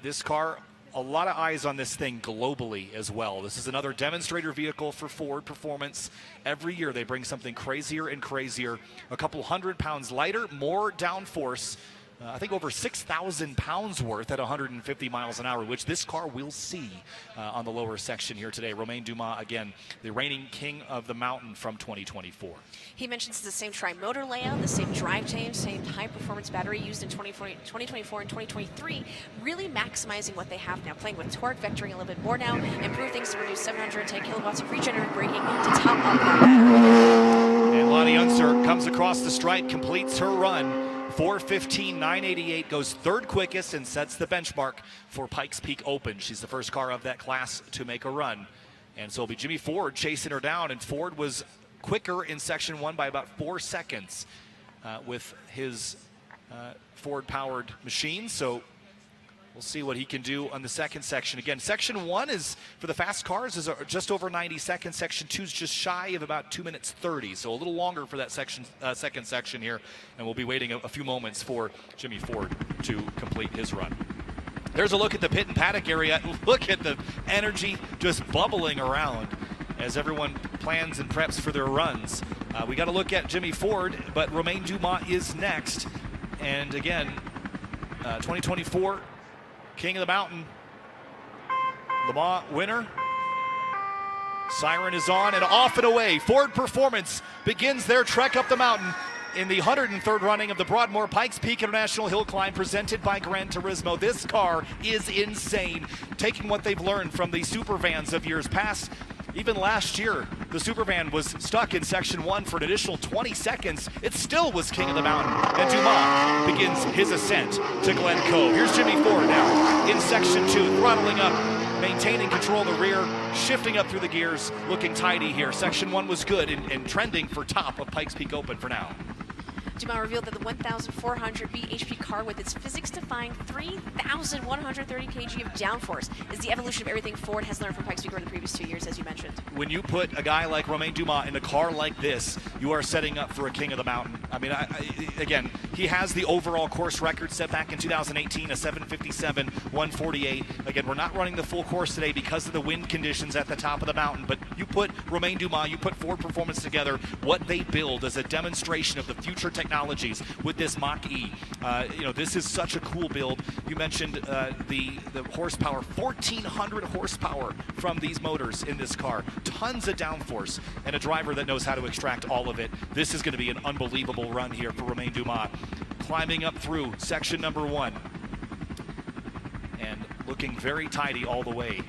This car, a lot of eyes on this thing globally as well. This is another demonstrator vehicle for Ford Performance. Every year they bring something crazier and crazier. A couple 100 pounds lighter, more downforce. I think over 6,000 pounds worth at 150 miles an hour, which this car will see on the lower section here today. Romain Dumas, again, the reigning king of the mountain from 2024. He mentions the same tri-motor layout, the same drivetrain, same high-performance battery used in 2024 and 2023, really maximizing what they have now, playing with torque, vectoring a little bit more now, improve things to reduce 710 kilowatts of regenerative braking to top up that battery. And Lonnie Unser comes across the stripe, completes her run. 4:15.988, goes third quickest and sets the benchmark for Pikes Peak Open. She's the first car of that class to make a run. And so it'll be Jimmy Ford chasing her down, and Ford was quicker in section 1 by about 4 seconds with his Ford-powered machine. So we'll see what he can do on the second section. Again, section 1 is, for the fast cars, is just over 90 seconds. Section 2 is just shy of about 2 minutes 30, so a little longer for that section, second section here. And we'll be waiting a few moments for Jimmy Ford to complete his run. There's a look at the pit and paddock area. Look at the energy just bubbling around as everyone plans and preps for their runs. We got to look at Jimmy Ford, but Romain Dumas is next. And again, 2024 King of the Mountain, Le Mans winner. Siren is on and off and away. Ford Performance begins their trek up the mountain in the 103rd running of the Broadmoor Pikes Peak International Hill Climb presented by Gran Turismo. This car is insane, taking what they've learned from the super vans of years past. Even last year, the Supervan was stuck in section 1 for an additional 20 seconds. It still was king of the mountain, and Dumas begins his ascent to Glen Cove. Here's Jimmy Ford now in section 2, throttling up, maintaining control of the rear, shifting up through the gears, looking tidy here. Section 1 was good and trending for top of Pikes Peak Open for now. Dumas revealed that the 1,400 bhp car with its physics-defying 3,130 kg of downforce is the evolution of everything Ford has learned from Pikes Peak over the previous 2 years, as you mentioned. When you put a guy like Romain Dumas in a car like this, you are setting up for a king of the mountain. I mean, again, he has the overall course record set back in 2018, a 757, 148. Again, we're not running the full course today because of the wind conditions at the top of the mountain, but you put Romain Dumas, you put Ford Performance together, what they build as a demonstration of the future technologies with this Mach-E. This is such a cool build. You mentioned the horsepower, 1,400 horsepower from these motors in this car. Tons of downforce and a driver that knows how to extract all of it. This is going to be an unbelievable run here for Romain Dumas. Climbing up through section number 1 and looking very tidy all the way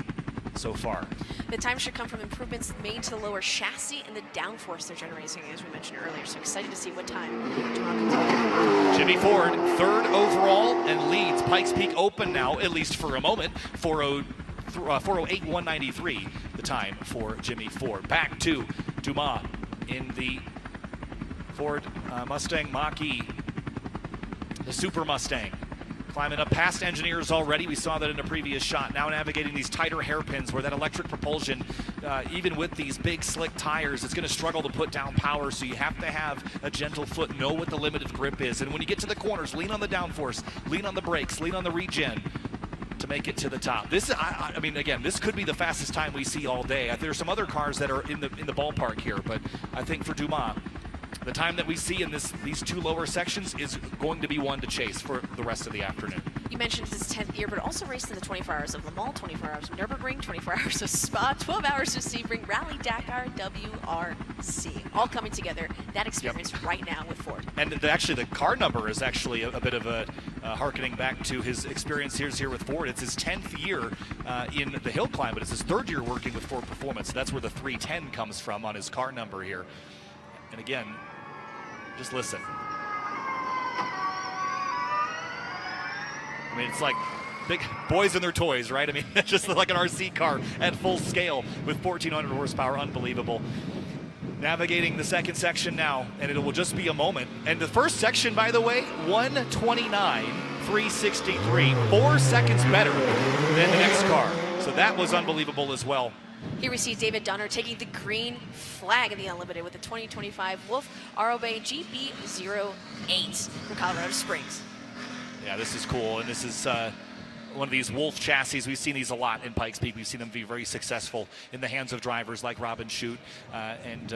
so far. The time should come from improvements made to the lower chassis and the downforce they're generating, as we mentioned earlier. So excited to see what time Dumas comes. Jimmy Ford, 3rd overall, and leads Pikes Peak Open now, at least for a moment. 4:08.193, the time for Jimmy Ford. Back to Dumas in the Ford Mustang Mach-E, the Super Mustang. Climbing up past engineers already. We saw that in a previous shot. Now navigating these tighter hairpins where that electric propulsion, even with these big slick tires, it's going to struggle to put down power, so you have to have a gentle foot, know what the limit of grip is. And when you get to the corners, lean on the downforce, lean on the brakes, lean on the regen to make it to the top. This, I mean, again, this could be the fastest time we see all day. There's some other cars that are in the ballpark here, but I think for Dumas, the time that we see in these 2 lower sections is going to be one to chase for the rest of the afternoon. You mentioned his 10th year, but also raced in the 24 hours of Le Mans, 24 hours of Nürburgring, 24 hours of Spa, 12 hours of Sebring, Rally Dakar, WRC. All coming together, that experience right now with Ford. And actually the car number is actually a bit of a harkening back to his experience here with Ford. It's his 10th year in the hill climb, but it's his 3rd year working with Ford Performance. So that's where the 310 comes from on his car number here. And again, just listen. I mean, it's like big boys and their toys, right? I mean, it's just like an RC car at full scale with 1,400 horsepower. Unbelievable. Navigating the second section now, and it will just be a moment. And the first section, by the way, 1:29.363, 4 seconds better than the next car. So that was unbelievable as well. Here we see David Donner taking the green flag in the Unlimited with the 2025 Wolf Arobe GP08 from Colorado Springs. Yeah, this is cool, and this is one of these Wolf chassis. We've seen these a lot in Pikes Peak. We've seen them be very successful in the hands of drivers like Robin Shute and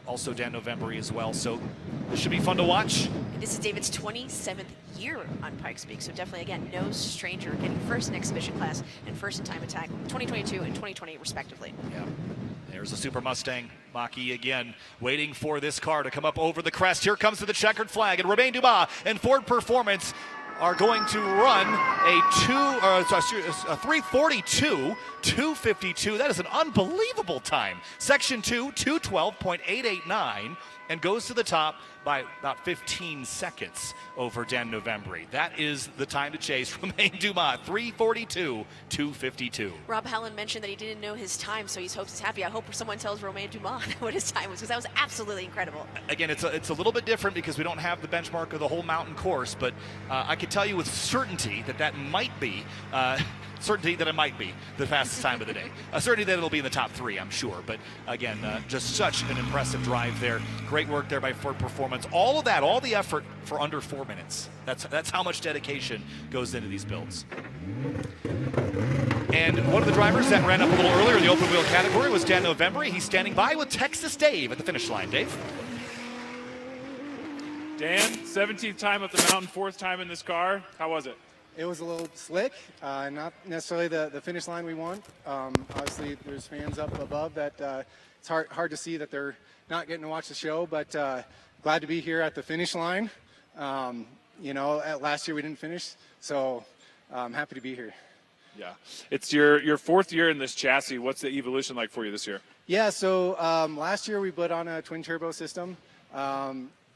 also Dan November as well. So this should be fun to watch. This is David's 27th year on Pikes Peak, so definitely, again, no stranger, getting first in exhibition class and first in time attack, 2022 and 2020 respectively. Yeah. There's a Super Mustang Mach-E again, waiting for this car to come up over the crest. Here comes to the checkered flag, and Romain Dumas and Ford Performance are going to run a 3:42, 2:52. That is an unbelievable time. Section 2, 2:12.889, and goes to the top by about 15 seconds over Dan November. That is the time to chase Romain Dumas, 3:42, 2:52. Rob Hallen mentioned that he didn't know his time, so he hopes he's happy. I hope someone tells Romain Dumas what his time was, because that was absolutely incredible. Again, it's a little bit different because we don't have the benchmark of the whole mountain course, but I can tell you with certainty that might be certainty that it might be the fastest time of the day. Certainty that it'll be in the top 3, I'm sure. But again, just such an impressive drive there. Great work there by Ford Performance. All of that, all the effort for under 4 minutes. That's how much dedication goes into these builds. And one of the drivers that ran up a little earlier in the open wheel category was Dan November. He's standing by with Texas Dave at the finish line. Dave? Dan, 17th time up the mountain, 4th time in this car. How was it? It was a little slick, not necessarily the finish line we want. Obviously, there's fans up above that it's hard to see that they're not getting to watch the show, but glad to be here at the finish line. Last year we didn't finish, so I'm happy to be here. Yeah. It's your 4th year in this chassis. What's the evolution like for you this year? Yeah, so last year we put on a twin turbo system.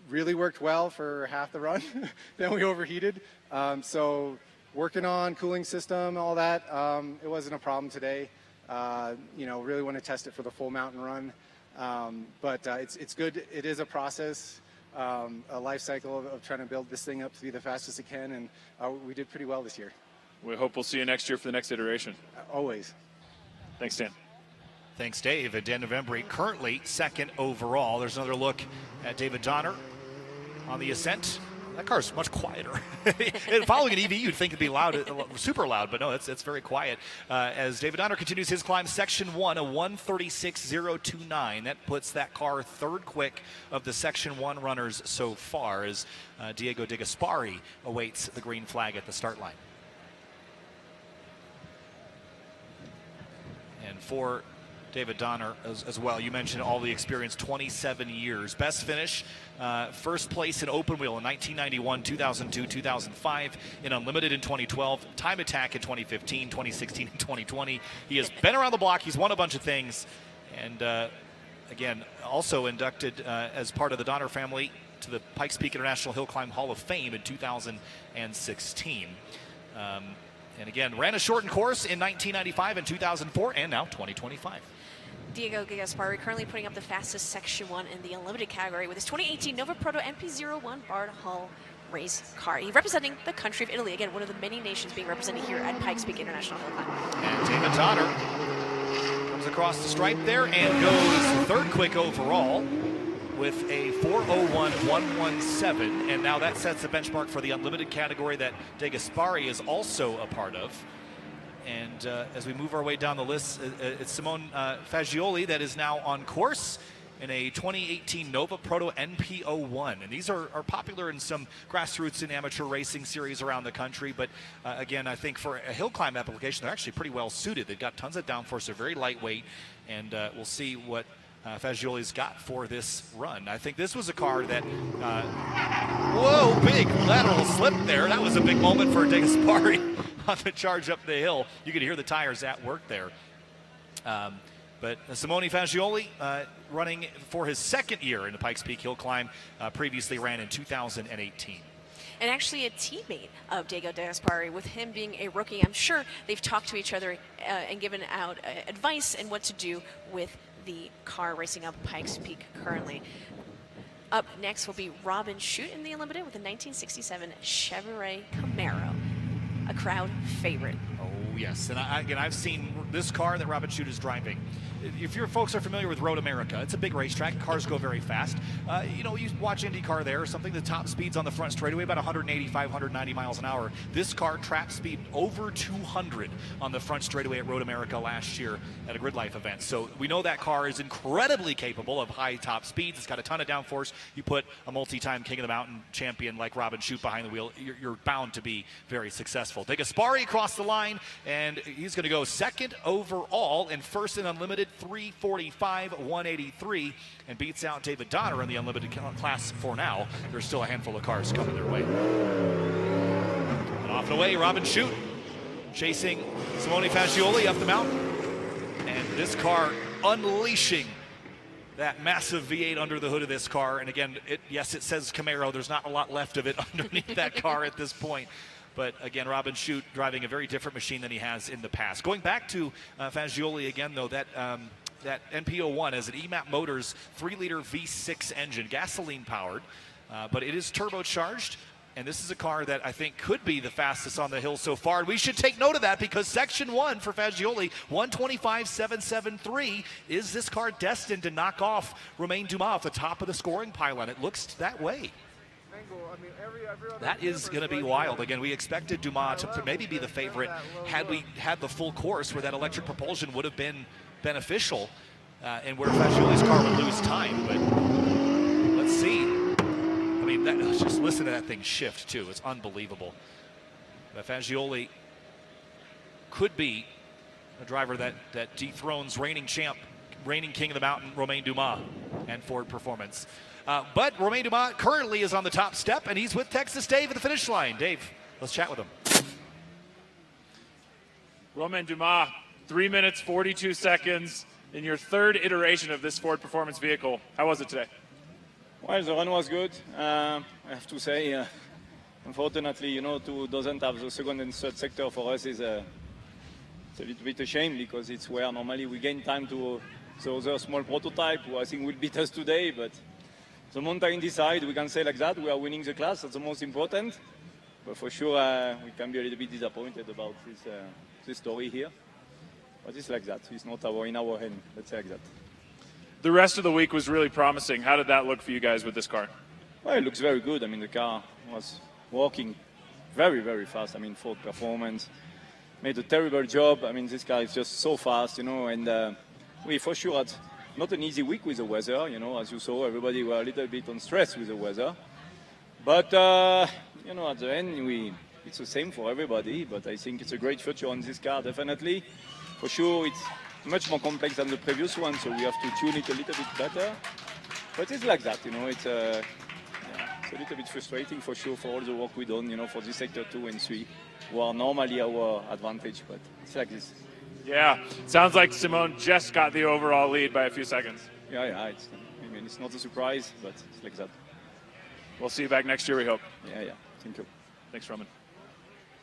Really worked well for half the run. Then we overheated. So working on cooling system, all that, it wasn't a problem today. Really want to test it for the full mountain run. But it's good. It is a process, a life cycle of trying to build this thing up to be the fastest it can. And we did pretty well this year. We hope we'll see you next year for the next iteration. Always. Thanks, Dan. Thanks, Dave. And Dan November currently 2nd overall. There's another look at David Donner on the ascent. That car's much quieter. And following an EV, you'd think it'd be loud, super loud, but no, it's very quiet. As David Donner continues his climb, Section 1, a 1:36.029. That puts that car 3rd quick of the Section 1 runners so far, as Diego De Gasperi awaits the green flag at the start line. And for David Donner as well, you mentioned all the experience, 27 years. Best finish, first place in open wheel in 1991, 2002, 2005, in Unlimited in 2012, Time Attack in 2015, 2016, and 2020. He has been around the block. He's won a bunch of things. And again, also inducted as part of the Donner family to the Pikes Peak International Hill Climb Hall of Fame in 2016. And again, ran a shortened course in 1995 and 2004, and now 2025. Diego Gasperi currently putting up the fastest Section 1 in the Unlimited category with his 2018 Nova Proto MP01 Bard Hall race car. He's representing the country of Italy. Again, one of the many nations being represented here at Pikes Peak International Hill Climb. And David Donner comes across the stripe there and goes 3rd quick overall with a 4:01.117, and now that sets the benchmark for the Unlimited category that De Gasperi is also a part of. And as we move our way down the list, it's Simone Fagioli that is now on course in a 2018 Nova Proto NP01. And these are popular in some grassroots and amateur racing series around the country. But again, I think for a hill climb application, they're actually pretty well suited. They've got tons of downforce. They're very lightweight. And we'll see what Fagioli's got for this run. I think this was a car that, whoa, big lateral slip there. That was a big moment for De Gasperi on the charge up the hill. You could hear the tires at work there. But Simone Fagioli running for his 2nd year in the Pikes Peak Hill Climb, previously ran in 2018. And actually a teammate of Diego De Gasperi, with him being a rookie. I'm sure they've talked to each other and given out advice and what to do with the car racing up Pikes Peak currently. Up next will be Robin Shute in the Unlimited with a 1967 Chevrolet Camaro, a crowd favorite. Oh yes, and I've seen this car that Robin Shute is driving, if your folks are familiar with Road America, it's a big racetrack. Cars go very fast. You watch IndyCar there or something, the top speeds on the front straightaway about 185, 190 miles an hour. This car trapped speed over 200 on the front straightaway at Road America last year at a Grid Life event. So we know that car is incredibly capable of high top speeds. It's got a ton of downforce. You put a multi-time King of the Mountain champion like Robin Shute behind the wheel, you're bound to be very successful. De Gasperi across the line, and he's going to go second overall and first in Unlimited, 345, 183, and beats out David Donner in the Unlimited class for now. There's still a handful of cars coming their way. And off and away, Robin Shute chasing Simone Fagioli up the mountain. And this car unleashing that massive V8 under the hood of this car. And again, yes, it says Camaro. There's not a lot left of it underneath that car at this point. But again, Robin Shute driving a very different machine than he has in the past. Going back to Fagioli again, though, that NP01 is an EMAP Motors 3-liter V6 engine, gasoline powered, but it is turbocharged. And this is a car that I think could be the fastest on the hill so far. And we should take note of that because Section 1 for Fagioli, 125.773. Is this car destined to knock off Romain Dumas off the top of the scoring pylon? It looks that way. That is going to be wild. Again, we expected Dumas to maybe be the favorite had we had the full course where that electric propulsion would have been beneficial and where Fagioli's car would lose time. But let's see. I mean, just listen to that thing shift, too. It's unbelievable. But Fagioli could be a driver that dethrones reigning champ, reigning king of the mountain, Romain Dumas, and Ford Performance. But Romain Dumas currently is on the top step, and he's with Texas Dave at the finish line. Dave, let's chat with him. Romain Dumas, 3 minutes, 42 seconds in your third iteration of this Ford Performance vehicle. How was it today? Well, the run was good. I have to say, unfortunately, to doesn't have the second and third sector for us is it's a little bit a shame because it's where normally we gain time to the other small prototype who I think will beat us today. But the mountain decide, we can say like that, we are winning the class, that's the most important. But for sure, we can be a little bit disappointed about this story here. But it's like that, it's not in our hand, let's say like that. The rest of the week was really promising. How did that look for you guys with this car? Well, it looks very good. I mean, the car was working very, very fast. I mean, Ford Performance made a terrible job. I mean, this car is just so fast, and we for sure had not an easy week with the weather. As you saw, everybody were a little bit on stress with the weather. But, at the end, it's the same for everybody. But I think it's a great future on this car, definitely. For sure, it's much more complex than the previous one, so we have to tune it a little bit better. But it's like that, it's a little bit frustrating for sure for all the work we've done, for this sector 2 and 3, who are normally our advantage, but it's like this. Yeah, sounds like Simone just got the overall lead by a few seconds. Yeah, it's not a surprise, but it's like that. We'll see you back next year, we hope. Yeah, thank you. Thanks, Roman.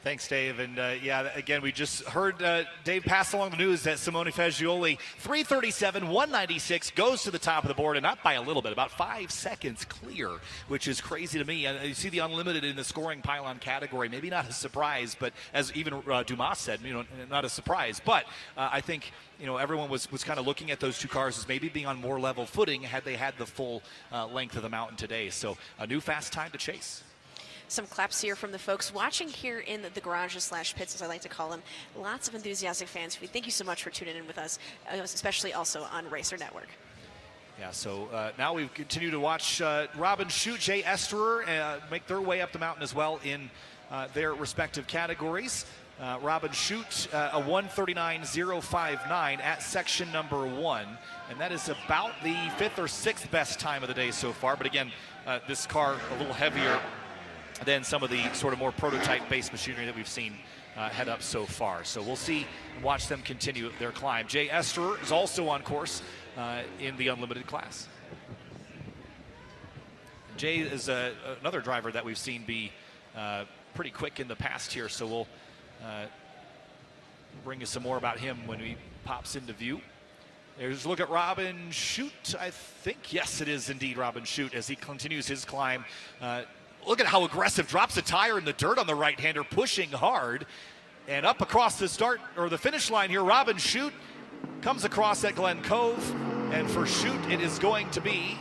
Thanks, Dave. And again, we just heard Dave pass along the news that Simone Fagioli, 337, 196, goes to the top of the board, and not by a little bit, about 5 seconds clear, which is crazy to me. You see the Unlimited in the scoring pylon category, maybe not a surprise, but as even Dumas said, not a surprise. But I think, everyone was kind of looking at those two cars as maybe being on more level footing had they had the full length of the mountain today. So a new fast time to chase. Some claps here from the folks watching here in the garages/pits, as I like to call them. Lots of enthusiastic fans. We thank you so much for tuning in with us, especially also on Racer Network. Yeah, so now we continue to watch Robin Shute, Jay Esterer make their way up the mountain as well in their respective categories. Robin Shute, a 139.059 at section number 1, and that is about the 5th or 6th best time of the day so far. But again, this car a little heavier than some of the sort of more prototype-based machinery that we've seen head up so far. So we'll see and watch them continue their climb. Jay Esterer is also on course in the Unlimited class. Jay is another driver that we've seen be pretty quick in the past here, so we'll bring you some more about him when he pops into view. There's a look at Robin Shute, I think. Yes, it is indeed Robin Shute as he continues his climb. Look at how aggressive, drops a tire in the dirt on the right-hander, pushing hard. And up across the start or the finish line here, Robin Shute comes across at Glen Cove. And for Shute, it is going to be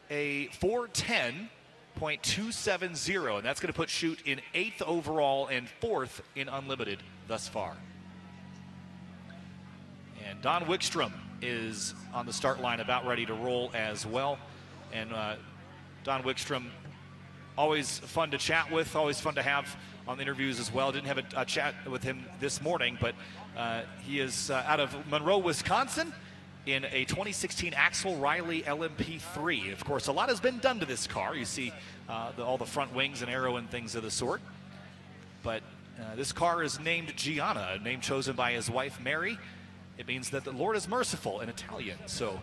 a 4:10.270. And that's going to put Shute in 8th overall and 4th in Unlimited thus far. And Don Wickstrom is on the start line, about ready to roll as well. And Don Wickstrom, always fun to chat with, always fun to have on the interviews as well. Didn't have a chat with him this morning, but he is out of Monroe, Wisconsin, in a 2016 Axel Riley LMP3. Of course, a lot has been done to this car. You see all the front wings and aero and things of the sort. But this car is named Gianna, a name chosen by his wife, Mary. It means that the Lord is merciful in Italian. So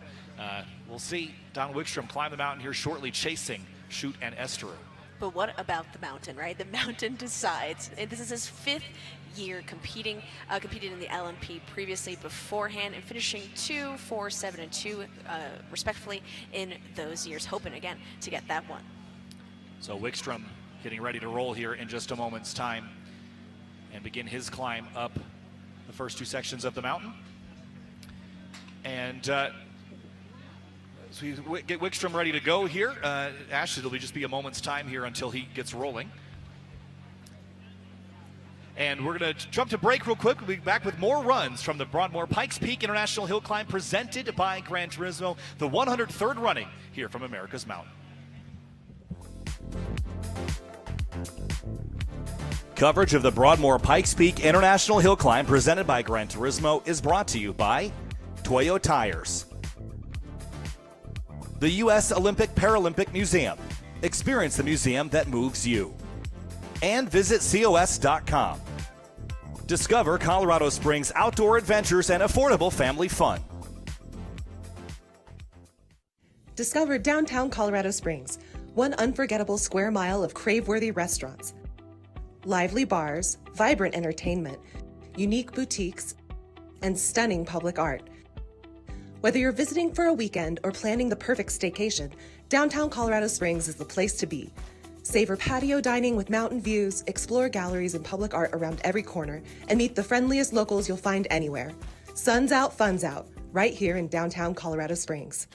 we'll see Don Wickstrom climb the mountain here shortly, chasing Shute and Esteru. But what about the mountain, right? The mountain decides. And this is his 5th year competing. Competed in the LMP previously beforehand and finishing 2, 4, 7, and 2 respectively in those years, hoping again to get that one. So Wickstrom getting ready to roll here in just a moment's time and begin his climb up the first 2 sections of the mountain. And so we get Wickstrom ready to go here. Ash, it'll just be a moment's time here until he gets rolling. And we're going to jump to break real quick. We'll be back with more runs from the Broadmoor Pikes Peak International Hill Climb presented by Gran Turismo, the 103rd running here from America's Mountain. Coverage of the Broadmoor Pikes Peak International Hill Climb presented by Gran Turismo is brought to you by Toyo Tires, the U.S. Olympic Paralympic Museum. Experience the museum that moves you. And visit COS.com. Discover Colorado Springs outdoor adventures and affordable family fun. Discover downtown Colorado Springs, one unforgettable square mile of crave-worthy restaurants, lively bars, vibrant entertainment, unique boutiques, and stunning public art. Whether you're visiting for a weekend or planning the perfect staycation, downtown Colorado Springs is the place to be. Savor patio dining with mountain views, explore galleries and public art around every corner, and meet the friendliest locals you'll find anywhere. Sun's out, fun's out, right here in downtown Colorado Springs.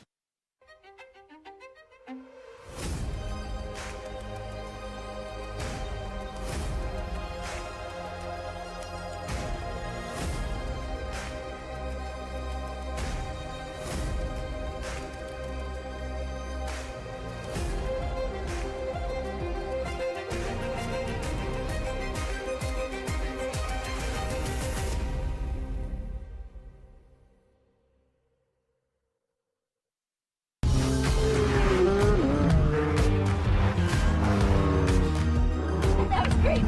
That was great.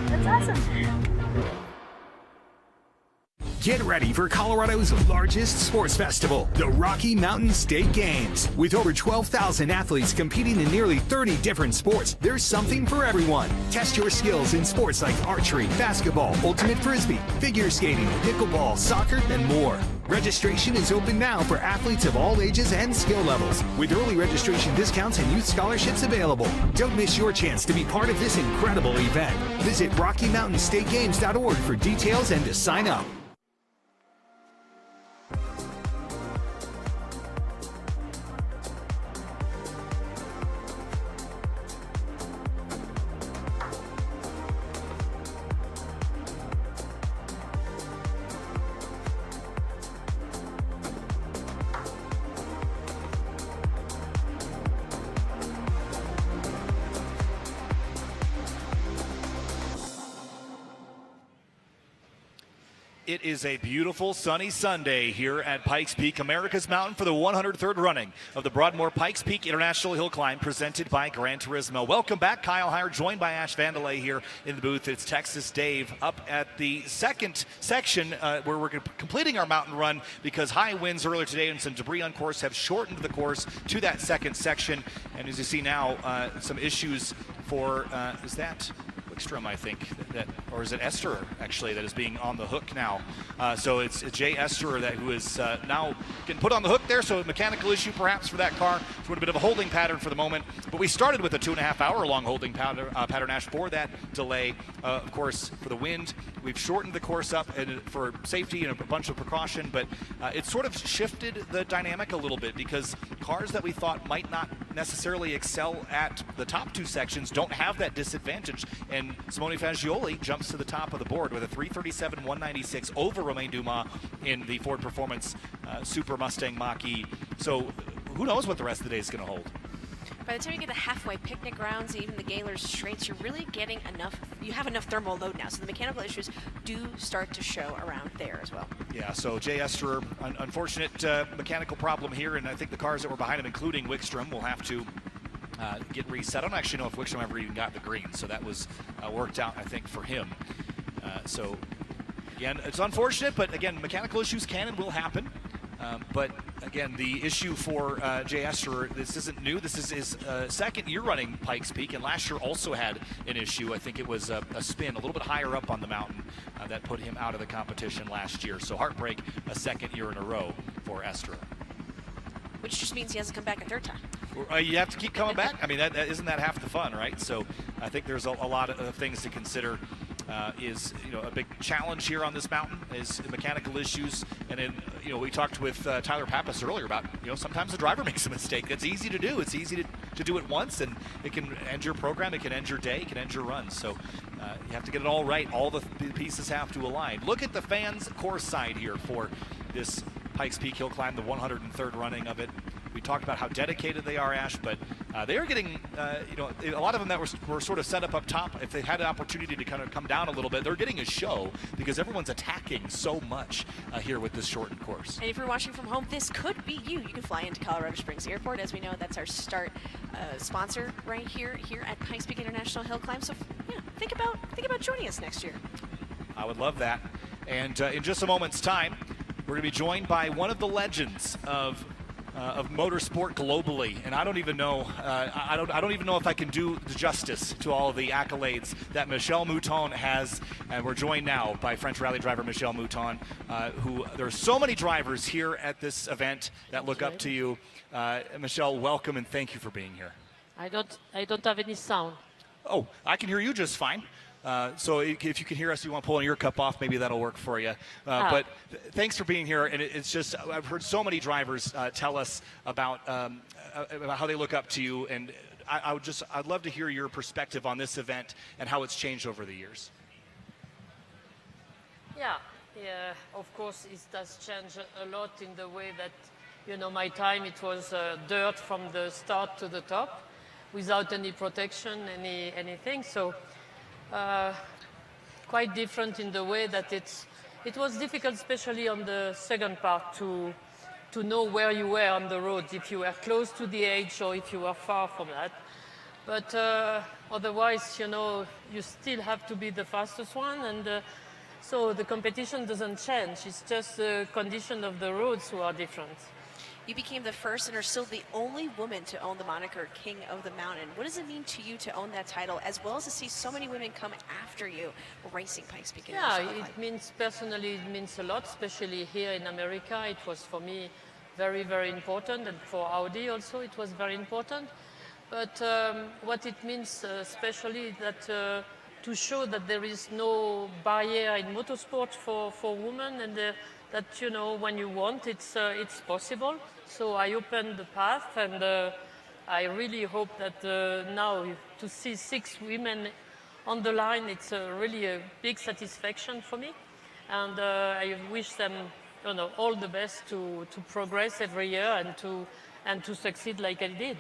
That's awesome. Get ready for Colorado's largest sports festival, the Rocky Mountain State Games. With over 12,000 athletes competing in nearly 30 different sports, there's something for everyone. Test your skills in sports like archery, basketball, ultimate frisbee, figure skating, pickleball, soccer, and more. Registration is open now for athletes of all ages and skill levels, with early registration discounts and youth scholarships available. Don't miss your chance to be part of this incredible event. Visit RockyMountainStateGames.org for details and to sign up. It is a beautiful sunny Sunday here at Pikes Peak, America's Mountain, for the 103rd running of the Broadmoor Pikes Peak International Hill Climb presented by Gran Turismo. Welcome back. Kyle Heyer joined by Ash Vandelay here in the booth. It's Texas Dave up at the second section where we're completing our mountain run because high winds earlier today and some debris on course have shortened the course to that second section. And as you see now, some issues for, is that Wickstrom, I think, or is it Esterer, actually, that is being on the hook now. So it's Jay Esterer who is now getting put on the hook there, so a mechanical issue perhaps for that car. So a bit of a holding pattern for the moment. But we started with a 2.5-hour-long holding pattern, Ash, for that delay. Of course, for the wind, we've shortened the course up for safety and a bunch of precaution, but it sort of shifted the dynamic a little bit because cars that we thought might not necessarily excel at the top two sections don't have that disadvantage. And Simone Fagioli jumps to the top of the board with a 337.196 over Romain Dumas in the Ford Performance Super Mustang Mach-E. So who knows what the rest of the day is going to hold. By the time you get the halfway picnic grounds, even the Gaylor's straights, you're really getting enough. You have enough thermal load now, so the mechanical issues do start to show around there as well. Yeah, so Jay Esterer, unfortunate mechanical problem here, and I think the cars that were behind him, including Wickstrom, will have to get reset. I don't actually know if Wickstrom ever even got the green, so that was worked out, I think, for him. So, again, it's unfortunate, but again, mechanical issues can and will happen. But again, the issue for Jay Esterer, this isn't new. This is his second year running Pikes Peak, and last year also had an issue. I think it was a spin a little bit higher up on the mountain that put him out of the competition last year. So heartbreak, a second year in a row for Esterer. Which just means he has to come back a third time. You have to keep coming back. I mean, isn't that half the fun, right? So I think there's a lot of things to consider. Is a big challenge here on this mountain is mechanical issues, and then we talked with Tyler Pappas earlier about sometimes the driver makes a mistake. It's easy to do. It's easy to do it once, and it can end your program, it can end your day, it can end your run. So you have to get it all right. All the pieces have to align. Look at the fans' course side here for this Pikes Peak Hill Climb, the 103rd running of it. We talked about how dedicated they are, Ash, but they are getting, a lot of them that were sort of set up top. If they had an opportunity to kind of come down a little bit, they're getting a show because everyone's attacking so much here with this shortened course. And if you're watching from home, this could be you. You can fly into Colorado Springs Airport. As we know, that's our start sponsor right here at Pikes Peak International Hill Climb. So think about joining us next year. I would love that. And in just a moment's time, we're going to be joined by one of the legends of motorsport globally, and I don't even know. I don't even know if I can do justice to all of the accolades that Michel Mouton has. And we're joined now by French rally driver Michel Mouton, who there are so many drivers here at this event that look up to you. Michel, welcome and thank you for being here. I don't have any sound. Oh, I can hear you just fine. So if you can hear us, you want to pull an ear cup off, maybe that'll work for you. But thanks for being here. And it's just, I've heard so many drivers tell us about how they look up to you. And I'd love to hear your perspective on this event and how it's changed over the years. Yeah, of course, it has changed a lot in the way that, my time, it was dirt from the start to the top without any protection, anything. So quite different in the way that it was difficult, especially on the second part, to know where you were on the road, if you were close to the edge or if you were far from that. But otherwise, you still have to be the fastest one, and so the competition doesn't change. It's just the condition of the roads who are different. You became the first and are still the only woman to own the moniker King of the Mountain. What does it mean to you to own that title, as well as to see so many women come after you racing Pikes Peak? Yeah, it means, personally, it means a lot, especially here in America. It was, for me, very, very important, and for Audi also it was very important. But what it means, especially, that to show that there is no barrier in motorsport for women, and that, when you want, it's possible. So I opened the path, and I really hope that now to see 6 women on the line, it's really a big satisfaction for me. And I wish them all the best to progress every year and to succeed like I did.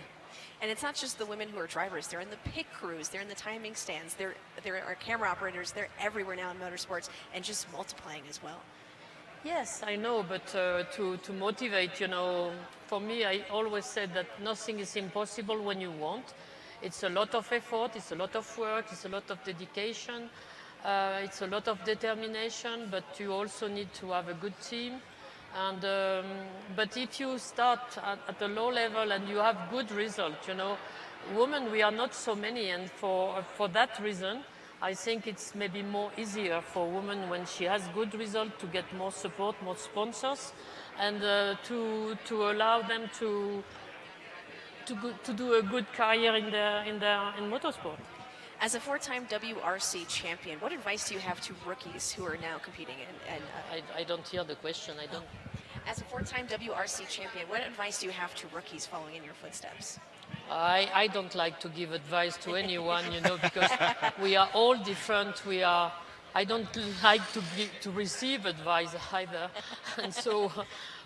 And it's not just the women who are drivers. They're in the pit crews. They're in the timing stands. There are camera operators. They're everywhere now in motorsports, and just multiplying as well. Yes, I know, but to motivate, you know, for me, I always said that nothing is impossible when you want. It's a lot of effort, it's a lot of work, it's a lot of dedication, it's a lot of determination, but you also need to have a good team. And but if you start at a low level and you have good results, you know, women, we are not so many, and for that reason, I think it's maybe more easier for a woman when she has good result to get more support, more sponsors, and to allow them to do a good career in motorsport. As a four-time WRC champion, what advice do you have to rookies who are now competing in? I don't hear the question. I don't. As a four-time WRC champion, what advice do you have to rookies following in your footsteps? I don't like to give advice to anyone, you know, because we are all different. I don't like to receive advice either. And so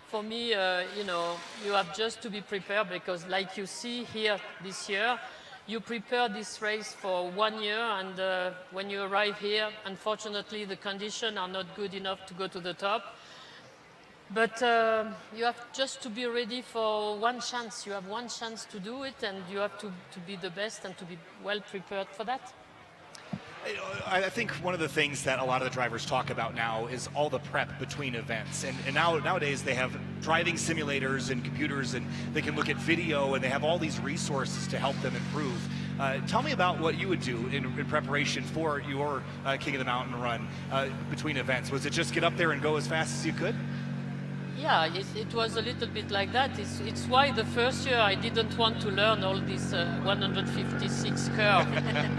for me, you know, you have just to be prepared, because like you see here this year, you prepare this race for 1 year, and when you arrive here, unfortunately, the conditions are not good enough to go to the top. But you have just to be ready for one chance. You have one chance to do it, and you have to be the best and to be well prepared for that. I think one of the things that a lot of the drivers talk about now is all the prep between events. And nowadays they have driving simulators and computers, and they can look at video, and they have all these resources to help them improve. Tell me about what you would do in preparation for your King of the Mountain run between events. Was it just get up there and go as fast as you could? Yeah, it was a little bit like that. It's why the first year I didn't want to learn all this 156 curve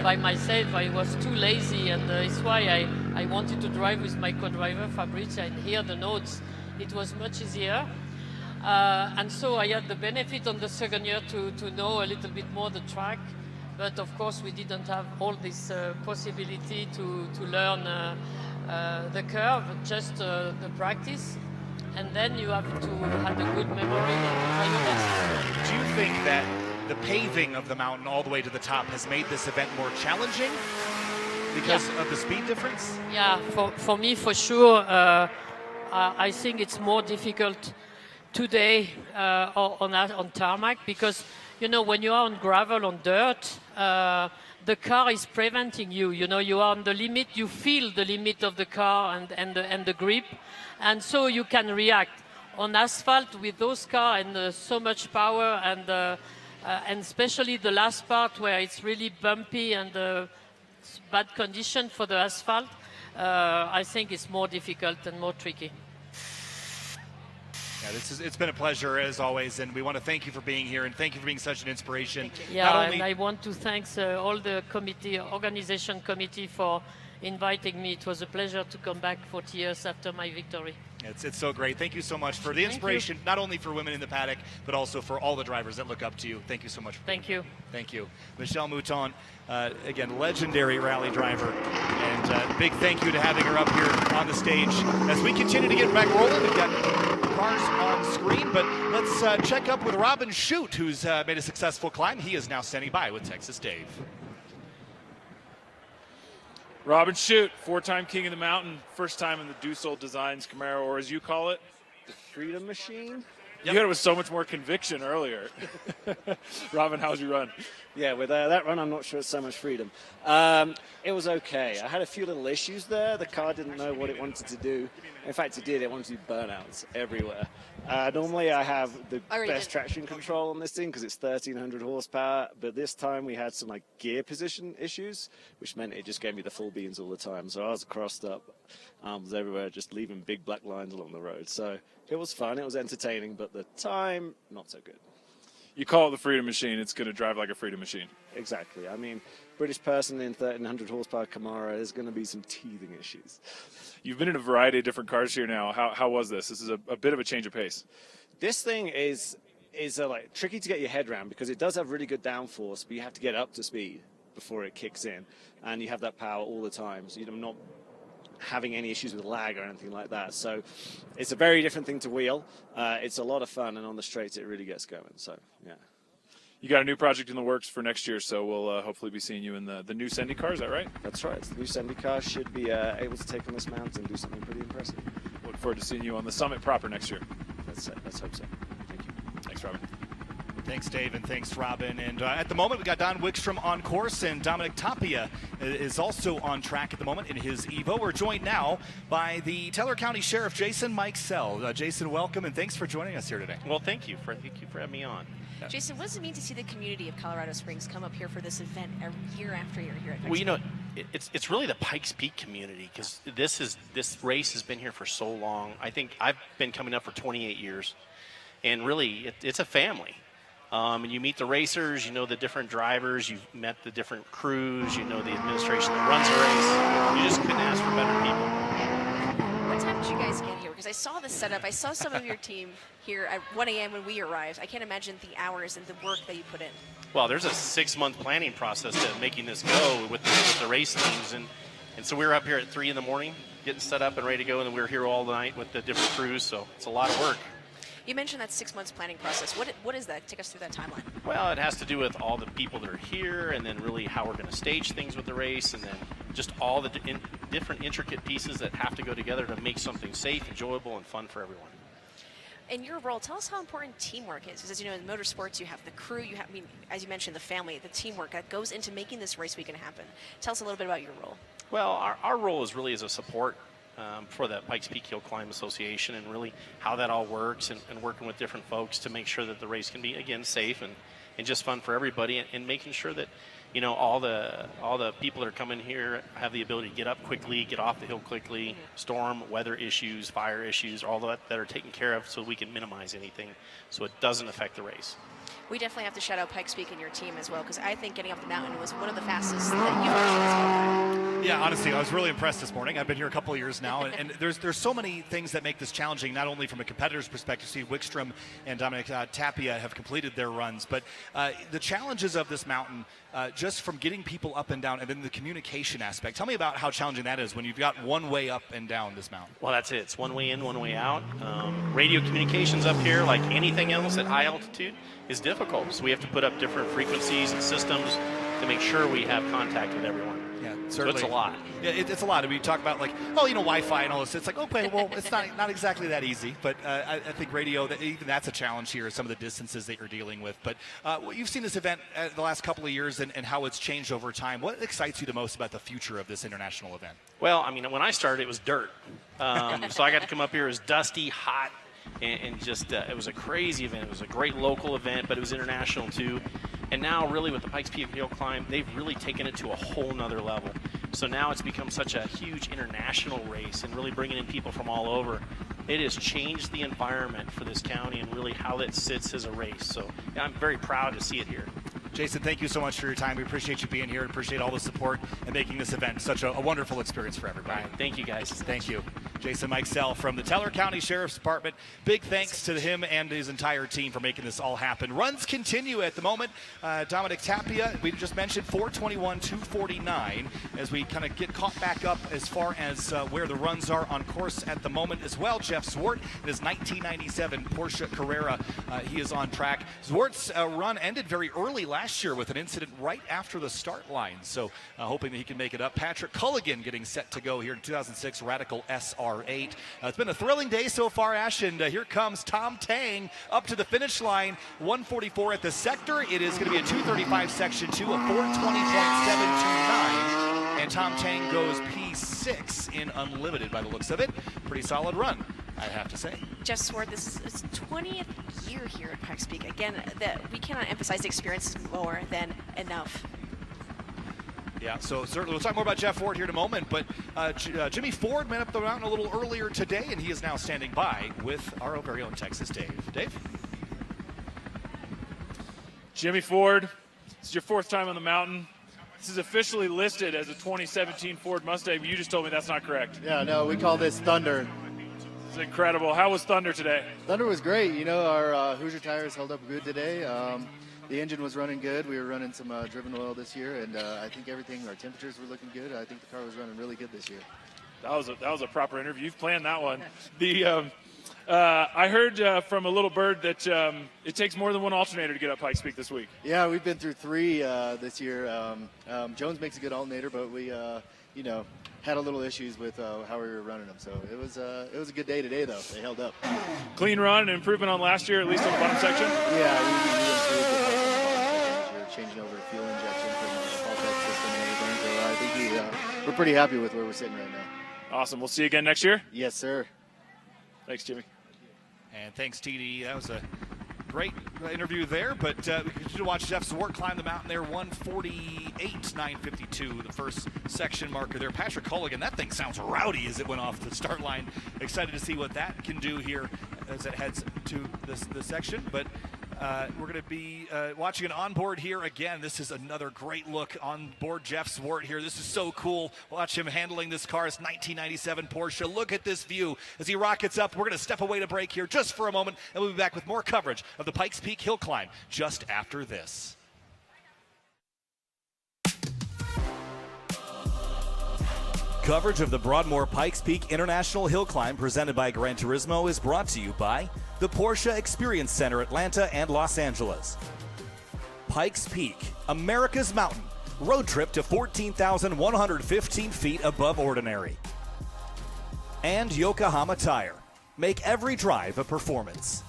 by myself. I was too lazy, and it's why I wanted to drive with my co-driver Fabrizia and hear the notes. It was much easier. And so I had the benefit on the second year to know a little bit more the track. But of course we didn't have all this possibility to learn the curve, just the practice. And then you have to have a good memory and try your best. Do you think that the paving of the mountain all the way to the top has made this event more challenging because of the speed difference? Yeah, for me, for sure. I think it's more difficult today on tarmac, because, you know, when you are on gravel, on dirt, the car is preventing you. You know, you are on the limit. You feel the limit of the car and the grip, and so you can react. On asphalt with those cars and so much power, and especially the last part where it's really bumpy and bad condition for the asphalt, I think it's more difficult and more tricky. Yeah, it's been a pleasure as always, and we want to thank you for being here, and thank you for being such an inspiration. Yeah, and I want to thank all the organization committee for inviting me. It was a pleasure to come back 40 years after my victory. It's so great. Thank you so much for the inspiration, not only for women in the paddock, but also for all the drivers that look up to you. Thank you so much. Thank you. Thank you. Michelle Mouton, again, legendary rally driver, and big thank you to having her up here on the stage. As we continue to get back rolling, we've got cars on screen, but let's check up with Robin Shute, who's made a successful climb. He is now standing by with Texas Dave. Robin Shute, four-time King of the Mountain, first time in the Dussault Designs Camaro, or as you call it, the Freedom Machine. You had it with so much more conviction earlier. Robin, how's your run? Yeah, with that run, I'm not sure it's so much freedom. It was okay. I had a few little issues there. The car didn't know what it wanted to do. In fact, it did. It wanted to do burnouts everywhere. Normally, I have the best traction control on this thing because it's 1,300 horsepower. But this time, we had some gear position issues, which meant it just gave me the full beans all the time. So I was crossed up, arms everywhere, just leaving big black lines along the road. So it was fun. It was entertaining, but the time, not so good. You call it the Freedom Machine, it's going to drive like a Freedom Machine. Exactly. I mean, British person in 1,300 horsepower Camaro, there's going to be some teething issues. You've been in a variety of different cars here now. How was this? This is a bit of a change of pace. This thing is tricky to get your head around because it does have really good downforce, but you have to get up to speed before it kicks in, and you have that power all the time. So you're not having any issues with lag or anything like that. So it's a very different thing to wheel. It's a lot of fun, and on the straights it really gets going. So yeah. you got a new project in the works for next year, so we'll hopefully be seeing you in the new Sendy car. Is that right? That's right. The new Sendy car should be able to take on this mountain and do something pretty impressive. Look forward to seeing you on the summit proper next year. Let's hope so. Thank you. Thanks, Robin. Thanks, Dave, and thanks, Robin. And at the moment, we got Don Wickstrom on course, and Dominic Tapia is also on track at the moment in his Evo. We're joined now by the Teller County Sheriff, Jason Mikesell. Jason, welcome, and thanks for joining us here today. Well, thank you for having me on. Jason, what does it mean to see the community of Colorado Springs come up here for this event year after year here at Pikes Well, you know, Peak? it's really the Pikes Peak community, because this race has been here for so long. I think I've been coming up for 28 years, and really it's a family. And you meet the racers, you know the different drivers, you've met the different crews, you know the administration that runs the race. You just couldn't ask for better people. What time did you guys get here? Because I saw the setup. I saw some of your team here at 1 a.m. when we arrived. I can't imagine the hours and the work that you put in. Well, there's a 6-month planning process to making this go with the race teams. And so we were up here at 3 in the morning getting set up and ready to go, and then we were here all night with the different crews, so it's a lot of work. You mentioned that 6 months planning process. What is that? Take us through that timeline. Well, it has to do with all the people that are here, and then really how we're going to stage things with the race, and then just all the different intricate pieces that have to go together to make something safe, enjoyable, and fun for everyone. In your role, tell us how important teamwork is. Because as you know, in motorsports, you have the crew, you have, as you mentioned, the family, the teamwork that goes into making this race weekend happen. Tell us a little bit about your role. Well, our role is really as a support for the Pikes Peak Hill Climb Association, and really how that all works, and working with different folks to make sure that the race can be, again, safe and just fun for everybody, and making sure that, you know, all the people that are coming here have the ability to get up quickly, get off the hill quickly, storm, weather issues, fire issues, all that are taken care of, so we can minimize anything so it doesn't affect the race. We definitely have to shout out Pikes Peak and your team as well, because I think getting up the mountain was one of the fastest that you've done as well. Yeah, honestly, I was really impressed this morning. I've been here a couple of years now, and there's so many things that make this challenging, not only from a competitor's perspective. See, Wickstrom and Dominic Tapia have completed their runs, but the challenges of this mountain, just from getting people up and down, and then the communication aspect. Tell me about how challenging that is when you've got one way up and down this mountain. Well, that's it. It's one way in, one way out. Radio communications up here, like anything else at high altitude, is difficult. So we have to put up different frequencies and systems to make sure we have contact with everyone. Yeah, certainly. So it's a lot. Yeah, it's a lot. I mean, you talk about like, oh, you know, Wi-Fi and all this. It's like, okay, well, it's not exactly that easy. But I think radio, even that's a challenge here, some of the distances that you're dealing with. But you've seen this event the last couple of years and how it's changed over time. What excites you the most about the future of this international event? Well, I mean, when I started, it was dirt. So I got to come up here. It was dusty, hot, and just it was a crazy event. It was a great local event, but it was international too. And now really with the Pikes Peak Hill Climb, they've really taken it to a whole nother level. So now it's become such a huge international race and really bringing in people from all over. It has changed the environment for this county and really how it sits as a race. So yeah, I'm very proud to see it here. Jason, thank you so much for your time. We appreciate you being here and appreciate all the support and making this event such a wonderful experience for everybody. Right. Thank you, guys. Thank you. Jason Mikesell from the Teller County Sheriff's Department. Big thanks to him and his entire team for making this all happen. Runs continue at the moment. Dominic Tapia, we just mentioned 4:21, 2:49 as we kind of get caught back up as far as where the runs are on course at the moment as well. Jeff Zwart in his 1997 Porsche Carrera, he is on track. Zwart's run ended very early last year with an incident right after the start line, so hoping that he can make it up. Patrick Culligan getting set to go here in 2006 Radical SR8. It's been a thrilling day so far, Ash, and here comes Tom Tang up to the finish line. 1:44 at the sector. It is going to be a 2:35 section 2, a 4:20.729, and Tom Tang goes P6 in unlimited by the looks of it. Pretty solid run, I have to say. Jeff Swart, this is his 20th year here at Pikes Peak. Again, that we cannot emphasize the experience more than enough. Yeah, so certainly we'll talk more about Jeff Ford here in a moment, but Jimmy Ford went up the mountain a little earlier today, and he is now standing by with our very own Texas Dave. Dave? Jimmy Ford, this is your 4th time on the mountain. This is officially listed as a 2017 Ford Mustang, but you just told me that's not correct. Yeah, no, we call this Thunder. It's incredible. How was Thunder today? Thunder was great. You know, our Hoosier tires held up good today. The engine was running good. We were running some driven oil this year, and I think everything, our temperatures were looking good. I think the car was running really good this year. That was a proper interview. You've planned that one. I heard from a little bird that it takes more than one alternator to get up Pikes Peak this week. Yeah, we've been through 3 this year. Jones makes a good alternator, but we, had a little issues with how we were running them. So it was a good day today, though. They held up. Clean run and improvement on last year, at least on the bottom section? Yeah, we improved the bottom section. We're changing over fuel injection from the Pultex system and everything. So I think we're pretty happy with where we're sitting right now. Awesome. We'll see you again next year? Yes, sir. Thanks, Jimmy. And thanks, TD. That was a great interview there, but we continue to watch Jeff Zwart climb the mountain there, 1:48.952, the first section marker there. Patrick Culligan, that thing sounds rowdy as it went off the start line. Excited to see what that can do here as it heads to the section, but we're going to be watching an onboard here again. This is another great look on board Jeff Zwart here. This is so cool. Watch him handling this car. It's 1997 Porsche. Look at this view as he rockets up. We're going to step away to break here just for a moment, and we'll be back with more coverage of the Pikes Peak Hill Climb just after this. Coverage of the Broadmoor Pikes Peak International Hill Climb presented by Gran Turismo is brought to you by the Porsche Experience Center Atlanta and Los Angeles. Pikes Peak, America's mountain. Road trip to 14,115 feet above ordinary. And Yokohama Tire. Make every drive a performance.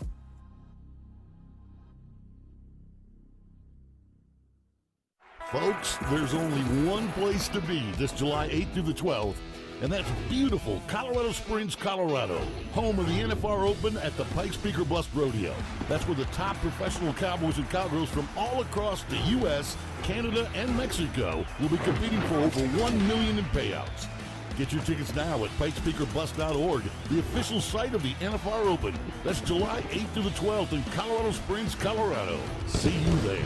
Folks, there's only one place to be this July 8th through the 12th, and that's beautiful Colorado Springs, Colorado, home of the NFR Open at the Pikes Peak Bust Rodeo. That's where the top professional cowboys and cowgirls from all across the U.S., Canada, and Mexico will be competing for over $1 million in payouts. Get your tickets now at pikespeakerbus.org, the official site of the NFR Open. That's July 8th through the 12th in Colorado Springs, Colorado. See you there.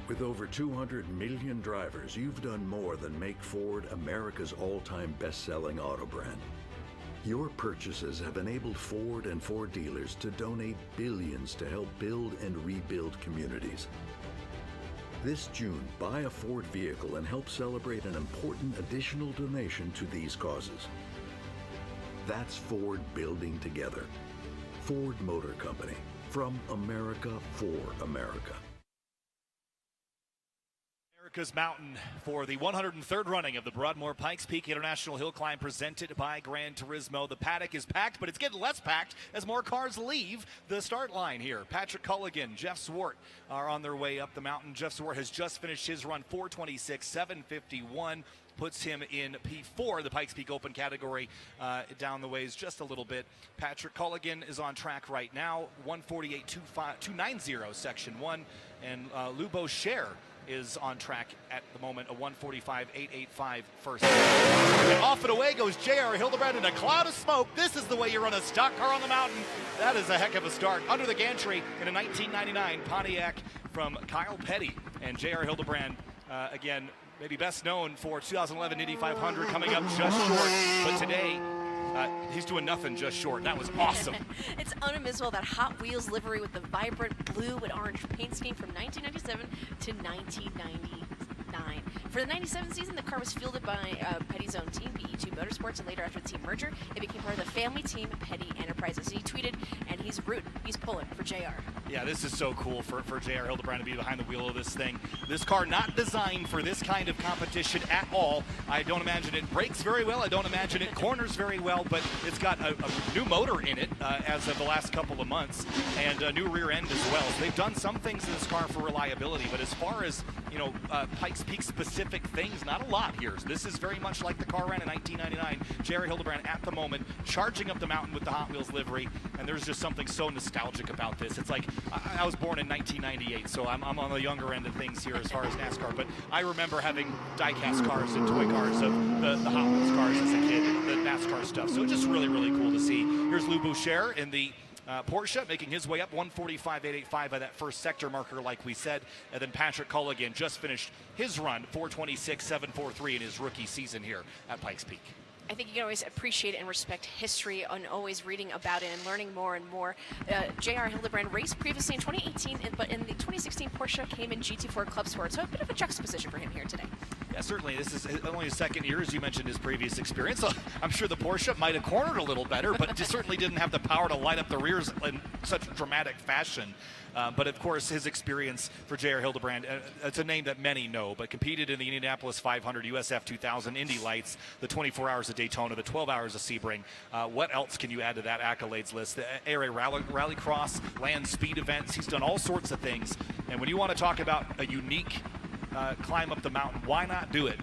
With over 200 million drivers, you've done more than make Ford America's all-time best-selling auto brand. Your purchases have enabled Ford and Ford dealers to donate billions to help build and rebuild communities. This June, buy a Ford vehicle and help celebrate an important additional donation to these causes. That's Ford building together. Ford Motor Company. From America for America. America's Mountain for the 103rd running of the Broadmoor Pikes Peak International Hill Climb presented by Gran Turismo. The paddock is packed, but it's getting less packed as more cars leave the start line here. Patrick Culligan, Jeff Zwart are on their way up the mountain. Jeff Zwart has just finished his run, 4:26.751. Puts him in P4, the Pikes Peak Open category, down the ways just a little bit. Patrick Culligan is on track right now, 1:48.290 Section 1, and Lou Boucher is on track at the moment, a 1:45.885 first. And off and away goes J.R. Hildebrand in a cloud of smoke. This is the way you run a stock car on the mountain. That is a heck of a start. Under the gantry in a 1999 Pontiac from Kyle Petty. And J.R. Hildebrand, again, maybe best known for 2011 Indy 500 coming up just short. But today, He's doing nothing just short. That was awesome. It's unmissable, that Hot Wheels livery with the vibrant blue and orange paint scheme from 1997 to 1999. For the 97 season, the car was fielded by Petty's own team, PE2 Motorsports, and later after the team merger, it became part of the family team, Petty Enterprises. And he tweeted, and he's rooting, he's pulling for JR. Yeah, this is so cool for J.R. Hildebrand to be behind the wheel of this thing. This car not designed for this kind of competition at all. I don't imagine it brakes very well. I don't imagine it corners very well, but it's got a new motor in it as of the last couple of months, and a new rear end as well. So they've done some things in this car for reliability, but as far as, Pikes Peak specific things, not a lot here. So this is very much like the car ran in 1999. J.R. Hildebrand at the moment charging up the mountain with the Hot Wheels livery, and there's just something so nostalgic about this. It's like, I was born in 1998, so I'm on the younger end of things here as far as NASCAR, but I remember having die-cast cars and toy cars of the Hot Wheels cars as a kid, the NASCAR stuff. So it's just really, really cool to see. Here's Lou Boucher in the Porsche, making his way up 145.885 by that first sector marker, like we said. And then Patrick Culligan just finished his run, 426.743 in his rookie season here at Pikes Peak. I think you can always appreciate and respect history and always reading about it and learning more and more. J.R. Hildebrand raced previously in 2018, but in the 2016 Porsche came in GT4 Club Sport, so a bit of a juxtaposition for him here today. Yeah, certainly. This is only his second year, as you mentioned, his previous experience. So I'm sure the Porsche might have cornered a little better, but just certainly didn't have the power to light up the rears in such dramatic fashion. But of course, his experience for J.R. Hildebrand, it's a name that many know, but competed in the Indianapolis 500, USF 2000, Indy Lights, the 24 Hours of Daytona, the 12 Hours of Sebring. What else can you add to that accolades list? The ARA Rallycross, land speed events. He's done all sorts of things. And when you want to talk about a unique climb up the mountain, why not do it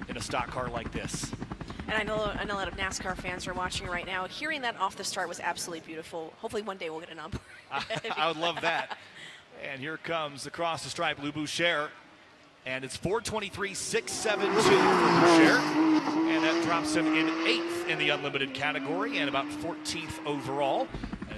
in a stock car like this? And I know a lot of NASCAR fans are watching right now. Hearing that off the start was absolutely beautiful. Hopefully one day we'll get an on board. I would love that. And here comes across the stripe, Lou Boucher. And it's 423.672 for Boucher. And that drops him in 8th in the unlimited category and about 14th overall.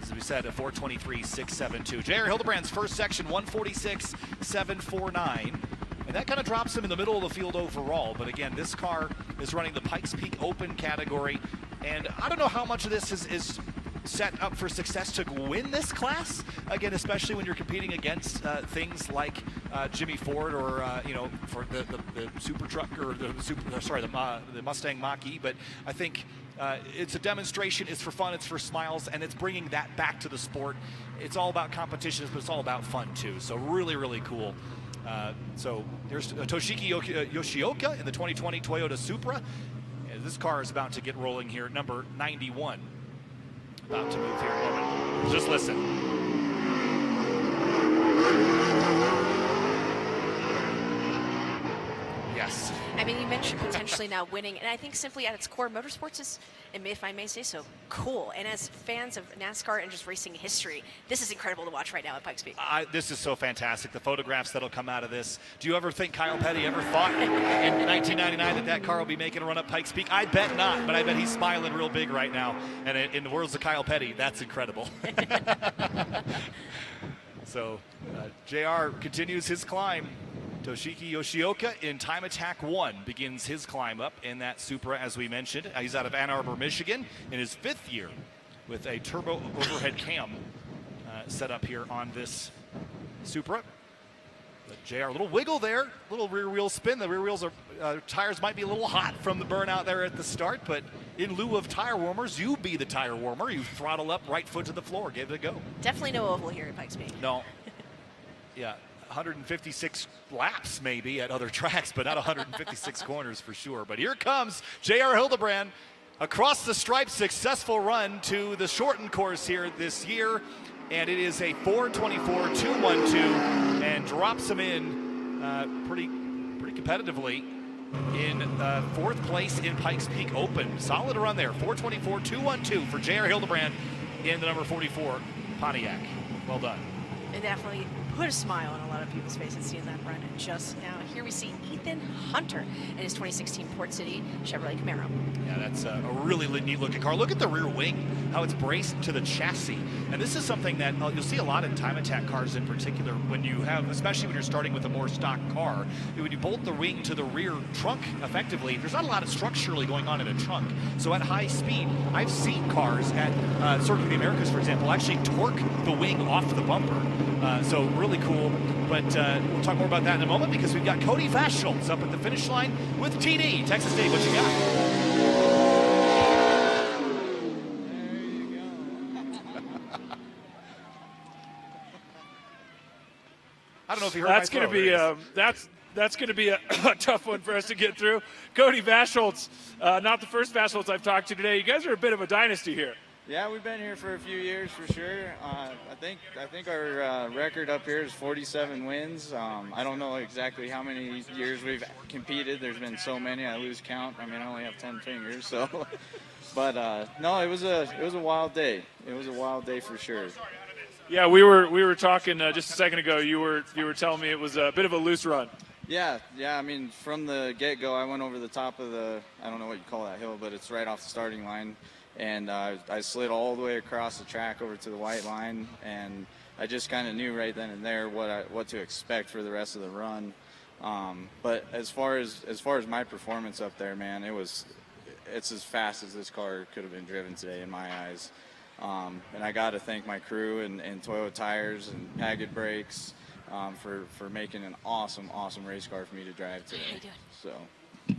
As we said, a 423.672. J.R. Hildebrand's first section, 146.749. And that kind of drops him in the middle of the field overall. But again, this car is running the Pikes Peak Open category. And I don't know how much of this is set up for success to win this class. Again, especially when you're competing against things like Jimmy Ford or, for the Super Truck or the Mustang Mach-E. But I think it's a demonstration. It's for fun. It's for smiles. And it's bringing that back to the sport. It's all about competitions, but it's all about fun, too. So really, really cool. So here's Toshiki Yoshioka in the 2020 Toyota Supra. And this car is about to get rolling here, number 91. About to move here in a moment. Just listen. Yes. I mean, you mentioned potentially now winning, and I think simply at its core, motorsports is, if I may say so, cool. And as fans of NASCAR and just racing history, this is incredible to watch right now at Pikes Peak. This is so fantastic. The photographs that'll come out of this. Do you ever think Kyle Petty ever thought in 1999 that car will be making a run up Pikes Peak? I bet not, but I bet he's smiling real big right now. And in the words of Kyle Petty, that's incredible. So JR continues his climb. Toshiki Yoshioka in Time Attack 1 begins his climb up in that Supra, as we mentioned. He's out of Ann Arbor, Michigan, in his 5th year with a turbo overhead cam set up here on this Supra. But JR, a little wiggle there, little rear wheel spin. The rear wheels tires might be a little hot from the burnout there at the start, but in lieu of tire warmers, you be the tire warmer. You throttle up, right foot to the floor, give it a go. Definitely no oval here at Pikes Peak. No. Yeah. 156 laps maybe at other tracks, but not 156 corners for sure. But here comes J.R. Hildebrand across the stripe, successful run to the shortened course here this year. And it is a 424.212 and drops him in pretty competitively in 4th place in Pikes Peak Open. Solid run there, 424.212 for J.R. Hildebrand in the number 44 Pontiac. Well done. It definitely put a smile on a lot of people's faces seeing that run. And just now, here we see Ethan Hunter in his 2016 Port City Chevrolet Camaro. Yeah, that's a really neat looking car. Look at the rear wing, how it's braced to the chassis. And this is something that you'll see a lot in time attack cars in particular when you have, especially when you're starting with a more stock car, when you bolt the wing to the rear trunk effectively, there's not a lot of structurally going on in a trunk. So at high speed, I've seen cars at Circuit of the Americas, for example, actually torque the wing off the bumper. So really cool. But we'll talk more about that in a moment because we've got Cody Vaschholz up at the finish line with TD. Texas State, what you got? I don't know if you heard That's my going to be that's going to be a tough one for us to get through. Cody Vaschholz, not the first Vaschholz I've talked to today. You guys are a bit of a dynasty here. Yeah, we've been here for a few years for sure. I think our record up here is 47 wins. I don't know exactly how many years we've competed. There's been so many, I lose count. I mean, I only have 10 fingers, so. But no, it was a wild day. It was a wild day for sure. Yeah, we were talking just a second ago. You were telling me it was a bit of a loose run. Yeah. I mean, from the get-go, I went over the top of I don't know what you call that hill, but it's right off the starting line. And I slid all the way across the track over to the white line, and I just kind of knew right then and there what to expect for the rest of the run. But as far as my performance up there, man, it's as fast as this car could have been driven today in my eyes. And I got to thank my crew and Toyota Tires and Paget Brakes for making an awesome race car for me to drive today. So.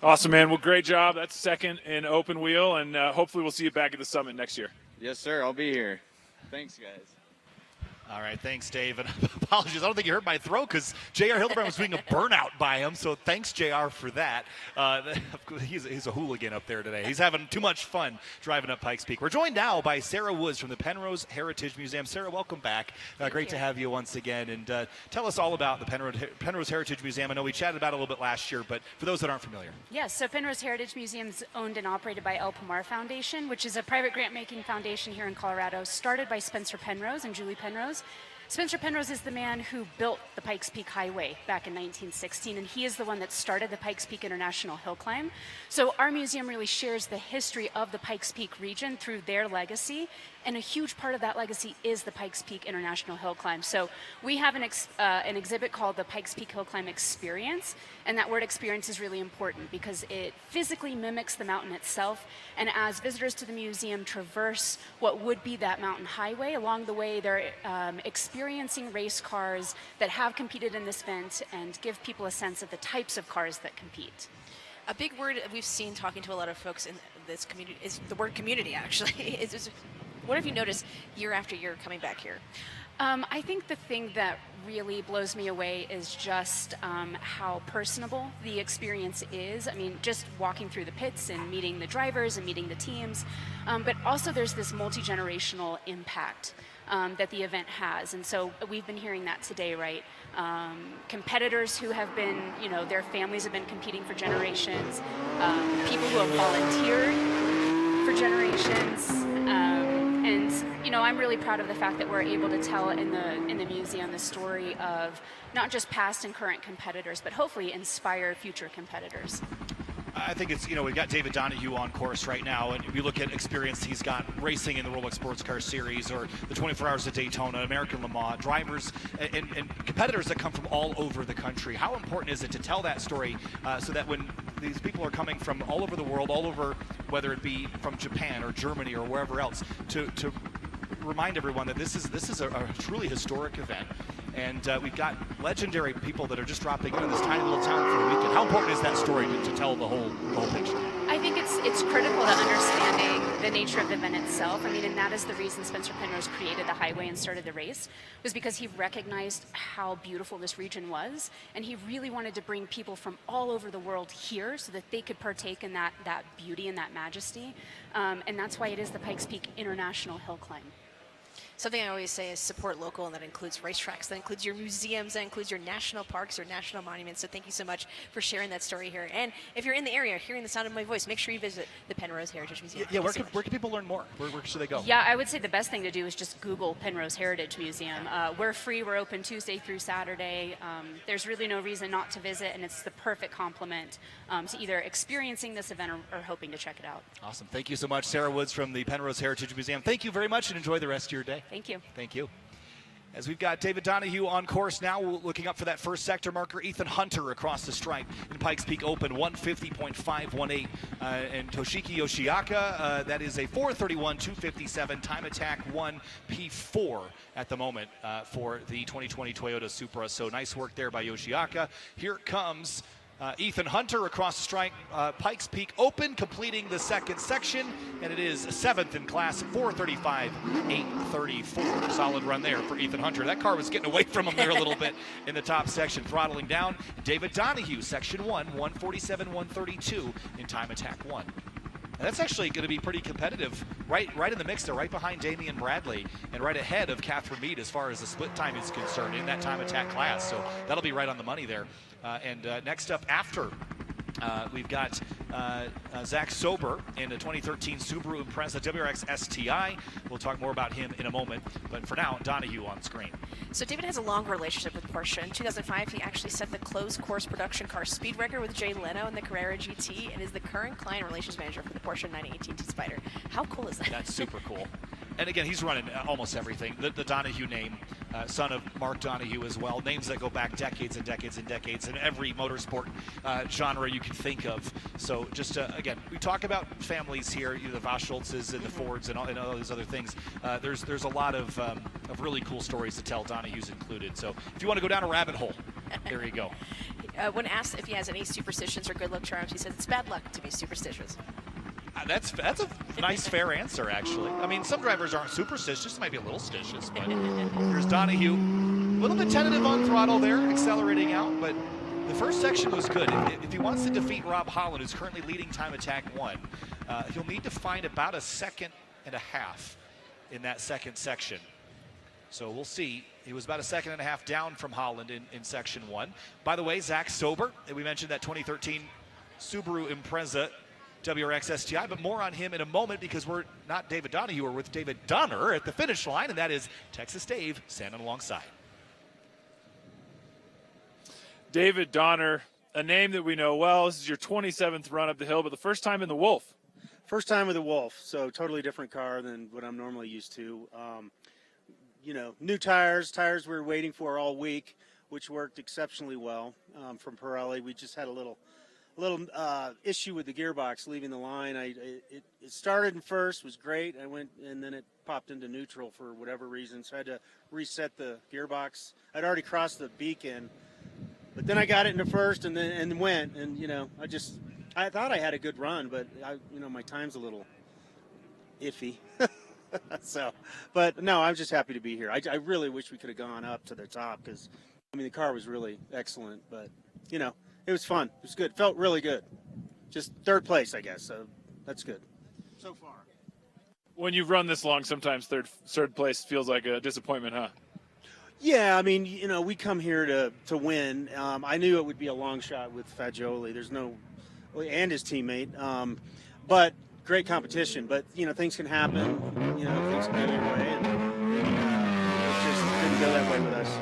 Awesome, man. Well, great job. That's second in open wheel, and hopefully we'll see you back at the summit next year. Yes, sir. I'll be here. Thanks, guys. All right, thanks, Dave. And apologies, I don't think you heard my throw because J.R. Hildebrand was doing a burnout by him, so thanks, J.R., for that. He's a hooligan up there today. He's having too much fun driving up Pikes Peak. We're joined now by Sarah Woods from the Penrose Heritage Museum. Sarah, welcome back. Great to have you once again. And tell us all about the Penrose Heritage Museum. I know we chatted about it a little bit last year, but for those that aren't familiar. Yes, so Penrose Heritage Museum is owned and operated by El Pomar Foundation, which is a private grant-making foundation here in Colorado, started by Spencer Penrose and Julie Penrose. Spencer Penrose is the man who built the Pikes Peak Highway back in 1916, and he is the one that started the Pikes Peak International Hill Climb. So our museum really shares the history of the Pikes Peak region through their legacy, and a huge part of that legacy is the Pikes Peak International Hill Climb. So we have an exhibit called the Pikes Peak Hill Climb Experience, and that word experience is really important because it physically mimics the mountain itself, and as visitors to the museum traverse what would be that mountain highway, along the way they're experiencing race cars that have competed in this event and give people a sense of the types of cars that compete. A big word we've seen talking to a lot of folks in this community is the word community, actually. What have you noticed year after year coming back here? I think the thing that really blows me away is just how personable the experience is. I mean, just walking through the pits and meeting the drivers and meeting the teams, but also there's this multi-generational impact that the event has. And so we've been hearing that today, right? Competitors who have been, their families have been competing for generations, people who have volunteered for generations. And I'm really proud of the fact that we're able to tell in the museum the story of not just past and current competitors, but hopefully inspire future competitors. I think it's, we've got David Donahue on course right now, and if you look at experience he's got racing in the Rolex Sports Car Series or the 24 Hours of Daytona, American Le Mans, drivers and competitors that come from all over the country. How important is it to tell that story so that when these people are coming from all over the world, all over, whether it be from Japan or Germany or wherever else, to remind everyone that this is a truly historic event. And we've got legendary people that are just dropping in this tiny little town for a weekend. How important is that story to tell the whole picture? I think it's critical to understanding the nature of the event itself. I mean, and that is the reason Spencer Penrose created the highway and started the race, was because he recognized how beautiful this region was, and he really wanted to bring people from all over the world here so that they could partake in that beauty and that majesty. And that's why it is the Pikes Peak International Hill Climb. Something I always say is support local, and that includes racetracks, that includes your museums, that includes your national parks or national monuments. So thank you so much for sharing that story here. And if you're in the area hearing the sound of my voice, make sure you visit the Penrose Heritage Museum. Yeah, where can people learn more? Where should they go? Yeah, I would say the best thing to do is just Google Penrose Heritage Museum. We're free. We're open Tuesday through Saturday. There's really no reason not to visit, and it's the perfect complement to either experiencing this event or hoping to check it out. Awesome. Thank you so much, Sarah Woods from the Penrose Heritage Museum. Thank you very much, and enjoy the rest of your day. Thank you. Thank you. As we've got David Donahue on course now, looking up for that first sector marker. Ethan Hunter across the stripe in Pikes Peak Open, 150.518. And Toshiki Yoshiaka, that is a 431.257 time attack 1 P4 at the moment for the 2020 Toyota Supra. So nice work there by Yoshiaka. Here comes Ethan Hunter across the stripe, Pikes Peak Open, completing the second section, and it is 7th in class, 435.834. Solid run there for Ethan Hunter. That car was getting away from him there a little bit in the top section, throttling down. David Donahue, section 1, 147.132 in time attack 1. And that's actually going to be pretty competitive, right in the mix there, right behind Damian Bradley and right ahead of Catherine Mead as far as the split time is concerned in that time attack class. So that'll be right on the money there. Next up after, we've got Zach Sober in the 2013 Subaru Impreza WRX STI. We'll talk more about him in a moment, but for now, Donahue on screen. So David has a long relationship with Porsche. In 2005, he actually set the closed course production car speed record with Jay Leno in the Carrera GT and is the current client relations manager for the Porsche 918 T-Spider. How cool is that? That's super cool. And again, he's running almost everything. The Donahue name, son of Mark Donahue as well. Names that go back decades and decades and decades in every motorsport genre you can think of. So just, again, we talk about families here, the Voschultzes and the Fords and all these other things. There's a lot of really cool stories to tell, Donahue's included. So if you want to go down a rabbit hole, there you go. When asked if he has any superstitions or good luck charms, he said it's bad luck to be superstitious. That's a nice, fair answer, actually. I mean, some drivers aren't superstitious, might be a little stitious, but here's Donahue. A little bit tentative on throttle there, accelerating out, but the first section was good. If he wants to defeat Rob Holland, who's currently leading time attack 1, he'll need to find about a second and a half in that second section. So we'll see. He was about a second and a half down from Holland in section 1. By the way, Zach Sober, we mentioned that 2013 Subaru Impreza WRX STI, but more on him in a moment because we're not David Donahue, we're with David Donner at the finish line, and that is Texas Dave standing alongside. David Donner, a name that we know well. This is your 27th run up the hill, but the first time in the Wolf. First time with the Wolf, so totally different car than what I'm normally used to. New tires we were waiting for all week, which worked exceptionally well from Pirelli. We just had a little issue with the gearbox leaving the line. It started in first, was great. I went, and then it popped into neutral for whatever reason, so I had to reset the gearbox. I'd already crossed the beacon, but then I got it into first and then went, and I thought I had a good run, but my time's a little iffy. But no, I'm just happy to be here. I really wish we could have gone up to the top because the car was really excellent, but it was fun. It was good. Felt really good. Just third place, I guess. So that's good so far. When you've run this long, sometimes third place feels like a disappointment, huh? Yeah, we come here to win. I knew it would be a long shot with Fagioli. And his teammate. But great competition. But things can happen. Things can go your way, and it just didn't go that way with us.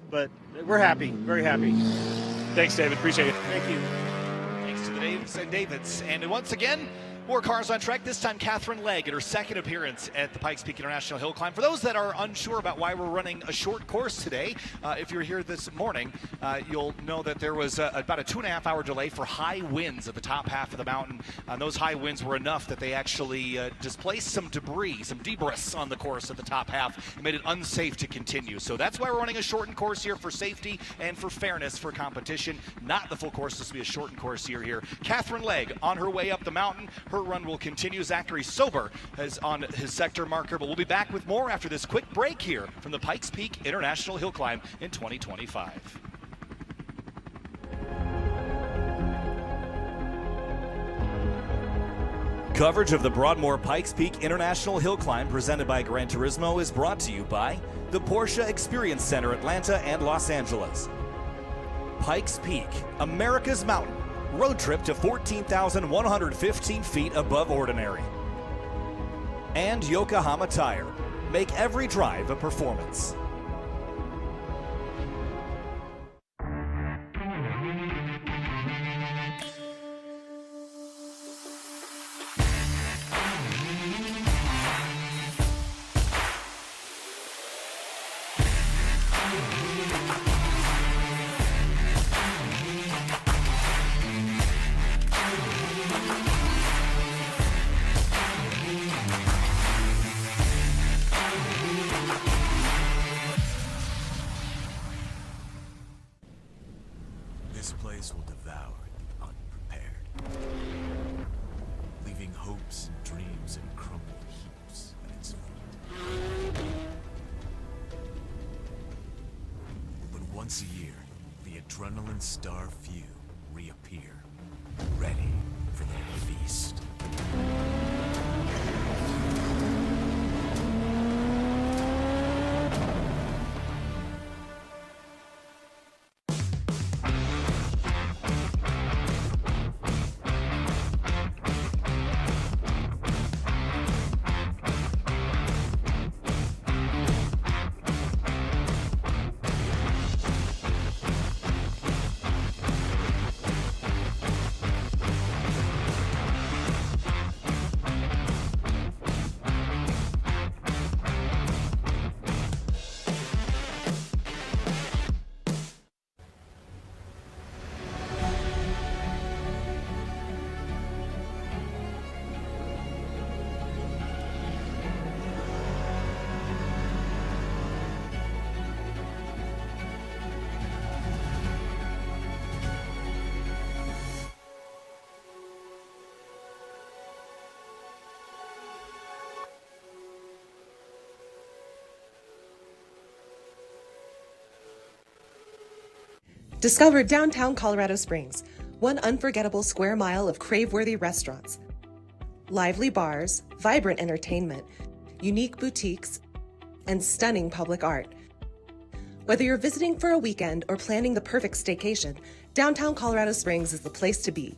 But we're happy. Very happy. Thanks, David. Appreciate it. Thank you. Thanks to the Davids and Davids. And once again, more cars on track. This time, Catherine Legg at her second appearance at the Pikes Peak International Hill Climb. For those that are unsure about why we're running a short course today, if you're here this morning, you'll know that there was about a 2.5-hour delay for high winds at the top half of the mountain. Those high winds were enough that they actually displaced some debris on the course at the top half and made it unsafe to continue. So that's why we're running a shortened course here, for safety and for fairness for competition. Not the full course. This will be a shortened course here. Catherine Legg on her way up the mountain. Her run will continue. Zachary Sober is on his sector marker, but we'll be back with more after this quick break here from the Pikes Peak International Hill Climb in 2025. Coverage of the Broadmoor Pikes Peak International Hill Climb presented by Gran Turismo is brought to you by the Porsche Experience Center Atlanta and Los Angeles. Pikes Peak, America's mountain. Road trip to 14,115 feet above ordinary. And Yokohama Tire. Make every drive a performance. This place will devour the unprepared, leaving hopes and dreams in crumpled heaps at its feet. But once a year, the adrenaline star few reappear, ready for their feast. Discover downtown Colorado Springs, one unforgettable square mile of crave-worthy restaurants, lively bars, vibrant entertainment, unique boutiques, and stunning public art. Whether you're visiting for a weekend or planning the perfect staycation, downtown Colorado Springs is the place to be.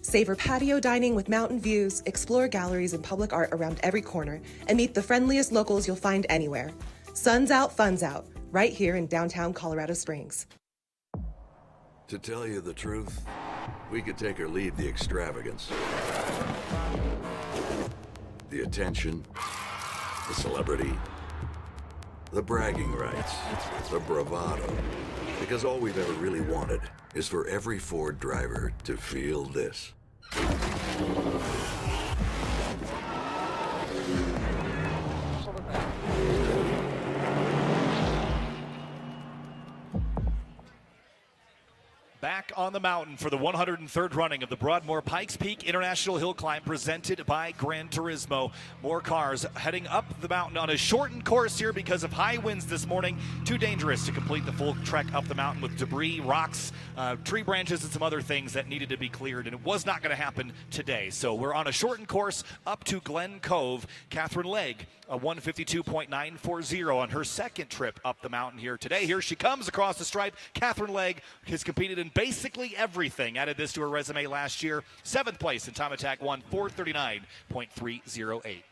Savor patio dining with mountain views, explore galleries and public art around every corner, and meet the friendliest locals you'll find anywhere. Sun's out, fun's out, right here in downtown Colorado Springs. To tell you the truth, we could take or leave the extravagance, the attention, the celebrity, the bragging rights, the bravado, because all we've ever really wanted is for every Ford driver to feel this. Back on the mountain for the 103rd running of the Broadmoor Pikes Peak International Hill Climb presented by Gran Turismo. More cars heading up the mountain on a shortened course here because of high winds this morning. Too dangerous to complete the full trek up the mountain with debris, rocks, tree branches, and some other things that needed to be cleared, and it was not going to happen today. So we're on a shortened course up to Glen Cove. Catherine Legg, a 152.940 on her second trip up the mountain here today. Here she comes across the stripe. Catherine Legg has competed in basically everything. Added this to her resume last year. 7th place in time attack 1, 439.308.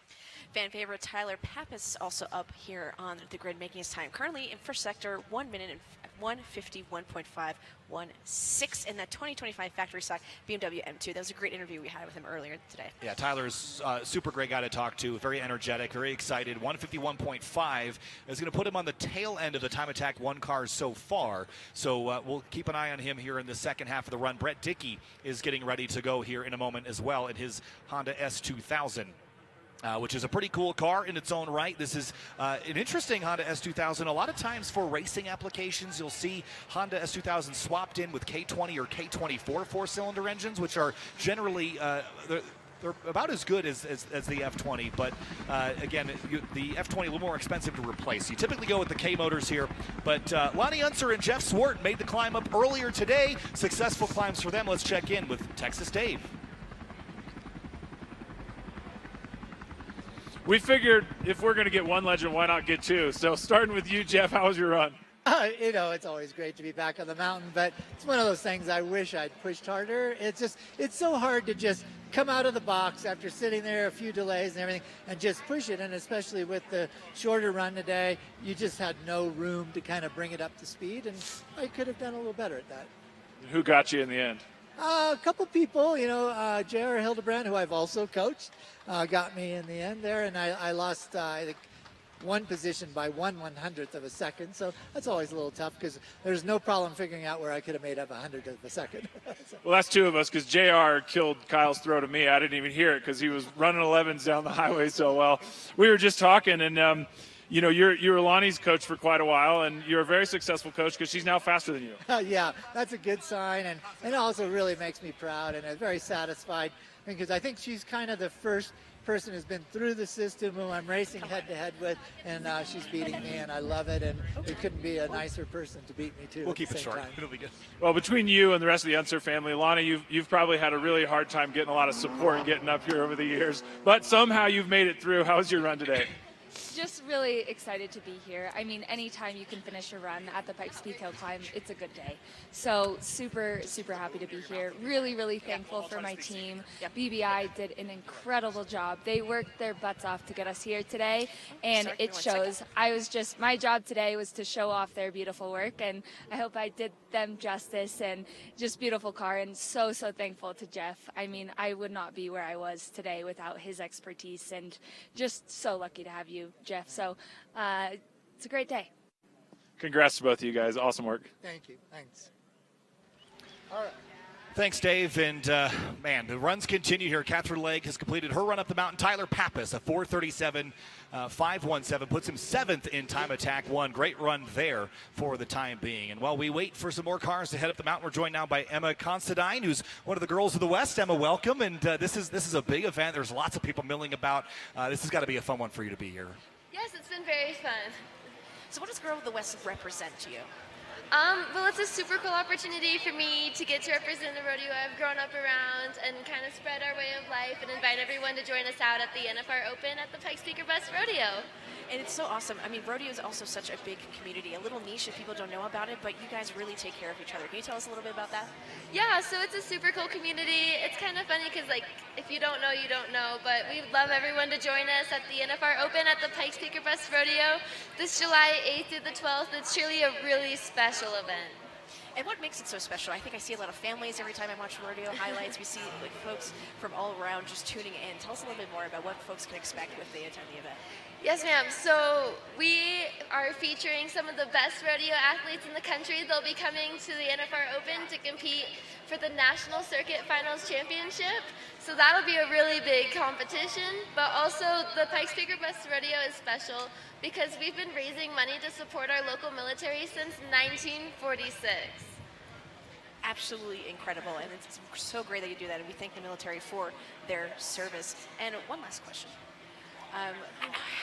Fan favorite Tyler Pappas also up here on the grid making his time. Currently in first sector, 1 minute and 151.516 in that 2025 factory stock BMW M2. That was a great interview we had with him earlier today. Yeah, Tyler's super great guy to talk to. Very energetic, very excited. 151.5 is going to put him on the tail end of the time attack 1 cars so far. So we'll keep an eye on him here in the second half of the run. Brett Dickey is getting ready to go here in a moment as well in his Honda S2000. Which is a pretty cool car in its own right. This is an interesting Honda S2000. A lot of times for racing applications, you'll see Honda S2000 swapped in with K20 or K24 4-cylinder engines, which are generally they're about as good as the F20, but again, the F20 a little more expensive to replace. You typically go with the K motors here, but Lonnie Unser and Jeff Swart made the climb up earlier today. Successful climbs for them. Let's check in with Texas Dave. we figured if we're going to get one legend, why not get two? So starting with you, Jeff, how was your run? It's always great to be back on the mountain, but it's one of those things I wish I'd pushed harder. It's so hard to just come out of the box after sitting there, a few delays and everything, and just push it. And especially with the shorter run today, you just had no room to kind of bring it up to speed, and I could have done a little better at that. Who got you in the end? A couple people, J.R. Hildebrand, who I've also coached, got me in the end there, and I lost, I think, one position by 1/100th of a second. So that's always a little tough because there's no problem figuring out where I could have made up 100th of a second. Well, that's two of us because JR killed Kyle's throw to me. I didn't even hear it because he was running 11s down the highway so well. We were just talking, and you're Lonnie's coach for quite a while, and you're a very successful coach because she's now faster than you. Yeah, that's a good sign, and it also really makes me proud and I'm very satisfied because I think she's kind of the first person who's been through the system who I'm racing head-to-head with, and she's beating me, and I love it, and it couldn't be a nicer person to beat me, too. We'll keep it short. It'll be good. Well, between you and the rest of the Unser family, Lonnie, you've probably had a really hard time getting a lot of support getting up here over the years, but somehow you've made it through. How was your run today? Just really excited to be here. I mean, anytime you can finish a run at the Pikes Peak Hill Climb, it's a good day. So super, super happy to be here. Really, really thankful for my team. BBI did an incredible job. They worked their butts off to get us here today, and it shows. My job today was to show off their beautiful work, and I hope I did them justice, and just beautiful car, and so, so thankful to Jeff. I mean, I would not be where I was today without his expertise, and just so lucky to have you, Jeff. So it's a great day. Congrats to both of you guys. Awesome work. Thank you. Thanks. All right. Thanks, Dave. And, man, the runs continue here. Catherine Legg has completed her run up the mountain. Tyler Pappas, a 4:37.517, puts him 7th in time attack 1. Great run there for the time being. And while we wait for some more cars to head up the mountain, we're joined now by Emma Considine, who's one of the girls of the West. Emma, welcome. And this is a big event. There's lots of people milling about. This has got to be a fun one for you to be here. Yes, it's been very fun. So what does Girl of the West represent to you? Well, it's a super cool opportunity for me to get to represent the rodeo I've grown up around and kind of spread our way of life and invite everyone to join us out at the NFR Open at the Pikes Peak Bus Rodeo. And it's so awesome. I mean, rodeo is also such a big community, a little niche if people don't know about it, but you guys really take care of each other. Can you tell us a little bit about that? Yeah, so it's a super cool community. It's kind of funny because, if you don't know, you don't know, but we'd love everyone to join us at the NFR Open at the Pikes Peak Bus Rodeo this July 8th through the 12th. It's truly a really special event. And what makes it so special? I think I see a lot of families every time I watch rodeo highlights. We see folks from all around just tuning in. Tell us a little bit more about what folks can expect if they attend the event. Yes, ma'am. So we are featuring some of the best rodeo athletes in the country. They'll be coming to the NFR Open to compete for the National Circuit Finals Championship. So that'll be a really big competition. But also the Pikes Peak Bus Rodeo is special because we've been raising money to support our local military since 1946. Absolutely incredible, and it's so great that you do that, and we thank the military for their service. And one last question.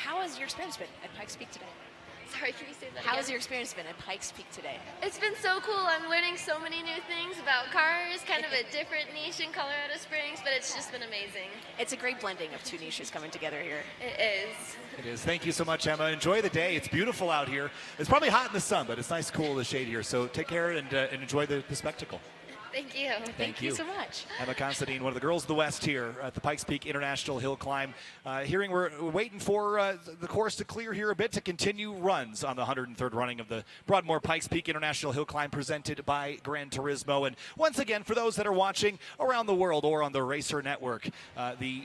How has your experience been at Pikes Peak today? Sorry, can you say that How again? has your experience been at Pikes Peak today? It's been so cool. I'm learning so many new things about cars, kind of a different niche in Colorado Springs, but it's just been amazing. It's a great blending of two niches coming together here. It is. It is. Thank you so much, Emma. Enjoy the day. It's beautiful out here. It's probably hot in the sun, but it's nice, cool in the shade here. So take care and enjoy the spectacle. Thank you. Thank you so much. Emma Considine, one of the girls of the West here at the Pikes Peak International Hill Climb. We're waiting for the course to clear here a bit to continue runs on the 103rd running of the Broadmoor Pikes Peak International Hill Climb presented by Gran Turismo. And once again, for those that are watching around the world or on the Racer Network, the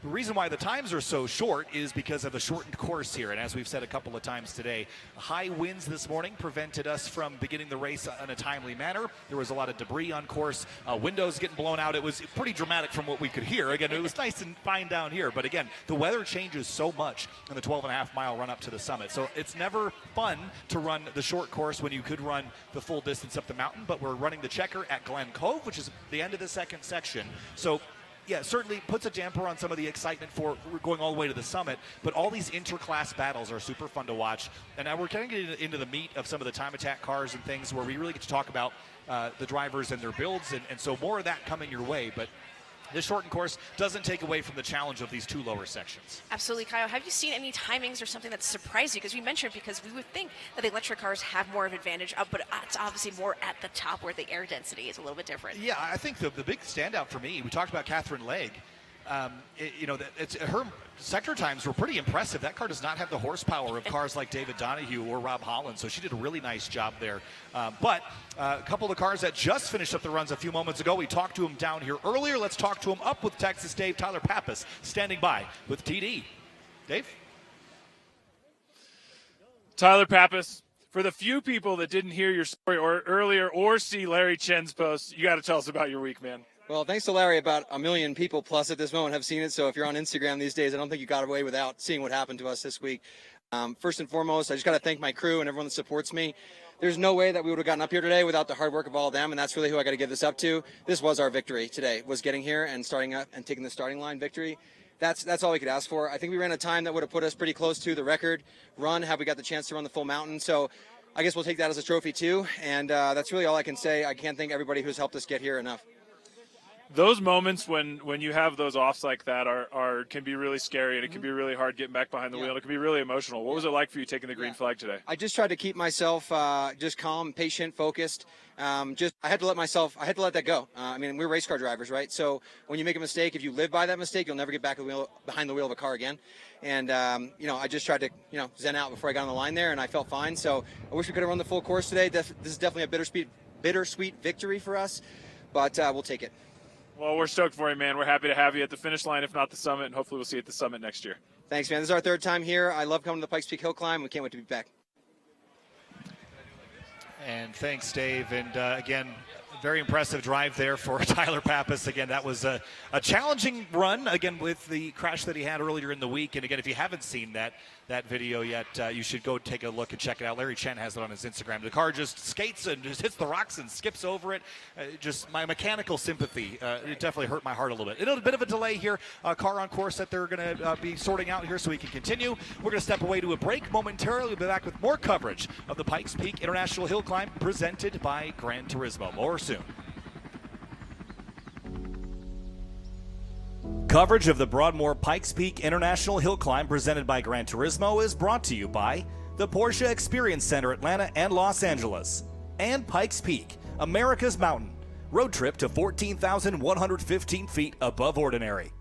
reason why the times are so short is because of the shortened course here. And as we've said a couple of times today, high winds this morning prevented us from beginning the race in a timely manner. There was a lot of debris on course, windows getting blown out. It was pretty dramatic from what we could hear. Again, it was nice and fine down here, but again, the weather changes so much in the 12.5-mile run up to the summit. So it's never fun to run the short course when you could run the full distance up the mountain, but we're running the checker at Glen Cove, which is the end of the second section. So yeah, certainly puts a damper on some of the excitement for going all the way to the summit, but all these interclass battles are super fun to watch. And now we're getting into the meat of some of the time attack cars and things where we really get to talk about the drivers and their builds, and so more of that coming your way. But This shortened course doesn't take away from the challenge of these two lower sections. Absolutely, Kyle. Have you seen any timings or something that surprised you? Because we mentioned, because we would think that the electric cars have more of an advantage, but it's obviously more at the top where the air density is a little bit different. Yeah, I think the big standout for me, we talked about Catherine Legge. Her sector times were pretty impressive. That car does not have the horsepower of cars like David Donahue or Rob Holland, so she did a really nice job there. But a couple of the cars that just finished up the runs a few moments ago, we talked to them down here earlier. Let's talk to them up with Texas Dave. Tyler Pappas standing by with TD. Dave? Tyler Pappas, for the few people that didn't hear your story earlier or see Larry Chen's post, you got to tell us about your week, man. Well, thanks to Larry, about 1 million people plus at this moment have seen it. So if you're on Instagram these days, I don't think you got away without seeing what happened to us this week. First and foremost, I just got to thank my crew and everyone that supports me. There's no way that we would have gotten up here today without the hard work of all of them, and that's really who I got to give this up to. This was our victory today, was getting here and starting up and taking the starting line victory. That's all we could ask for. I think we ran a time that would have put us pretty close to the record run had we got the chance to run the full mountain. So I guess we'll take that as a trophy too, and that's really all I can say. I can't thank everybody who's helped us get here enough. Those moments when you have those offs like that can be really scary, and it can be really hard getting back behind the wheel. And it can be really emotional. What was it like for you taking the green flag today? I just tried to keep myself just calm, patient, focused. I had to let that go. We're race car drivers, right? So when you make a mistake, if you live by that mistake, you'll never get back behind the wheel of a car again. And I just tried to zen out before I got on the line there, and I felt fine. So I wish we could have run the full course today. This is definitely a bittersweet victory for us, but we'll take it. Well, we're stoked for you, man. We're happy to have you at the finish line, if not the summit, and hopefully we'll see you at the summit next year. Thanks, man. This is our third time here. I love coming to the Pikes Peak Hill Climb. We can't wait to be back. And thanks, Dave. And again, very impressive drive there for Tyler Pappas. Again, that was a challenging run, again, with the crash that he had earlier in the week. And again, if you haven't seen that video yet, you should go take a look and check it out. Larry Chen has it on his Instagram. The car just skates and just hits the rocks and skips over it. Just my mechanical sympathy, it definitely hurt my heart a little bit. A bit of a delay here, car on course that they're going to be sorting out here so we can continue. We're going to step away to a break momentarily. We'll be back with more coverage of the Pikes Peak International Hill Climb presented by Gran Turismo. More soon. Coverage of the Broadmoor Pikes Peak International Hill Climb presented by Gran Turismo is brought to you by the Porsche Experience Center Atlanta and Los Angeles and Pikes Peak, America's mountain. Road trip to 14,115 feet above ordinary.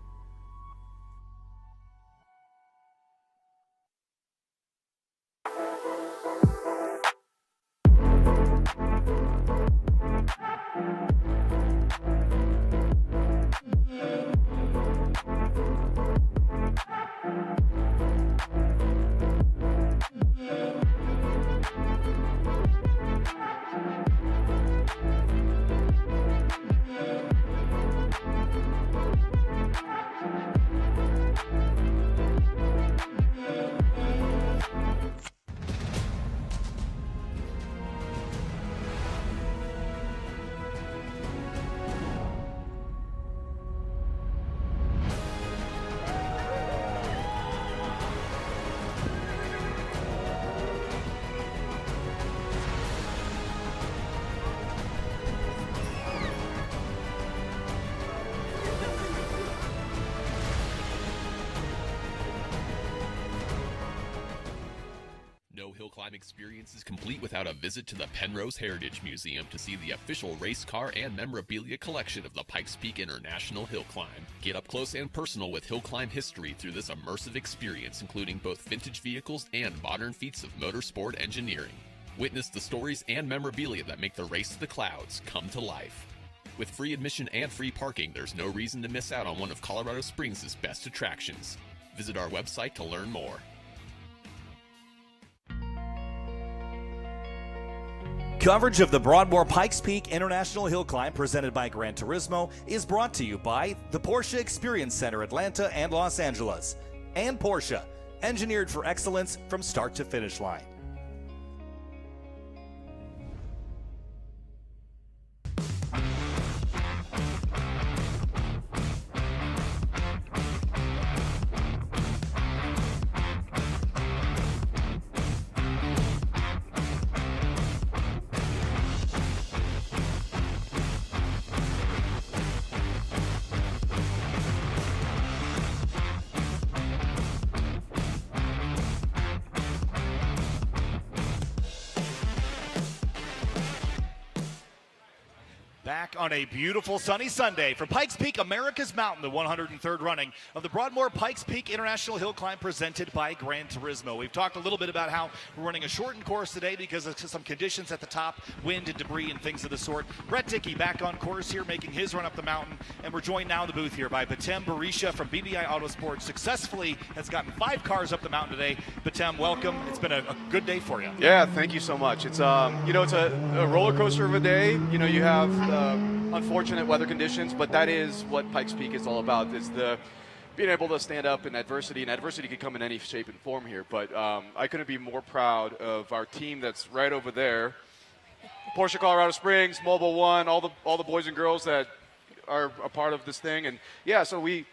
Hill climb experience is complete without a visit to the Penrose Heritage Museum to see the official race car and memorabilia collection of the Pikes Peak International Hill Climb. Get up close and personal with hill climb history through this immersive experience, including both vintage vehicles and modern feats of motorsport engineering. Witness the stories and memorabilia that make the race to the clouds come to life. With free admission and free parking, there's no reason to miss out on one of Colorado Springs' best attractions. Visit our website to learn more. Coverage of the Broadmoor Pikes Peak International Hill Climb presented by Gran Turismo is brought to you by the Porsche Experience Center Atlanta and Los Angeles and Porsche, engineered for excellence from start to finish line. Back on a beautiful sunny Sunday from Pikes Peak, America's Mountain, the 103rd running of the Broadmoor Pikes Peak International Hill Climb presented by Gran Turismo. We've talked a little bit about how we're running a shortened course today because of some conditions at the top, wind and debris and things of the sort. Brett Dickey back on course here, making his run up the mountain, and we're joined now in the booth here by Pikes Barisha from BBI Autosports. Successfully has gotten 5 cars up the mountain today. Pikes, welcome. It's been a good day for you. Yeah, thank you so much. It's it's a roller coaster of a day. You have unfortunate weather conditions, but that is what Pikes Peak is all about. Is the being able to stand up in adversity, and adversity can come in any shape and form here. But I couldn't be more proud of our team that's right over there. Porsche Colorado Springs, Mobile One, all the boys and girls that are a part of this thing. And yeah, so we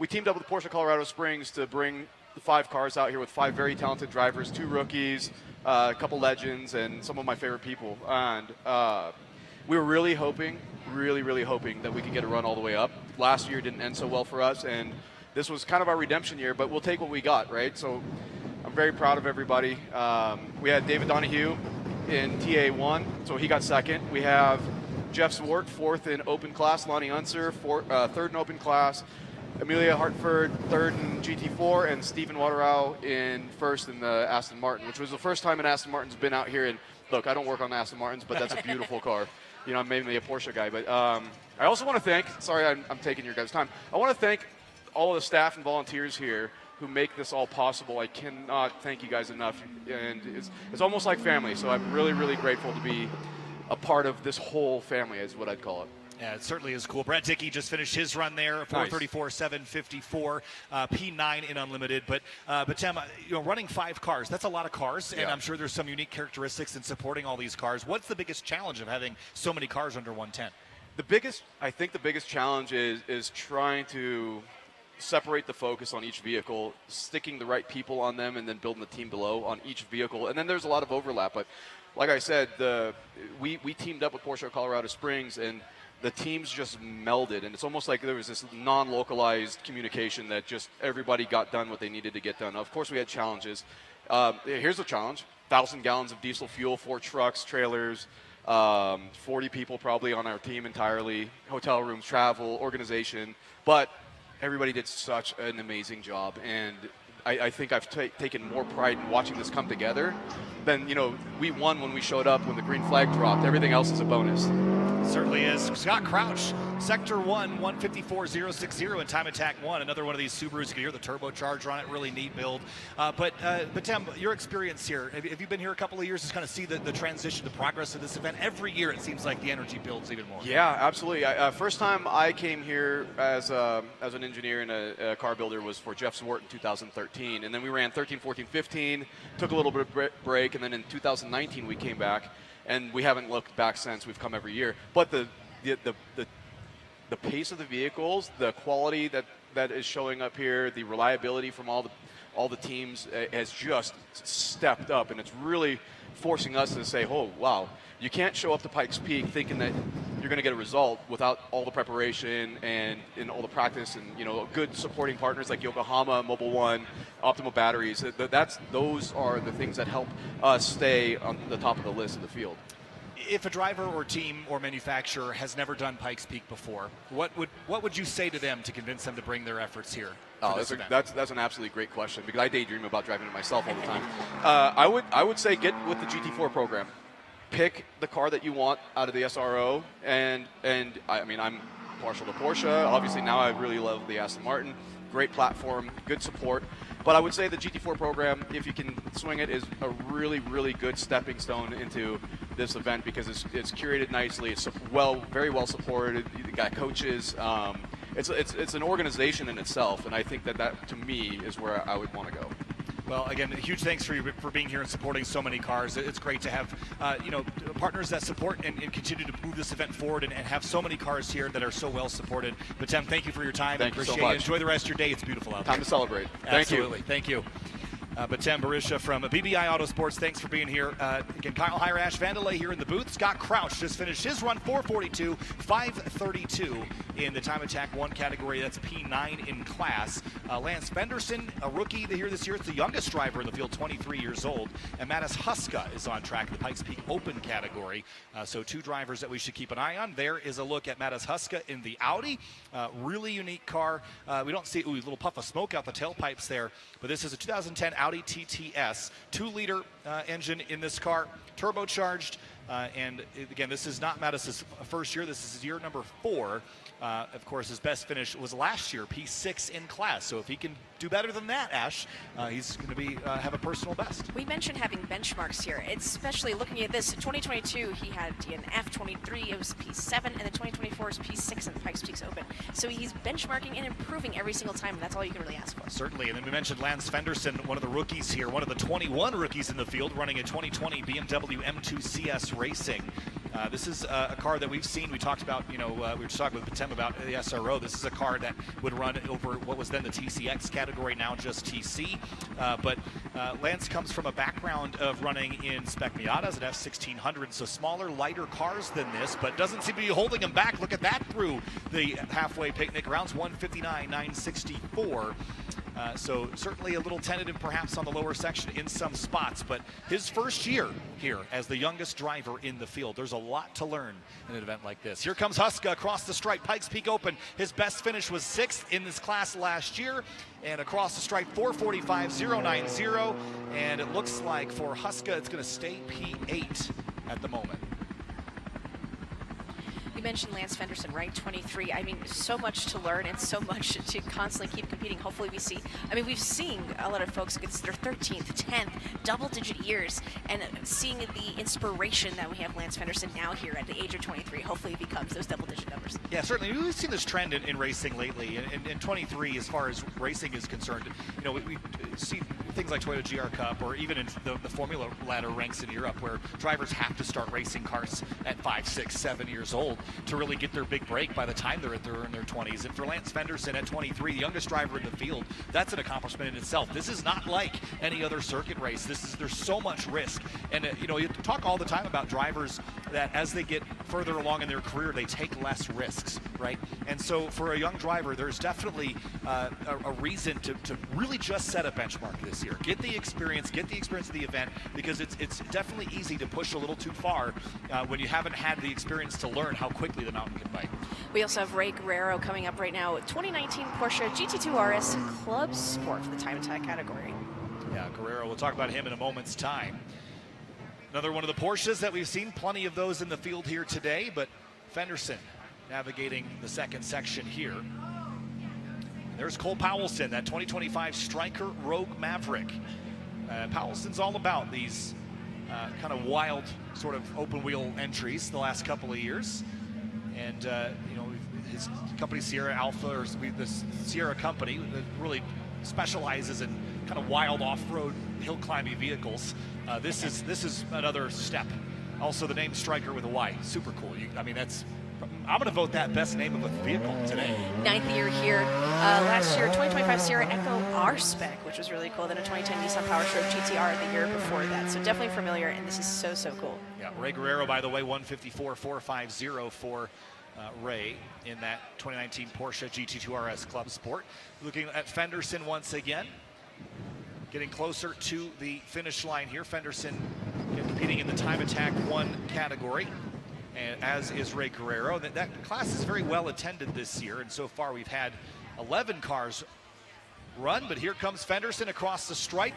teamed up with Porsche Colorado Springs to bring the 5 cars out here with 5 very talented drivers, 2 rookies, a couple legends, and some of my favorite people. And we were really hoping that we could get a run all the way up. Last year didn't end so well for us, and this was kind of our redemption year, but we'll take what we got, right? So I'm very proud of everybody. We had David Donahue in TA1, so he got second. We have Jeff Zwart, 4th in open class, Lonnie Unser, 3rd in open class, Amelia Hartford, 3rd in GT4, and Stephen Waterau in 1st in the Aston Martin, which was the first time an Aston Martin's been out here. And look, I don't work on Aston Martins, but that's a beautiful car. I'm mainly a Porsche guy. But I also want to thank, sorry I'm taking your guys' time, I want to thank all of the staff and volunteers here who make this all possible. I cannot thank you guys enough. And it's almost like family, so I'm really, really grateful to be a part of this whole family, is what I'd call it. Yeah, it certainly is cool. Brett Dickey just finished his run there, 4:34.754, P9 in unlimited. But Tim, running 5 cars, that's a lot of cars, and I'm sure there's some unique characteristics in supporting all these cars. What's the biggest challenge of having so many cars under 110? I think the biggest challenge is trying to separate the focus on each vehicle, sticking the right people on them, and then building the team below on each vehicle. And then there's a lot of overlap. But like I said, we teamed up with Porsche Colorado Springs, and the teams just melded, and it's almost like there was this non-localized communication that just everybody got done what they needed to get done. Of course, we had challenges. Here's the challenge: 1,000 gallons of diesel fuel, 4 trucks, trailers, 40 people probably on our team entirely, hotel rooms, travel, organization. But everybody did such an amazing job, and I think I've taken more pride in watching this come together than, we won when we showed up, when the green flag dropped. Everything else is a bonus. Certainly is. Scott Crouch, Sector 1, 154.060 in Time Attack 1. Another one of these Subarus. You can hear the turbocharger on it. Really neat build. But Tim, your experience here, have you been here a couple of years to kind of see the transition, the progress of this event? Every year it seems like the energy builds even more. Yeah, absolutely. First time I came here as an engineer and a car builder was for Jeff Zwart in 2013. And then we ran 13, 14, 15, took a little bit of break, and then in 2019 we came back. And we haven't looked back since. We've come every year. But the pace of the vehicles, the quality that is showing up here, the reliability from all the teams has just stepped up, and it's really forcing us to say, oh, wow, you can't show up to Pikes Peak thinking that you're going to get a result without all the preparation and all the practice and good supporting partners like Yokohama, Mobile One, Optimal Batteries. Those are the things that help us stay on the top of the list of the field. If a driver or team or manufacturer has never done Pikes Peak before, what would you say to them to convince them to bring their efforts here? That's an absolutely great question, because I daydream about driving it myself all the time. I would say get with the GT4 program. Pick the car that you want out of the SRO, and I mean, I'm partial to Porsche. Obviously, now I really love the Aston Martin. Great platform, good support. But I would say the GT4 program, if you can swing it, is a really, really good stepping stone into this event, because it's curated nicely. It's very well supported. You got coaches. It's an organization in itself, and I think that to me is where I would want to go. Well, again, huge thanks for being here and supporting so many cars. It's great to have partners that support and continue to move this event forward and have so many cars here that are so well supported. But Tim, thank you for your time. Thank you so Appreciate much. it. Enjoy the rest of your day. It's beautiful out there. Time to celebrate. Absolutely. Thank you. Pikes Barisha from BBI Autosports, thanks for being here. Again, Kyle Hirash, Vandelay here in the booth. Scott Crouch just finished his run, 4:42.532 in the Time Attack 1 category. That's P9 in class. Lance Fenderson, a rookie here this year. It's the youngest driver in the field, 23 years old. And Mattis Huska is on track in the Pikes Peak Open category. So 2 drivers that we should keep an eye on. There is a look at Mattis Huska in the Audi. Really unique car. We don't see a little puff of smoke out the tailpipes there, but this is a 2010 Audi TTS, 2-liter engine in this car, turbocharged. And again, this is not Mattis's first year. This is year number 4. Of course, his best finish was last year, P6 in class. So if he can do better than that, Ash, he's going to be have a personal best. We mentioned having benchmarks here, especially looking at this. In 2022, he had an F23, it was P7, and then 2024 is P6 in the Pikes Peak Open. So he's benchmarking and improving every single time, and that's all you can really ask for. Certainly, and then we mentioned Lance Fenderson, one of the rookies here, one of the 21 rookies in the field, running a 2020 BMW M2 CS Racing. This is a car that we've seen. We talked about, we were just talking with Patem about the SRO. This is a car that would run over what was then the TCX category, now just TC. But Lance comes from a background of running in Spec Miatas and F1600, so smaller, lighter cars than this, but doesn't seem to be holding him back. Look at that through the halfway picnic rounds, 159.964. So certainly a little tentative perhaps on the lower section in some spots, but his first year here as the youngest driver in the field. There's a lot to learn in an event like this. Here comes Huska across the stripe, Pikes Peak Open. His best finish was 6th in this class last year, and across the stripe 4:45.090, and it looks like for Huska it's going to stay P8 at the moment. You mentioned Lance Fenderson, right? 23. I mean, so much to learn and so much to constantly keep competing. Hopefully we see, we've seen a lot of folks get their 13th, 10th, double-digit years, and seeing the inspiration that we have Lance Fenderson now here at the age of 23, hopefully he becomes those double-digit numbers. Yeah, certainly. We've seen this trend in racing lately. In 23, as far as racing is concerned, we see things like Toyota GR Cup, or even in the Formula ladder ranks in Europe, where drivers have to start racing cars at 5, 6, 7 years old to really get their big break by the time they're in their 20s. And for Lance Fenderson at 23, the youngest driver in the field, that's an accomplishment in itself. This is not like any other circuit race. There's so much risk. And you talk all the time about drivers that as they get further along in their career, they take less risks, right? And so for a young driver, there's definitely a reason to really just set a benchmark this year. Get the experience of the event, because it's definitely easy to push a little too far when you haven't had the experience to learn how quickly the mountain can bite. We also have Ray Guerrero coming up right now with 2019 Porsche GT2 RS Club Sport for the time attack category. Yeah, Guerrero, we'll talk about him in a moment's time. Another one of the Porsches that we've seen, plenty of those in the field here today, but Fenderson navigating the second section here. There's Cole Powelson, that 2025 Stryker Rogue Maverick. Powelson's all about these kind of wild sort of open wheel entries the last couple of years. And, his company Sierra Alpha, or the Sierra company, that really specializes in kind of wild off-road hill climbing vehicles. This is another step. Also, the name Stryker with a Y, super cool. I'm going to vote that best name of a vehicle today. 9th year here. Last year, 2025 Sierra Echo R-Spec, which was really cool. Then a 2010 Nissan PowerStroke GTR the year before that. So definitely familiar, and this is so cool. Yeah, Ray Guerrero, by the way, 154.450 for Ray in that 2019 Porsche GT2 RS Club Sport. Looking at Fenderson once again, getting closer to the finish line here. Fenderson competing in the Time Attack 1 category, and as is Ray Guerrero. That class is very well attended this year, and so far we've had 11 cars run, but here comes Fenderson across the stripe,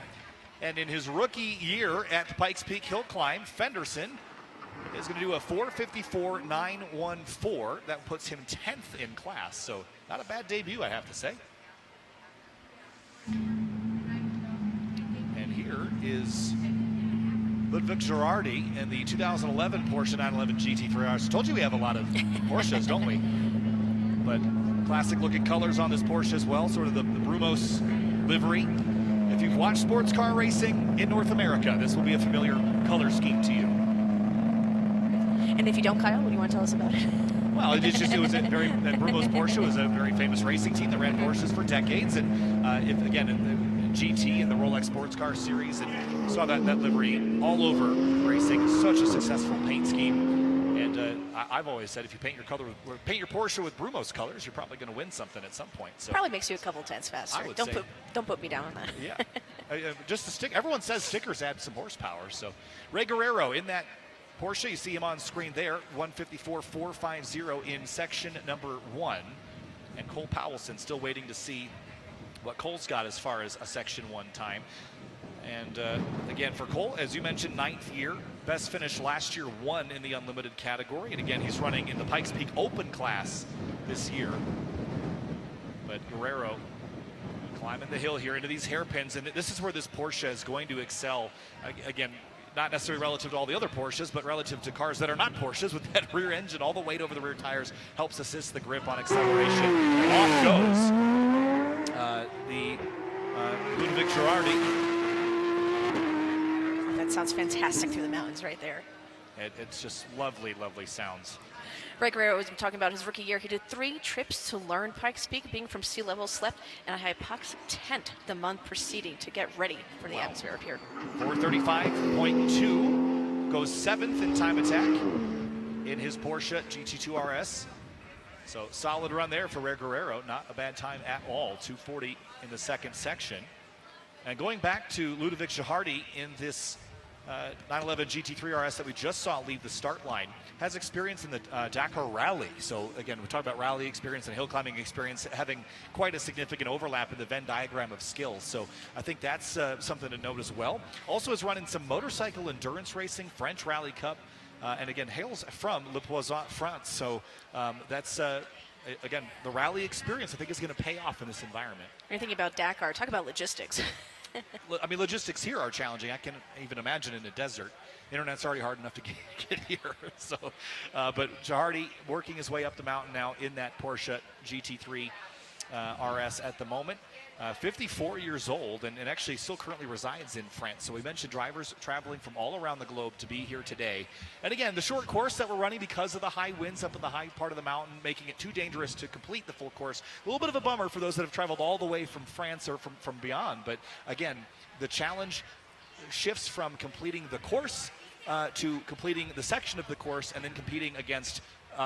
and in his rookie year at the Pikes Peak Hill Climb, Fenderson is going to do a 4:54.914. That puts him 10th in class, so not a bad debut, I have to say. And here is Ludwig Girardi in the 2011 Porsche 911 GT3 RS. Told you we have a lot of Porsches, don't we? But classic looking colors on this Porsche as well, sort of the Brumos livery. If you've watched sports car racing in North America, this will be a familiar color scheme to you. And if you don't, Kyle, what do you want to tell us about it? Well, that Brumos Porsche was a very famous racing team that ran Porsches for decades, and in GT and the Rolex Sports Car Series, and saw that livery all over racing. Such a successful paint scheme, And I've always said if you paint your Porsche with Brumos colors, you're probably going to win something at some point. So probably makes you a couple tenths faster. I would say. Don't put me down on that. Yeah, just the stick. Everyone says stickers add some horsepower. So Ray Guerrero in that Porsche, you see him on screen there, 154.450 in section number 1. And Cole Powelson still waiting to see what Cole's got as far as a section 1 time. And again, for Cole, as you mentioned, 9th year, best finish last year, 1 in the unlimited category. And again, he's running in the Pikes Peak Open class this year. But Guerrero climbing the hill here into these hairpins, and this is where this Porsche is going to excel. Again, not necessarily relative to all the other Porsches, but relative to cars that are not Porsches with that rear engine. All the weight over the rear tires helps assist the grip on acceleration. And off goes the Ludwig Girardi. That sounds fantastic through the mountains right there. It's just lovely, lovely sounds. Ray Guerrero was talking about his rookie year. He did 3 trips to learn Pikes Peak, being from sea level, slept in a hypoxic tent the month preceding to get ready for the atmosphere up here. 435.2, goes 7th in time attack in his Porsche GT2 RS. So solid run there for Ray Guerrero. Not a bad time at all. 240 in the second section. And going back to Ludovic Girardi in this 911 GT3 RS that we just saw leave the start line, has experience in the Dakar Rally. So again, we talk about rally experience and hill climbing experience having quite a significant overlap in the Venn diagram of skills. So I think that's something to note as well. Also has run in some motorcycle endurance racing, French Rally Cup, and again, hails from Le Poisson, France. So that's, again, the rally experience I think is going to pay off in this environment. When you're thinking about Dakar, talk about logistics. I mean, logistics here are challenging. I can't even imagine in the desert. Internet's already hard enough to get here. So, but Girardi working his way up the mountain now in that Porsche GT3 RS at the moment. 54 years old and actually still currently resides in France. So we mentioned drivers traveling from all around the globe to be here today. And again, the short course that we're running because of the high winds up in the high part of the mountain, making it too dangerous to complete the full course. A little bit of a bummer for those that have traveled all the way from France or from beyond. But again, the challenge shifts from completing the course to completing the section of the course and then competing against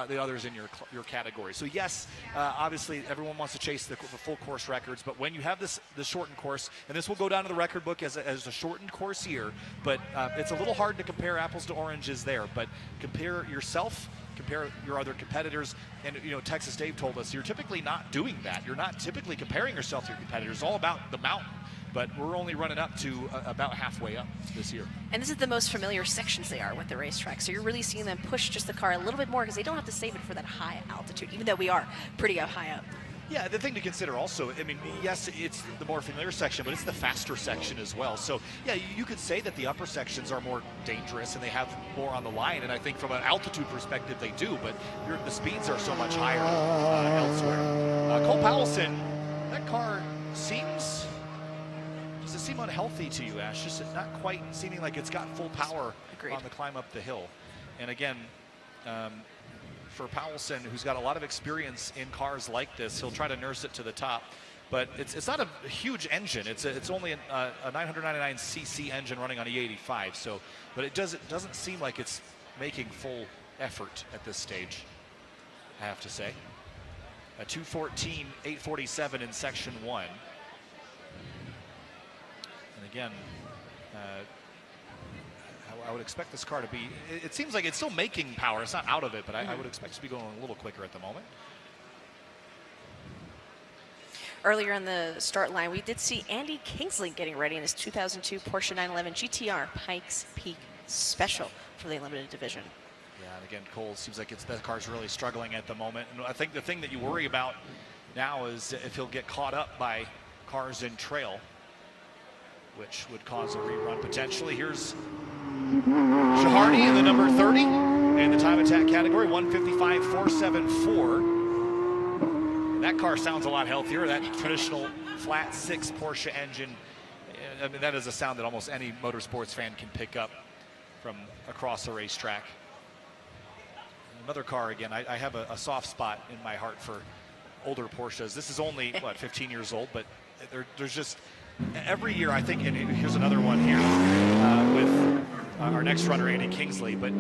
the others in your category. So yes, obviously everyone wants to chase the full course records, but when you have this shortened course, and this will go down to the record book as a shortened course year, but it's a little hard to compare apples to oranges there. But compare yourself, compare your other competitors, and Texas Dave told us you're typically not doing that. You're not typically comparing yourself to your competitors. It's all about the mountain. But we're only running up to about halfway up this year. And this is the most familiar sections they are with the racetrack. So you're really seeing them push just the car a little bit more because they don't have to save it for that high altitude, even though we are pretty high up. Yeah, the thing to consider also, I mean, yes, it's the more familiar section, but it's the faster section as well. So, yeah, you could say that the upper sections are more dangerous and they have more on the line. And I think from an altitude perspective, they do, but the speeds are so much higher elsewhere. Cole Powelson, that car seems... Does it seem unhealthy to you, Ash? Just not quite seeming like it's got full power on the climb up the hill. And again, for Powelson, who's got a lot of experience in cars like this, he'll try to nurse it to the top. But it's not a huge engine. It's only a 999cc engine running on E85. So, but it doesn't seem like it's making full effort at this stage, I have to say. A 2:14.847 in section 1. Again, I would expect this car to be, it seems like it's still making power. It's not out of it, but I would expect it to be going a little quicker at the moment. Earlier in the start line, we did see Andy Kingsley getting ready in his 2002 Porsche 911 GTR Pikes Peak Special for the Limited Division. Yeah, and again, Cole seems like that car's really struggling at the moment. And I think the thing that you worry about now is if he'll get caught up by cars in trail, which would cause a rerun potentially. Here's Girardi in the number 30 in the time attack category, 155.474. And that car sounds a lot healthier. That traditional flat 6 Porsche engine, I mean, that is a sound that almost any motorsports fan can pick up from across the racetrack. Another car, again, I have a soft spot in my heart for older Porsches. This is only, 15 years old, but there's just... Every year, I think, and here's another one here with our next runner, Andy Kingsley. But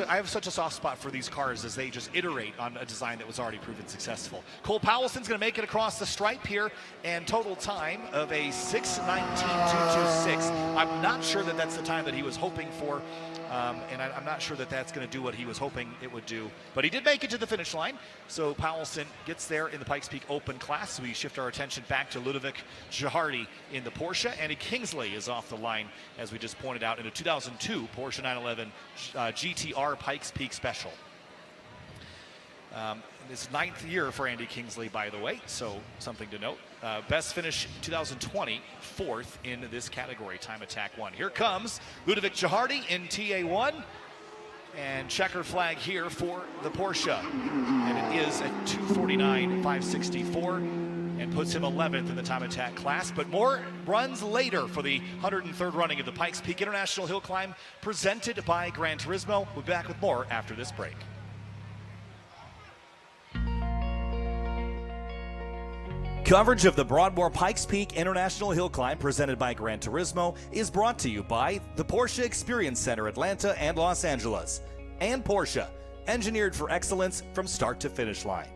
I have such a soft spot for these cars as they just iterate on a design that was already proven successful. Cole Powelson's going to make it across the stripe here, and total time of a 6:19.226. I'm not sure that that's the time that he was hoping for, and I'm not sure that that's going to do what he was hoping it would do. But he did make it to the finish line, so Powelson gets there in the Pikes Peak Open class. So we shift our attention back to Ludovic Jahardy in the Porsche. Andy Kingsley is off the line, as we just pointed out, in a 2002 Porsche 911 GTR Pikes Peak Special. It's 9th year for Andy Kingsley, by the way, so something to note. Best finish 2020, 4th in this category, time attack 1. Here comes Ludovic Jahardy in TA1, and checker flag here for the Porsche, and it is at 2:49.564, and puts him 11th in the time attack class. But more runs later for the 103rd running of the Pikes Peak International Hill Climb, presented by Gran Turismo. We'll be back with more after this break. Coverage of the Broadmoor Pikes Peak International Hill Climb, presented by Gran Turismo, is brought to you by the Porsche Experience Center Atlanta and Los Angeles, and Porsche, engineered for excellence from start to finish line.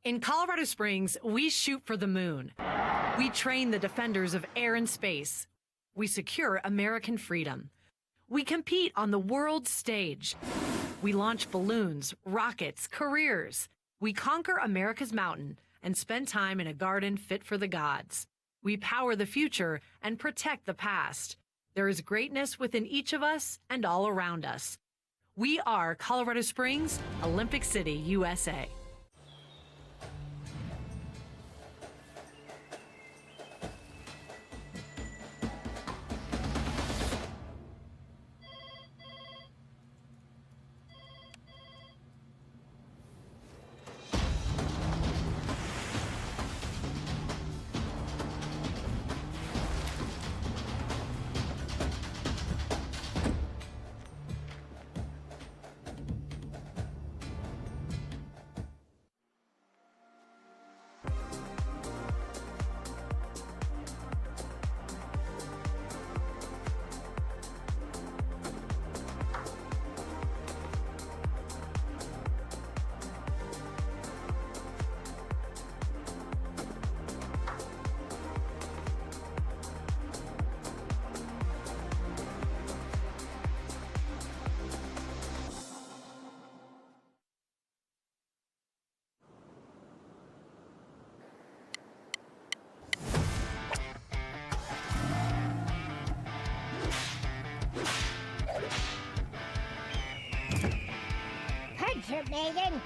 In Colorado Springs, we shoot for the moon. We train the defenders of air and space. We secure American freedom. We compete on the world stage. We launch balloons, rockets, careers. We conquer America's mountain and spend time in a garden fit for the gods. We power the future and protect the past. There is greatness within each of us and all around us. We are Colorado Springs, Olympic City, USA. Megan.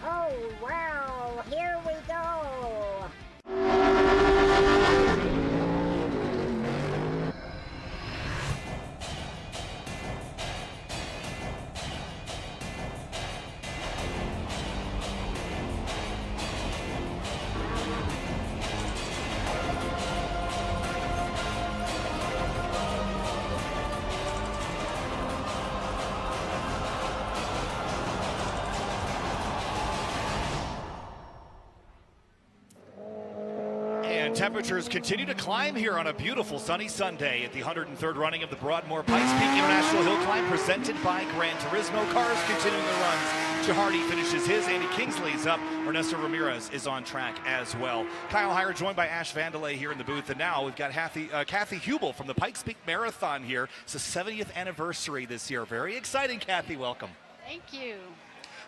Oh, wow. Here we go. Temperatures continue to climb here on a beautiful sunny Sunday at the 103rd running of the Broadmoor Pikes Peak International Hill Climb, presented by Gran Turismo. Cars continuing their runs. Jahardy finishes his. Andy Kingsley's up. Ernesto Ramirez is on track as well. Kyle Heyer joined by Ash Vandelay here in the booth. And now we've got Kathy Hubel from the Pikes Peak Marathon here. It's the 70th anniversary this year. Very exciting, Kathy. Welcome. Thank you.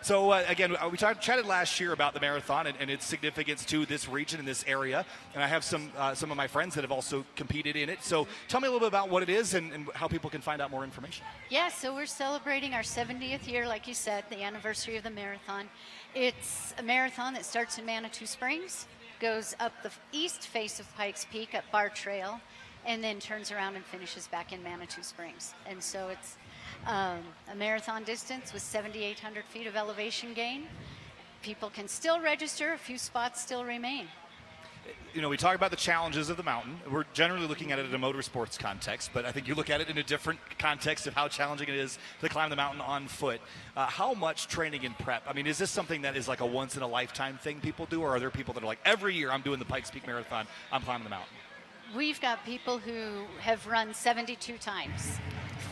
So again, we chatted last year about the marathon and its significance to this region and this area, and I have some of my friends that have also competed in it. So tell me a little bit about what it is and how people can find out more information. Yeah, so we're celebrating our 70th year, like you said, the anniversary of the marathon. It's a marathon that starts in Manitou Springs, goes up the east face of Pikes Peak up Bar Trail, and then turns around and finishes back in Manitou Springs. And so it's a marathon distance with 7,800 feet of elevation gain. People can still register. A few spots still remain. you know, we talk about the challenges of the mountain. We're generally looking at it in a motorsports context, but I think you look at it in a different context of how challenging it is to climb the mountain on foot. How much training and prep? I mean, is this something that is like a once-in-a-lifetime thing people do, or are there people that are like, every year I'm doing the Pikes Peak Marathon, I'm climbing the mountain? We've got people who have run 72 times,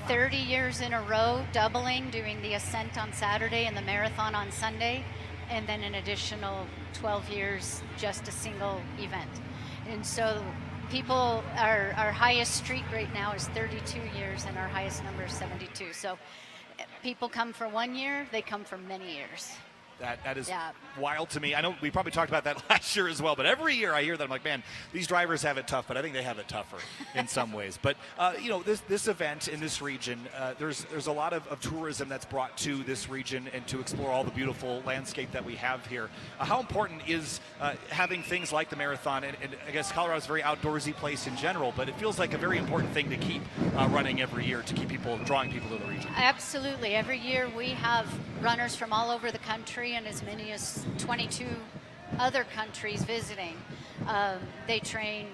30 years in a row, doubling, doing the ascent on Saturday and the marathon on Sunday, and then an additional 12 years, just a single event. And so people, our highest streak right now is 32 years, and our highest number is 72. So people come for 1 year, they come for many years. That is wild to me. I know we probably talked about that last year as well, but every year I hear that, I'm like, man, these drivers have it tough, but I think they have it tougher in some ways. But, you know, this event in this region, there's a lot of tourism that's brought to this region and to explore all the beautiful landscape that we have here. How important is having things like the marathon? And I guess Colorado's a very outdoorsy place in general, but it feels like a very important thing to keep running every year to keep people, drawing people to the region. Absolutely. Every year we have runners from all over the country and as many as 22 other countries visiting. They train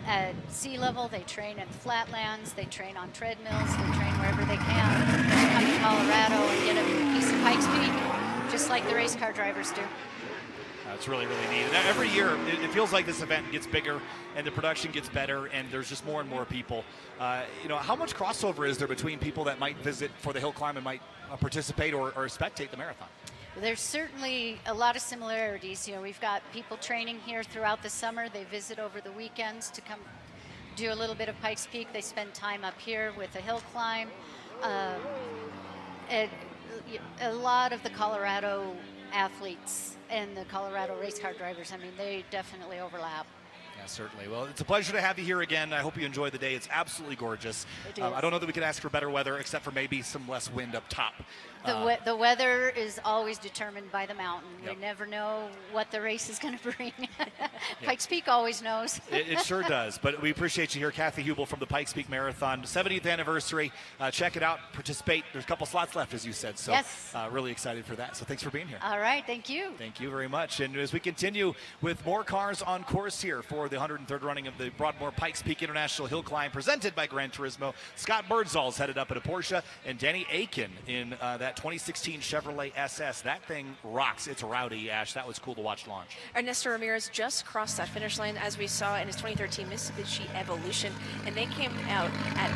at sea level, they train in flatlands, they train on treadmills, they train wherever they can to come to Colorado and get a piece of Pikes Peak, just like the race car drivers do. It's really, really neat. And every year, it feels like this event gets bigger and the production gets better and there's just more and more people. You know, how much crossover is there between people that might visit for the hill climb and might participate or spectate the marathon? There's certainly a lot of similarities. You know, we've got people training here throughout the summer. They visit over the weekends to come do a little bit of Pikes Peak. They spend time up here with the hill climb. A lot of the Colorado athletes and the Colorado race car drivers, I mean, they definitely overlap. Yeah, certainly. Well, it's a pleasure to have you here again. I hope you enjoy the day. It's absolutely gorgeous. It is. I don't know that we could ask for better weather except for maybe some less wind up top. The weather is always determined by the mountain. Yep. We never know what the race is going to bring. Pikes Peak always knows. It sure does. But we appreciate you here, Kathy Hubel from the Pikes Peak Marathon, 70th anniversary. Check it out, participate. There's a couple slots left, as you said. So yes. Really excited for that. So thanks for being here. All right, thank you. Thank you very much. And as we continue with more cars on course here for the 103rd running of the Broadmoor Pikes Peak International Hill Climb presented by Gran Turismo, Scott Birdsall's headed up in a Porsche, and Danny Aiken in that 2016 Chevrolet SS. That thing rocks. It's rowdy, Ash. That was cool to watch launch. Ernesto Ramirez just crossed that finish line, as we saw in his 2013 Mitsubishi Evolution, and they came out at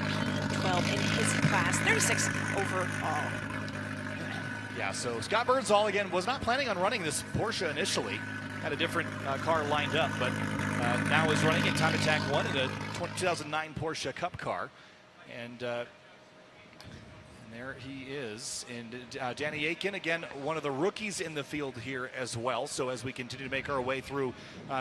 P12 in his class, 36 overall. Yeah, so Scott Birdsall, again, was not planning on running this Porsche initially. Had a different car lined up, but now is running in Time Attack 1 in a 2009 Porsche Cup car. And there he is. And Danny Aiken, again, one of the rookies in the field here as well. So as we continue to make our way through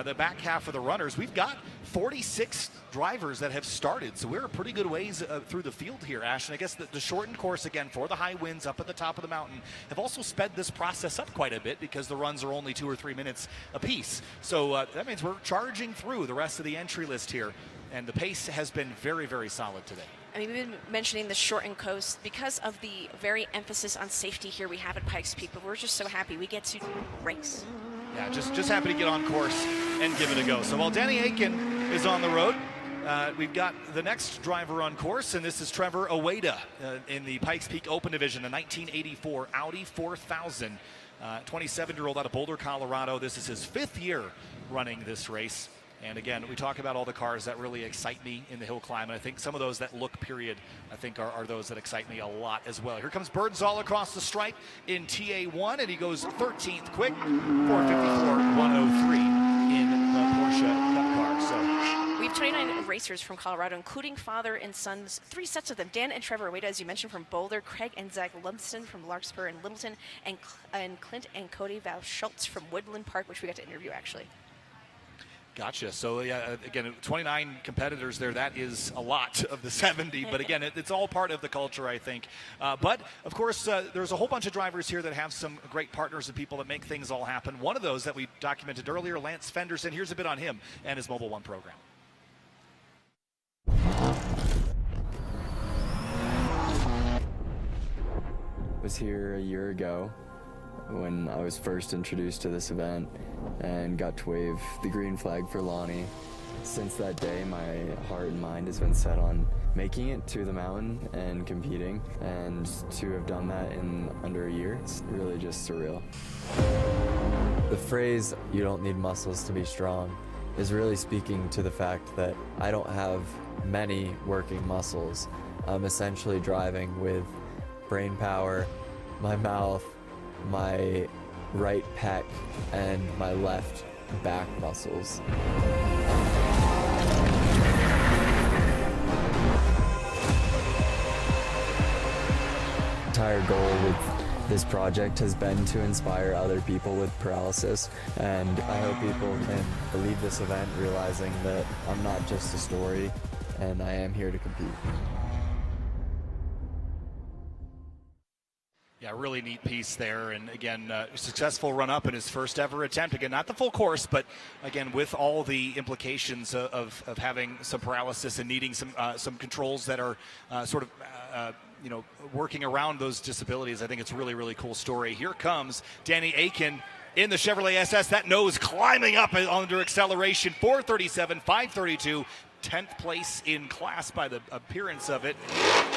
the back half of the runners, we've got 46 drivers that have started. So we're a pretty good ways through the field here, Ash. And I guess the shortened course, again, for the high winds up at the top of the mountain, have also sped this process up quite a bit because the runs are only 2 or 3 minutes apiece. So that means we're charging through the rest of the entry list here. And the pace has been very, very solid today. I mean, we've been mentioning the shortened coast because of the very emphasis on safety here we have at Pikes Peak, but we're just so happy we get to race. Yeah, just happy to get on course and give it a go. So while Danny Aiken is on the road, we've got the next driver on course, and this is Trevor Oweda in the Pikes Peak Open Division, the 1984 Audi 4000. 27-year-old out of Boulder, Colorado. This is his 5th year running this race. And again, we talk about all the cars that really excite me in the hill climb, and I think some of those that look, period, I think are those that excite me a lot as well. Here comes Birdsall across the stripe in TA1, and he goes 13th quick, 4:54.103 in the Porsche Cup car. So we have 29 racers from Colorado, including father and sons, 3 sets of them. Dan and Trevor Oweda, as you mentioned, from Boulder, Craig and Zach Lumsden from Larkspur and Littleton, and Clint and Cody Val Schultz from Woodland Park, which we got to interview, actually. Gotcha. So, yeah, again, 29 competitors there. That is a lot of the 70. But, again, it's all part of the culture, I think. But, of course, there's a whole bunch of drivers here that have some great partners and people that make things all happen. One of those that we documented earlier, Lance Fenderson. Here's a bit on him and his Mobile One program. Was here a year ago. when I was first introduced to this event and got to wave the green flag for Lonnie. Since that day, my heart and mind has been set on making it to the mountain and competing, and to have done that in under a year, it's really just surreal. The phrase, "you don't need muscles to be strong," is really speaking to the fact that I don't have many working muscles. I'm essentially driving with brain power, my mouth, my right pec, and my left back muscles. Entire goal with this project has been to inspire other people with paralysis, and I hope people can leave this event realizing that I'm not just a story, and I am here to compete. Yeah, really neat piece there, and again, successful run-up in his first ever attempt. Again, not the full course, but again, with all the implications of having some paralysis and needing some controls that are working around those disabilities. I think it's a really, really cool story. Here comes Danny Aiken in the Chevrolet SS. That nose climbing up under acceleration, 437, 532. 10th place in class by the appearance of it,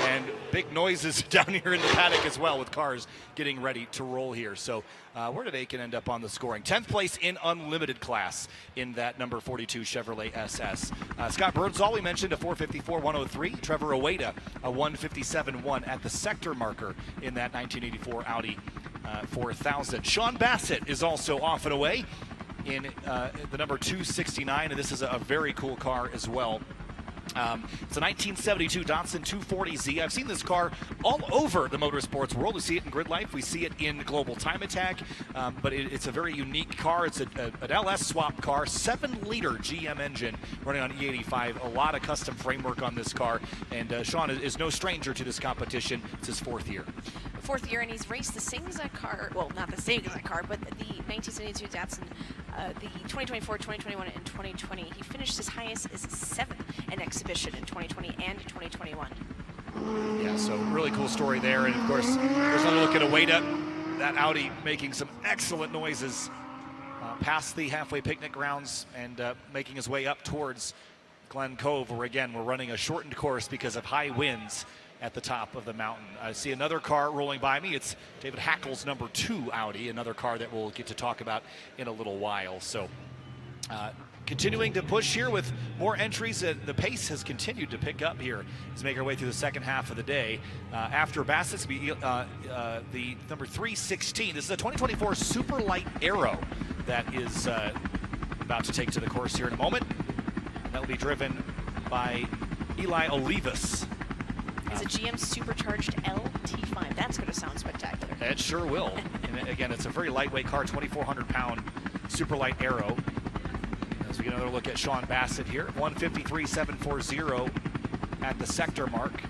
and big noises down here in the paddock as well with cars getting ready to roll here. So where did Aiken end up on the scoring? 10th place in unlimited class in that number 42 Chevrolet SS. Scott Birdsall, we mentioned, a 454.103. Trevor Oweda, a 157.1 at the sector marker in that 1984 Audi 4000. Sean Bassett is also off and away in the number 269, and this is a very cool car as well. It's a 1972 Datsun 240Z. I've seen this car all over the motorsports world. We see it in Grid Life. We see it in Global Time Attack. But it's a very unique car. It's an LS swap car, 7-liter GM engine running on E85. A lot of custom framework on this car. And Sean is no stranger to this competition. It's his 4th year. 4th year, and he's raced the same exact car, well, not the same exact car, but the 1972 Datsun, the 2024, 2021, and 2020. He finished as highest as 7th in exhibition in 2020 and 2021. Yeah, so really cool story there. And of course, there's another look at Oweda. That Audi making some excellent noises past the halfway picnic grounds and making his way up towards Glen Cove, where again, we're running a shortened course because of high winds at the top of the mountain. I see another car rolling by me. It's David Hackle's number 2 Audi, another car that we'll get to talk about in a little while. So continuing to push here with more entries. The pace has continued to pick up here as we make our way through the second half of the day. After Bassett's the number 316. This is a 2024 Super Light Aero that is about to take to the course here in a moment. And that will be driven by Eli Olivas. Is a GM supercharged LT5. That's going to sound spectacular. It sure will. And again, it's a very lightweight car, 2,400-pound super light Aero. As we get another look at Sean Bassett here, 153.740 at the sector mark.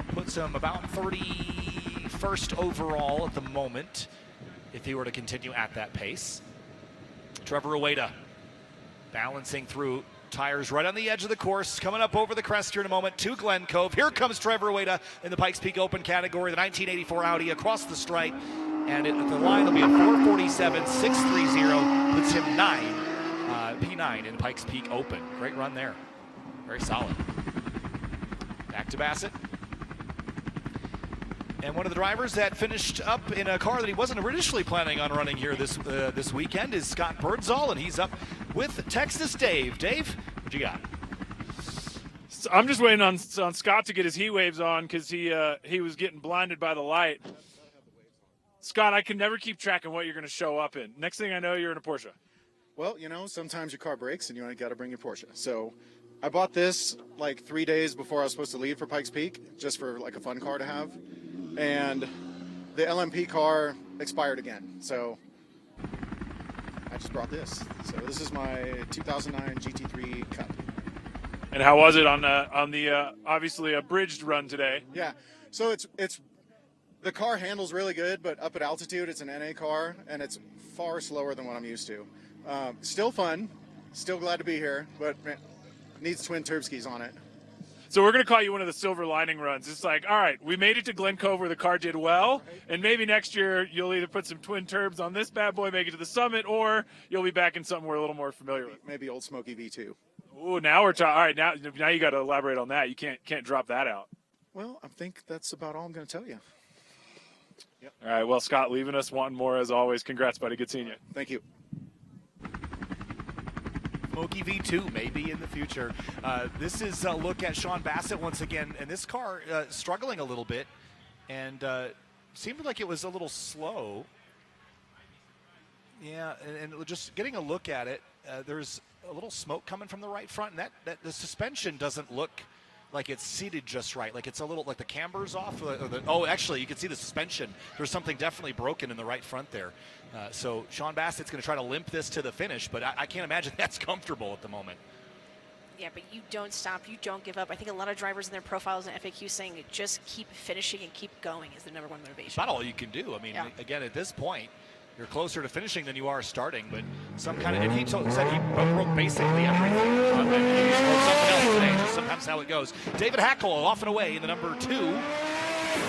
Puts him about 31st overall at the moment, if he were to continue at that pace. Trevor Oweda balancing through tires right on the edge of the course, coming up over the crest here in a moment to Glen Cove. Here comes Trevor Oweda in the Pikes Peak Open category, the 1984 Audi across the stripe, and at the line will be a 447.630, puts him P9 in Pikes Peak Open. Great run there, very solid. Back to Bassett. And one of the drivers that finished up in a car that he wasn't originally planning on running here this weekend is Scott Birdsall, and he's up with Texas Dave. Dave, what you got? So I'm just waiting on Scott to get his heat waves on because he was getting blinded by the light. Scott, I can never keep track of what you're going to show up in. Next thing I know, you're in a Porsche. Well, sometimes your car breaks and you got to bring your Porsche. So I bought this like 3 days before I was supposed to leave for Pikes Peak, just for like a fun car to have. And the LMP car expired again, so I just brought this. So this is my 2009 GT3 Cup. And how was it on the obviously abridged run today? Yeah, so it's the car handles really good, but up at altitude, it's an NA car, and it's far slower than what I'm used to. Still fun, still glad to be here, but man, needs twin turb skis on it. So we're going to call you one of the silver lining runs. It's like, all right, we made it to Glen Cove where the car did well, and maybe next year you'll either put some twin turbs on this bad boy, make it to the summit, or you'll be back in something we're a little more familiar with. Maybe Old Smoky V2. Ooh, now we're talking. All right, now you got to elaborate on that. You can't drop that out. Well, I think that's about all I'm going to tell you. Yep. All right, well, Scott, leaving us wanting more as always. Congrats, buddy. Good seeing you. Thank you. Smoky V2 maybe in the future. This is a look at Sean Bassett once again, and this car struggling a little bit, and seemed like it was a little slow. Yeah, and just getting a look at it, there's a little smoke coming from the right front, and that the suspension doesn't look like it's seated just right. Like it's a little, like the camber's off. Oh, actually, you can see the suspension. There's something definitely broken in the right front there. So Sean Bassett's going to try to limp this to the finish, but I can't imagine that's comfortable at the moment. Yeah, but you don't stop. You don't give up. I think a lot of drivers in their profiles and FAQ saying just keep finishing and keep going is the number one motivation. It's not all you can do. I mean, again, at this point, you're closer to finishing than you are starting, but some kind of, and he said he broke basically everything. And he broke something else today, just sometimes how it goes. David Hackle off and away in the number 2.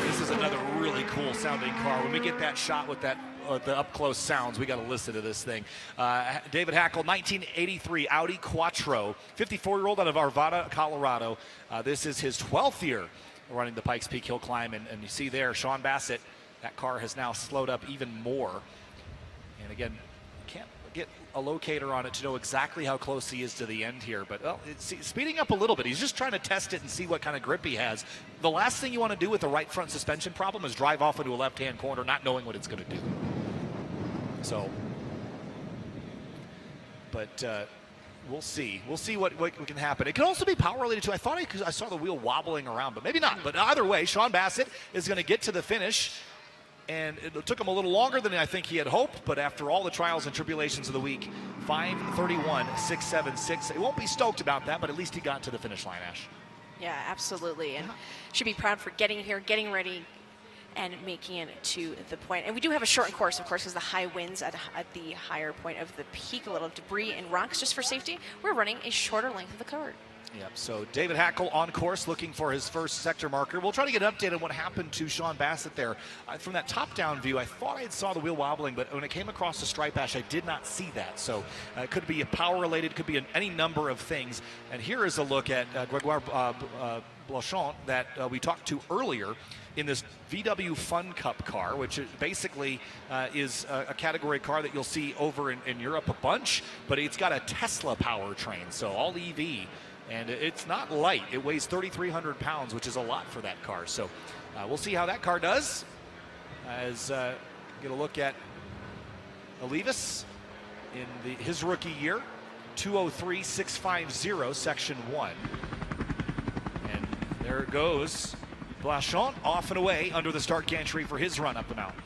This is another really cool sounding car. When we get that shot with that, the up close sounds, we got to listen to this thing. David Hackle, 1983 Audi Quattro, 54-year-old out of Arvada, Colorado. This is his 12th year running the Pikes Peak Hill Climb, and you see there, Sean Bassett, that car has now slowed up even more. And again, can't get a locator on it to know exactly how close he is to the end here, but well, it's speeding up a little bit. He's just trying to test it and see what kind of grip he has. The last thing you want to do with a right front suspension problem is drive off into a left-hand corner not knowing what it's going to do. So, but we'll see. We'll see what can happen. It could also be power related too. I thought I saw the wheel wobbling around, but maybe not. But either way, Sean Bassett is going to get to the finish. And it took him a little longer than I think he had hoped, but after all the trials and tribulations of the week, 5:31.676. He won't be stoked about that, but at least he got to the finish line, Ash. Yeah, absolutely. And should be proud for getting here, getting ready, and making it to the point. And we do have a shortened course, of course, because the high winds at the higher point of the peak, a little debris and rocks just for safety. We're running a shorter length of the card. Yep, so David Hackle on course looking for his first sector marker. We'll try to get an update on what happened to Sean Bassett there. From that top-down view, I thought I saw the wheel wobbling, but when it came across the stripe, Ash, I did not see that. So it could be power-related, could be any number of things. And here is a look at Gregoire Blanchon that we talked to earlier in this VW Fun Cup car, which basically is a category car that you'll see over in Europe a bunch, but it's got a Tesla powertrain, so all EV. And it's not light. It weighs 3,300 pounds, which is a lot for that car. So we'll see how that car does. As get a look at Olivas in his rookie year, 203.650, Section 1. And there it goes. Blanchon off and away under the start gantry for his run up the mountain.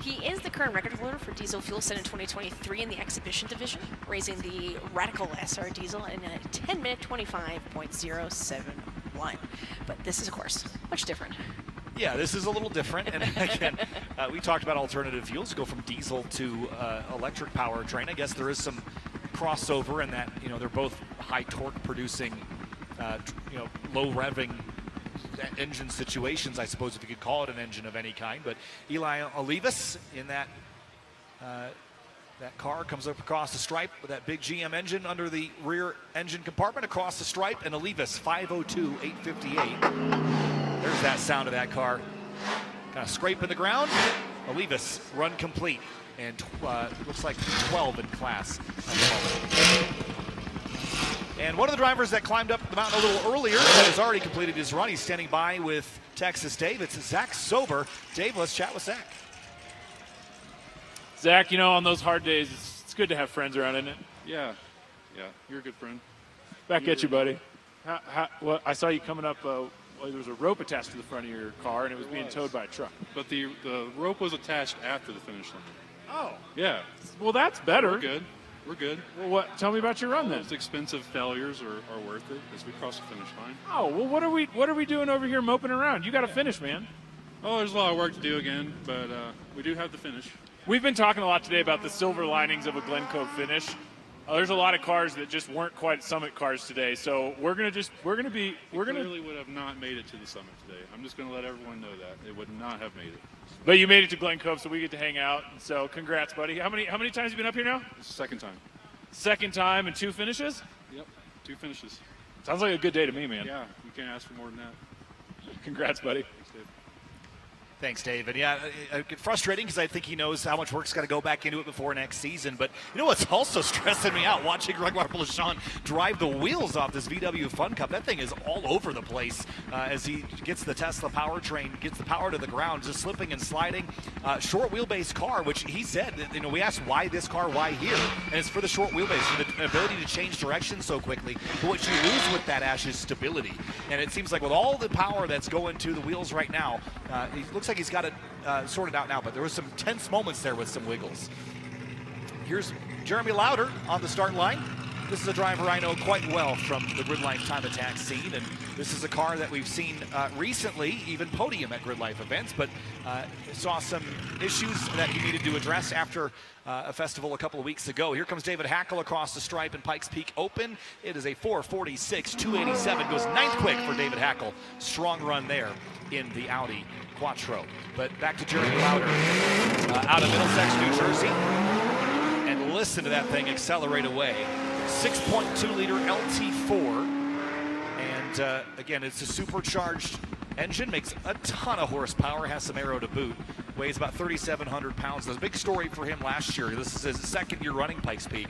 He is the current record holder for diesel fuel set in 2023 in the exhibition division, raising the Radical SR diesel in a 10-minute 25.071. But this is, of course, much different. Yeah, this is a little different. And again, we talked about alternative fuels, go from diesel to electric powertrain. I guess there is some crossover in that, they're both high torque producing, low revving engine situations, I suppose, if you could call it an engine of any kind. But Eli Olivas in that car comes up across the stripe with that big GM engine under the rear engine compartment across the stripe, and Olivas 502.858. There's that sound of that car. Kind of scraping the ground. Olivas run complete, and looks like 12 in class. And one of the drivers that climbed up the mountain a little earlier that has already completed his run, he's standing by with Texas Dave. It's Zach Sober. Dave, let's chat with Zach. Zach, on those hard days, it's good to have friends around, isn't it? Yeah, you're a good friend. Back at you, buddy. Well, I saw you coming up. There was a rope attached to the front of your car, and it was being towed by a truck. But the rope was attached after the finish line. Oh. Yeah. Well, that's better. We're good. Well, tell me about your run then. Those expensive failures are worth it as we cross the finish line. Oh, well, what are we doing over here moping around? You got to finish, man. Oh, there's a lot of work to do again, but we do have the finish. We've been talking a lot today about the silver linings of a Glen Cove finish. There's a lot of cars that just weren't quite Summit cars today, so we're gonna Clearly would have not made it to the Summit today. I'm just gonna let everyone know that it would not have made it. But you made it to Glen Cove, so we get to hang out. So congrats, buddy. How many times have you been up here now? It's the second time. Second time and 2 finishes? Yep, 2 finishes. Sounds like a good day to me, man. Yeah, you can't ask for more than that. Congrats, buddy. Thanks, Dave. Thanks, Dave. And yeah, frustrating because I think he knows how much work's got to go back into it before next season. But you know what's also stressing me out? Watching Gregoire Blachon drive the wheels off this VW Fun Cup. That thing is all over the place as he gets the Tesla powertrain, gets the power to the ground, just slipping and sliding. Short wheelbase car, which he said, we asked why this car, why here? And it's for the short wheelbase, for the ability to change direction so quickly. But what you lose with that, Ash, is stability. And it seems like with all the power that's going to the wheels right now, it looks like he's got it sorted out now, but there was some tense moments there with some wiggles. Here's Jeremy Lauder on the start line. This is a driver I know quite well from the Grid Life Time Attack scene, and this is a car that we've seen recently, even podium at Grid Life events, but saw some issues that he needed to address after a festival a couple of weeks ago. Here comes David Hackle across the stripe in Pikes Peak Open. It is a 4:46, 287, goes 9th quick for David Hackle. Strong run there in the Audi Quattro. But back to Jeremy Lauder out of Middlesex, New Jersey. And listen to that thing accelerate away. 6.2 liter LT4. And again, it's a supercharged engine, makes a ton of horsepower, has some aero to boot, weighs about 3,700 pounds. That's a big story for him last year. This is his second year running Pikes Peak.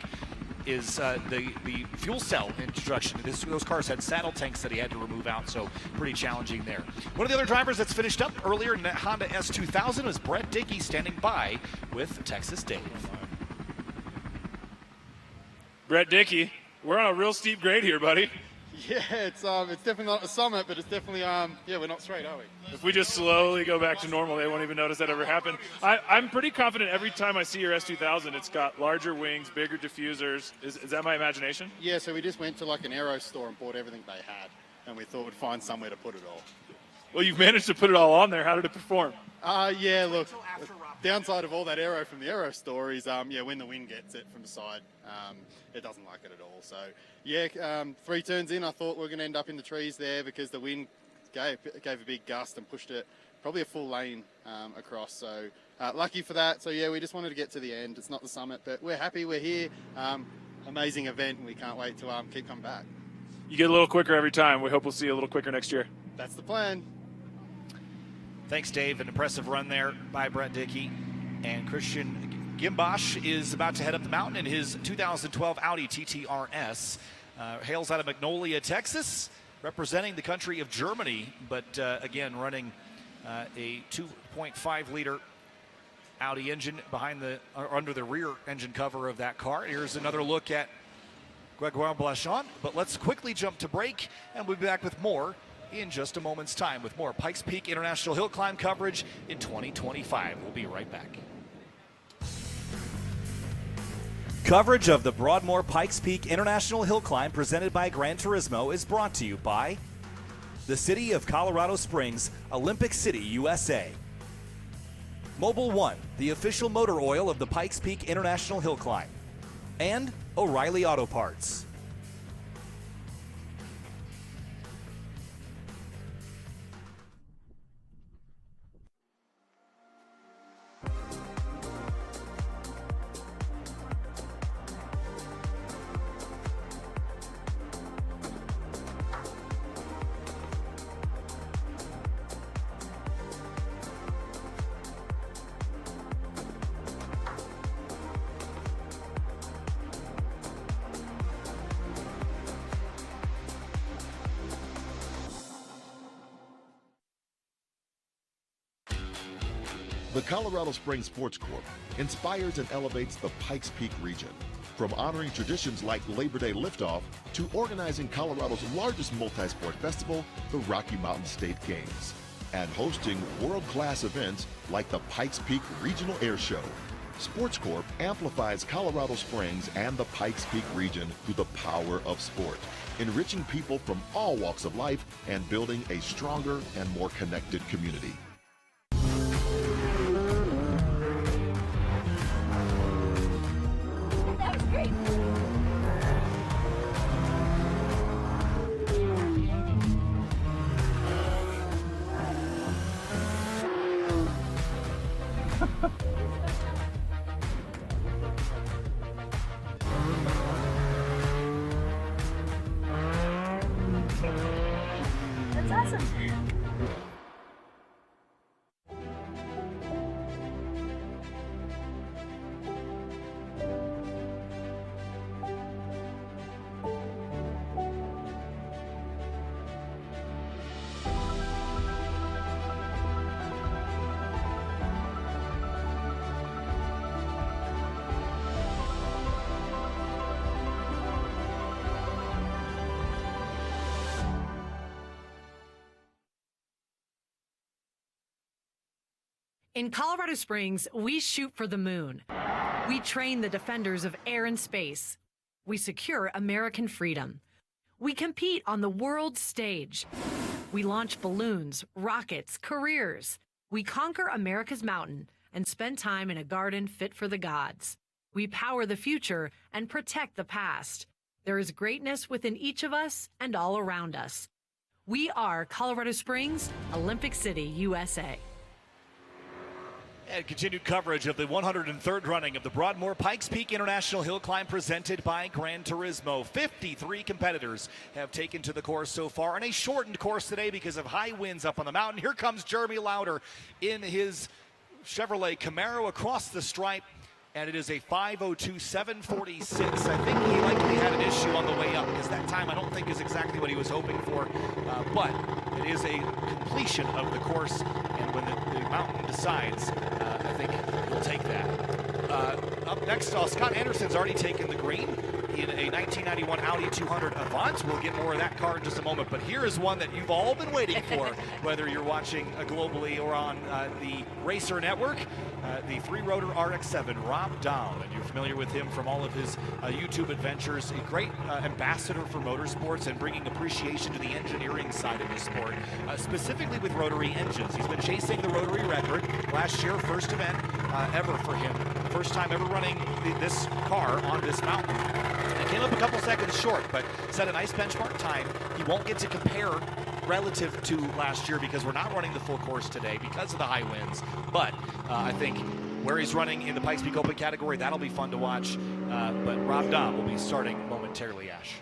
Is the fuel cell introduction. Those cars had saddle tanks that he had to remove out, so pretty challenging there. One of the other drivers that's finished up earlier in that Honda S2000 was Brett Dickey, standing by with Texas Dave. Brett Dickey, we're on a real steep grade here, buddy. Yeah, it's definitely not a Summit, but it's definitely we're not straight, are we? If we just slowly go back to normal, they won't even notice that ever happened. I'm pretty confident every time I see your S2000, it's got larger wings, bigger diffusers. Is that my imagination? Yeah, so we just went to like an aero store and bought everything they had, and we thought we'd find somewhere to put it all. Well, you've managed to put it all on there. How did it perform? Yeah, look, downside of all that aero from the aero store is, when the wind gets it from the side, it doesn't like it at all. So, yeah, 3 turns in, I thought we were going to end up in the trees there because the wind gave a big gust and pushed it probably a full lane across. So, lucky for that. So, yeah, we just wanted to get to the end. It's not the Summit, but we're happy we're here. Amazing event, and we can't wait to keep coming back. You get a little quicker every time. We hope we'll see you a little quicker next year. That's the plan. Thanks, Dave. An impressive run there by Brett Dickey. And Christian Gimbosch is about to head up the mountain in his 2012 Audi TT RS. Hails out of Magnolia, Texas, representing the country of Germany, but again, running a 2.5 liter Audi engine under the rear engine cover of that car. Here's another look at Gregoire Blachon, but let's quickly jump to break, and we'll be back with more in just a moment's time with more Pikes Peak International Hill Climb coverage in 2025. We'll be right back. Coverage of the Broadmoor Pikes Peak International Hill Climb presented by Gran Turismo is brought to you by the City of Colorado Springs, Olympic City, USA. Mobil 1, the official motor oil of the Pikes Peak International Hill Climb. And O'Reilly Auto Parts. The Colorado Springs Sports Corp inspires and elevates the Pikes Peak region. From honoring traditions like Labor Day Liftoff to organizing Colorado's largest multi-sport festival, the Rocky Mountain State Games, and hosting world-class events like the Pikes Peak Regional Air Show. Sports Corp amplifies Colorado Springs and the Pikes Peak region through the power of sport, enriching people from all walks of life and building a stronger and more connected community. In Colorado Springs, we shoot for the moon. We train the defenders of air and space. We secure American freedom. We compete on the world stage. We launch balloons, rockets, careers. We conquer America's mountain and spend time in a garden fit for the gods. We power the future and protect the past. There is greatness within each of us and all around us. We are Colorado Springs, Olympic City, USA. And continued coverage of the 103rd running of the Broadmoor Pikes Peak International Hill Climb presented by Gran Turismo. 53 competitors have taken to the course so far, and a shortened course today because of high winds up on the mountain. Here comes Jeremy Lauder in his Chevrolet Camaro across the stripe, and it is a 5:02.746. I think he likely had an issue on the way up because that time I don't think is exactly what he was hoping for, but it is a completion of the course, and when the mountain decides, I think he'll take that. Up next, Scott Anderson's already taken the green in a 1991 Audi 200 Avant. We'll get more of that car in just a moment, but here is one that you've all been waiting for, whether you're watching globally or on the Racer Network. The three-rotor RX-7, Rob Dahl, and you're familiar with him from all of his YouTube adventures. A great ambassador for motorsports and bringing appreciation to the engineering side of the sport, specifically with rotary engines. He's been chasing the rotary record. Last year, first event ever for him. First time ever running this car on this mountain. It came up a couple seconds short, but set a nice benchmark time. He won't get to compare relative to last year because we're not running the full course today because of the high winds. But I think where he's running in the Pikes Peak Open category, that'll be fun to watch. But Rob Dahl will be starting momentarily, Ash.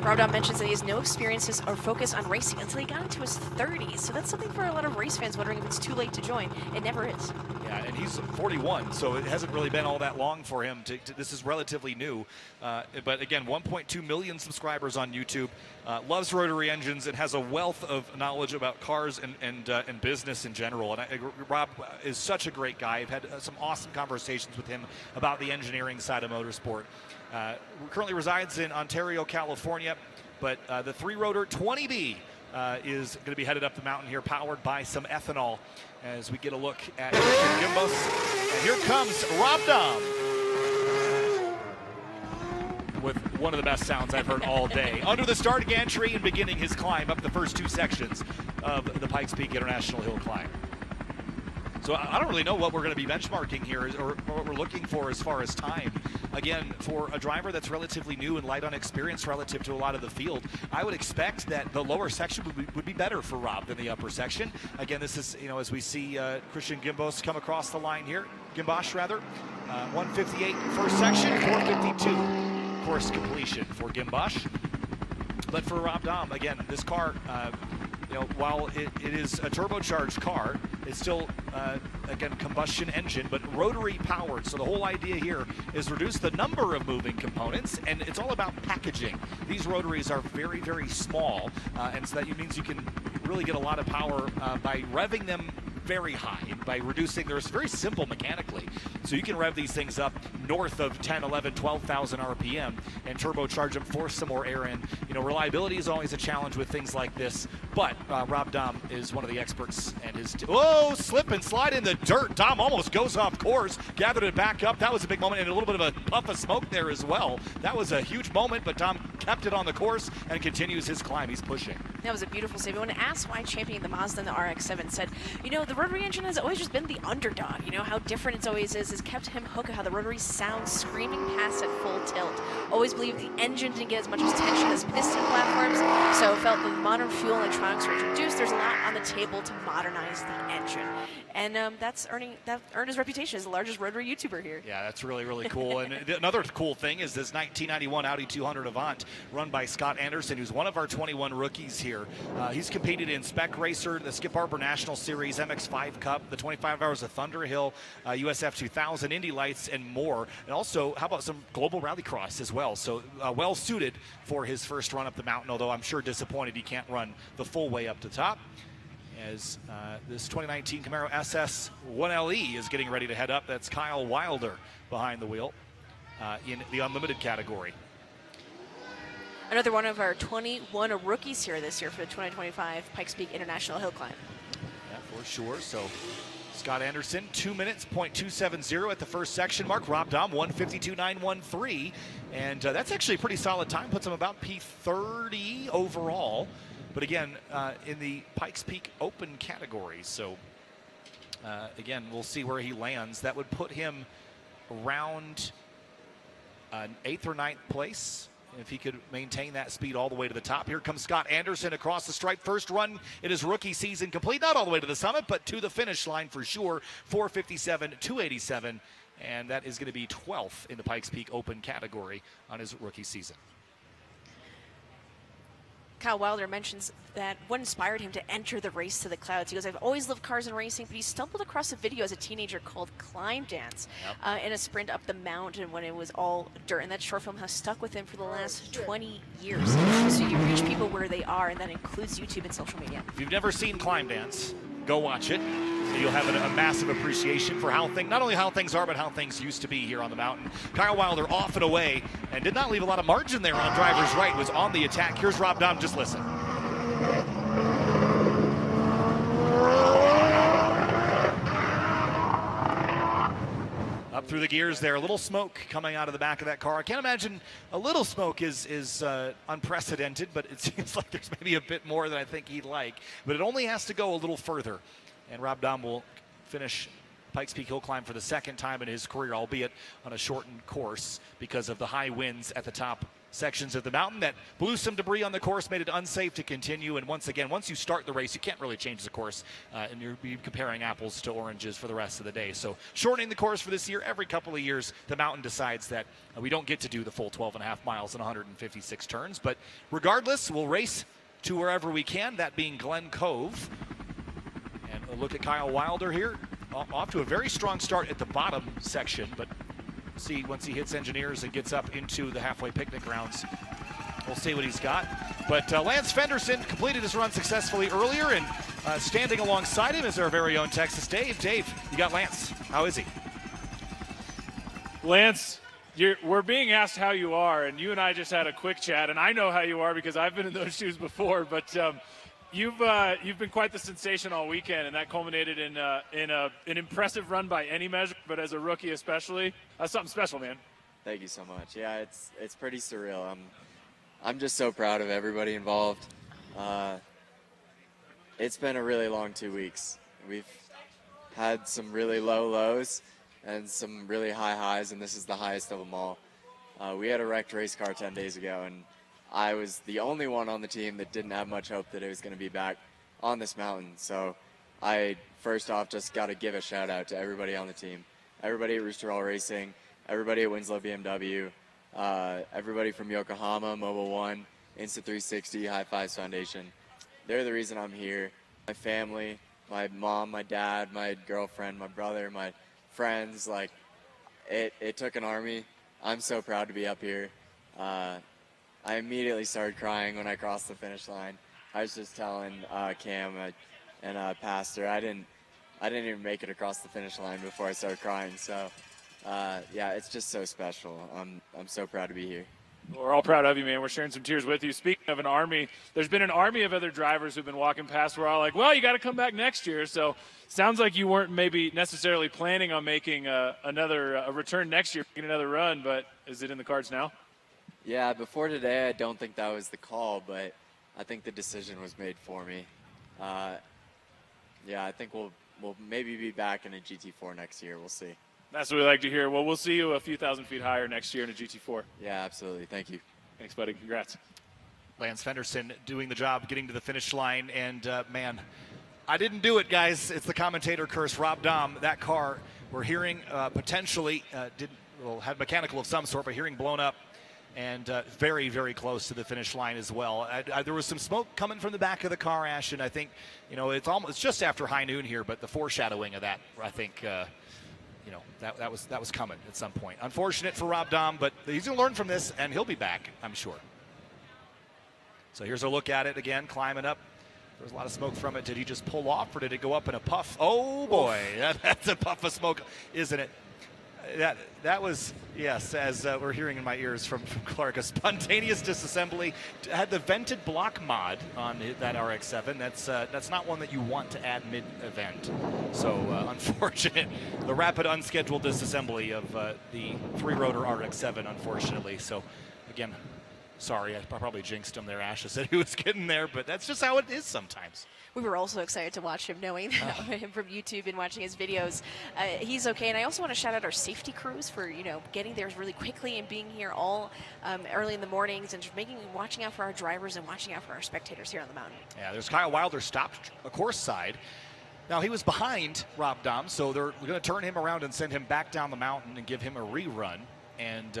Rob Dahl mentions that he has no experiences or focus on racing until he got into his 30s. So that's something for a lot of race fans wondering if it's too late to join. It never is. Yeah, and he's 41, so it hasn't really been all that long for him. This is relatively new. But again, 1.2 million subscribers on YouTube. Loves rotary engines and has a wealth of knowledge about cars and business in general. And Rob is such a great guy. I've had some awesome conversations with him about the engineering side of motorsport. Currently resides in Ontario, California, but the three-rotor 20B is going to be headed up the mountain here, powered by some ethanol, as we get a look at Gimbos. And here comes Rob Dahl with one of the best sounds I've heard all day. Under the start gantry and beginning his climb up the first two sections of the Pikes Peak International Hill Climb. So I don't really know what we're going to be benchmarking here or what we're looking for as far as time. Again, for a driver that's relatively new and light on experience relative to a lot of the field, I would expect that the lower section would be better for Rob than the upper section. Again, this is, as we see Christian Gimbos come across the line here, Gimbosch rather, 158 first section, 452 course completion for Gimbosch. But for Rob Dahl, again, this car, while it is a turbocharged car, it's still, again, combustion engine, but rotary powered. So the whole idea here is reduce the number of moving components, and it's all about packaging. These rotaries are very, very small, and so that means you can really get a lot of power by revving them very high, by reducing, they're very simple mechanically. So you can rev these things up north of 10, 11, 12,000 RPM and turbocharge them, force some more air in. Reliability is always a challenge with things like this, but Rob Dahl is one of the experts, and slip and slide in the dirt. Dahl almost goes off course, gathered it back up. That was a big moment, and a little bit of a puff of smoke there as well. That was a huge moment, but Dahl kept it on the course and continues his climb. He's pushing. That was a beautiful save. When asked why championing the Mazda and the RX-7, said, the rotary engine has always just been the underdog. How different it always is, has kept him hooked, how the rotary sounds screaming past at full tilt. Always believed the engine didn't get as much attention as piston platforms, so felt that the modern fuel and electronics are introduced, there's a lot on the table to modernize the engine. And that earned his reputation as the largest rotary YouTuber here. Yeah, that's really, really cool. And another cool thing is this 1991 Audi 200 Avant run by Scott Anderson, who's one of our 21 rookies here. He's competed in Spec Racer, the Skip Barber National Series, MX5 Cup, the 25 Hours of Thunder Hill, USF 2000, Indy Lights, and more. And also, how about some global rallycross as well? So well suited for his first run up the mountain, although I'm sure disappointed he can't run the full way up to top. As this 2019 Camaro SS 1LE is getting ready to head up. That's Kyle Wilder behind the wheel in the unlimited category. Another one of our 21 rookies here this year for the 2025 Pikes Peak International Hill Climb. Yeah, for sure. So Scott Anderson, 2 minutes, .270 at the first section mark. Rob Dahm, 152.913. And that's actually a pretty solid time. Puts him about P30 overall. But again, in the Pikes Peak Open category. So again, we'll see where he lands. That would put him around 8th or 9th place if he could maintain that speed all the way to the top. Here comes Scott Anderson across the stripe. First run in his rookie season complete. Not all the way to the summit, but to the finish line for sure. 4:57.287. And that is going to be 12th in the Pikes Peak Open category on his rookie season. Kyle Wilder mentions that what inspired him to enter the race to the clouds. He goes, I've always loved cars and racing, but he stumbled across a video as a teenager called Climb Dance in a sprint up the mountain when it was all dirt. And that short film has stuck with him for the last 20 years. So you reach people where they are, and that includes YouTube and social media. If you've never seen Climb Dance, go watch it. You'll have a massive appreciation for not only how things are, but how things used to be here on the mountain. Kyle Wilder off and away, and did not leave a lot of margin there on driver's right, was on the attack. Here's Rob Dahm, just listen. Up through the gears there, a little smoke coming out of the back of that car. I can't imagine a little smoke is unprecedented, but it seems like there's maybe a bit more than I think he'd like. But it only has to go a little further. And Rob Dahm will finish Pikes Peak Hill Climb for the second time in his career, albeit on a shortened course because of the high winds at the top sections of the mountain that blew some debris on the course, made it unsafe to continue. And once again, once you start the race, you can't really change the course, and you'll be comparing apples to oranges for the rest of the day. So shortening the course for this year, every couple of years, the mountain decides that we don't get to do the full 12.5 miles and 156 turns. But regardless, we'll race to wherever we can, that being Glen Cove. And a look at Kyle Wilder here, off to a very strong start at the bottom section, but see once he hits Engineers and gets up into the halfway picnic grounds, we'll see what he's got. But Lance Fenderson completed his run successfully earlier, and standing alongside him is our very own Texas Dave. Dave, you got Lance. How is he? Lance, we're being asked how you are, and you and I just had a quick chat, and I know how you are because I've been in those shoes before, but you've been quite the sensation all weekend, and that culminated in an impressive run by any measure, but as a rookie especially, that's something special, man. Thank you so much. Yeah, it's pretty surreal. I'm just so proud of everybody involved. It's been a really long 2 weeks. We've had some really low lows and some really high highs, and this is the highest of them all. We had a wrecked race car 10 days ago, and I was the only one on the team that didn't have much hope that it was going to be back on this mountain. So I, first off, just got to give a shout out to everybody on the team. Everybody at Rooster All Racing, everybody at Winslow BMW, everybody from Yokohama, Mobile One, Insta360, High Fives Foundation. They're the reason I'm here. My family, my mom, my dad, my girlfriend, my brother, my friends, like, it took an army. I'm so proud to be up here. I immediately started crying when I crossed the finish line. I was just telling Cam and Pastor, I didn't even make it across the finish line before I started crying. So, yeah, it's just so special. I'm so proud to be here. We're all proud of you, man. We're sharing some tears with you. Speaking of an army, there's been an army of other drivers who've been walking past. We're all like, well, you got to come back next year. So sounds like you weren't maybe necessarily planning on making a return next year, making another run, but is it in the cards now? Yeah, before today, I don't think that was the call, but I think the decision was made for me. Yeah, I think we'll maybe be back in a GT4 next year. We'll see. That's what we like to hear. Well, we'll see you a few thousand feet higher next year in a GT4. Yeah, absolutely. Thank you. Thanks, buddy. Congrats. Lance Fenderson doing the job, getting to the finish line, and man, I didn't do it, guys. It's the commentator curse. Rob Dahm, that car, we're hearing potentially had mechanical of some sort, but hearing blown up, and very, very close to the finish line as well. There was some smoke coming from the back of the car, Ash, and I think, it's just after high noon here, but the foreshadowing of that, I think, that was coming at some point. Unfortunate for Rob Dahm, but he's going to learn from this, and he'll be back, I'm sure. So here's a look at it again, climbing up. There's a lot of smoke from it. Did he just pull off, or did it go up in a puff? Oh, boy, that's a puff of smoke, isn't it? That was, yes, as we're hearing in my ears from Clark, a spontaneous disassembly. Had the vented block mod on that RX-7. That's not one that you want to add mid-event. So unfortunate, the rapid unscheduled disassembly of the 3-rotor RX-7, unfortunately. So again, sorry, I probably jinxed him there. Ash said he was getting there, but that's just how it is sometimes. We were also excited to watch him, knowing him from YouTube and watching his videos. He's okay, and I also want to shout out our safety crews for getting there really quickly and being here all early in the mornings and just watching out for our drivers and watching out for our spectators here on the mountain. Yeah, there's Kyle Wilder stopped a course side. Now he was behind Rob Dahm, so they're going to turn him around and send him back down the mountain and give him a rerun. And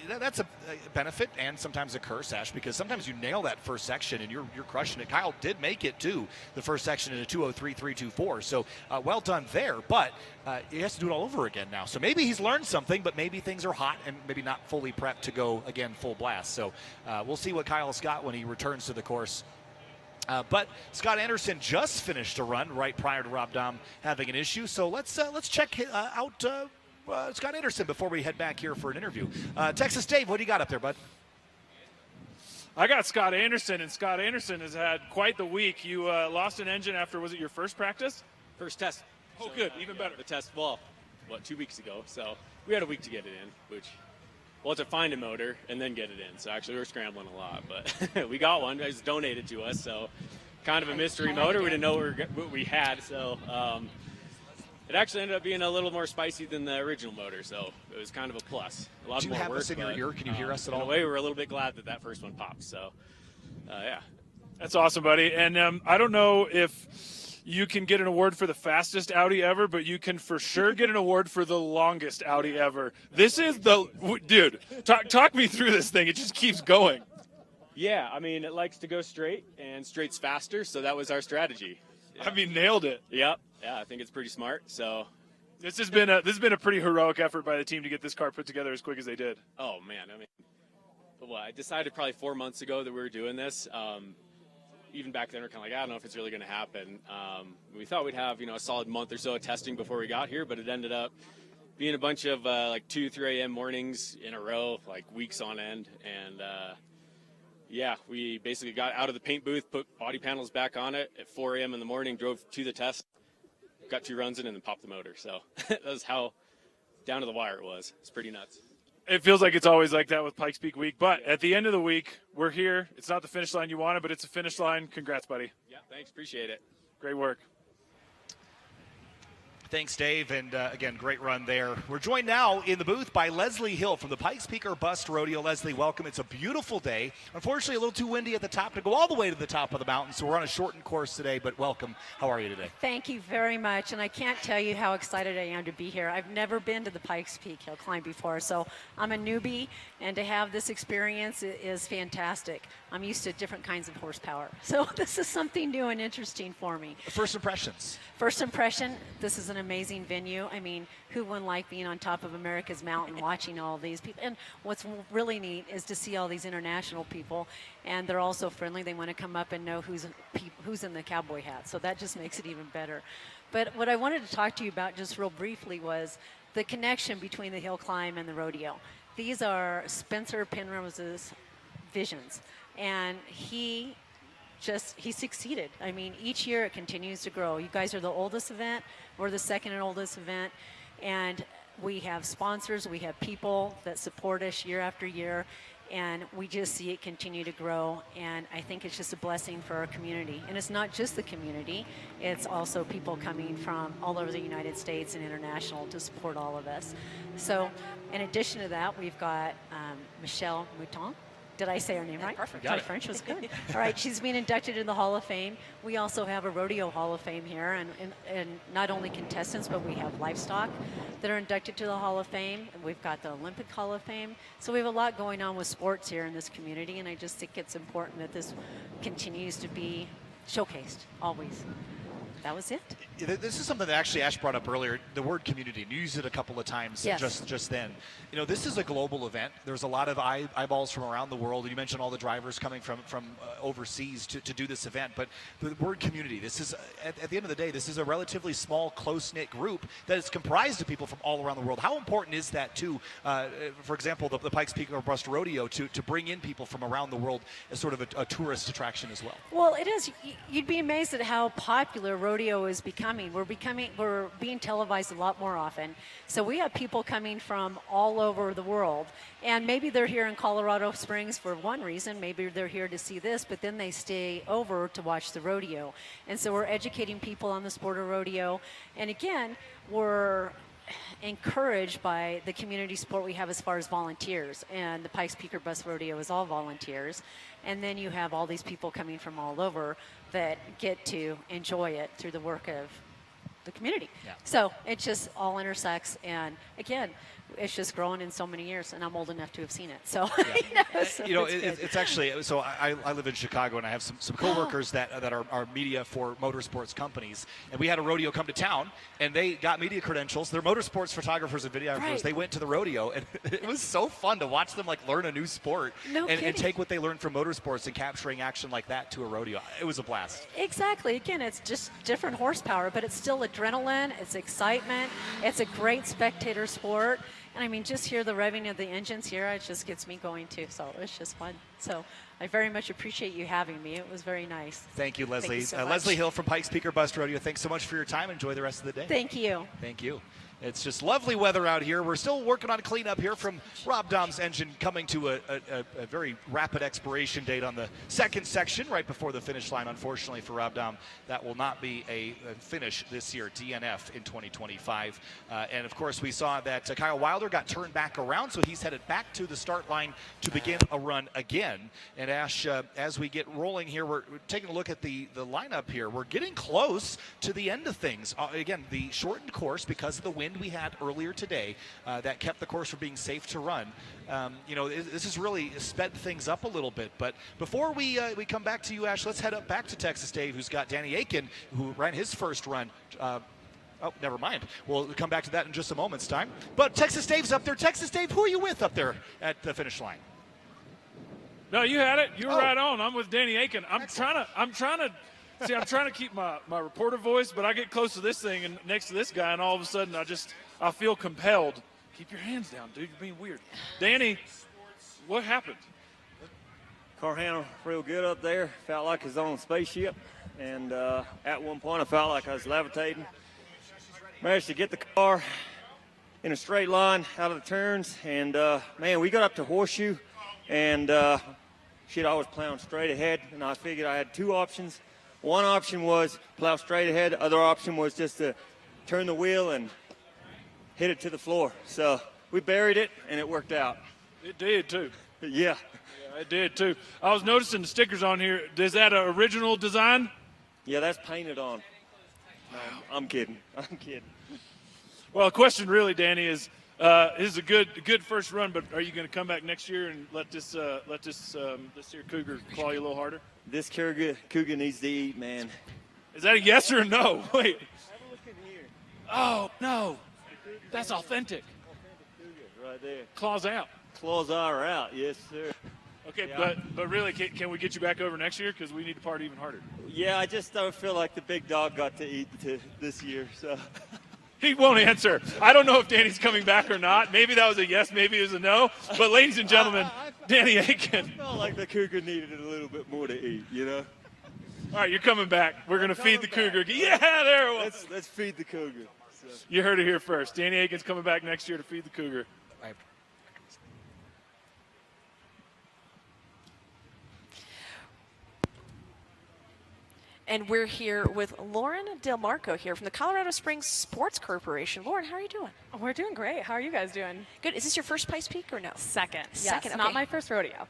that's a benefit and sometimes a curse, Ash, because sometimes you nail that first section and you're crushing it. Kyle did make it to the first section in a 2:03.324, so well done there. But he has to do it all over again now. So maybe he's learned something, but maybe things are hot and maybe not fully prepped to go again full blast. So we'll see what Kyle's got when he returns to the course. But Scott Anderson just finished a run right prior to Rob Dahm having an issue. So let's check out. Scott Anderson before we head back here for an interview. Texas Dave, what do you got up there, bud? I got Scott Anderson, and Scott Anderson has had quite the week. You lost an engine after, was it your first practice? First test. Oh, good, even better. The test, 2 weeks ago. So we had a week to get it in, to find a motor and then get it in. So actually we were scrambling a lot, but we got one. It was donated to us, so kind of a mystery motor. We didn't know what we had, so it actually ended up being a little more spicy than the original motor, so it was kind of a plus. A lot Do you more have work, us in your ear? Can you hear us at all? In a way, we were a little bit glad that first one popped. So, yeah. That's awesome, buddy. And I don't know if you can get an award for the fastest Audi ever, but you can for sure get an award for the longest Audi ever. This is dude. Talk me through this thing. It just keeps going. Yeah, I mean, it likes to go straight, and straight's faster, so that was our strategy. Yeah. I mean, nailed it. Yep. Yeah, I think it's pretty smart. So this has been a pretty heroic effort by the team to get this car put together as quick as they did. Oh man, I mean, I decided probably 4 months ago that we were doing this. Even back then, we we're kind of like, I don't know if it's really going to happen. We thought we'd have a solid month or so of testing before we got here, but it ended up being a bunch of 2, 3 a.m. mornings in a row, like weeks on end, and yeah, we basically got out of the paint booth, put body panels back on it at 4 a.m. in the morning, drove to the test, got 2 runs in, and then popped the motor. So that was how down to the wire it was. It's pretty nuts. It feels like it's always like that with Pikes Peak Week, but at the end of the week, we're here. It's not the finish line you wanted, but it's a finish line. Congrats, buddy. Yeah, thanks. Appreciate it. Great work. Thanks, Dave, and again, great run there. We're joined now in the booth by Leslie Hill from the Pikes Peak or Bust Rodeo. Leslie, welcome. It's a beautiful day. Unfortunately, a little too windy at the top to go all the way to the top of the mountain, so we're on a shortened course today, but welcome. How are you today? Thank you very much, and I can't tell you how excited I am to be here. I've never been to the Pikes Peak Hill Climb before, so I'm a newbie, and to have this experience is fantastic. I'm used to different kinds of horsepower, so this is something new and interesting for me. First impressions? First impression, this is an amazing venue. I mean, who wouldn't like being on top of America's mountain watching all these people? And what's really neat is to see all these international people, and they're also friendly. They want to come up and know who's in the cowboy hat, so that just makes it even better. But what I wanted to talk to you about just real briefly was the connection between the hill climb and the rodeo. These are Spencer Penrose's visions, and he succeeded. I mean, each year it continues to grow. You guys are the oldest event. We're the second oldest event. And we have sponsors. We have people that support us year after year. And we just see it continue to grow. And I think it's just a blessing for our community. And it's not just the community. It's also people coming from all over the United States and international to support all of us. So in addition to that, we've got Michelle Mouton. Did I say her name right? Perfect. My French was good. All right, she's being inducted in the Hall of Fame. We also have a rodeo Hall of Fame here, and not only contestants, but we have livestock that are inducted to the Hall of Fame. And we've got the Olympic Hall of Fame. So we have a lot going on with sports here in this community, and I just think it's important that this continues to be showcased always. That was it. This is something that actually Ash brought up earlier, the word community, and you used it a couple of times just then. This is a global event. There's a lot of eyeballs from around the world. You mentioned all the drivers coming from overseas to do this event, but the word community, this is, at the end of the day, this is a relatively small, close-knit group that is comprised of people from all around the world. How important is that to, for example, the Pikes Peak or Bust Rodeo to bring in people from around the world as sort of a tourist attraction as well? Well, it is. You'd be amazed at how popular rodeo is becoming. We're being televised a lot more often. So we have people coming from all over the world, and maybe they're here in Colorado Springs for one reason. Maybe they're here to see this, but then they stay over to watch the rodeo. And so we're educating people on the sport of rodeo. And again, we're encouraged by the community support we have as far as volunteers, and the Pikes Peak or Bus Rodeo is all volunteers. And then you have all these people coming from all over that get to enjoy it through the work of the community. Yeah. So it just all intersects, and again, it's just grown in so many years, and I'm old enough to have seen it. So, it's actually, so I live in Chicago, and I have some coworkers that are media for motorsports companies, and we had a rodeo come to town, and they got media credentials. They're motorsports photographers and videographers. Right. They went to the rodeo, and it was so fun to watch them learn a new sport and take what they learned from motorsports and capturing action like that to a rodeo. It was a blast. Exactly. Again, it's just different horsepower, but it's still adrenaline, it's excitement, it's a great spectator sport. And I mean, just hear the revving of the engines here, it just gets me going too. So it's just fun. So I very much appreciate you having me. It was very nice. Thank you, Leslie. Thank you so much. Leslie Hill from Pikes Peak or Bust Rodeo. Thanks so much for your time. Enjoy the rest of the day. Thank you. Thank you. It's just lovely weather out here. We're still working on cleanup here from Rob Dom's engine coming to a very rapid expiration date on the second section right before the finish line. Unfortunately for Rob Dom, that will not be a finish this year, DNF in 2025. And of course, we saw that Kyle Wilder got turned back around, so he's headed back to the start line to begin a run again. And Ash, as we get rolling here, we're taking a look at the lineup here. We're getting close to the end of things. Again, the shortened course because of the wind we had earlier today that kept the course from being safe to run. This has really sped things up a little bit. But before we come back to you, Ash, let's head up back to Texas Dave, who's got Danny Aiken, who ran his first run. Oh, never mind. We'll come back to that in just a moment's time. But Texas Dave's up there. Texas Dave, who are you with up there at the finish line? No, you had it. You were right on. I'm with Danny Aiken. I'm trying to keep my reporter voice, but I get close to this thing and next to this guy, and all of a sudden I feel compelled. Keep your hands down, dude. You're being weird. Danny, what happened? Car handled real good up there. Felt like I was on a spaceship, and at one point I felt like I was levitating. Managed to get the car in a straight line out of the turns, and man, we got up to Horseshoe, and shit, I was plowing straight ahead, and I figured I had two options. One option was plow straight ahead. The other option was just to turn the wheel and hit it to the floor. So we buried it, and it worked out. It did, too. Yeah. Yeah, it did, too. I was noticing the stickers on here. Is that an original design? Yeah, that's painted on. No, I'm kidding. I'm kidding. Well, the question really, Danny, is this is a good first run, but are you going to come back next year and let this here Cougar claw you a little harder? This Cougar needs to eat, man. Is that a yes or a no? Wait. Have a look in here. Oh, no. That's authentic. Right there. Claws out. Claws are out, yes, sir. Okay, Yeah. but really, can we get you back over next year? Because we need to party even harder. Yeah, I just don't feel like the big dog got to eat this year, so. He won't answer. I don't know if Danny's coming back or not. Maybe that was a yes, maybe it was a no. But ladies and gentlemen, Danny Aiken. I felt like the Cougar needed a little bit more to eat, you know? All right, you're coming back. We're going to feed the Cougar. Yeah, there it was. Let's feed the Cougar. So. You heard it here first. Danny Aiken's coming back next year to feed the Cougar. And we're here with Lauren Del Marco here from the Colorado Springs Sports Corporation. Lauren, how are you doing? We're doing great. How are you guys doing? Good. Is this your first Pikes Peak or no? Second. Second, Yes, okay. not my first rodeo.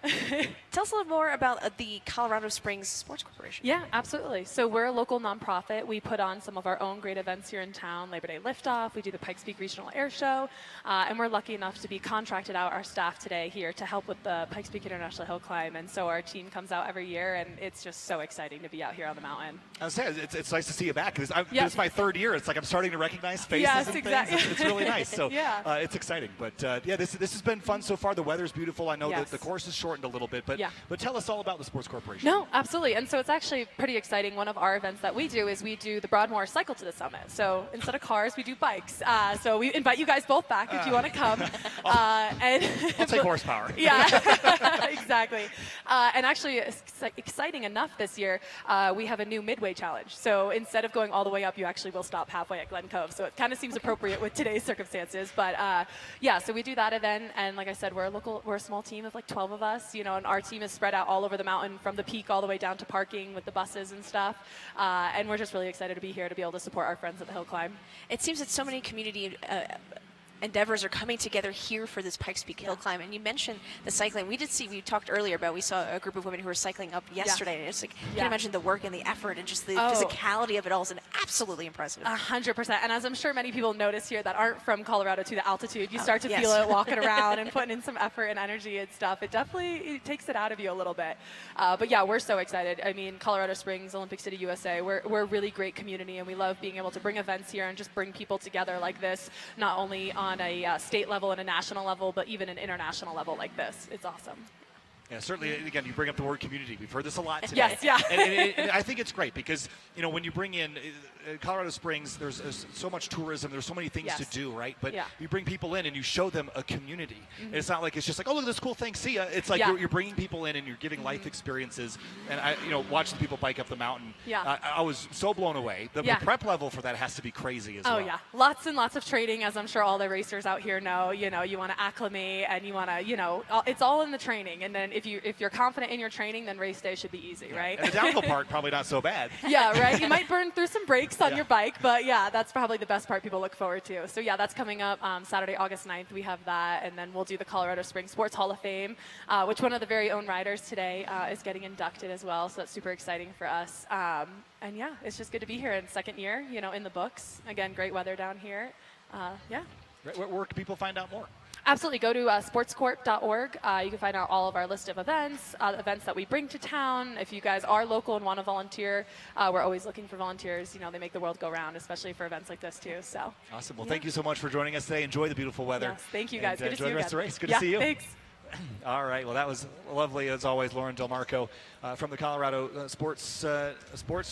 Tell us a little more about the Colorado Springs Sports Corporation. Yeah, absolutely. So we're a local nonprofit. We put on some of our own great events here in town. Labor Day Liftoff. We do the Pikes Peak Regional Air Show. And we're lucky enough to be contracted out our staff today here to help with the Pikes Peak International Hill Climb. And so our team comes out every year, and it's just so exciting to be out here on the mountain. I was saying, it's nice to see you back because it's my third year. It's like I'm starting to recognize faces and exactly. things. It's really nice. So yeah. it's exciting. But this has been fun so far. The weather's beautiful. I know that the course is shortened a little bit, but tell us all about the Sports Corporation. No, absolutely. And so it's actually pretty exciting. One of our events that we do is we do the Broadmoor Cycle to the Summit. So instead of cars, we do bikes. So we invite you guys both back if you want to come. And I'll take horsepower. Yeah, exactly. And actually, exciting enough this year, we have a new midway challenge. So instead of going all the way up, you actually will stop halfway at Glen Cove. So it kind of seems appropriate with today's circumstances. But yeah, so we do that event. And like I said, we're a small team of like 12 of us, and our team is spread out all over the mountain from the peak all the way down to parking with the buses and stuff. And we're just really excited to be here to be able to support our friends at the Hill Climb. It seems that so many community endeavors are coming together here for this Pikes Peak Hill Climb. And you mentioned the cycling. We talked earlier about, we saw a group of women who were cycling up yesterday. And it's like, you can imagine the work and the effort and just the physicality of it all is absolutely impressive. 100%. And as I'm sure many people notice here that aren't from Colorado to the altitude, you start to feel it walking around and putting in some effort and energy and stuff. It definitely takes it out of you a little bit. But yeah, we're so excited. I mean, Colorado Springs, Olympic City, USA, we're a really great community, and we love being able to bring events here and just bring people together like this, not only on a state level and a national level, but even an international level like this. It's awesome. Yeah, certainly, again, you bring up the word community. We've heard this a lot today. Yes, yeah. And I think it's great because, when you bring in Colorado Springs, there's so much tourism, there's so many things to do, right? But you bring people in and you show them a community. And it's not like it's just like, oh, look at this cool thing, see ya. It's like you're bringing people in and you're giving life experiences. And watching people bike up the mountain, I was so blown away. The prep level for that has to be crazy as well. Oh, yeah. Lots and lots of training, as I'm sure all the racers out here know. You want to acclimate and you want to, it's all in the training. And then if you're confident in your training, then race day should be easy, right? And the downhill part, probably not so bad. Yeah, right? You might burn through some brakes on your bike, but yeah, that's probably the best part people look forward to. So yeah, that's coming up Saturday, August 9th. We have that, and then we'll do the Colorado Springs Sports Hall of Fame, which one of the very own riders today is getting inducted as well, so that's super exciting for us. And yeah, it's just good to be here in second year, in the books. Again, great weather down here. Yeah. Where can people find out more? Absolutely. Go to sportscorp.org. You can find out all of our list of events, events that we bring to town. If you guys are local and want to volunteer, we're always looking for volunteers. They make the world go round, especially for events like this too. So awesome. Well, thank you so much for joining us today. Enjoy the beautiful weather. Yes, thank you guys. Good to see you enjoy the rest of the again. race. Good to see you. Thanks. All right. Well, that was lovely as always, Lauren Del Marco from the Colorado Sports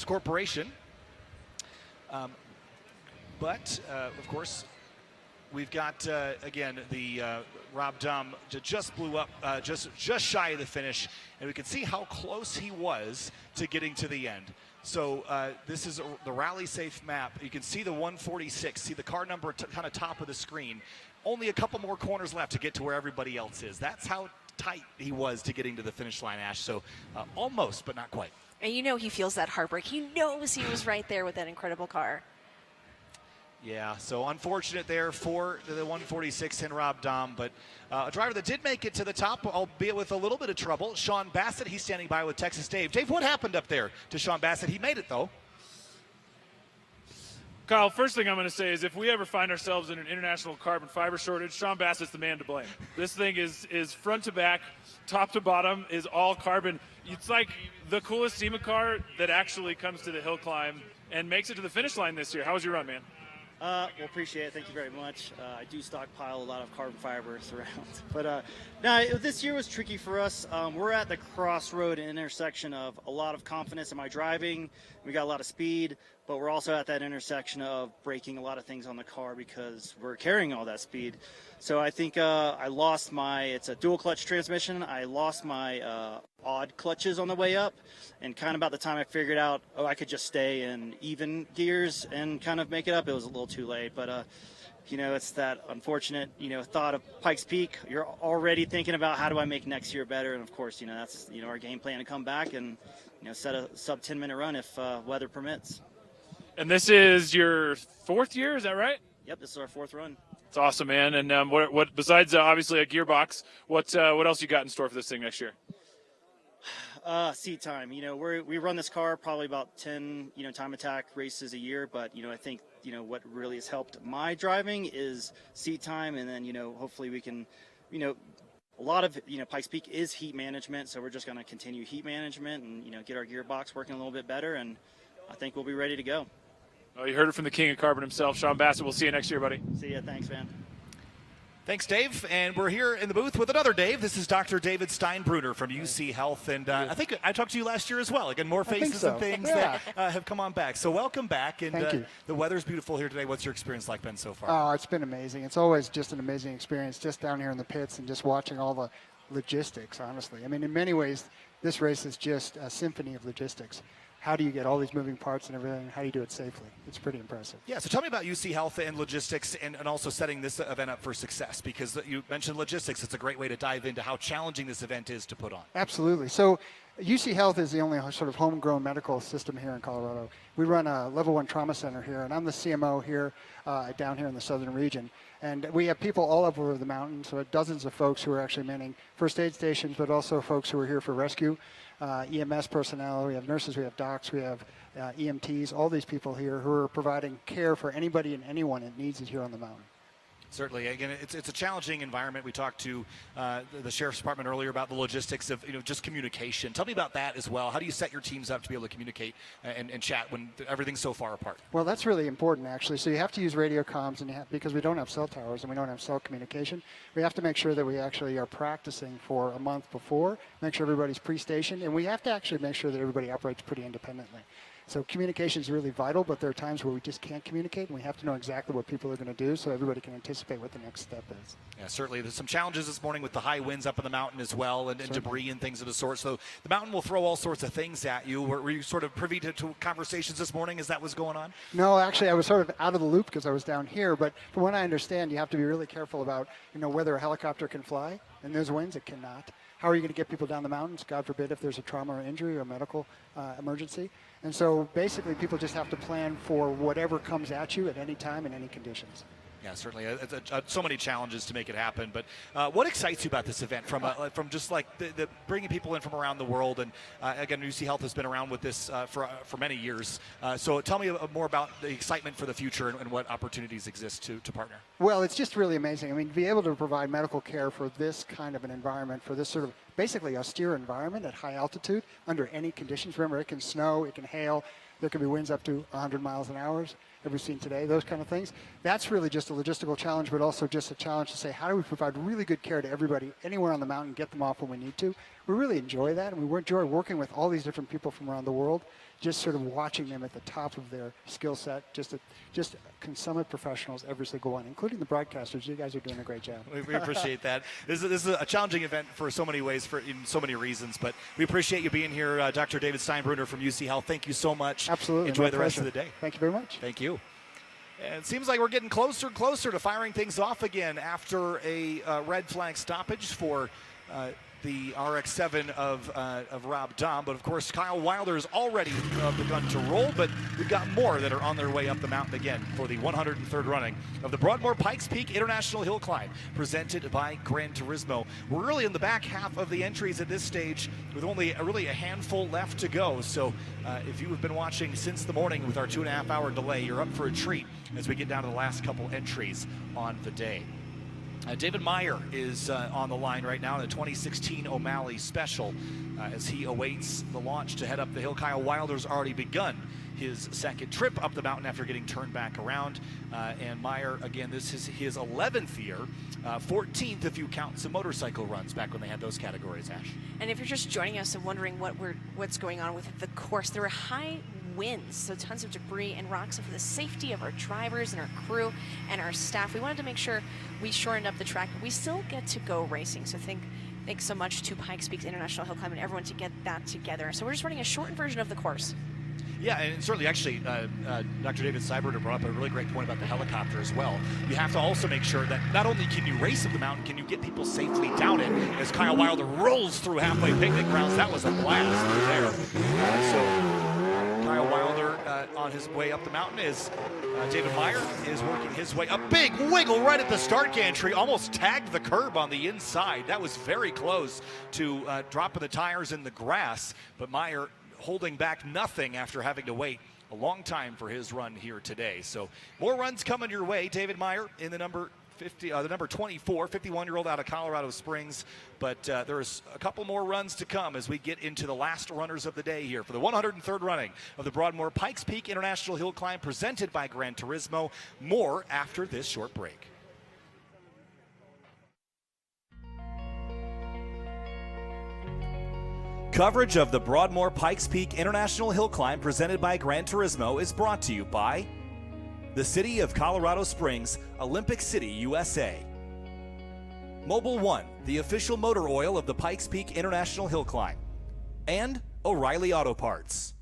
Corporation. But of course, we've got, again, the Rob Dum just blew up just shy of the finish, and we can see how close he was to getting to the end. So this is the rally safe map. You can see the 146, see the car number kind of top of the screen. Only a couple more corners left to get to where everybody else is. That's how tight he was to getting to the finish line, Ash. So almost, but not quite. And he feels that heartbreak. He knows he was right there with that incredible car. Yeah, so unfortunate there for the 146 and Rob Dom, but a driver that did make it to the top, albeit with a little bit of trouble, Sean Bassett. He's standing by with Texas Dave. Dave, what happened up there to Sean Bassett? He made it, though. Kyle, first thing I'm going to say is if we ever find ourselves in an international carbon fiber shortage, Sean Bassett's the man to blame. This thing is front to back, top to bottom, is all carbon. It's like the coolest SEMA car that actually comes to the hill climb and makes it to the finish line this year. How was your run, man? Well, appreciate it. Thank you very much. I do stockpile a lot of carbon fibers around. But no, this year was tricky for us. We're at the crossroad intersection of a lot of confidence in my driving. We got a lot of speed, but we're also at that intersection of breaking a lot of things on the car because we're carrying all that speed. So I think I lost it's a dual clutch transmission. I lost my odd clutches on the way up, and kind of about the time I figured out, I could just stay in even gears and kind of make it up, it was a little too late. But it's that unfortunate, thought of Pikes Peak. You're already thinking about how do I make next year better, and of course, that's our game plan to come back and set a sub 10-minute run if weather permits. And this is your 4th year, is that right? Yep, this is our 4th run. It's awesome, man. And what besides obviously a gearbox, what else you got in store for this thing next year? Seat time. We run this car probably about 10, time attack races a year, but, I think, what really has helped my driving is seat time. And then, hopefully we can, a lot of, Pikes Peak is heat management. So we're just going to continue heat management and, get our gearbox working a little bit better. And I think we'll be ready to go. Oh, you heard it from the king of carbon himself, Sean Bassett. We'll see you next year, buddy. See ya. Thanks, man. Thanks, Dave. And we're here in the booth with another Dave. This is Dr. David Steinbruner from UC Health. And I think I talked to you last year as well. Again, more faces and things that have come on back. So welcome back. And Thank you. The weather's beautiful here today. What's your experience like been so far? Oh, it's been amazing. It's always just an amazing experience just down here in the pits and just watching all the logistics, honestly. I mean, in many ways, this race is just a symphony of logistics. How do you get all these moving parts and everything? How do you do it safely? It's pretty impressive. Yeah, so tell me about UC Health and logistics and also setting this event up for success, because you mentioned logistics. It's a great way to dive into how challenging this event is to put on. Absolutely. So UC Health is the only sort of homegrown medical system here in Colorado. We run a level 1 trauma center here, and I'm the CMO here down here in the southern region. And we have people all over the mountain, so dozens of folks who are actually manning first aid stations, but also folks who are here for rescue. EMS personnel, we have nurses, we have docs, we have EMTs, all these people here who are providing care for anybody and anyone that needs it here on the mountain. Certainly. Again, it's a challenging environment. We talked to the Sheriff's Department earlier about the logistics of just communication. Tell me about that as well. How do you set your teams up to be able to communicate and chat when everything's so far apart? Well, that's really important, actually. So you have to use radio comms, and because we don't have cell towers and we don't have cell communication, we have to make sure that we actually are practicing for a month before, make sure everybody's pre-stationed, and we have to actually make sure that everybody operates pretty independently. So communication is really vital, but there are times where we just can't communicate, and we have to know exactly what people are going to do so everybody can anticipate what the next step is. Yeah, certainly. There's some challenges this morning with the high winds up in the mountain as well, and debris and things of the sort. So the mountain will throw all sorts of things at you. Were you sort of privy to conversations this morning as that was going on? No, actually, I was sort of out of the loop because I was down here. But from what I understand, you have to be really careful about, whether a helicopter can fly. In those winds, it cannot. How are you going to get people down the mountains, God forbid, if there's a trauma or injury or a medical emergency? And so basically people just have to plan for whatever comes at you at any time in any conditions. Yeah, certainly. So many challenges to make it happen. But what excites you about this event from just like the bringing people in from around the world? And again, UC Health has been around with this for many years. So tell me more about the excitement for the future and what opportunities exist to partner. Well, it's just really amazing. I mean, to be able to provide medical care for this kind of an environment, for this sort of basically austere environment at high altitude under any conditions. Remember, it can snow, it can hail, there can be winds up to 100 miles an hour. Have we seen today, those kind of things. That's really just a logistical challenge, but also just a challenge to say, how do we provide really good care to everybody anywhere on the mountain, get them off when we need to? We really enjoy that, and we enjoy working with all these different people from around the world, just sort of watching them at the top of their skill set, just consummate professionals, every single one, including the broadcasters. You guys are doing a great job. We appreciate that. This is a challenging event for so many ways, in so many reasons, but we appreciate you being here, Dr. David Steinbruner from UC Health. Thank you so much. Absolutely. Enjoy the rest of the day. Thank you very much. Thank you. And it seems like we're getting closer and closer to firing things off again after a red flag stoppage for the RX-7 of Rob Dahm. But, of course, Kyle Wilder has already begun to roll, but we've got more that are on their way up the mountain again for the 103rd running of the Broadmoor Pikes Peak International Hill Climb, presented by Gran Turismo. We're really in the back half of the entries at this stage with only really a handful left to go. So if you have been watching since the morning with our 2.5-hour delay, you're up for a treat as we get down to the last couple entries on the day. David Meyer is on the line right now in the 2016 O'Malley Special as he awaits the launch to head up the hill. Kyle Wilder's already begun his second trip up the mountain after getting turned back around. And Meyer, again, this is his 11th year, 14th if you count some motorcycle runs back when they had those categories, Ash. And if you're just joining us and wondering what's going on with the course, there are high winds, so tons of debris and rocks. And for the safety of our drivers and our crew and our staff, we wanted to make sure we shortened up the track, but we still get to go racing. So thanks so much to Pikes Peak International Hill Climb and everyone to get that together. So we're just running a shortened version of the course. Yeah, and certainly, actually, Dr. David Steinbruner brought up a really great point about the helicopter as well. You have to also make sure that not only can you race up the mountain, can you get people safely down it as Kyle Wilder rolls through halfway picnic grounds. That was a blast through there. So Kyle Wilder on his way up the mountain is David Meyer is working his way. A big wiggle right at the start gantry, almost tagged the curb on the inside. That was very close to dropping the tires in the grass, but Meyer holding back nothing after having to wait a long time for his run here today. So more runs coming your way. David Meyer in the number 24, 51-year-old out of Colorado Springs. But there's a couple more runs to come as we get into the last runners of the day here for the 103rd running of the Broadmoor Pikes Peak International Hill Climb presented by Gran Turismo. More after this short break. Coverage of the Broadmoor Pikes Peak International Hill Climb presented by Gran Turismo is brought to you by the City of Colorado Springs, Olympic City, USA. Mobil 1, the official motor oil of the Pikes Peak International Hill Climb. And O'Reilly Auto Parts.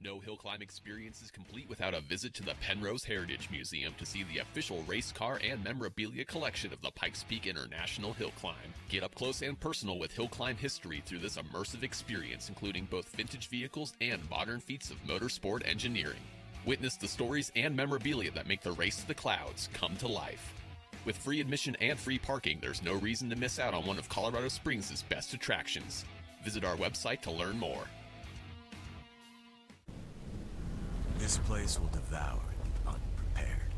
No hill climb experience is complete without a visit to the Penrose Heritage Museum to see the official race car and memorabilia collection of the Pikes Peak International Hill Climb. Get up close and personal with hill climb history through this immersive experience, including both vintage vehicles and modern feats of motorsport engineering. Witness the stories and memorabilia that make the race to the clouds come to life. With free admission and free parking, there's no reason to miss out on one of Colorado Springs' best attractions. Visit our website to learn more. This place will devour the unprepared,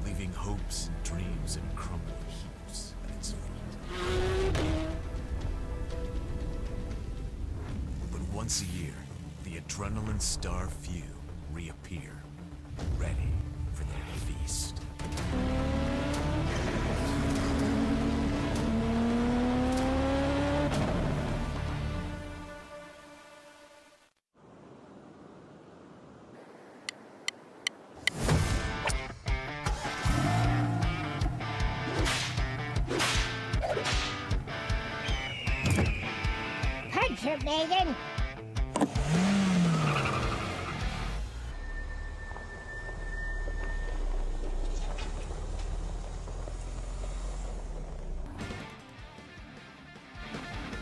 leaving hopes and dreams in crumbling heaps at its feet. But once a year, the adrenaline-starved few reappear, ready for their feast. Punch it, Megan!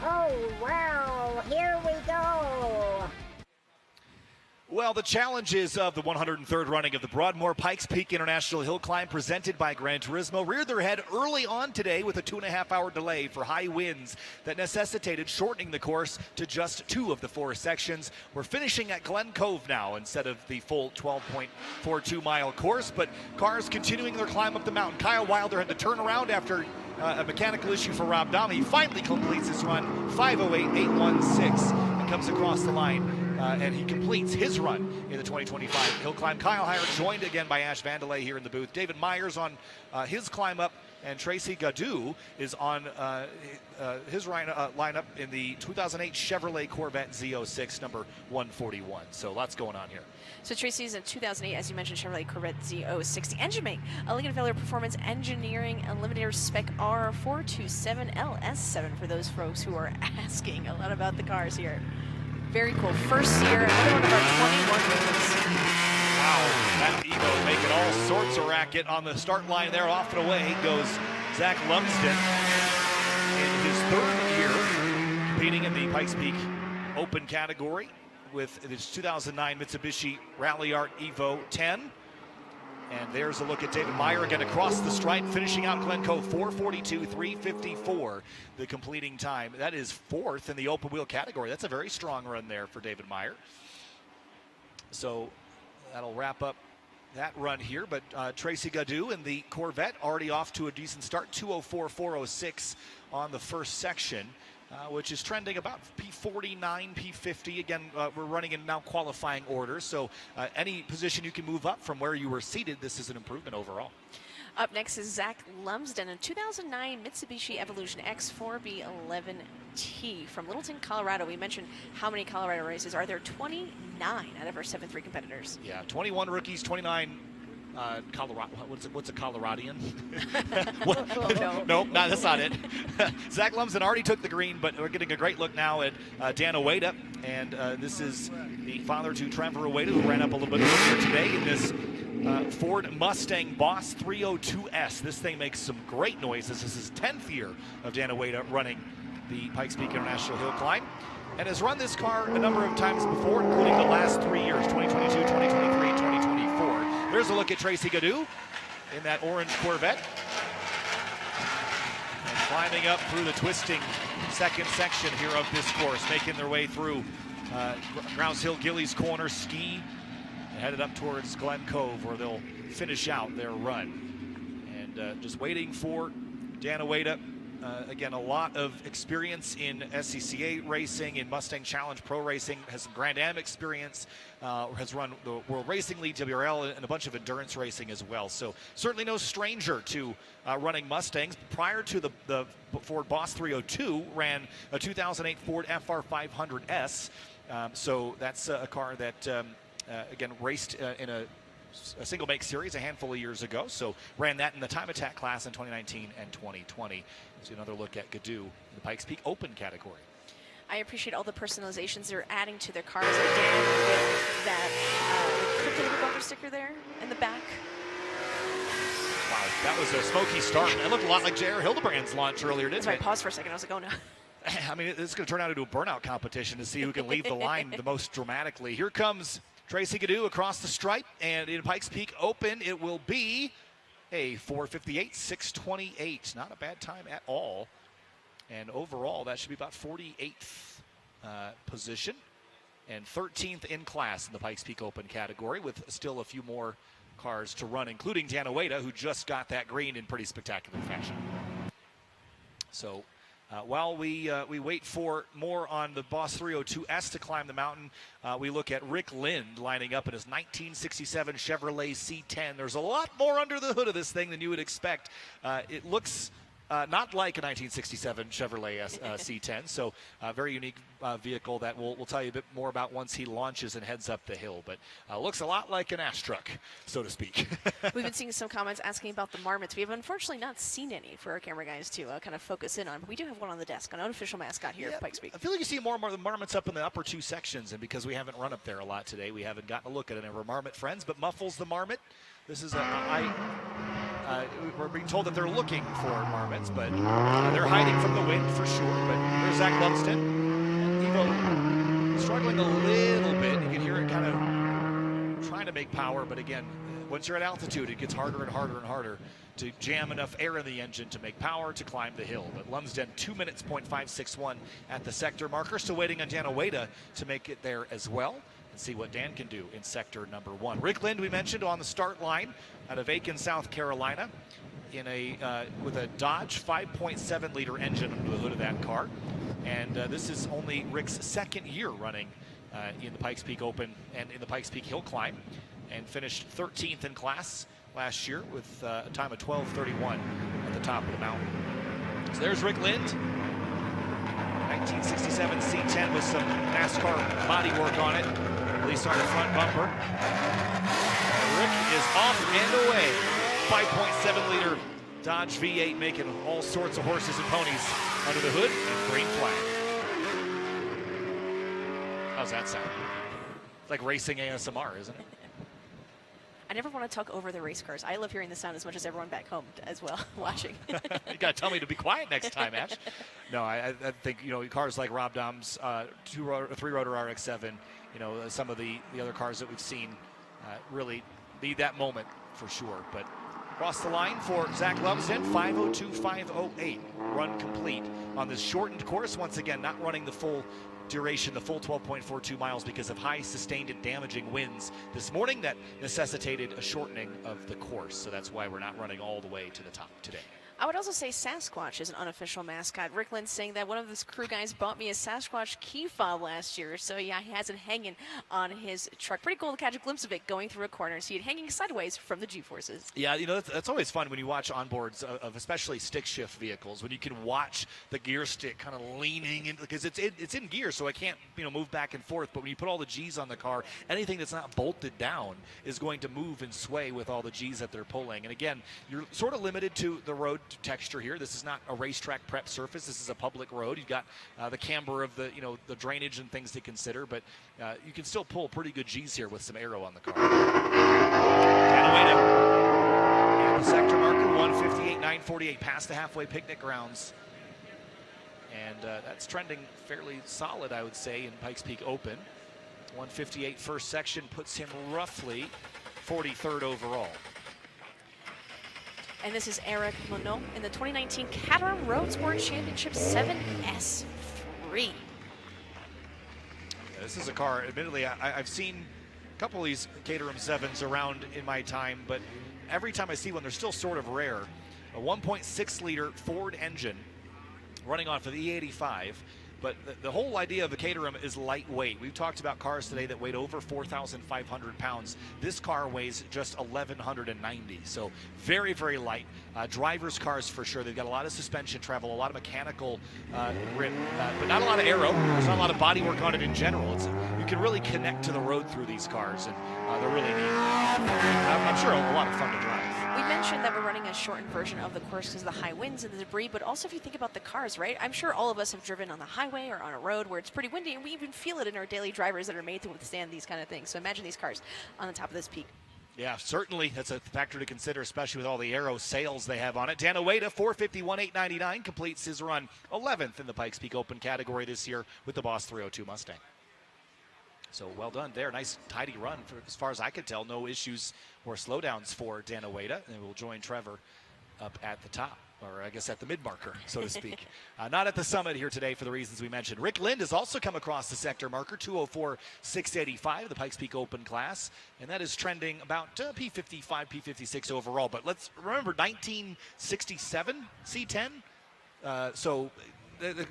Oh, wow! Here we go! Well, the challenges of the 103rd running of the Broadmoor Pikes Peak International Hill Climb presented by Gran Turismo reared their head early on today with a 2.5-hour delay for high winds that necessitated shortening the course to just 2 of the 4 sections. We're finishing at Glen Cove now instead of the full 12.42-mile course, but cars continuing their climb up the mountain. Kyle Wilder had to turn around after a mechanical issue for Rob Dahm. He finally completes his run, 5:08.816, and comes across the line. And he completes his run in the 2025 Hill Climb. Kyle Heyer joined again by Ash Vandelay here in the booth. David Myers on his climb up, and Tracy Gadou is on his lineup in the 2008 Chevrolet Corvette Z06, number 141. So lots going on here. So Tracy's in 2008, as you mentioned, Chevrolet Corvette Z06. The engine make, a Lincoln Failure Performance Engineering Eliminator Spec R427 LS7 for those folks who are asking a lot about the cars here. Very cool. First year, another one of our 21 wins. Wow, that Evo making all sorts of racket on the start line there. Off and away goes Zach Lumsden in his 3rd year competing in the Pikes Peak Open category with his 2009 Mitsubishi Rally Art Evo 10. And there's a look at David Meyer again across the stripe, finishing out Glen Cove 4:42, 3:54, the completing time. That is fourth in the open wheel category. That's a very strong run there for David Meyer. So that'll wrap up that run here. But Tracy Gadou in the Corvette already off to a decent start, 2:04, 4:06 on the first section. Which is trending about P49, P50. Again, we're running in now qualifying order, so any position you can move up from where you were seated, this is an improvement overall. Up next is Zach Lumsden, a 2009 Mitsubishi Evolution X4B11T from Littleton, Colorado. We mentioned how many Colorado races are there? 29 out of our 7-3 competitors. Yeah, 21 rookies, 29 Colorado. What's a Coloradian? Nope, no, that's not it. Zach Lumsden already took the green, but we're getting a great look now at Dan Ueda, and this is the father to Trevor Ueda, who ran up a little bit earlier today in this Ford Mustang Boss 302S. This thing makes some great noises. This is 10th year of Dan Ueda running the Pikes Peak International Hill Climb, and has run this car a number of times before, including the last 3 years, 2022, 2023, 2024. There's a look at Tracy Gadou in that orange Corvette. And climbing up through the twisting second section here of this course, making their way through Grouse Hill Gillies Corner, ski, and headed up towards Glen Cove, where they'll finish out their run. And just waiting for Dan Ueda. Again, a lot of experience in SCCA racing, in Mustang Challenge Pro Racing, has some Grand Am experience, has run the World Racing League, WRL, and a bunch of endurance racing as well. So certainly no stranger to running Mustangs. Prior to the Ford Boss 302, ran a 2008 Ford FR 500S. So that's a car that, again, raced in a single make series a handful of years ago, so ran that in the time attack class in 2019 and 2020. So another look at Gadou in the Pikes Peak Open category. I appreciate all the personalizations they're adding to their cars. Again, with that crypto bumper sticker there in the back. Wow, that was a smoky start. It looked a lot like J.R. Hildebrand's launch earlier, didn't That's why I it? paused for a second. I was like, oh no. I mean, it's going to turn out into a burnout competition to see who can leave the line the most dramatically. Here comes Tracy Gadou across the stripe, and in Pikes Peak Open, it will be a 4:58, 6:28. Not a bad time at all. And overall, that should be about 48th position and 13th in class in the Pikes Peak Open category, with still a few more cars to run, including Dan Ueda, who just got that green in pretty spectacular fashion. So while we wait for more on the Boss 302S to climb the mountain, we look at Rick Lind lining up in his 1967 Chevrolet C10. There's a lot more under the hood of this thing than you would expect. It looks not like a 1967 Chevrolet C10, so a very unique vehicle that we'll tell you a bit more about once he launches and heads up the hill. But looks a lot like an ash truck, so to speak. We've been seeing some comments asking about the marmots. We have unfortunately not seen any for our camera guys to kind of focus in on. But we do have one on the desk, an unofficial mascot here at Pikes Peak. I feel like you see more and more of the marmots up in the upper two sections, and because we haven't run up there a lot today, we haven't gotten a look at any of our marmot friends. But Muffles the Marmot, this is we're being told that they're looking for marmots, but they're hiding from the wind for sure. But there's Zach Lumsden. And Evo struggling a little bit. You can hear it kind of trying to make power, but again, once you're at altitude, it gets harder and harder and harder to jam enough air in the engine to make power to climb the hill. But Lumsden, 2 minutes, .561 at the sector marker. Still waiting on Dan Ueda to make it there as well. See what Dan can do in sector number 1. Rick Lind, we mentioned, on the start line out of Aiken, South Carolina, in with a Dodge 5.7 liter engine under the hood of that car. And this is only Rick's second year running in the Pikes Peak Open and in the Pikes Peak Hill Climb, and finished 13th in class last year with a time of 12:31 at the top of the mountain. So there's Rick Lind. 1967 C10 with some NASCAR bodywork on it, at least on the front bumper. Rick is off and away. 5.7 liter Dodge V8 making all sorts of horses and ponies under the hood, and green flag. How's that sound? It's like racing ASMR, isn't it? I never want to talk over the race cars. I love hearing the sound as much as everyone back home as well, watching. You got to tell me to be quiet next time, Ash. No, I think, cars like Rob Dom's 3-rotor RX-7, some of the other cars that we've seen really need that moment for sure. But across the line for Zach Lumsden, 5:02.508, run complete on this shortened course. Once again, not running the full duration, the full 12.42 miles because of high sustained and damaging winds this morning that necessitated a shortening of the course. So that's why we're not running all the way to the top today. I would also say Sasquatch is an unofficial mascot. Rick Lynn's saying that one of his crew guys bought me a Sasquatch key fob last year. So yeah, he has it hanging on his truck. Pretty cool to catch a glimpse of it going through a corner. See it hanging sideways from the G-forces. Yeah, you know, that's always fun when you watch onboards of especially stick shift vehicles, when you can watch the gear stick kind of leaning in, because it's in gear, so it can't, you know, move back and forth. But when you put all the G's on the car, anything that's not bolted down is going to move and sway with all the G's that they're pulling. And again, you're sort of limited to the road texture here. This is not a racetrack prep surface. This is a public road. You've got the camber of the, you know, the drainage and things to consider, but you can still pull pretty good G's here with some aero on the car. And the sector marker, 158.948, past the halfway picnic grounds. And that's trending fairly solid, I would say, in Pikes Peak Open. 158 first section puts him roughly 43rd overall. And this is Eric Monod in the 2019 Caterham Road Sport Championship 7S3. Yeah, this is a car, admittedly, I've seen a couple of these Caterham 7s around in my time, but every time I see one, they're still sort of rare. A 1.6 liter Ford engine running off of the E85. But the whole idea of a Caterham is lightweight. We've talked about cars today that weighed over 4,500 pounds. This car weighs just 1,190, so very, very light. Driver's cars for sure. They've got a lot of suspension travel, a lot of mechanical grip, but not a lot of aero. There's not a lot of body work on it in general. You can really connect to the road through these cars, and they're really neat. I'm sure a lot of fun to drive. We mentioned that we're running a shortened version of the course because of the high winds and the debris, but also if you think about the cars, right? I'm sure all of us have driven on the highway or on a road where it's pretty windy, and we even feel it in our daily drivers that are made to withstand these kind of things. So imagine these cars on the top of this peak. Yeah, certainly that's a factor to consider, especially with all the aero sails they have on it. Dan Ueda, 451.899, completes his run 11th in the Pikes Peak Open category this year with the Boss 302 Mustang. So well done there. Nice, tidy run. For, as far as I could tell, no issues or slowdowns for Dan Ueda. And we'll join Trevor up at the top, or I guess at the mid-marker, so to speak. Not at the summit here today for the reasons we mentioned. Rick Lind has also come across the sector marker, 204.685, the Pikes Peak Open class. And that is trending about P55, P56 overall. But let's remember, 1967 C10. So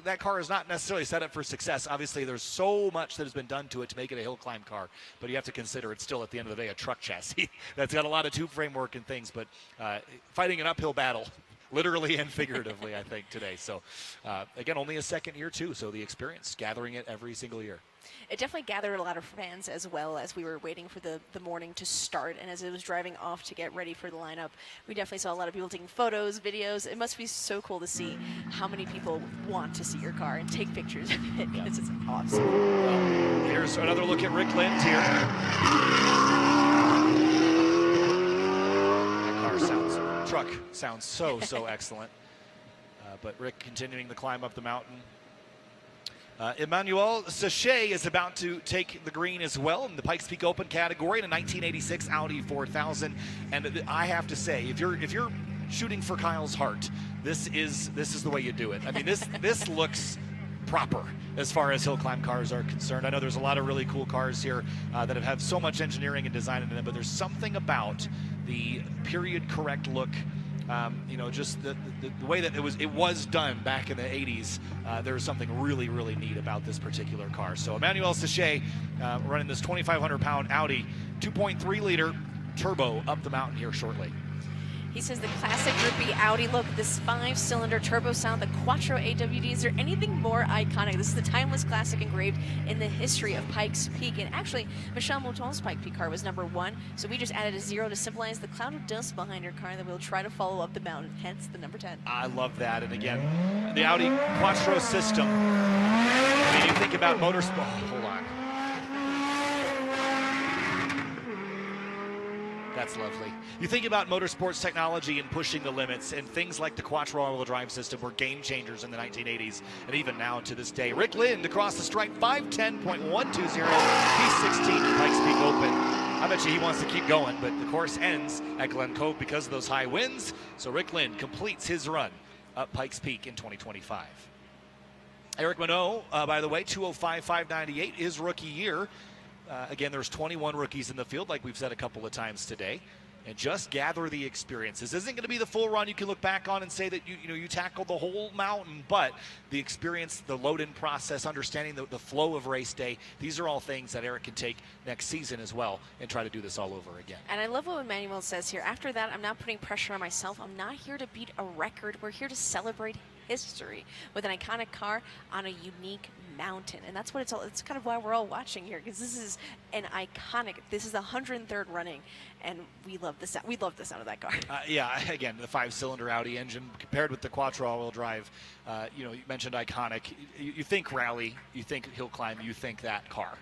that car is not necessarily set up for success. Obviously, there's so much that has been done to it to make it a hill climb car, but you have to consider it's still, at the end of the day, a truck chassis that's got a lot of tube framework and things, but fighting an uphill battle, literally and figuratively, I think, today. So, again, only a second year, too, so the experience, gathering it every single year. It definitely gathered a lot of fans as well as we were waiting for the morning to start, and as it was driving off to get ready for the lineup, we definitely saw a lot of people taking photos, videos. It must be so cool to see how many people want to see your car and take pictures of it, because it's awesome. Well, here's another look at Rick Lind here. That truck sounds so excellent. But Rick continuing the climb up the mountain. Emmanuel Sachet is about to take the green as well in the Pikes Peak Open category in a 1986 Audi 4000. And I have to say, if you're shooting for Kyle's heart, this is the way you do it. I mean, this looks proper as far as hill climb cars are concerned. I know there's a lot of really cool cars here that have so much engineering and design in them, but there's something about the period correct look. You know, just the way that it was done back in the 80s, there's something really, really neat about this particular car. So Emmanuel Sachet running this 2,500-pound Audi 2.3 liter turbo up the mountain here shortly. He says the classic grippy Audi look, this 5-cylinder turbo sound, the Quattro AWD. Is there anything more iconic? This is the timeless classic engraved in the history of Pikes Peak. And actually, Michelle Mouton's Pikes Peak car was #1, so we just added a 0 to symbolize the cloud of dust behind her car that we'll try to follow up the mountain, hence the number 10. I love that. And again, the Audi Quattro system. I mean, you think about motorsport. Oh, hold on. That's lovely. You think about motorsports technology and pushing the limits, and things like the Quattro all-wheel drive system were game changers in the 1980s, and even now to this day. Rick Lind across the stripe, 510.120, P16 Pikes Peak Open. I bet you he wants to keep going, but the course ends at Glen Cove because of those high winds. So Rick Lind completes his run up Pikes Peak in 2025. Eric Minot, by the way, 205.598, his rookie year. Again, there's 21 rookies in the field, like we've said a couple of times today. And just gather the experience. This isn't going to be the full run you can look back on and say that you tackled the whole mountain, but the experience, the load-in process, understanding the flow of race day, these are all things that Eric can take next season as well and try to do this all over again. And I love what Emmanuel says here. After that, I'm not putting pressure on myself. I'm not here to beat a record. We're here to celebrate history with an iconic car on a unique mountain. And that's what it's all, it's kind of why we're all watching here, because this is an iconic, this is the 103rd running, and we love the sound. We love the sound of that car. Yeah, again, the 5-cylinder Audi engine compared with the Quattro all-wheel drive, you mentioned iconic. You think rally, you think hill climb, you think that car.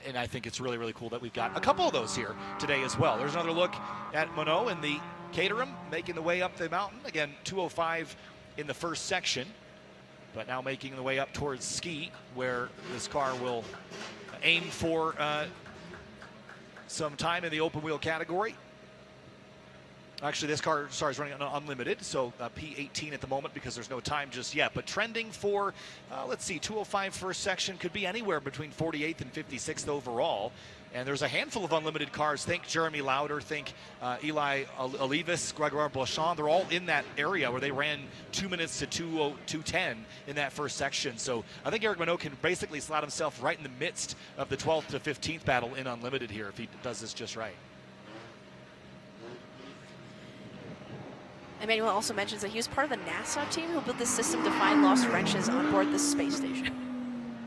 And I think it's really, really cool that we've got a couple of those here today as well. There's another look at Minot in the Caterham, making the way up the mountain. Again, 205 in the first section, but now making the way up towards Ski, where this car will aim for some time in the open wheel category. Actually, this car, is running on unlimited, so P18 at the moment because there's no time just yet. But trending for, let's see, 205 first section could be anywhere between 48th and 56th overall. And there's a handful of unlimited cars. Think Jeremy Lauder, think Eli Olivis, Gregoire Blachon. They're all in that area where they ran 2 minutes to 2:10 in that first section. So I think Eric Minot can basically slot himself right in the midst of the 12th to 15th battle in unlimited here if he does this just right. Emmanuel also mentions that he was part of the NASA team who built this system to find lost wrenches on board the space station.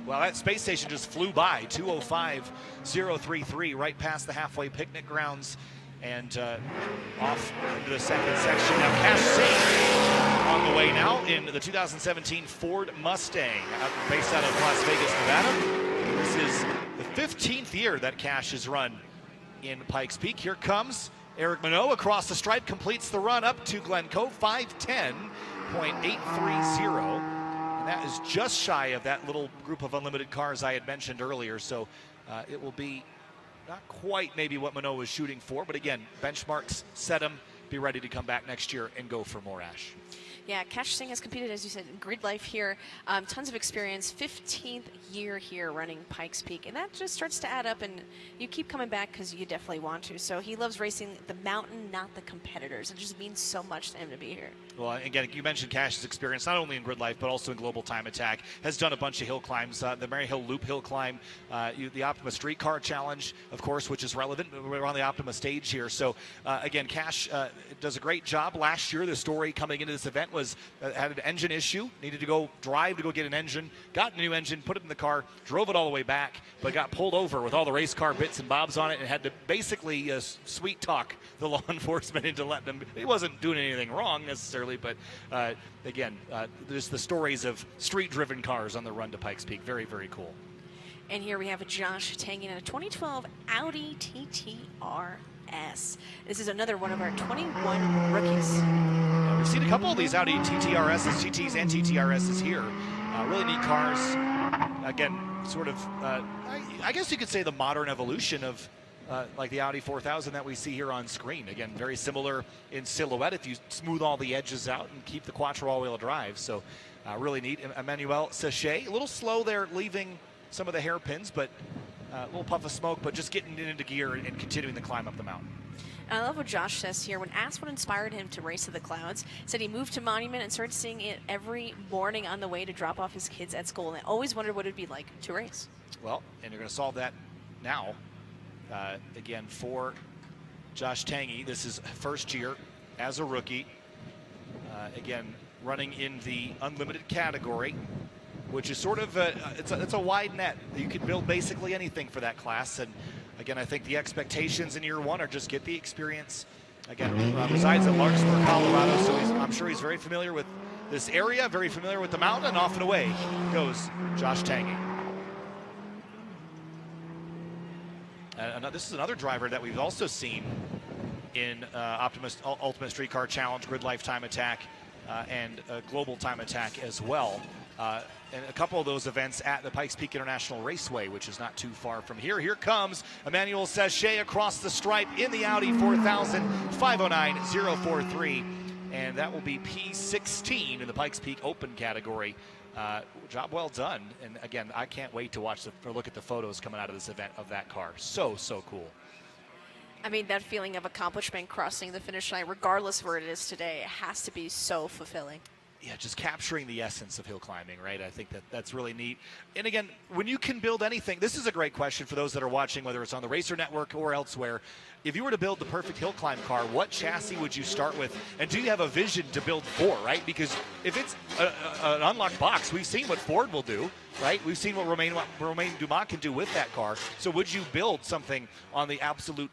Well, that space station just flew by, 205.033, right past the halfway picnic grounds and off into the second section. Now, Cash Singh on the way now in the 2017 Ford Mustang, based out of Las Vegas, Nevada. This is the 15th year that Cash has run in Pikes Peak. Here comes Eric Minot across the stripe, completes the run up to Glen Cove, 5:10.830. And that is just shy of that little group of unlimited cars I had mentioned earlier. So it will be not quite maybe what Minot was shooting for, but again, benchmarks, set them, be ready to come back next year and go for more, Ash. Yeah, Cash Singh has competed, as you said, in grid life here. Tons of experience, 15th year here running Pikes Peak. And that just starts to add up, and you keep coming back because you definitely want to. So he loves racing the mountain, not the competitors. It just means so much to him to be here. Well, again, you mentioned Cash's experience, not only in grid life, but also in global time attack. Has done a bunch of hill climbs, the Mary Hill Loop hill climb, the Optima Streetcar Challenge, of course, which is relevant. We're on the Optima stage here. So, again, Cash does a great job. Last year, the story coming into this event was had an engine issue, needed to go drive to go get an engine, got a new engine, put it in the car, drove it all the way back, but got pulled over with all the race car bits and bobs on it and had to basically sweet talk the law enforcement into letting him. He wasn't doing anything wrong necessarily, but again, there's the stories of street-driven cars on the run to Pikes Peak. Very, very cool. And here we have a Josh Tangen in a 2012 Audi TTRS. This is another one of our 21 rookies. We've seen a couple of these Audi TTRSs, GTs and TTRSs here. Really neat cars. Again, sort of, I guess you could say the modern evolution of like the Audi 4000 that we see here on screen. Again, very similar in silhouette if you smooth all the edges out and keep the Quattro all-wheel drive. So really neat. Emmanuel Sachet, a little slow there leaving some of the hairpins, but a little puff of smoke, but just getting into gear and continuing the climb up the mountain. And I love what Josh says here. When asked what inspired him to race to the clouds, said he moved to Monument and started seeing it every morning on the way to drop off his kids at school. And I always wondered what it'd be like to race. Well, and you're going to solve that now. Again, for Josh Tange, this is first year as a rookie. Again, running in the unlimited category, which is sort of it's a wide net. You can build basically anything for that class. And again, I think the expectations in year one are just get the experience. Again, resides in Larkspur, Colorado, so I'm sure he's very familiar with this area, very familiar with the mountain, and off and away goes Josh Tange. This is another driver that we've also seen in Ultimate Streetcar Challenge, Grid Life Time Attack, and Global Time Attack as well. and a couple of those events at the Pikes Peak International Raceway, which is not too far from here. Here comes Emmanuel Sachet across the stripe in the Audi 4000, 509.043, and that will be P16 in the Pikes Peak Open category. Job well done, and again, I can't wait to watch or look at the photos coming out of this event of that car. So cool. I mean, that feeling of accomplishment crossing the finish line, regardless of where it is today, it has to be so fulfilling. Yeah, just capturing the essence of hill climbing, right? I think that's really neat. And again, when you can build anything, this is a great question for those that are watching, whether it's on the Racer Network or elsewhere. If you were to build the perfect hill climb car, what chassis would you start with? And do you have a vision to build for, right? Because if it's an unlocked box, we've seen what Ford will do, right? We've seen what Romain Dumas can do with that car. So would you build something on the absolute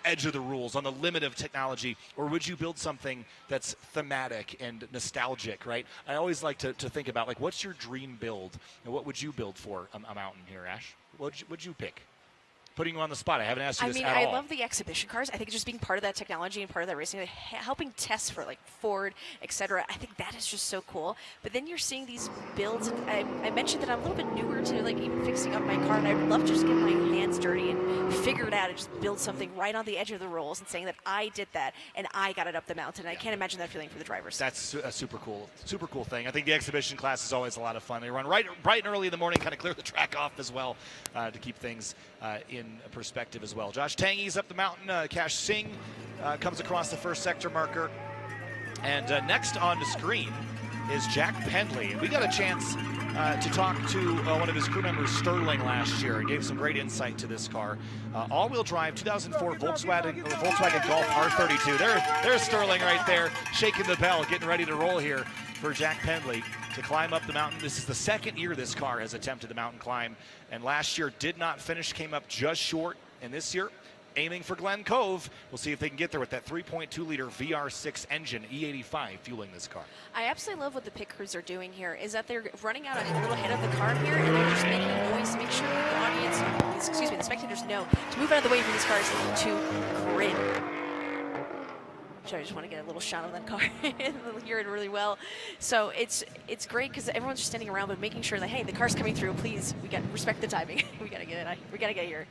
edge of the rules, on the limit of technology, or would you build something that's thematic and nostalgic, right? I always like to think about, like, what's your dream build, and what would you build for a mountain here, Ash? What would you pick? Putting you on the spot. I haven't asked you this at all. I love the exhibition cars. I think just being part of that technology and part of that racing, helping test for like Ford, etc. I think that is just so cool. But then you're seeing these builds, and I mentioned that I'm a little bit newer to like even fixing up my car, and I would love to just get my hands dirty and figure it out and just build something right on the edge of the rules and saying that I did that and I got it up the mountain. I can't imagine that feeling for the drivers. That's a super cool thing. I think the exhibition class is always a lot of fun. They run bright and early in the morning, kind of clear the track off as well to keep things in perspective as well. Josh Tanguy's up the mountain. Cash Singh comes across the first sector marker. And next on the screen is Jack Pendley. We got a chance to talk to one of his crew members, Sterling, last year, and gave some great insight to this car. All-wheel drive 2004 Volkswagen Golf R32. There's Sterling right there, shaking the bell, getting ready to roll here for Jack Pendley to climb up the mountain. This is the second year this car has attempted the mountain climb, and last year did not finish, came up just short, and this year aiming for Glen Cove. We'll see if they can get there with that 3.2-liter VR6 engine, E85, fueling this car. I absolutely love what the pit crews are doing here, is that they're running out a little ahead of the car here, and they're just making noise to make sure that the audience, the spectators know to move out of the way for these cars to grid. I just want to get a little shot of that car and hear it really well. So it's great because everyone's just standing around, but making sure that, hey, the car's coming through, please, we got respect the timing. we gotta get here.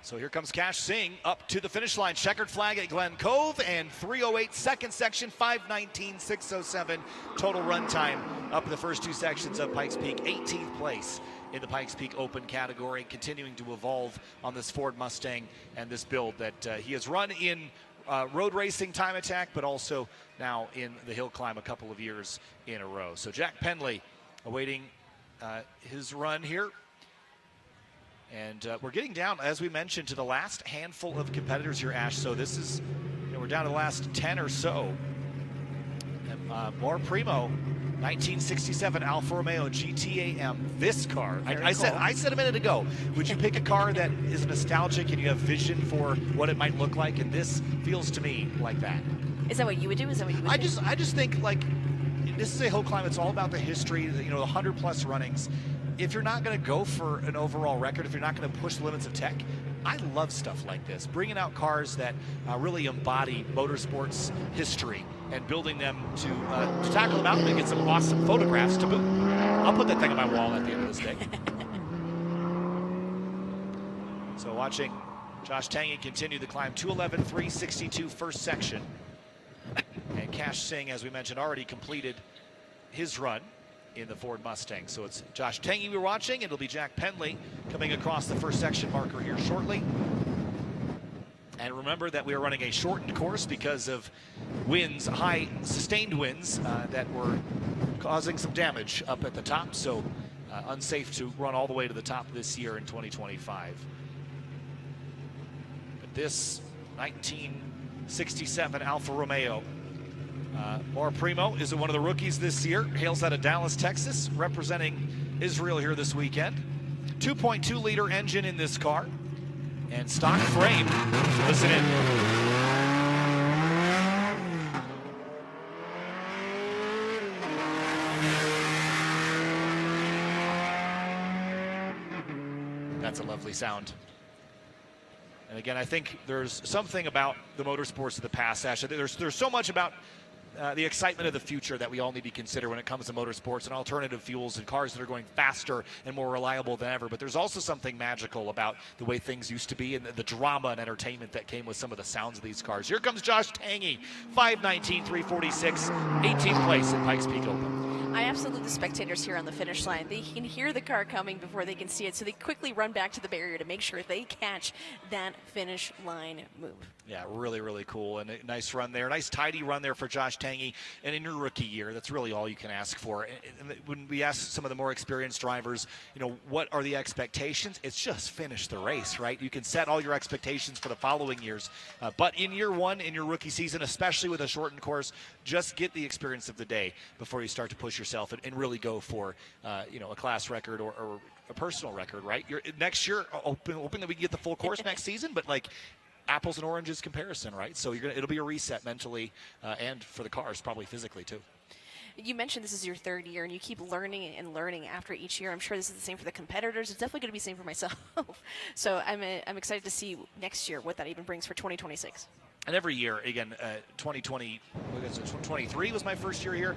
So here comes Cash Singh up to the finish line. Checkered flag at Glen Cove, and 3:08 second section, 5:19.607 total run time up in the first two sections of Pikes Peak. 18th place in the Pikes Peak Open category, continuing to evolve on this Ford Mustang and this build that he has run in road racing time attack, but also now in the hill climb a couple of years in a row. So Jack Pendley awaiting his run here. And we're getting down, as we mentioned, to the last handful of competitors here, Ash. So this is, we're down to the last 10 or so. More Primo, 1967 Alfa Romeo GTAM. This car, I said a minute ago, would you pick a car that is nostalgic and you have vision for what it might look like? And this feels to me like that. Is that what you would do? I just think, like, this is a hill climb. It's all about the history, the 100+ runnings. If you're not going to go for an overall record, if you're not going to push the limits of tech, I love stuff like this. Bringing out cars that really embody motorsports history and building them to tackle the mountain and get some awesome photographs to boot. I'll put that thing on my wall at the end of this day. So watching Josh Tanguy continue the climb, 2:11.362 first section. And Cash Singh, as we mentioned, already completed his run in the Ford Mustang. So it's Josh Tanguy we're watching. It'll be Jack Pendley coming across the first section marker here shortly. And remember that we are running a shortened course because of winds, high sustained winds that were causing some damage up at the top. So unsafe to run all the way to the top this year in 2025. But this 1967 Alfa Romeo More Primo is one of the rookies this year. Hails out of Dallas, Texas, representing Israel here this weekend. 2.2-liter engine in this car, and stock frame. Listen in. That's a lovely sound. And again, I think there's something about the motorsports of the past, Ash. There's so much about the excitement of the future that we all need to consider when it comes to motorsports and alternative fuels and cars that are going faster and more reliable than ever. But there's also something magical about the way things used to be and the drama and entertainment that came with some of the sounds of these cars. Here comes Josh Tangy, 5:19, 3:46, 18th place at Pikes Peak Open. I absolutely love the spectators here on the finish line. They can hear the car coming before they can see it, so they quickly run back to the barrier to make sure they catch that finish line move. Yeah, really, really cool. And a nice run there. Nice, tidy run there for Josh Tangy. And in your rookie year, that's really all you can ask for. And when we ask some of the more experienced drivers, what are the expectations? It's just finish the race, right? You can set all your expectations for the following years. But in year one, in your rookie season, especially with a shortened course, just get the experience of the day before you start to push yourself and really go for, a class record or a personal record, right? Next year, hoping that we can get the full course next season, but apples and oranges comparison, right? So it'll be a reset mentally and for the cars, probably physically too. You mentioned this is your third year, and you keep learning and learning after each year. I'm sure this is the same for the competitors. It's definitely going to be the same for myself. So I'm excited to see next year what that even brings for 2026. And every year, again, 2023 was my first year here.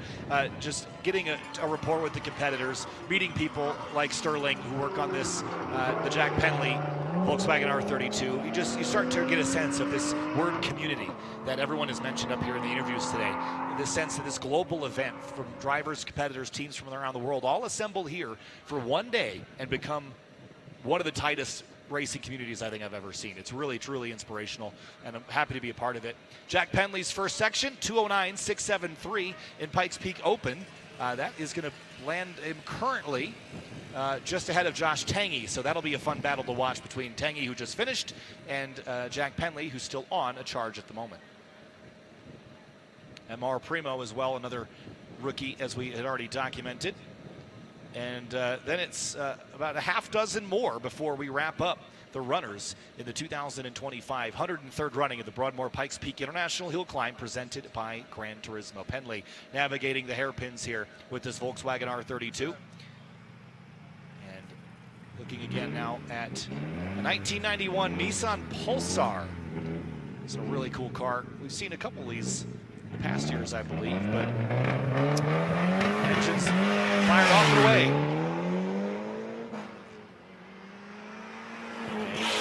Just getting a rapport with the competitors, meeting people like Sterling who work on this, the Jack Penley Volkswagen R32. You start to get a sense of this word community that everyone has mentioned up here in the interviews today. The sense that this global event from drivers, competitors, teams from around the world all assemble here for one day and become one of the tightest racing communities I think I've ever seen. It's really, truly inspirational, and I'm happy to be a part of it. Jack Penley's first section, 209.673 in Pikes Peak Open. That is going to land him currently just ahead of Josh Tangy, so that'll be a fun battle to watch between Tangy, who just finished, and Jack Penley, who's still on a charge at the moment. MR Primo as well, another rookie, as we had already documented. And then it's about a half dozen more before we wrap up the runners in the 2025 103rd running of the Broadmoor Pikes Peak International Hill Climb presented by Gran Turismo. Penley navigating the hairpins here with this Volkswagen R32. And looking again now at a 1991 Nissan Pulsar. It's a really cool car. We've seen a couple of these in the past years, I believe, but engines fired off and away.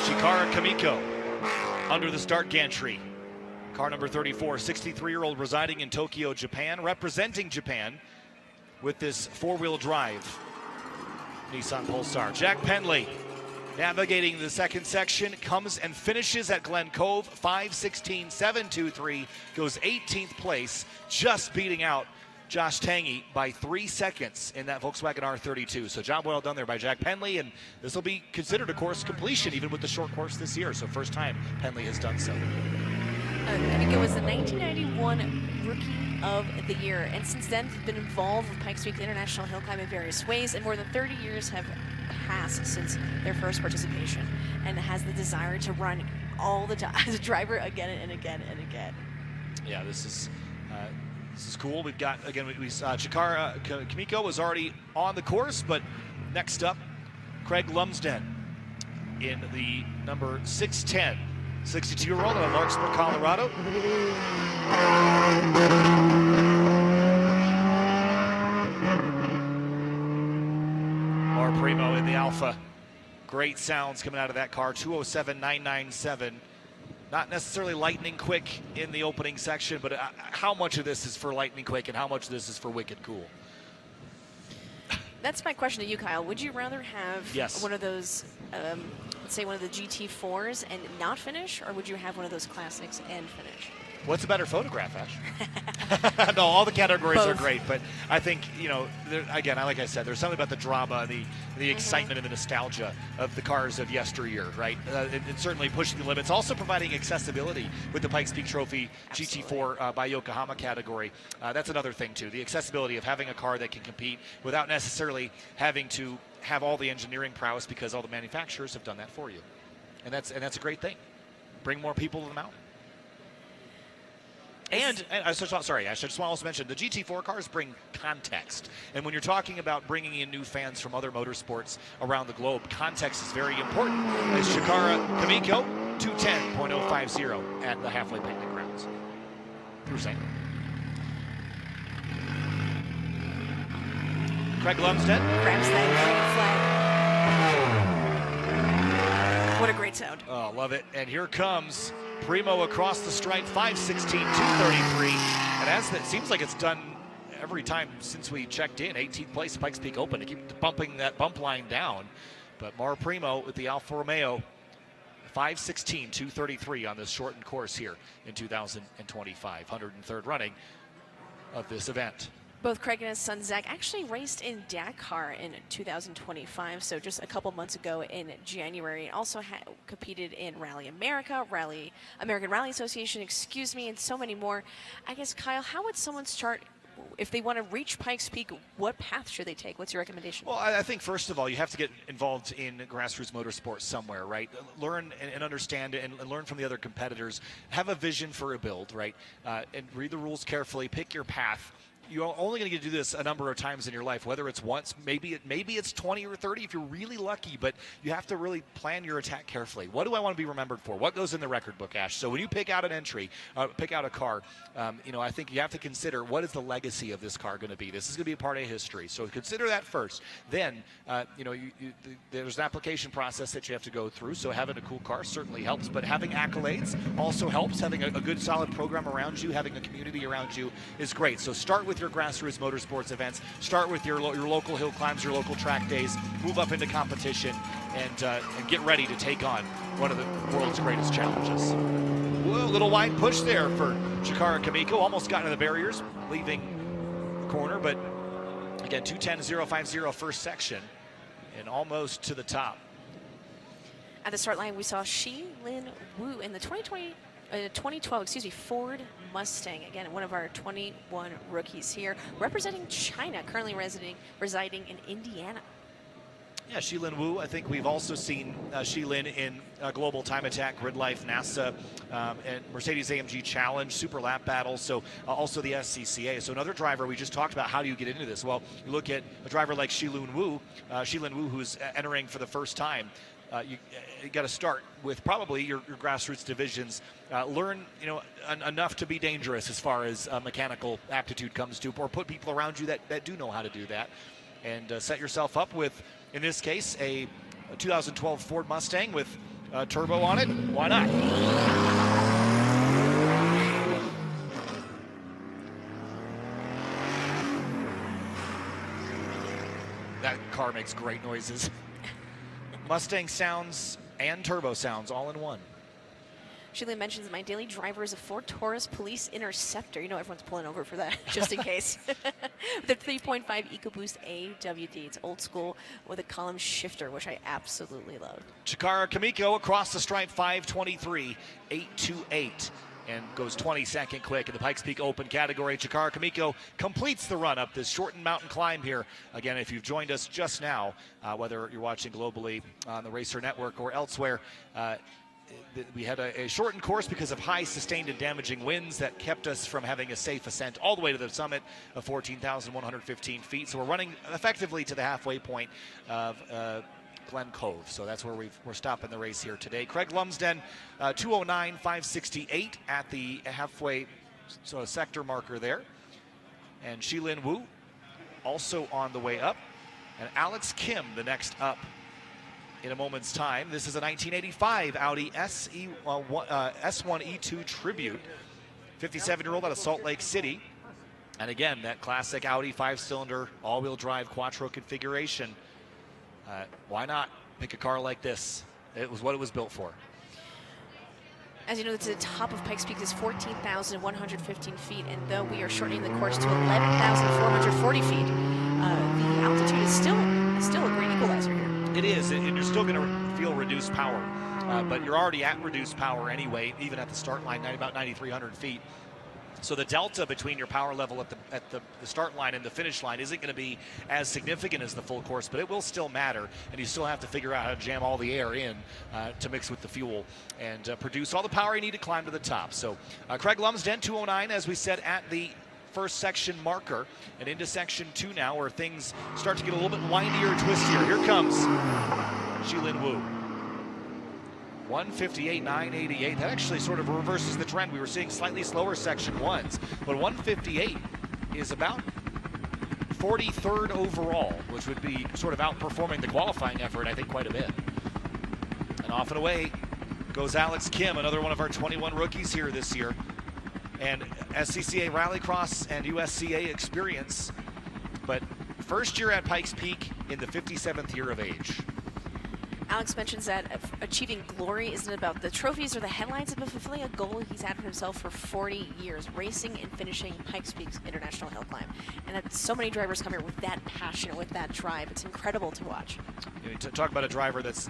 Chikara Kamiko under the start gantry. Car number 34, 63-year-old residing in Tokyo, Japan, representing Japan with this four-wheel drive Nissan Pulsar. Jack Penley navigating the second section, comes and finishes at Glen Cove, 5:16.723, goes 18th place, just beating out Josh Tangy by 3 seconds in that Volkswagen R32. So job well done there by Jack Penley, and this will be considered a course completion even with the short course this year. So first time Penley has done so. Kamiko was the 1991 Rookie of the Year, and since then he's been involved with Pikes Peak International Hill Climb in various ways, and more than 30 years have passed since their first participation, and has the desire to run all the time as a driver again and again and again. Yeah, this is cool. We've got, again, we saw Chikara Kamiko was already on the course, but next up, Craig Lumsden in the number 610, 62-year-old out of Larkspur, Colorado. Or Primo in the Alpha. Great sounds coming out of that car, 207.997. Not necessarily lightning quick in the opening section, but how much of this is for lightning quick and how much of this is for wicked cool? That's my question to you, Kyle. Would you rather have one of those, let's say one of the GT4s and not finish, or would you have one of those classics and finish? What's a better photograph, Ash? No, all the categories are great, but I think, again, like I said, there's something about the drama, the excitement and the nostalgia of the cars of yesteryear, right? And certainly pushing the limits, also providing accessibility with the Pikes Peak Trophy GT4 by Yokohama category. That's another thing, too, the accessibility of having a car that can compete without necessarily having to have all the engineering prowess, because all the manufacturers have done that for you. And that's a great thing. Bring more people to the mountain. And I just want to also mention the GT4 cars bring context. And when you're talking about bringing in new fans from other motorsports around the globe, context is very important. As Chikara Kamiko, 210.050 at the halfway picnic grounds. Through St. Craig Lumsden grabs that green flag. What a great sound. Oh, love it. And here comes Primo across the stripe, 5:16, 2:33. And as that seems like it's done every time since we checked in, 18th place, Pikes Peak Open, to keep bumping that bump line down. But Mauro Primo with the Alfa Romeo, 5:16, 2:33 on this shortened course here in 2025, 103rd running of this event. Both Craig and his son Zach actually raced in Dakar in 2025, so just a couple months ago in January. Also competed in Rally America, American Rally Association, and so many more. I guess, Kyle, how would someone start if they want to reach Pikes Peak? What path should they take? What's your recommendation? Well, I think first of all, you have to get involved in grassroots motorsports somewhere, right? Learn and understand and learn from the other competitors. Have a vision for a build, right? And read the rules carefully. Pick your path. You're only going to get to do this a number of times in your life, whether it's once, maybe it's 20 or 30 if you're really lucky, but you have to really plan your attack carefully. What do I want to be remembered for? What goes in the record book, Ash? So when you pick out an entry, pick out a car, I think you have to consider what is the legacy of this car going to be. This is going to be a part of history, so consider that first. Then, there's an application process that you have to go through, so having a cool car certainly helps, but having accolades also helps. Having a good, solid program around you, having a community around you is great. So start with your grassroots motorsports events. Start with your local hill climbs, your local track days. Move up into competition and get ready to take on one of the world's greatest challenges. Whoa, little wide push there for Chikara Kamiko. Almost got into the barriers, leaving the corner, but again, 2:10.050 first section and almost to the top. At the start line, we saw Shi-Lin Wu in the 2012 Ford Mustang. Again, one of our 21 rookies here, representing China, currently residing in Indiana. Yeah, Shi-Lin Wu. I think we've also seen Shi-Lin in Global Time Attack, Grid Life, NASA, and Mercedes-AMG Challenge, Super Lap Battles, so also the SCCA. So another driver, we just talked about how do you get into this. Well, you look at a driver like Shi-Lin Wu, who's entering for the first time. You got to start with probably your grassroots divisions. Learn, enough to be dangerous as far as mechanical aptitude comes to, or put people around you that do know how to do that, and set yourself up with, in this case, a 2012 Ford Mustang with turbo on it. Why not? That car makes great noises. Mustang sounds and turbo sounds all in one. Shi-Lin mentions my daily driver is a Ford Taurus Police Interceptor. Everyone's pulling over for that, just in case. With a 3.5 EcoBoost AWD. It's old school with a column shifter, which I absolutely love. Chikara Kamiko across the stripe, 5:23, 8:28. And goes 22nd quick in the Pikes Peak Open category. Chikara Kamiko completes the run up this shortened mountain climb here. Again, if you've joined us just now, whether you're watching globally on the Racer Network or elsewhere, we had a shortened course because of high sustained and damaging winds that kept us from having a safe ascent all the way to the summit of 14,115 feet. So we're running effectively to the halfway point of Glen Cove. So that's where we're stopping the race here today. Craig Lumsden, 2:09, 5:68 at the halfway sector marker there. And Shi-Lin Wu also on the way up. And Alex Kim, the next up in a moment's time. This is a 1985 Audi S1E2 Tribute. 57-year-old out of Salt Lake City. And again, that classic Audi 5-cylinder all-wheel drive quattro configuration. Why not pick a car like this? It was what it was built for. As you know, the top of Pikes Peak is 14,115 feet, and though we are shortening the course to 11,440 feet, the altitude is still a great equalizer here. It is, and you're still going to feel reduced power, but you're already at reduced power anyway, even at the start line, about 9,300 feet. So the delta between your power level at the start line and the finish line isn't going to be as significant as the full course, but it will still matter, and you still have to figure out how to jam all the air in to mix with the fuel and produce all the power you need to climb to the top. So Craig Lumsden, 2:09, as we said, at the first section marker, and into section 2 now, where things start to get a little bit windier and twistier. Here comes Shi-Lin Wu. 158.988. That actually sort of reverses the trend. We were seeing slightly slower section 1s, but 158 is about 43rd overall, which would be sort of outperforming the qualifying effort, I think, quite a bit. And off and away goes Alex Kim, another one of our 21 rookies here this year. And SCCA Rallycross and USCA experience, but first year at Pikes Peak in the 57th year of age. Alex mentions that achieving glory isn't about the trophies or the headlines, but fulfilling a goal he's had for himself for 40 years, racing and finishing Pikes Peak's International Hill Climb. And that so many drivers come here with that passion, with that drive. It's incredible to watch. Talk about a driver that's,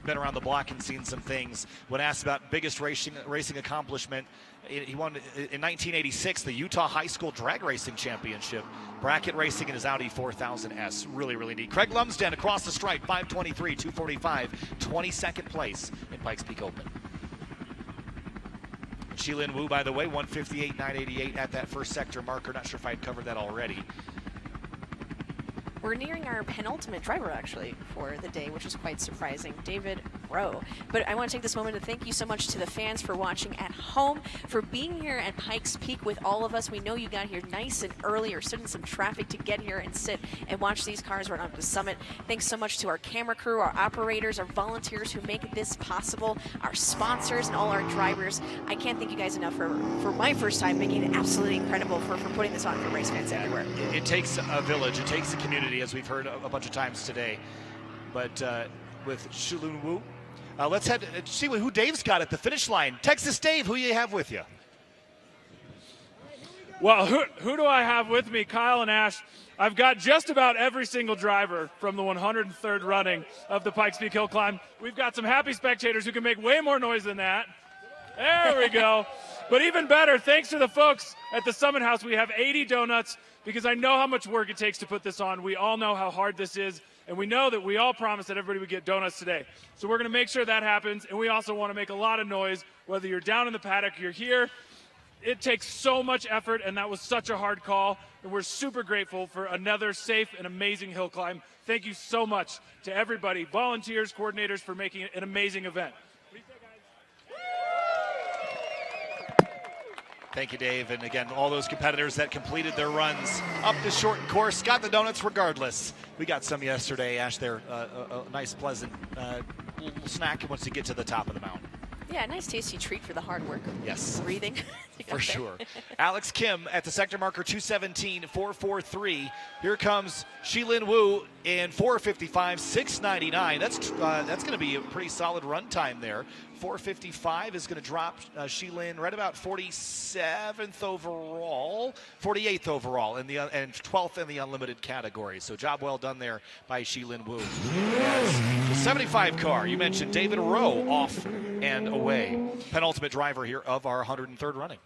been around the block and seen some things. When asked about biggest racing accomplishment, he won in 1986 the Utah High School Drag Racing Championship, bracket racing in his Audi 4000S. Really, really neat. Craig Lumsden across the stripe, 5:23, 2:45, 22nd place in Pikes Peak Open. Shilin Wu, by the way, 158.988 at that first sector marker. Not sure if I had covered that already. We're nearing our penultimate driver, actually, for the day, which is quite surprising, David Rowe. But I want to take this moment to thank you so much to the fans for watching at home, for being here at Pikes Peak with all of us. We know you got here nice and early or stood in some traffic to get here and sit and watch these cars run up the summit. Thanks so much to our camera crew, our operators, our volunteers who make this possible, our sponsors, and all our drivers. I can't thank you guys enough for my first time making it absolutely incredible for putting this on for race fans everywhere. It takes a village, it takes a community, as we've heard a bunch of times today. But with Shilin Wu, let's head to see who Dave's got at the finish line. Texas Dave, who you have with you? Well, who do I have with me? Kyle and Ash. I've got just about every single driver from the 103rd running of the Pikes Peak Hill Climb. We've got some happy spectators who can make way more noise than that. There we go. But even better, thanks to the folks at the Summit House, we have 80 donuts because I know how much work it takes to put this on. We all know how hard this is, and we know that we all promised that everybody would get donuts today. So we're going to make sure that happens, and we also want to make a lot of noise, whether you're down in the paddock, you're here. It takes so much effort, and that was such a hard call, and we're super grateful for another safe and amazing hill climb. Thank you so much to everybody, volunteers, coordinators, for making it an amazing event. Thank you, Dave. And again, all those competitors that completed their runs up the shortened course got the donuts regardless. We got some yesterday, Ash, there. A nice, pleasant little snack once you get to the top of the mountain. Yeah, a nice tasty treat for the hard work. Yes. Breathing. For sure. Alex Kim at the sector marker 217, 443. Here comes Shilin Wu in 455, 699. That's going to be a pretty solid run time there. 455 is going to drop Shilin right about 47th overall, 48th overall, and 12th in the unlimited category. So job well done there by Shilin Wu. Yes. The 75 car, you mentioned David Rowe off and away. Penultimate driver here of our 103rd running.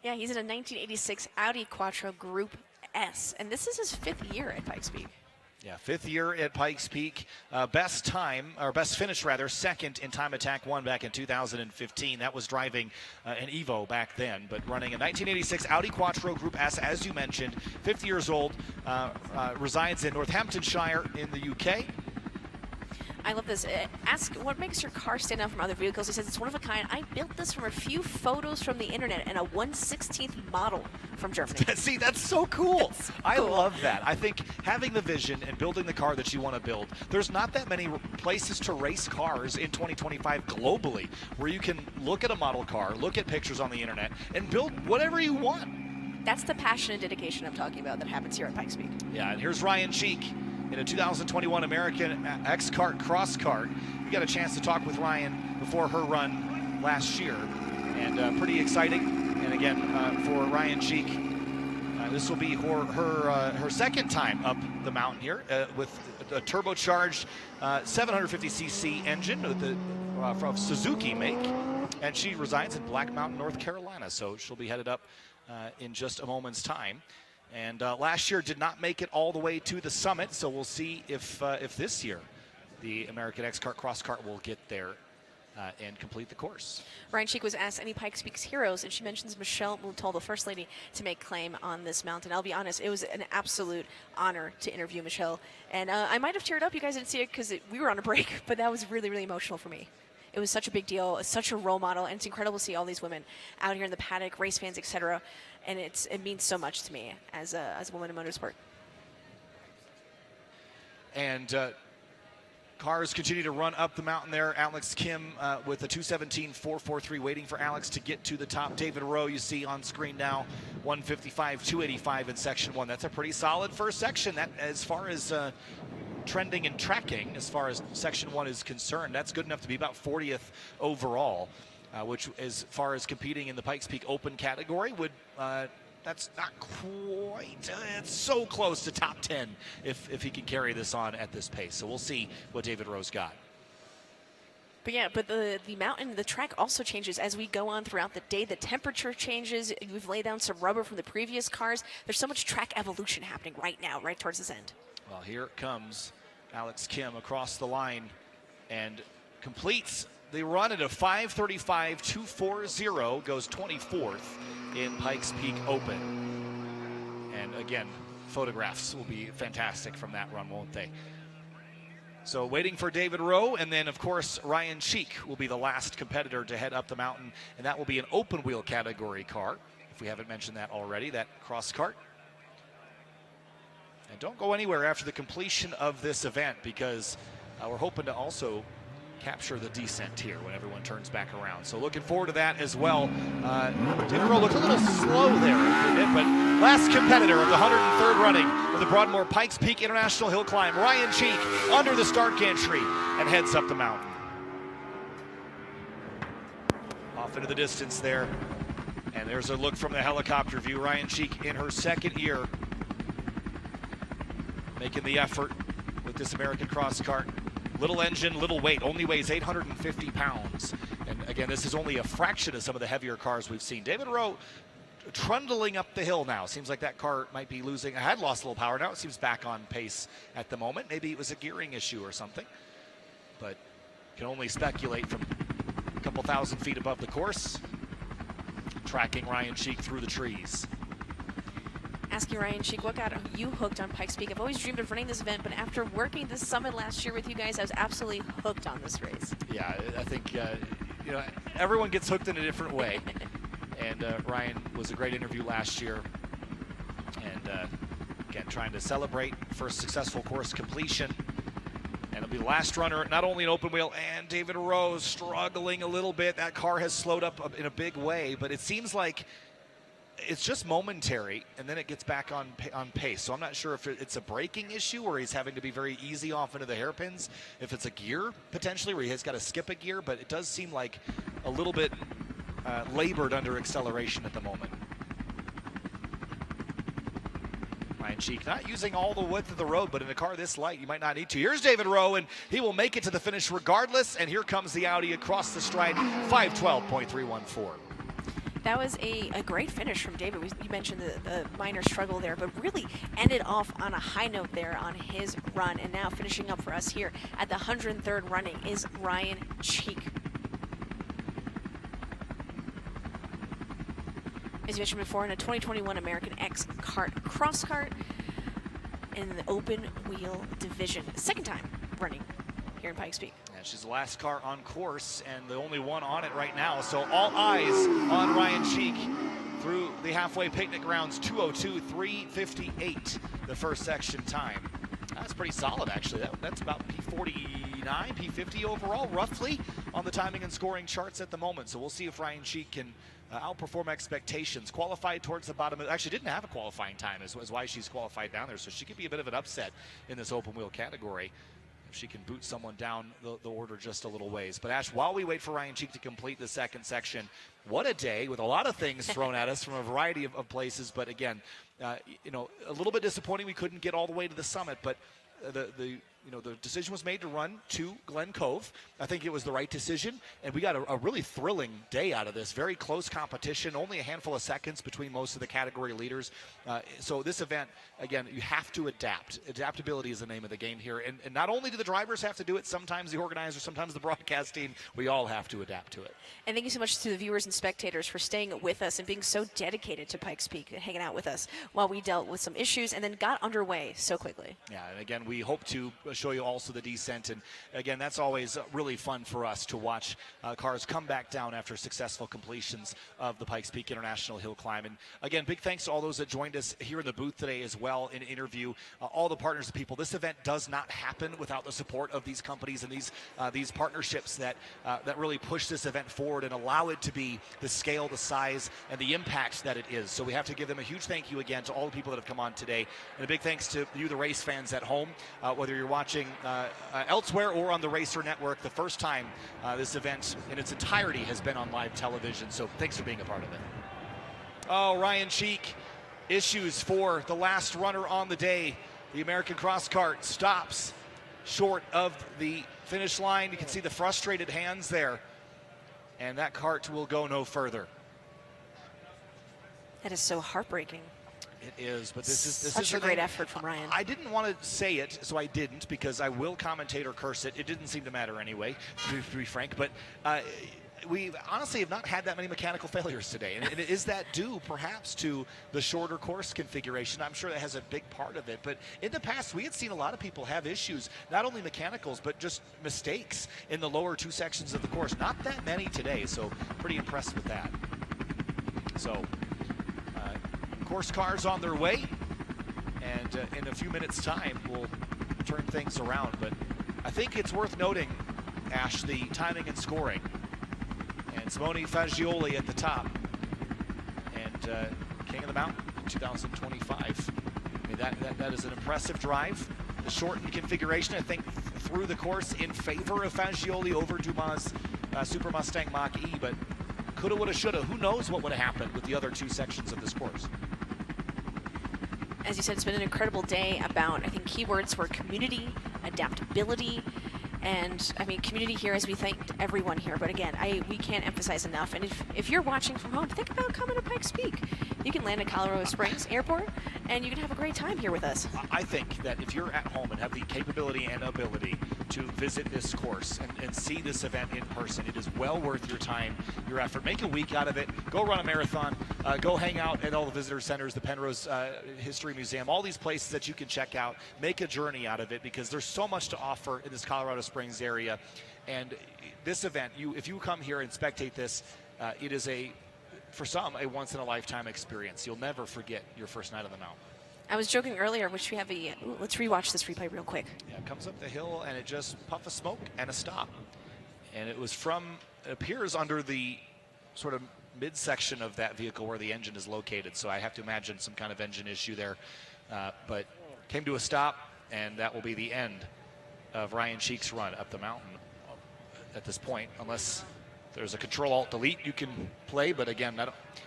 Yeah, he's in a 1986 Audi Quattro Group S, and this is his 5th year at Pikes Peak. Yeah, 5th year at Pikes Peak. Best finish, second in Time Attack 1 back in 2015. That was driving an Evo back then, but running a 1986 Audi Quattro Group S, as you mentioned. 50 years old, resides in Northamptonshire in the UK. I love this. Ask what makes your car stand out from other vehicles. He says it's one of a kind. I built this from a few photos from the internet and a 1/16th model from Germany. See, that's so cool. I love that. I think having the vision and building the car that you want to build, there's not that many places to race cars in 2025 globally where you can look at a model car, look at pictures on the internet, and build whatever you want. That's the passion and dedication I'm talking about that happens here at Pikes Peak. Yeah, and here's Ryan Cheek in a 2021 American X-Kart Cross Kart. We got a chance to talk with Ryan before her run last year, and pretty exciting. And again, for Ryan Cheek, this will be her second time up the mountain here with a turbocharged 750cc engine from Suzuki make, and she resides in Black Mountain, North Carolina, so she'll be headed up in just a moment's time. And last year did not make it all the way to the summit, so we'll see if this year the American X-Kart Cross Kart will get there and complete the course. Ryan Cheek was asked any Pikes Peak's heroes, and she mentions Michelle Mouton, the First Lady, to make claim on this mountain. I'll be honest, it was an absolute honor to interview Michelle. And I might have teared up. You guys didn't see it because we were on a break, but that was really, really emotional for me. It was such a big deal, such a role model, and it's incredible to see all these women out here in the paddock, race fans, etc. And it means so much to me as a woman in motorsport. And cars continue to run up the mountain there. Alex Kim with a 2:17.443 waiting for Alex to get to the top. David Rowe, you see on screen now, 1:55.285 in section 1. That's a pretty solid first section. That, as far as trending and tracking, as far as section 1 is concerned, that's good enough to be about 40th overall, which, as far as competing in the Pikes Peak Open category, would that's not quite, it's so close to top 10 if he can carry this on at this pace. So we'll see what David Rowe's got. But yeah, but the mountain, the track also changes as we go on throughout the day. The temperature changes. We've laid down some rubber from the previous cars. There's so much track evolution happening right now, right towards this end. Well, here comes Alex Kim across the line and completes the run at a 5:35.240, goes 24th in Pikes Peak Open. And again, photographs will be fantastic from that run, won't they? So waiting for David Rowe, and then of course Ryan Cheek will be the last competitor to head up the mountain, and that will be an open wheel category car, if we haven't mentioned that already, that cross kart. And don't go anywhere after the completion of this event, because we're hoping to also capture the descent here when everyone turns back around. So looking forward to that as well. David Rowe looked a little slow there, but last competitor of the 103rd running of the Broadmoor Pikes Peak International Hill Climb, Ryan Cheek, under the start gantry and heads up the mountain. Off into the distance there. And there's a look from the helicopter view. Ryan Cheek in her second year, making the effort with this American cross kart. Little engine, little weight, only weighs 850 pounds. And again, this is only a fraction of some of the heavier cars we've seen. David Rowe trundling up the hill now. Seems like that car might be losing. I had lost a little power. Now it seems back on pace at the moment. Maybe it was a gearing issue or something. But can only speculate from a couple thousand feet above the course. Tracking Ryan Cheek through the trees. Asking Ryan Cheek, what got you hooked on Pikes Peak? I've always dreamed of running this event, but after working this summit last year with you guys, I was absolutely hooked on this race. Yeah, I think you know, everyone gets hooked in a different way. And Ryan was a great interview last year. And again, trying to celebrate first successful course completion. And it'll be the last runner, not only an open wheel, and David Rowe struggling a little bit. That car has slowed up in a big way, but it seems like it's just momentary, and then it gets back on pace. So I'm not sure if it's a braking issue or he's having to be very easy off into the hairpins, if it's a gear potentially where he has got to skip a gear, but it does seem like a little bit labored under acceleration at the moment. Ryan Cheek not using all the width of the road, but in a car this light, you might not need to. Here's David Rowe, and he will make it to the finish regardless, and here comes the Audi across the stride, 5:12.314. That was a great finish from David. You mentioned the minor struggle there, but really ended off on a high note there on his run. And now finishing up for us here at the 103rd running is Ryan Cheek. As you mentioned before, in a 2021 American X Kart Cross Kart in the open wheel division. Second time running here in Pikes Peak. And she's the last car on course and the only one on it right now. So all eyes on Ryan Cheek through the halfway picnic rounds. 2:02.358, the first section time. That's pretty solid, actually. That's about P49, P50 overall, roughly, on the timing and scoring charts at the moment. So we'll see if Ryan Cheek can outperform expectations. Qualified towards the bottom. Actually didn't have a qualifying time, is why she's qualified down there. So she could be a bit of an upset in this open wheel category if she can boot someone down the order just a little ways. But Ash, while we wait for Ryan Cheek to complete the second section, what a day with a lot of things thrown at us from a variety of places. But again, you know, a little bit disappointing we couldn't get all the way to the summit, but the decision was made to run to Glen Cove. I think it was the right decision, and we got a really thrilling day out of this. Very close competition, only a handful of seconds between most of the category leaders. So this event, again, you have to adapt. Adaptability is the name of the game here, and not only do the drivers have to do it, sometimes the organizers, sometimes the broadcast team, we all have to adapt to it. And thank you so much to the viewers and spectators for staying with us and being so dedicated to Pikes Peak and hanging out with us while we dealt with some issues and then got underway so quickly. Yeah, and again, we hope to show you also the descent. And again, that's always really fun for us to watch cars come back down after successful completions of the Pikes Peak International Hill Climb. And again, big thanks to all those that joined us here in the booth today as well in interview. All the partners and people. This event does not happen without the support of these companies and these partnerships that really push this event forward and allow it to be the scale, the size, and the impact that it is. So we have to give them a huge thank you again to all the people that have come on today, and a big thanks to you, the race fans at home, whether you're watching elsewhere or on the Racer Network. The first time this event in its entirety has been on live television, so thanks for being a part of it. Oh, Ryan Cheek, issues for the last runner on the day. The American cross kart stops short of the finish line. You can see the frustrated hands there, and that cart will go no further. That is so heartbreaking. It is, but this is such a great effort from Ryan. I didn't want to say it, so I didn't, because I will commentate or curse it. It didn't seem to matter anyway, to be frank. But we honestly have not had that many mechanical failures today. And is that due perhaps to the shorter course configuration? I'm sure that has a big part of it. But in the past, we had seen a lot of people have issues, not only mechanicals, but just mistakes in the lower two sections of the course. Not that many today, so pretty impressed with that. So course cars on their way, and in a few minutes time we'll turn things around. But I think it's worth noting, Ash, the timing and scoring, and Simone Fagioli at the top, and King of the Mountain 2025. I mean, that is an impressive drive. The shortened configuration, I think, threw the course in favor of Fagioli over Dumas' Super Mustang Mach-E, but coulda, woulda, shoulda. Who knows what would have happened with the other two sections of this course? As you said, it's been an incredible day about, I think keywords were community, adaptability, and I mean community here, as we thanked everyone here. But again, we can't emphasize enough. And if you're watching from home, think about coming to Pikes Peak. You can land at Colorado Springs Airport, and you can have a great time here with us. I think that if you're at home and have the capability and ability to visit this course and see this event in person, it is well worth your time, your effort. Make a week out of it. Go run a marathon. Go hang out at all the visitor centers, the Penrose History Museum, all these places that you can check out. Make a journey out of it, because there's so much to offer in this Colorado Springs area. And this event, if you come here and spectate this, it is for some, a once-in-a-lifetime experience. You'll never forget your first night on the mountain. I was joking earlier, which we have let's rewatch this replay real quick. Yeah, it comes up the hill, and it just puff of smoke and a stop. And it was it appears under the sort of midsection of that vehicle where the engine is located. So I have to imagine some kind of engine issue there. But came to a stop, and that will be the end of Ryan Cheek's run up the mountain at this point, unless there's a Control-Alt-Delete you can play. But again,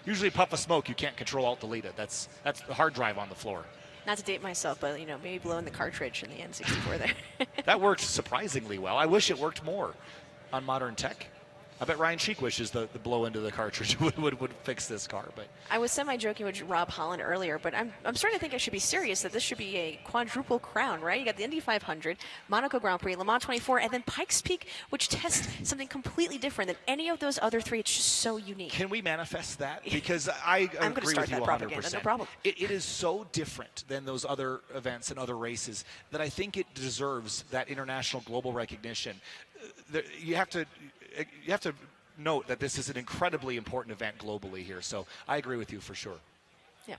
usually puff of smoke, you can't Control-Alt-Delete it. That's the hard drive on the floor. Not to date myself, but maybe blowing the cartridge in the N64 there. That worked surprisingly well. I wish it worked more on modern tech. I bet Ryan Cheek wishes the blow into the cartridge would fix this car. But I was semi-joking with Rob Holland earlier, but I'm starting to think I should be serious, that this should be a quadruple crown, right? You got the Indy 500, Monaco Grand Prix, Le Mans 24, and then Pikes Peak, which tests something completely different than any of those other three. It's just so unique. Can we manifest that? Because I I'm agree with you 100%. Propaganda, no problem. It is so different than those other events and other races that I think it deserves that international global recognition. You have to note that this is an incredibly important event globally here. So I agree with you for sure. Yeah.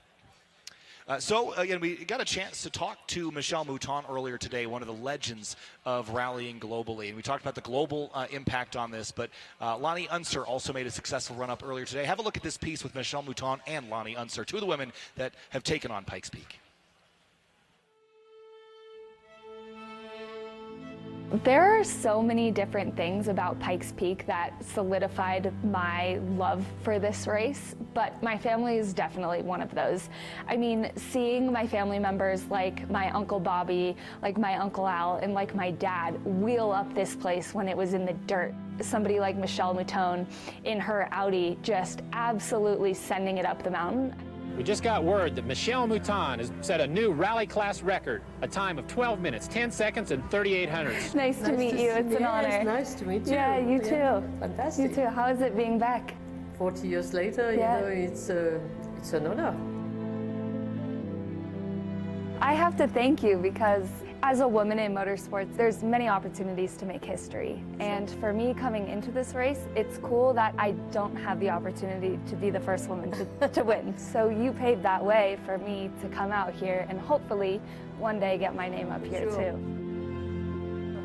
So again, we got a chance to talk to Michel Mouton earlier today, one of the legends of rallying globally. And we talked about the global impact on this, but Lonnie Unser also made a successful run-up earlier today. Have a look at this piece with Michel Mouton and Lonnie Unser, two of the women that have taken on Pikes Peak. There are so many different things about Pikes Peak that solidified my love for this race, but my family is definitely one of those. I mean, seeing my family members like my Uncle Bobby, like my Uncle Al, and like my dad wheel up this place when it was in the dirt. Somebody like Michel Mouton in her Audi just absolutely sending it up the mountain. We just got word that Michel Mouton has set a new rally class record, a time of 12 minutes, 10 seconds, and 38 hundredths. Nice to meet you. It's an honor. It's nice to meet you. Yeah, you too. Yeah, fantastic. You too. How is it being back? 40 years later, Yeah. it's an honor. I have to thank you because As a woman in motorsports, there's many opportunities to make history. And for me coming into this race, it's cool that I don't have the opportunity to be the first woman to win. So you paved that way for me to come out here and hopefully one day get my name up here too.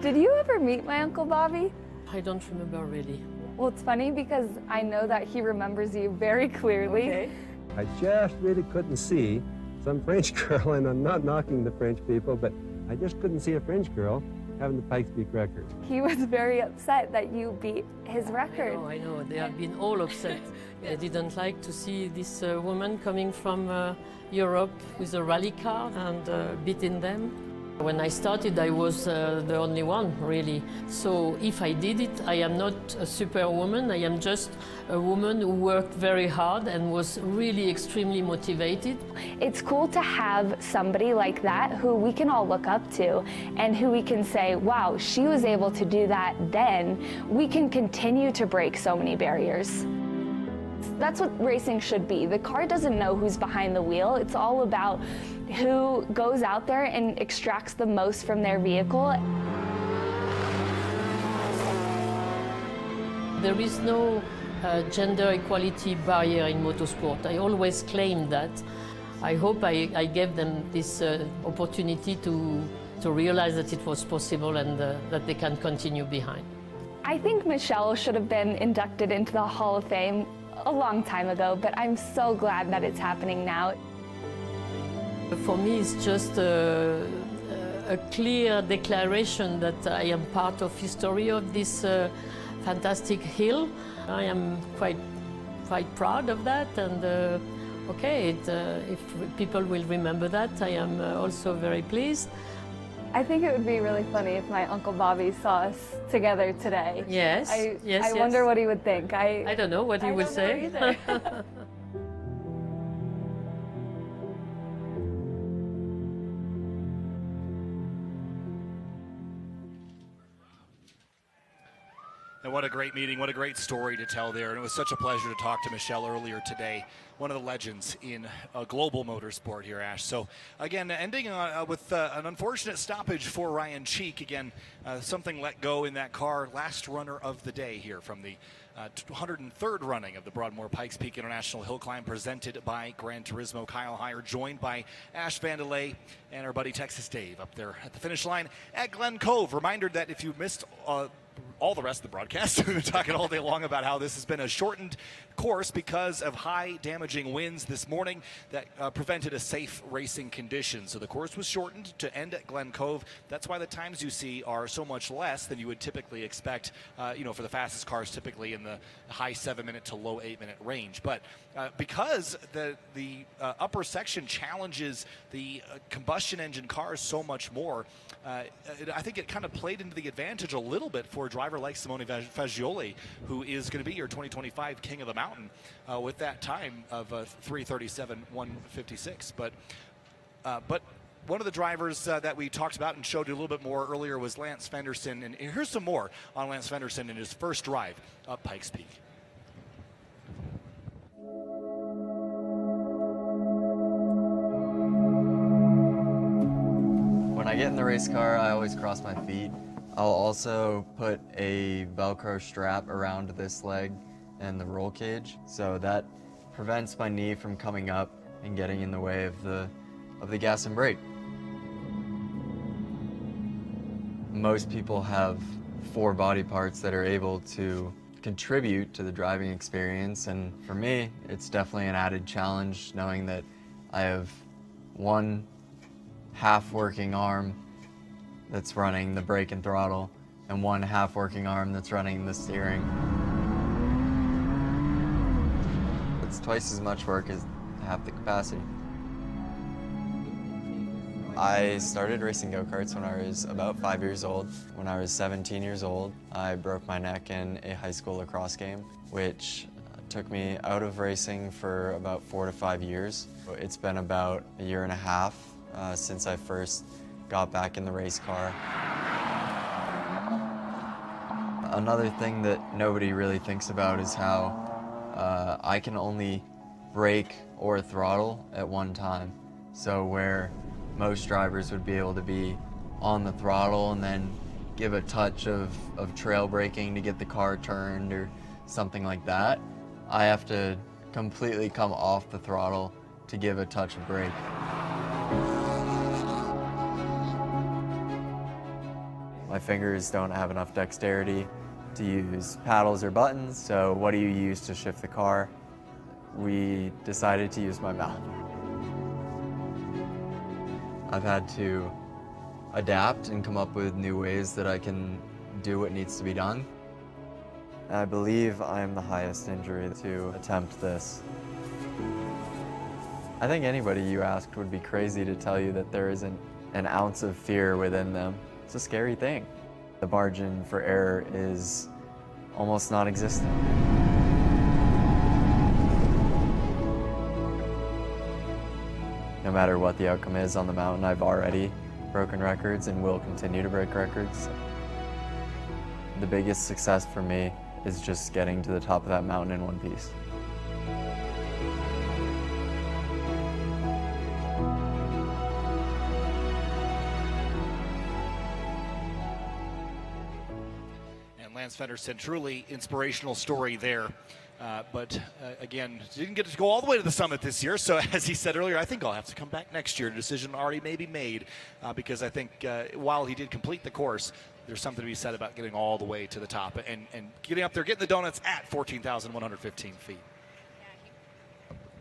Did you ever meet my Uncle Bobby? I don't remember really. Well, it's funny because I know that he remembers you very clearly. Okay. I just really couldn't see some French girl, and I'm not knocking the French people, but I just couldn't see a French girl having the Pikes Peak record. He was very upset that you beat his record. I know. They have been all upset. They didn't like to see this woman coming from Europe with a rally car and beating them. When I started, I was the only one, really. So if I did it, I am not a superwoman. I am just a woman who worked very hard and was really extremely motivated. It's cool to have somebody like that who we can all look up to and who we can say, wow, she was able to do that then. We can continue to break so many barriers. That's what racing should be. The car doesn't know who's behind the wheel. It's all about who goes out there and extracts the most from their vehicle. There is no gender equality barrier in motorsport. I always claim that. I hope I gave them this opportunity to realize that it was possible and that they can continue behind. I think Michelle should have been inducted into the Hall of Fame a long time ago, but I'm so glad that it's happening now. For me, it's just a clear declaration that I am part of history of this fantastic hill. I am quite proud of that, and okay, if people will remember that, I am also very pleased. I think it would be really funny if my Uncle Bobby saw us together today. Yes, I wonder what he would think. I don't know what he would say. And what a great meeting, what a great story to tell there. And it was such a pleasure to talk to Michelle earlier today, one of the legends in global motorsport here, Ash. So, again, ending with an unfortunate stoppage for Ryan Cheek. Again, something let go in that car. Last runner of the day here from the 103rd running of the Broadmoor Pikes Peak International Hill Climb, presented by Gran Turismo. Kyle Heyer joined by Ash Vandelay and our buddy Texas Dave up there at the finish line at Glen Cove. Reminder that if you missed all the rest of the broadcast, we've been talking all day long about how this has been a shortened course because of high damaging winds this morning that prevented a safe racing condition. So the course was shortened to end at Glen Cove. That's why the times you see are so much less than you would typically expect, for the fastest cars, typically in the high 7-minute to low 8-minute range. But because the upper section challenges the combustion engine cars so much more, I think it kind of played into the advantage a little bit for a driver like Simone Fagioli, who is going to be your 2025 King of the Mountain with that time of 3:37.156. But one of the drivers that we talked about and showed you a little bit more earlier was Lance Fenderson. And here's some more on Lance Fenderson in his first drive up Pikes Peak. When I get in the race car, I always cross my feet. I'll also put a Velcro strap around this leg and the roll cage, so that prevents my knee from coming up and getting in the way of the gas and brake. Most people have 4 body parts that are able to contribute to the driving experience, and for me, it's definitely an added challenge knowing that I have one half-working arm that's running the brake and throttle, and one half-working arm that's running the steering. It's twice as much work as half the capacity. I started racing go-karts when I was about 5 years old. When I was 17 years old, I broke my neck in a high school lacrosse game, which took me out of racing for about 4 to 5 years. It's been about a year and a half since I first got back in the race car. Another thing that nobody really thinks about is how I can only brake or throttle at one time. So where most drivers would be able to be on the throttle and then give a touch of trail braking to get the car turned or something like that. I have to completely come off the throttle to give a touch of brake. My fingers don't have enough dexterity to use paddles or buttons, so what do you use to shift the car? We decided to use my mouth. I've had to adapt and come up with new ways that I can do what needs to be done. I believe I am the highest injury to attempt this. I think anybody you asked would be crazy to tell you that there isn't an ounce of fear within them. It's a scary thing. The margin for error is almost non-existent. No matter what the outcome is on the mountain, I've already broken records and will continue to break records. The biggest success for me is just getting to the top of that mountain in one piece. And Lance Fenderson, truly inspirational story there. Again, didn't get to go all the way to the summit this year. So as he said earlier, I think I'll have to come back next year. A decision already may be made because I think while he did complete the course, there's something to be said about getting all the way to the top and getting up there, getting the donuts at 14,115 feet.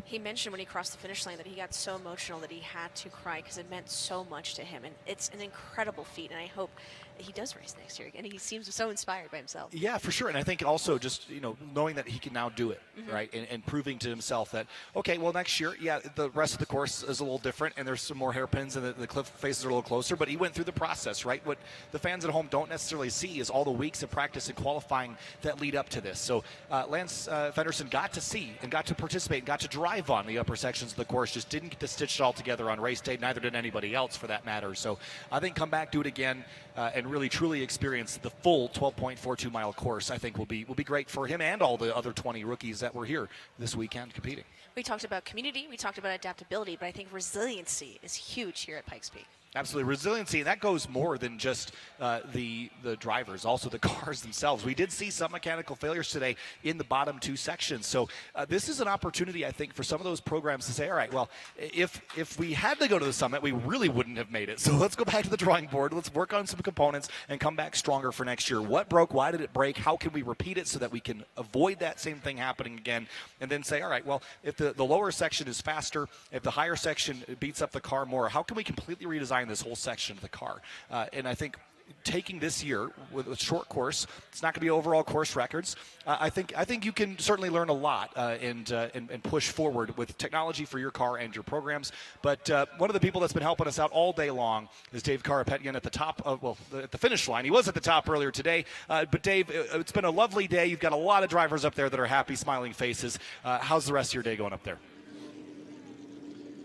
He mentioned when he crossed the finish line that he got so emotional that he had to cry because it meant so much to him. And it's an incredible feat, and I hope he does race next year again. He seems so inspired by himself. Yeah, for sure. And I think also just, knowing that he can now do it, Mhm. right? And proving to himself that, okay, well, next year, yeah, the rest of the course is a little different and there's some more hairpins and the cliff faces are a little closer, but he went through the process, right? What the fans at home don't necessarily see is all the weeks of practice and qualifying that lead up to this. So Lance Fenderson got to see and got to participate and got to drive on the upper sections of the course, just didn't get to stitch it all together on race day, neither did anybody else for that matter. So I think come back, do it again, and really truly experience the full 12.42 mile course. I think will be great for him and all the other 20 rookies that were here this weekend competing. We talked about community, we talked about adaptability, but I think resiliency is huge here at Pikes Peak. Absolutely. Resiliency, and that goes more than just the drivers, also the cars themselves. We did see some mechanical failures today in the bottom two sections. So this is an opportunity, I think, for some of those programs to say, all right, well, if we had to go to the summit, we really wouldn't have made it. So let's go back to the drawing board. Let's work on some components and come back stronger for next year. What broke? Why did it break? How can we repeat it so that we can avoid that same thing happening again? And then say, all right, well, if the lower section is faster, if the higher section beats up the car more, how can we completely redesign this whole section of the car? And I think taking this year with a short course, it's not going to be overall course records. I think you can certainly learn a lot and push forward with technology for your car and your programs. But one of the people that's been helping us out all day long is Dave Karapetyan at the top of, at the finish line. He was at the top earlier today. But Dave, it's been a lovely day. You've got a lot of drivers up there that are happy, smiling faces. How's the rest of your day going up there?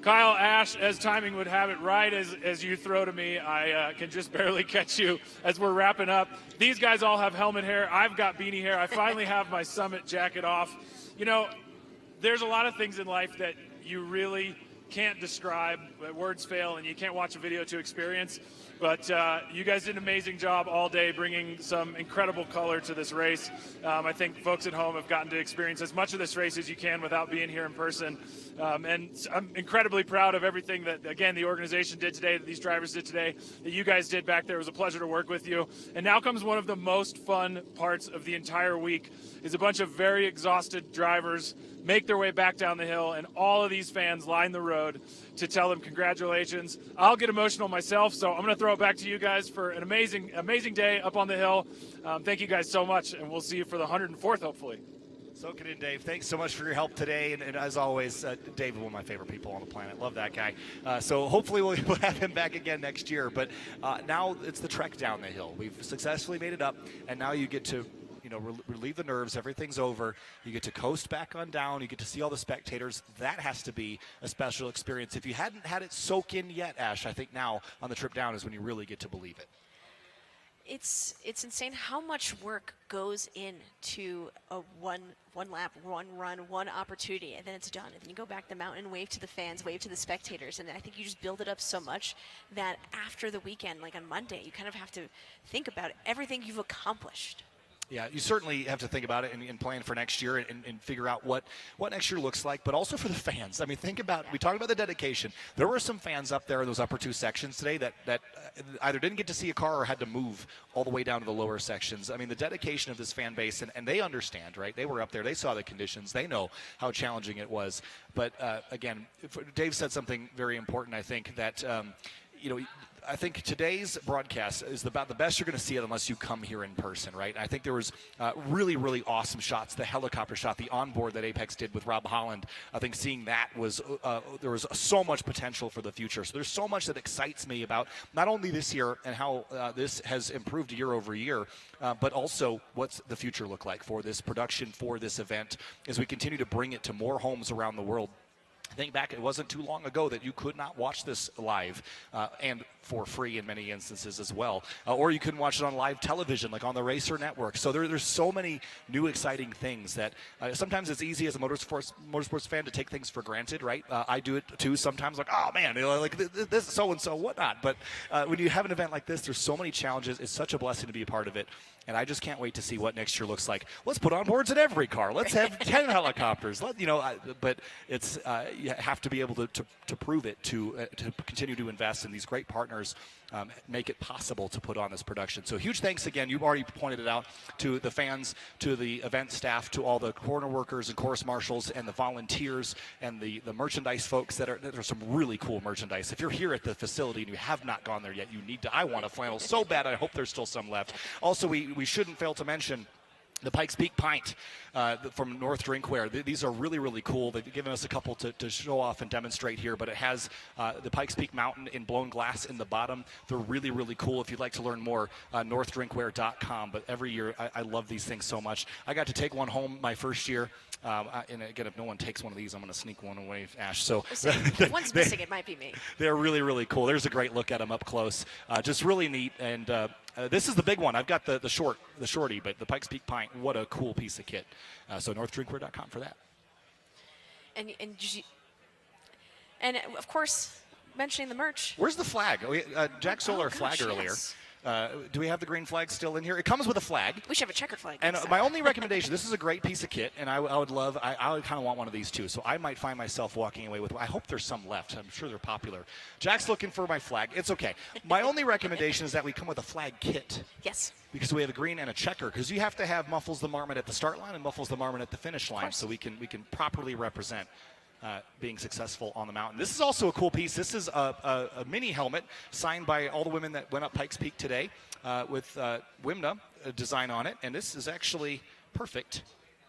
Kyle, Ash, as timing would have it, right as you throw to me, I can just barely catch you as we're wrapping up. These guys all have helmet hair. I've got beanie hair. I finally have my Summit jacket off. You know, there's a lot of things in life that you really can't describe, words fail, and you can't watch a video to experience. But you guys did an amazing job all day bringing some incredible color to this race. I think folks at home have gotten to experience as much of this race as you can without being here in person. And I'm incredibly proud of everything that, again, the organization did today, that these drivers did today, that you guys did back there. It was a pleasure to work with you. And now comes one of the most fun parts of the entire week, is a bunch of very exhausted drivers make their way back down the hill, and all of these fans line the road to tell them congratulations. I'll get emotional myself, so I'm going to throw it back to you guys for an amazing, amazing day up on the hill. Thank you guys so much, and we'll see you for the 104th, hopefully. Soak it in, Dave. Thanks so much for your help today. And as always, Dave is one of my favorite people on the planet. Love that guy. So hopefully we'll have him back again next year. But now it's the trek down the hill. We've successfully made it up, and now you get to relieve the nerves. Everything's over. You get to coast back on down. You get to see all the spectators. That has to be a special experience. If you hadn't had it soak in yet, Ash, I think now on the trip down is when you really get to believe it. It's insane how much work goes into a one lap, one run, one opportunity, and then it's done. And then you go back the mountain, wave to the fans, wave to the spectators, and I think you just build it up so much that after the weekend, like on Monday, you kind of have to think about everything you've accomplished. Yeah, you certainly have to think about it and plan for next year and figure out what next year looks like, but also for the fans. I mean, think about, we talked about the dedication. There were some fans up there in those upper two sections today that either didn't get to see a car or had to move all the way down to the lower sections. I mean, the dedication of this fan base, and they understand, right? They were up there. They saw the conditions. They know how challenging it was. But, again, Dave said something very important, I think, that, I think today's broadcast is about the best you're going to see it unless you come here in person, right? I think there was really, really awesome shots. The helicopter shot, the onboard that Apex did with Rob Holland. I think seeing that was there was so much potential for the future. So there's so much that excites me about not only this year and how this has improved year over year, but also what's the future look like for this production, for this event, as we continue to bring it to more homes around the world. Think back, it wasn't too long ago that you could not watch this live and for free in many instances as well. Or you couldn't watch it on live television like on the Racer Network. So there's so many new exciting things that sometimes it's easy as a motorsports fan to take things for granted, right? I do it too sometimes, like, oh man, like this so-and-so, whatnot. But when you have an event like this, there's so many challenges. It's such a blessing to be a part of it. And I just can't wait to see what next year looks like. Let's put on boards in every car. Let's have 10 helicopters. But it's you have to be able to prove it, to continue to invest in these great partners, make it possible to put on this production. So huge thanks again. You've already pointed it out to the fans, to the event staff, to all the corner workers and course marshals and the volunteers and the merchandise folks there's some really cool merchandise. If you're here at the facility and you have not gone there yet, you need to. I want a flannel so bad. I hope there's still some left. Also, we shouldn't fail to mention the Pikes Peak Pint from North Drinkware. These are really, really cool. They've given us a couple to show off and demonstrate here, but it has the Pikes Peak Mountain in blown glass in the bottom. They're really, really cool. If you'd like to learn more, northdrinkware.com. But every year, I love these things so much. I got to take one home my first year. And again, if no one takes one of these, I'm going to sneak one away, Ash. So if one's missing, it might be me. They're really, really cool. There's a great look at them up close. Just really neat. And this is the big one. I've got the shorty, but the Pikes Peak Pint, what a cool piece of kit. So northdrinkware.com for that. And of course, mentioning the merch. Where's the flag? Jack stole our flag earlier. Yes. Do we have the green flag still in here? It comes with a flag. We should have a checker flag. And my only recommendation, this is a great piece of kit, and I would kind of want one of these too. So I might find myself walking away with one. I hope there's some left. I'm sure they're popular. Jack's looking for my flag. It's okay. My only recommendation is that we come with a flag kit. Yes. Because we have a green and a checker. Because you have to have Muffles the Marmot at the start line and Muffles the Marmot at the finish line, so we can properly represent being successful on the mountain. This is also a cool piece. This is a mini helmet signed by all the women that went up Pikes Peak today with WIMNA design on it. And this is actually perfect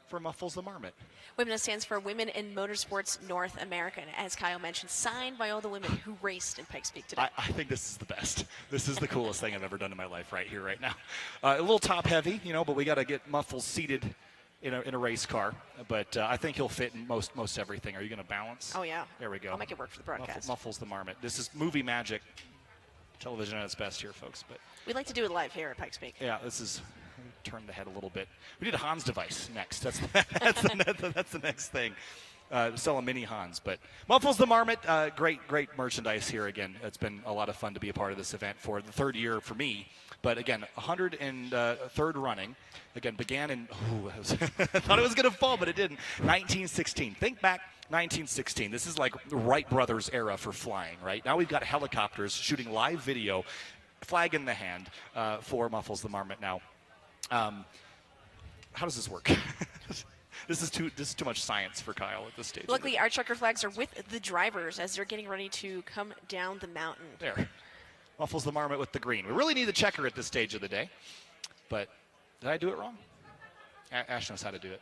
for Muffles the Marmot. WIMNA stands for Women in Motorsports North America. And as Kyle mentioned, signed by all the women who raced in Pikes Peak today. I think this is the best. This is the coolest thing I've ever done in my life right here, right now. A little top heavy, but we got to get Muffles seated in a race car, but I think he'll fit in most everything. Are you going to balance? Oh, yeah. There we go. I'll make it work for the broadcast. Muffles the Marmot. This is movie magic. Television at its best here, folks. But we like to do it live here at Pikes Peak. Yeah, this is turn the head a little bit. We need a Hans device next. That's the next thing. Sell a mini Hans. But Muffles the Marmot, great merchandise here again. It's been a lot of fun to be a part of this event for the third year for me. But again, 103rd running. Again, began in, I thought it was going to fall, but it didn't. 1916. Think back, 1916. This is like the Wright brothers era for flying, right? Now we've got helicopters shooting live video, flag in the hand for Muffles the Marmot now. How does this work? This is too much science for Kyle at this stage. Luckily, our checker flags are with the drivers as they're getting ready to come down the mountain. There. Muffles the Marmot with the green. We really need the checker at this stage of the day. But did I do it wrong? Ash knows how to do it.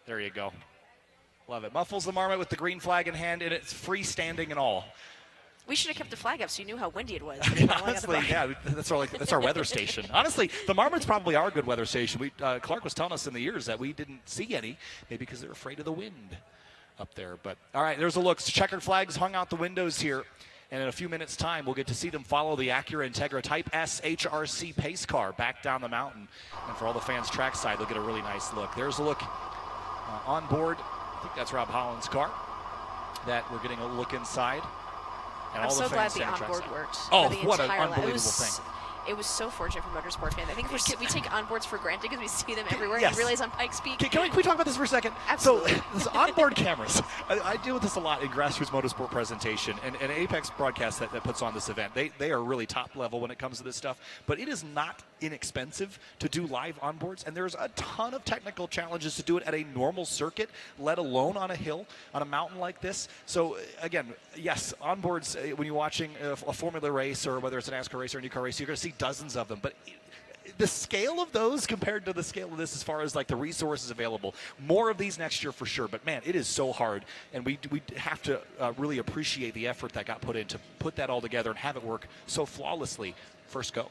There you go. Love it. Muffles the Marmot with the green flag in hand, and it's freestanding and all. We should have kept the flag up so you knew how windy it was. Honestly, yeah, that's our weather station. Honestly, the Marmot's probably our good weather station. Clark was telling us in the years that we didn't see any, maybe because they're afraid of the wind up there. But all right, there's a look. Checkered flags hung out the windows here. And in a few minutes' time, we'll get to see them follow the Acura Integra Type S HRC pace car back down the mountain. And for all the fans trackside, they'll get a really nice look. There's a look on board. I think that's Rob Holland's car that we're getting a look inside. And I'm all so the glad fans the onboard trackside. worked. Oh, for the what an entire lap. unbelievable thing. It was so fortunate for motorsport fans. I think we take onboards for granted because we see them everywhere. Yes. And realize on Pikes Peak. Can we talk about this for a second? Absolutely. So, this onboard cameras. I deal with this a lot in grassroots motorsport presentation, and Apex Broadcast that puts on this event. They are really top level when it comes to this stuff, but it is not inexpensive to do live onboards, and there's a ton of technical challenges to do it at a normal circuit, let alone on a hill, on a mountain like this. So, again, yes, onboards, when you're watching a Formula race or whether it's an NASCAR race or a IndyCar race, you're going to see dozens of them, but the scale of those compared to the scale of this as far as like the resources available, more of these next year for sure, but man, it is so hard, and we have to really appreciate the effort that got put in to put that all together and have it work so flawlessly first go.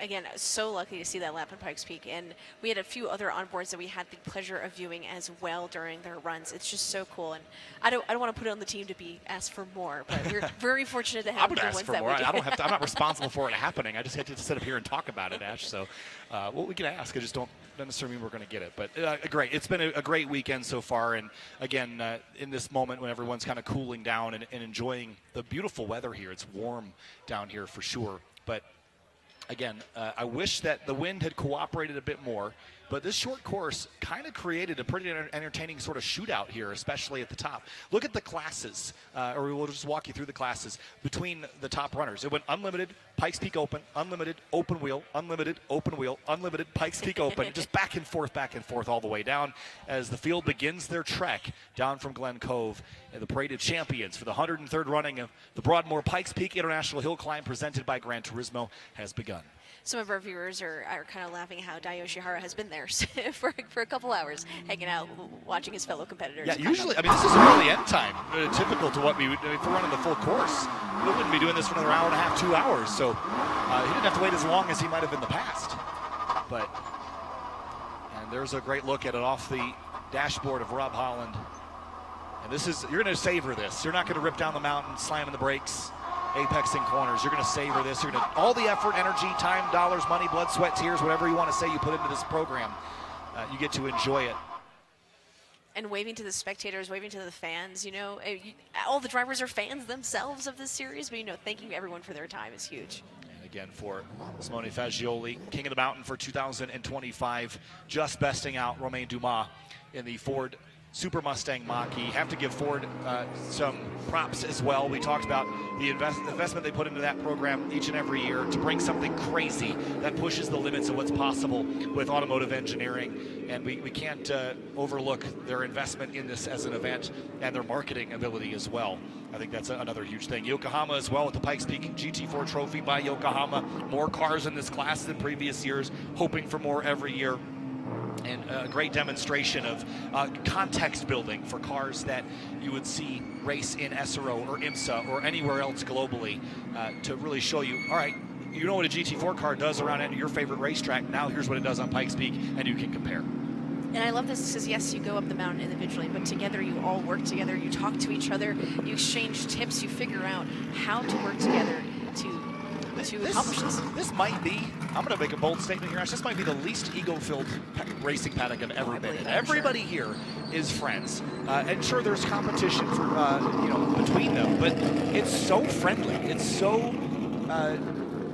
Again, so lucky to see that lap on Pikes Peak, and we had a few other onboards that we had the pleasure of viewing as well during their runs. It's just so cool, and I don't want to put it on the team to be asked for more, but we're very fortunate to have the ones that we do. I don't have to. I'm not responsible for it happening. I just had to sit up here and talk about it, Ash. So, we can ask. I just don't necessarily mean we're going to get it. But great. It's been a great weekend so far, and again, in this moment when everyone's kind of cooling down and enjoying the beautiful weather here. It's warm down here for sure, but. Again, I wish that the wind had cooperated a bit more, but this short course kind of created a pretty entertaining sort of shootout here, especially at the top. Look at the classes, or we'll just walk you through the classes between the top runners. It went unlimited, Pikes Peak Open, unlimited, open wheel, unlimited, open wheel, unlimited, Pikes Peak Open, just back and forth all the way down as the field begins their trek down from Glen Cove. And the parade of champions for the 103rd running of the Broadmoor Pikes Peak International Hill Climb presented by Gran Turismo has begun. Some of our viewers are kind of laughing how Dai Yoshihara has been there for a couple hours, hanging out, watching his fellow competitors. Yeah, usually, I mean, this is early end time, typical to what we would do if we're running the full course. We wouldn't be doing this for another hour and a half, 2 hours, so he didn't have to wait as long as he might have in the past. But, and there's a great look at it off the dashboard of Rob Holland. And this is, you're going to savor this. You're not going to rip down the mountain, slamming the brakes, apexing corners. You're going to savor this. You're going to, all the effort, energy, time, dollars, money, blood, sweat, tears, whatever you want to say you put into this program, you get to enjoy it. And waving to the spectators, waving to the fans, all the drivers are fans themselves of this series, but, thanking everyone for their time is huge. And again, for Simone Fagioli, King of the Mountain for 2025, just besting out Romain Dumas in the Ford Super Mustang Mach-E. Have to give Ford some props as well. We talked about the investment they put into that program each and every year to bring something crazy that pushes the limits of what's possible with automotive engineering. And we can't overlook their investment in this as an event and their marketing ability as well. I think that's another huge thing. Yokohama as well with the Pikes Peak GT4 trophy by Yokohama. More cars in this class than previous years, hoping for more every year. And a great demonstration of context building for cars that you would see race in SRO or IMSA or anywhere else globally to really show you, all right, you know what a GT4 car does around your favorite racetrack. Now here's what it does on Pikes Peak, and you can compare. And I love this because, yes, you go up the mountain individually, but together you all work together. You talk to each other. You exchange tips. You figure out how to work together to accomplish this. This might be, I'm going to make a bold statement here, Ash, this might be the least ego-filled racing paddock I've ever been in. Everybody here is friends. And sure, there's competition for, between them, but it's so friendly. It's so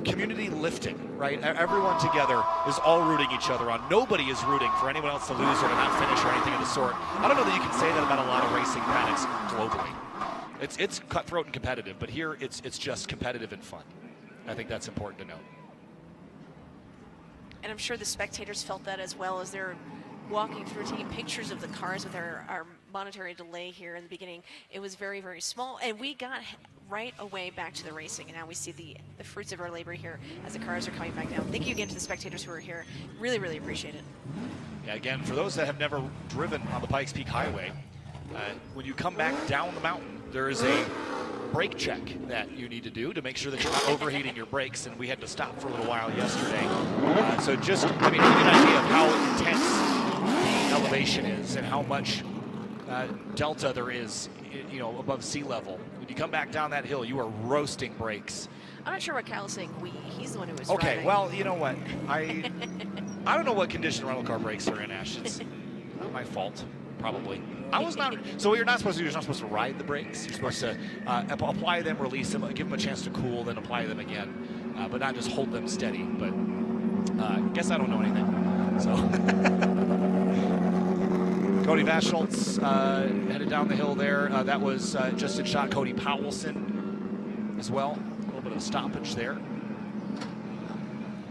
community lifting, right? Everyone together is all rooting each other on. Nobody is rooting for anyone else to lose or to not finish or anything of the sort. I don't know that you can say that about a lot of racing paddocks globally. It's cutthroat and competitive, but here it's just competitive and fun. I think that's important to note. And I'm sure the spectators felt that as well as they're walking through, taking pictures of the cars with our monetary delay here in the beginning. It was very, very small, and we got right away back to the racing, and now we see the fruits of our labor here as the cars are coming back down. Thank you again to the spectators who are here. Really, really appreciate it. Yeah, again, for those that have never driven on the Pikes Peak Highway, when you come back down the mountain, there is a brake check that you need to do to make sure that you're not overheating your brakes, and we had to stop for a little while yesterday. So just, give you an idea of how intense the elevation is and how much delta there is, above sea level. When you come back down that hill, you are roasting brakes. I'm not sure what Kyle's saying. He's the one who was Okay, driving. well, you know what? I don't know what condition rental car brakes are in, Ash. It's not my fault, probably. I was not. So what you're not supposed to do, you're not supposed to ride the brakes. You're supposed to apply them, release them, give them a chance to cool, then apply them again, but not just hold them steady. But I guess I don't know anything. So Cody Vaschholz headed down the hill there. That was just in shot Cody Powelson as well. A little bit of a stoppage there.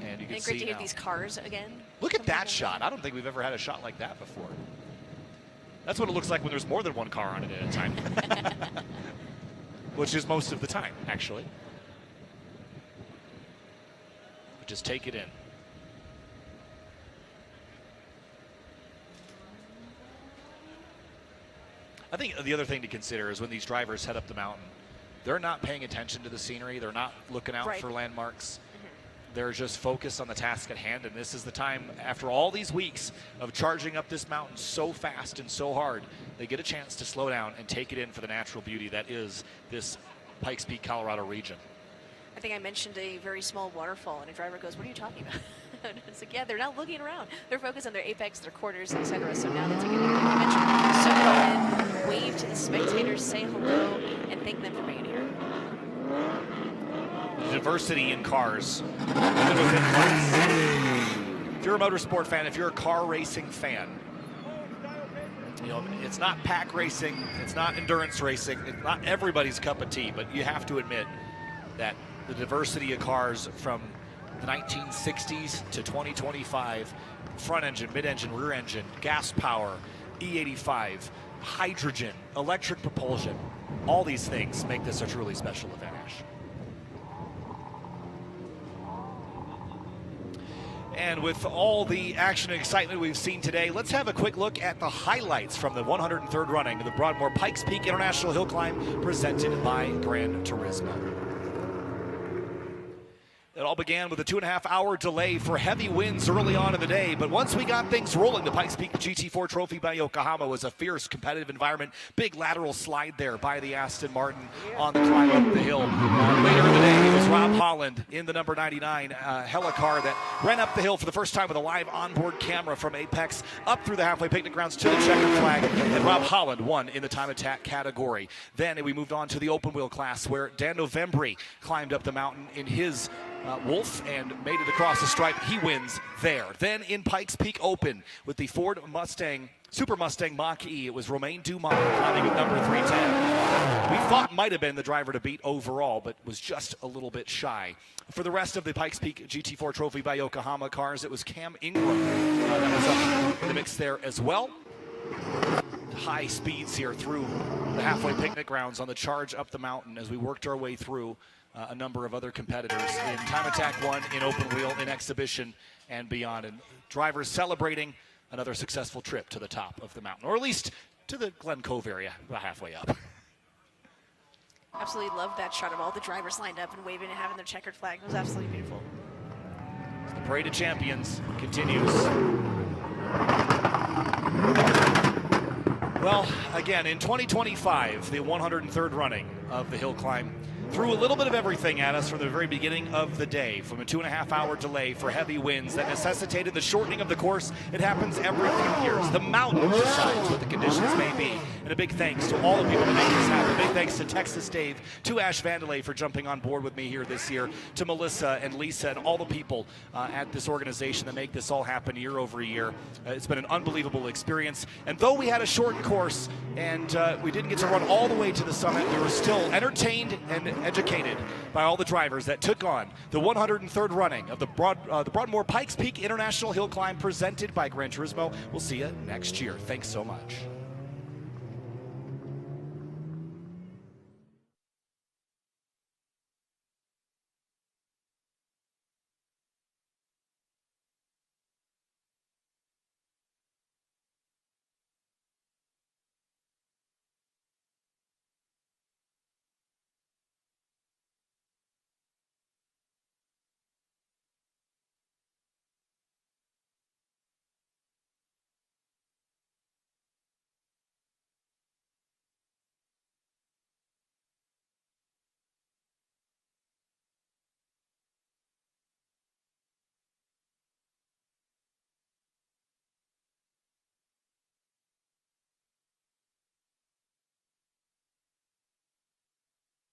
And you can and see great to now. hear these cars again. Look at that shot. I don't think we've ever had a shot like that before. That's what it looks like when there's more than one car on it at a time. Which is most of the time, actually. But just take it in. I think the other thing to consider is when these drivers head up the mountain, they're not paying attention to the scenery. They're not looking out for landmarks. They're just focused on the task at hand, and this is the time, after all these weeks of charging up this mountain so fast and so hard, they get a chance to slow down and take it in for the natural beauty that is this Pikes Peak, Colorado region. I think I mentioned a very small waterfall, and a driver goes, "What are you talking about?" It's like, yeah, they're not looking around. They're focused on their apex, their corners, etc. So now they take a soak it all in, wave to the spectators, say hello, and thank them for being here. Diversity in cars, even within class. If you're a motorsport fan, if you're a car racing fan, it's not pack racing, it's not endurance racing, it's not everybody's cup of tea, but you have to admit that the diversity of cars from the 1960s to 2025, front engine, mid-engine, rear engine, gas power, E85, hydrogen, electric propulsion, all these things make this a truly special event, Ash. And with all the action and excitement we've seen today, let's have a quick look at the highlights from the 103rd running of the Broadmoor Pikes Peak International Hill Climb presented by Gran Turismo. It all began with a 2.5-hour delay for heavy winds early on in the day, but once we got things rolling, the Pikes Peak GT4 Trophy by Yokohama was a fierce competitive environment. Big lateral slide there by the Aston Martin on the climb up the hill. Later in the day, it was Rob Holland in the number 99 helicar that ran up the hill for the first time with a live onboard camera from Apex up through the halfway picnic grounds to the checkered flag, and Rob Holland won in the time attack category. Then we moved on to the open wheel class where Dan Novembri climbed up the mountain in his Wolf and made it across the stripe. He wins there. Then in Pikes Peak Open with the Ford Mustang, Super Mustang Mach-E, it was Romain Dumas climbing at number 310. We thought might have been the driver to beat overall, but was just a little bit shy. For the rest of the Pikes Peak GT4 Trophy by Yokohama cars, it was Cam Ingram that was up in the mix there as well. High speeds here through the halfway picnic grounds on the charge up the mountain as we worked our way through a number of other competitors in Time Attack 1, in Open Wheel, in Exhibition, and beyond. And drivers celebrating another successful trip to the top of the mountain, or at least to the Glen Cove area, about halfway up. Absolutely loved that shot of all the drivers lined up and waving and having their checkered flag. It was absolutely beautiful. The Parade of Champions continues. Well, again, in 2025, the 103rd running of the hill climb threw a little bit of everything at us from the very beginning of the day, from a 2.5-hour delay for heavy winds that necessitated the shortening of the course. It happens every few years. The mountain decides what the conditions may be. And a big thanks to all the people that make this happen. Big thanks to Texas Dave, to Ash Vandelay for jumping on board with me here this year, to Melissa and Lisa and all the people at this organization that make this all happen year over year. It's been an unbelievable experience. And though we had a shortened course and we didn't get to run all the way to the summit, we were still entertained and educated by all the drivers that took on the 103rd running of the Broadmoor Pikes Peak International Hill Climb presented by Gran Turismo. We'll see you next year. Thanks so much.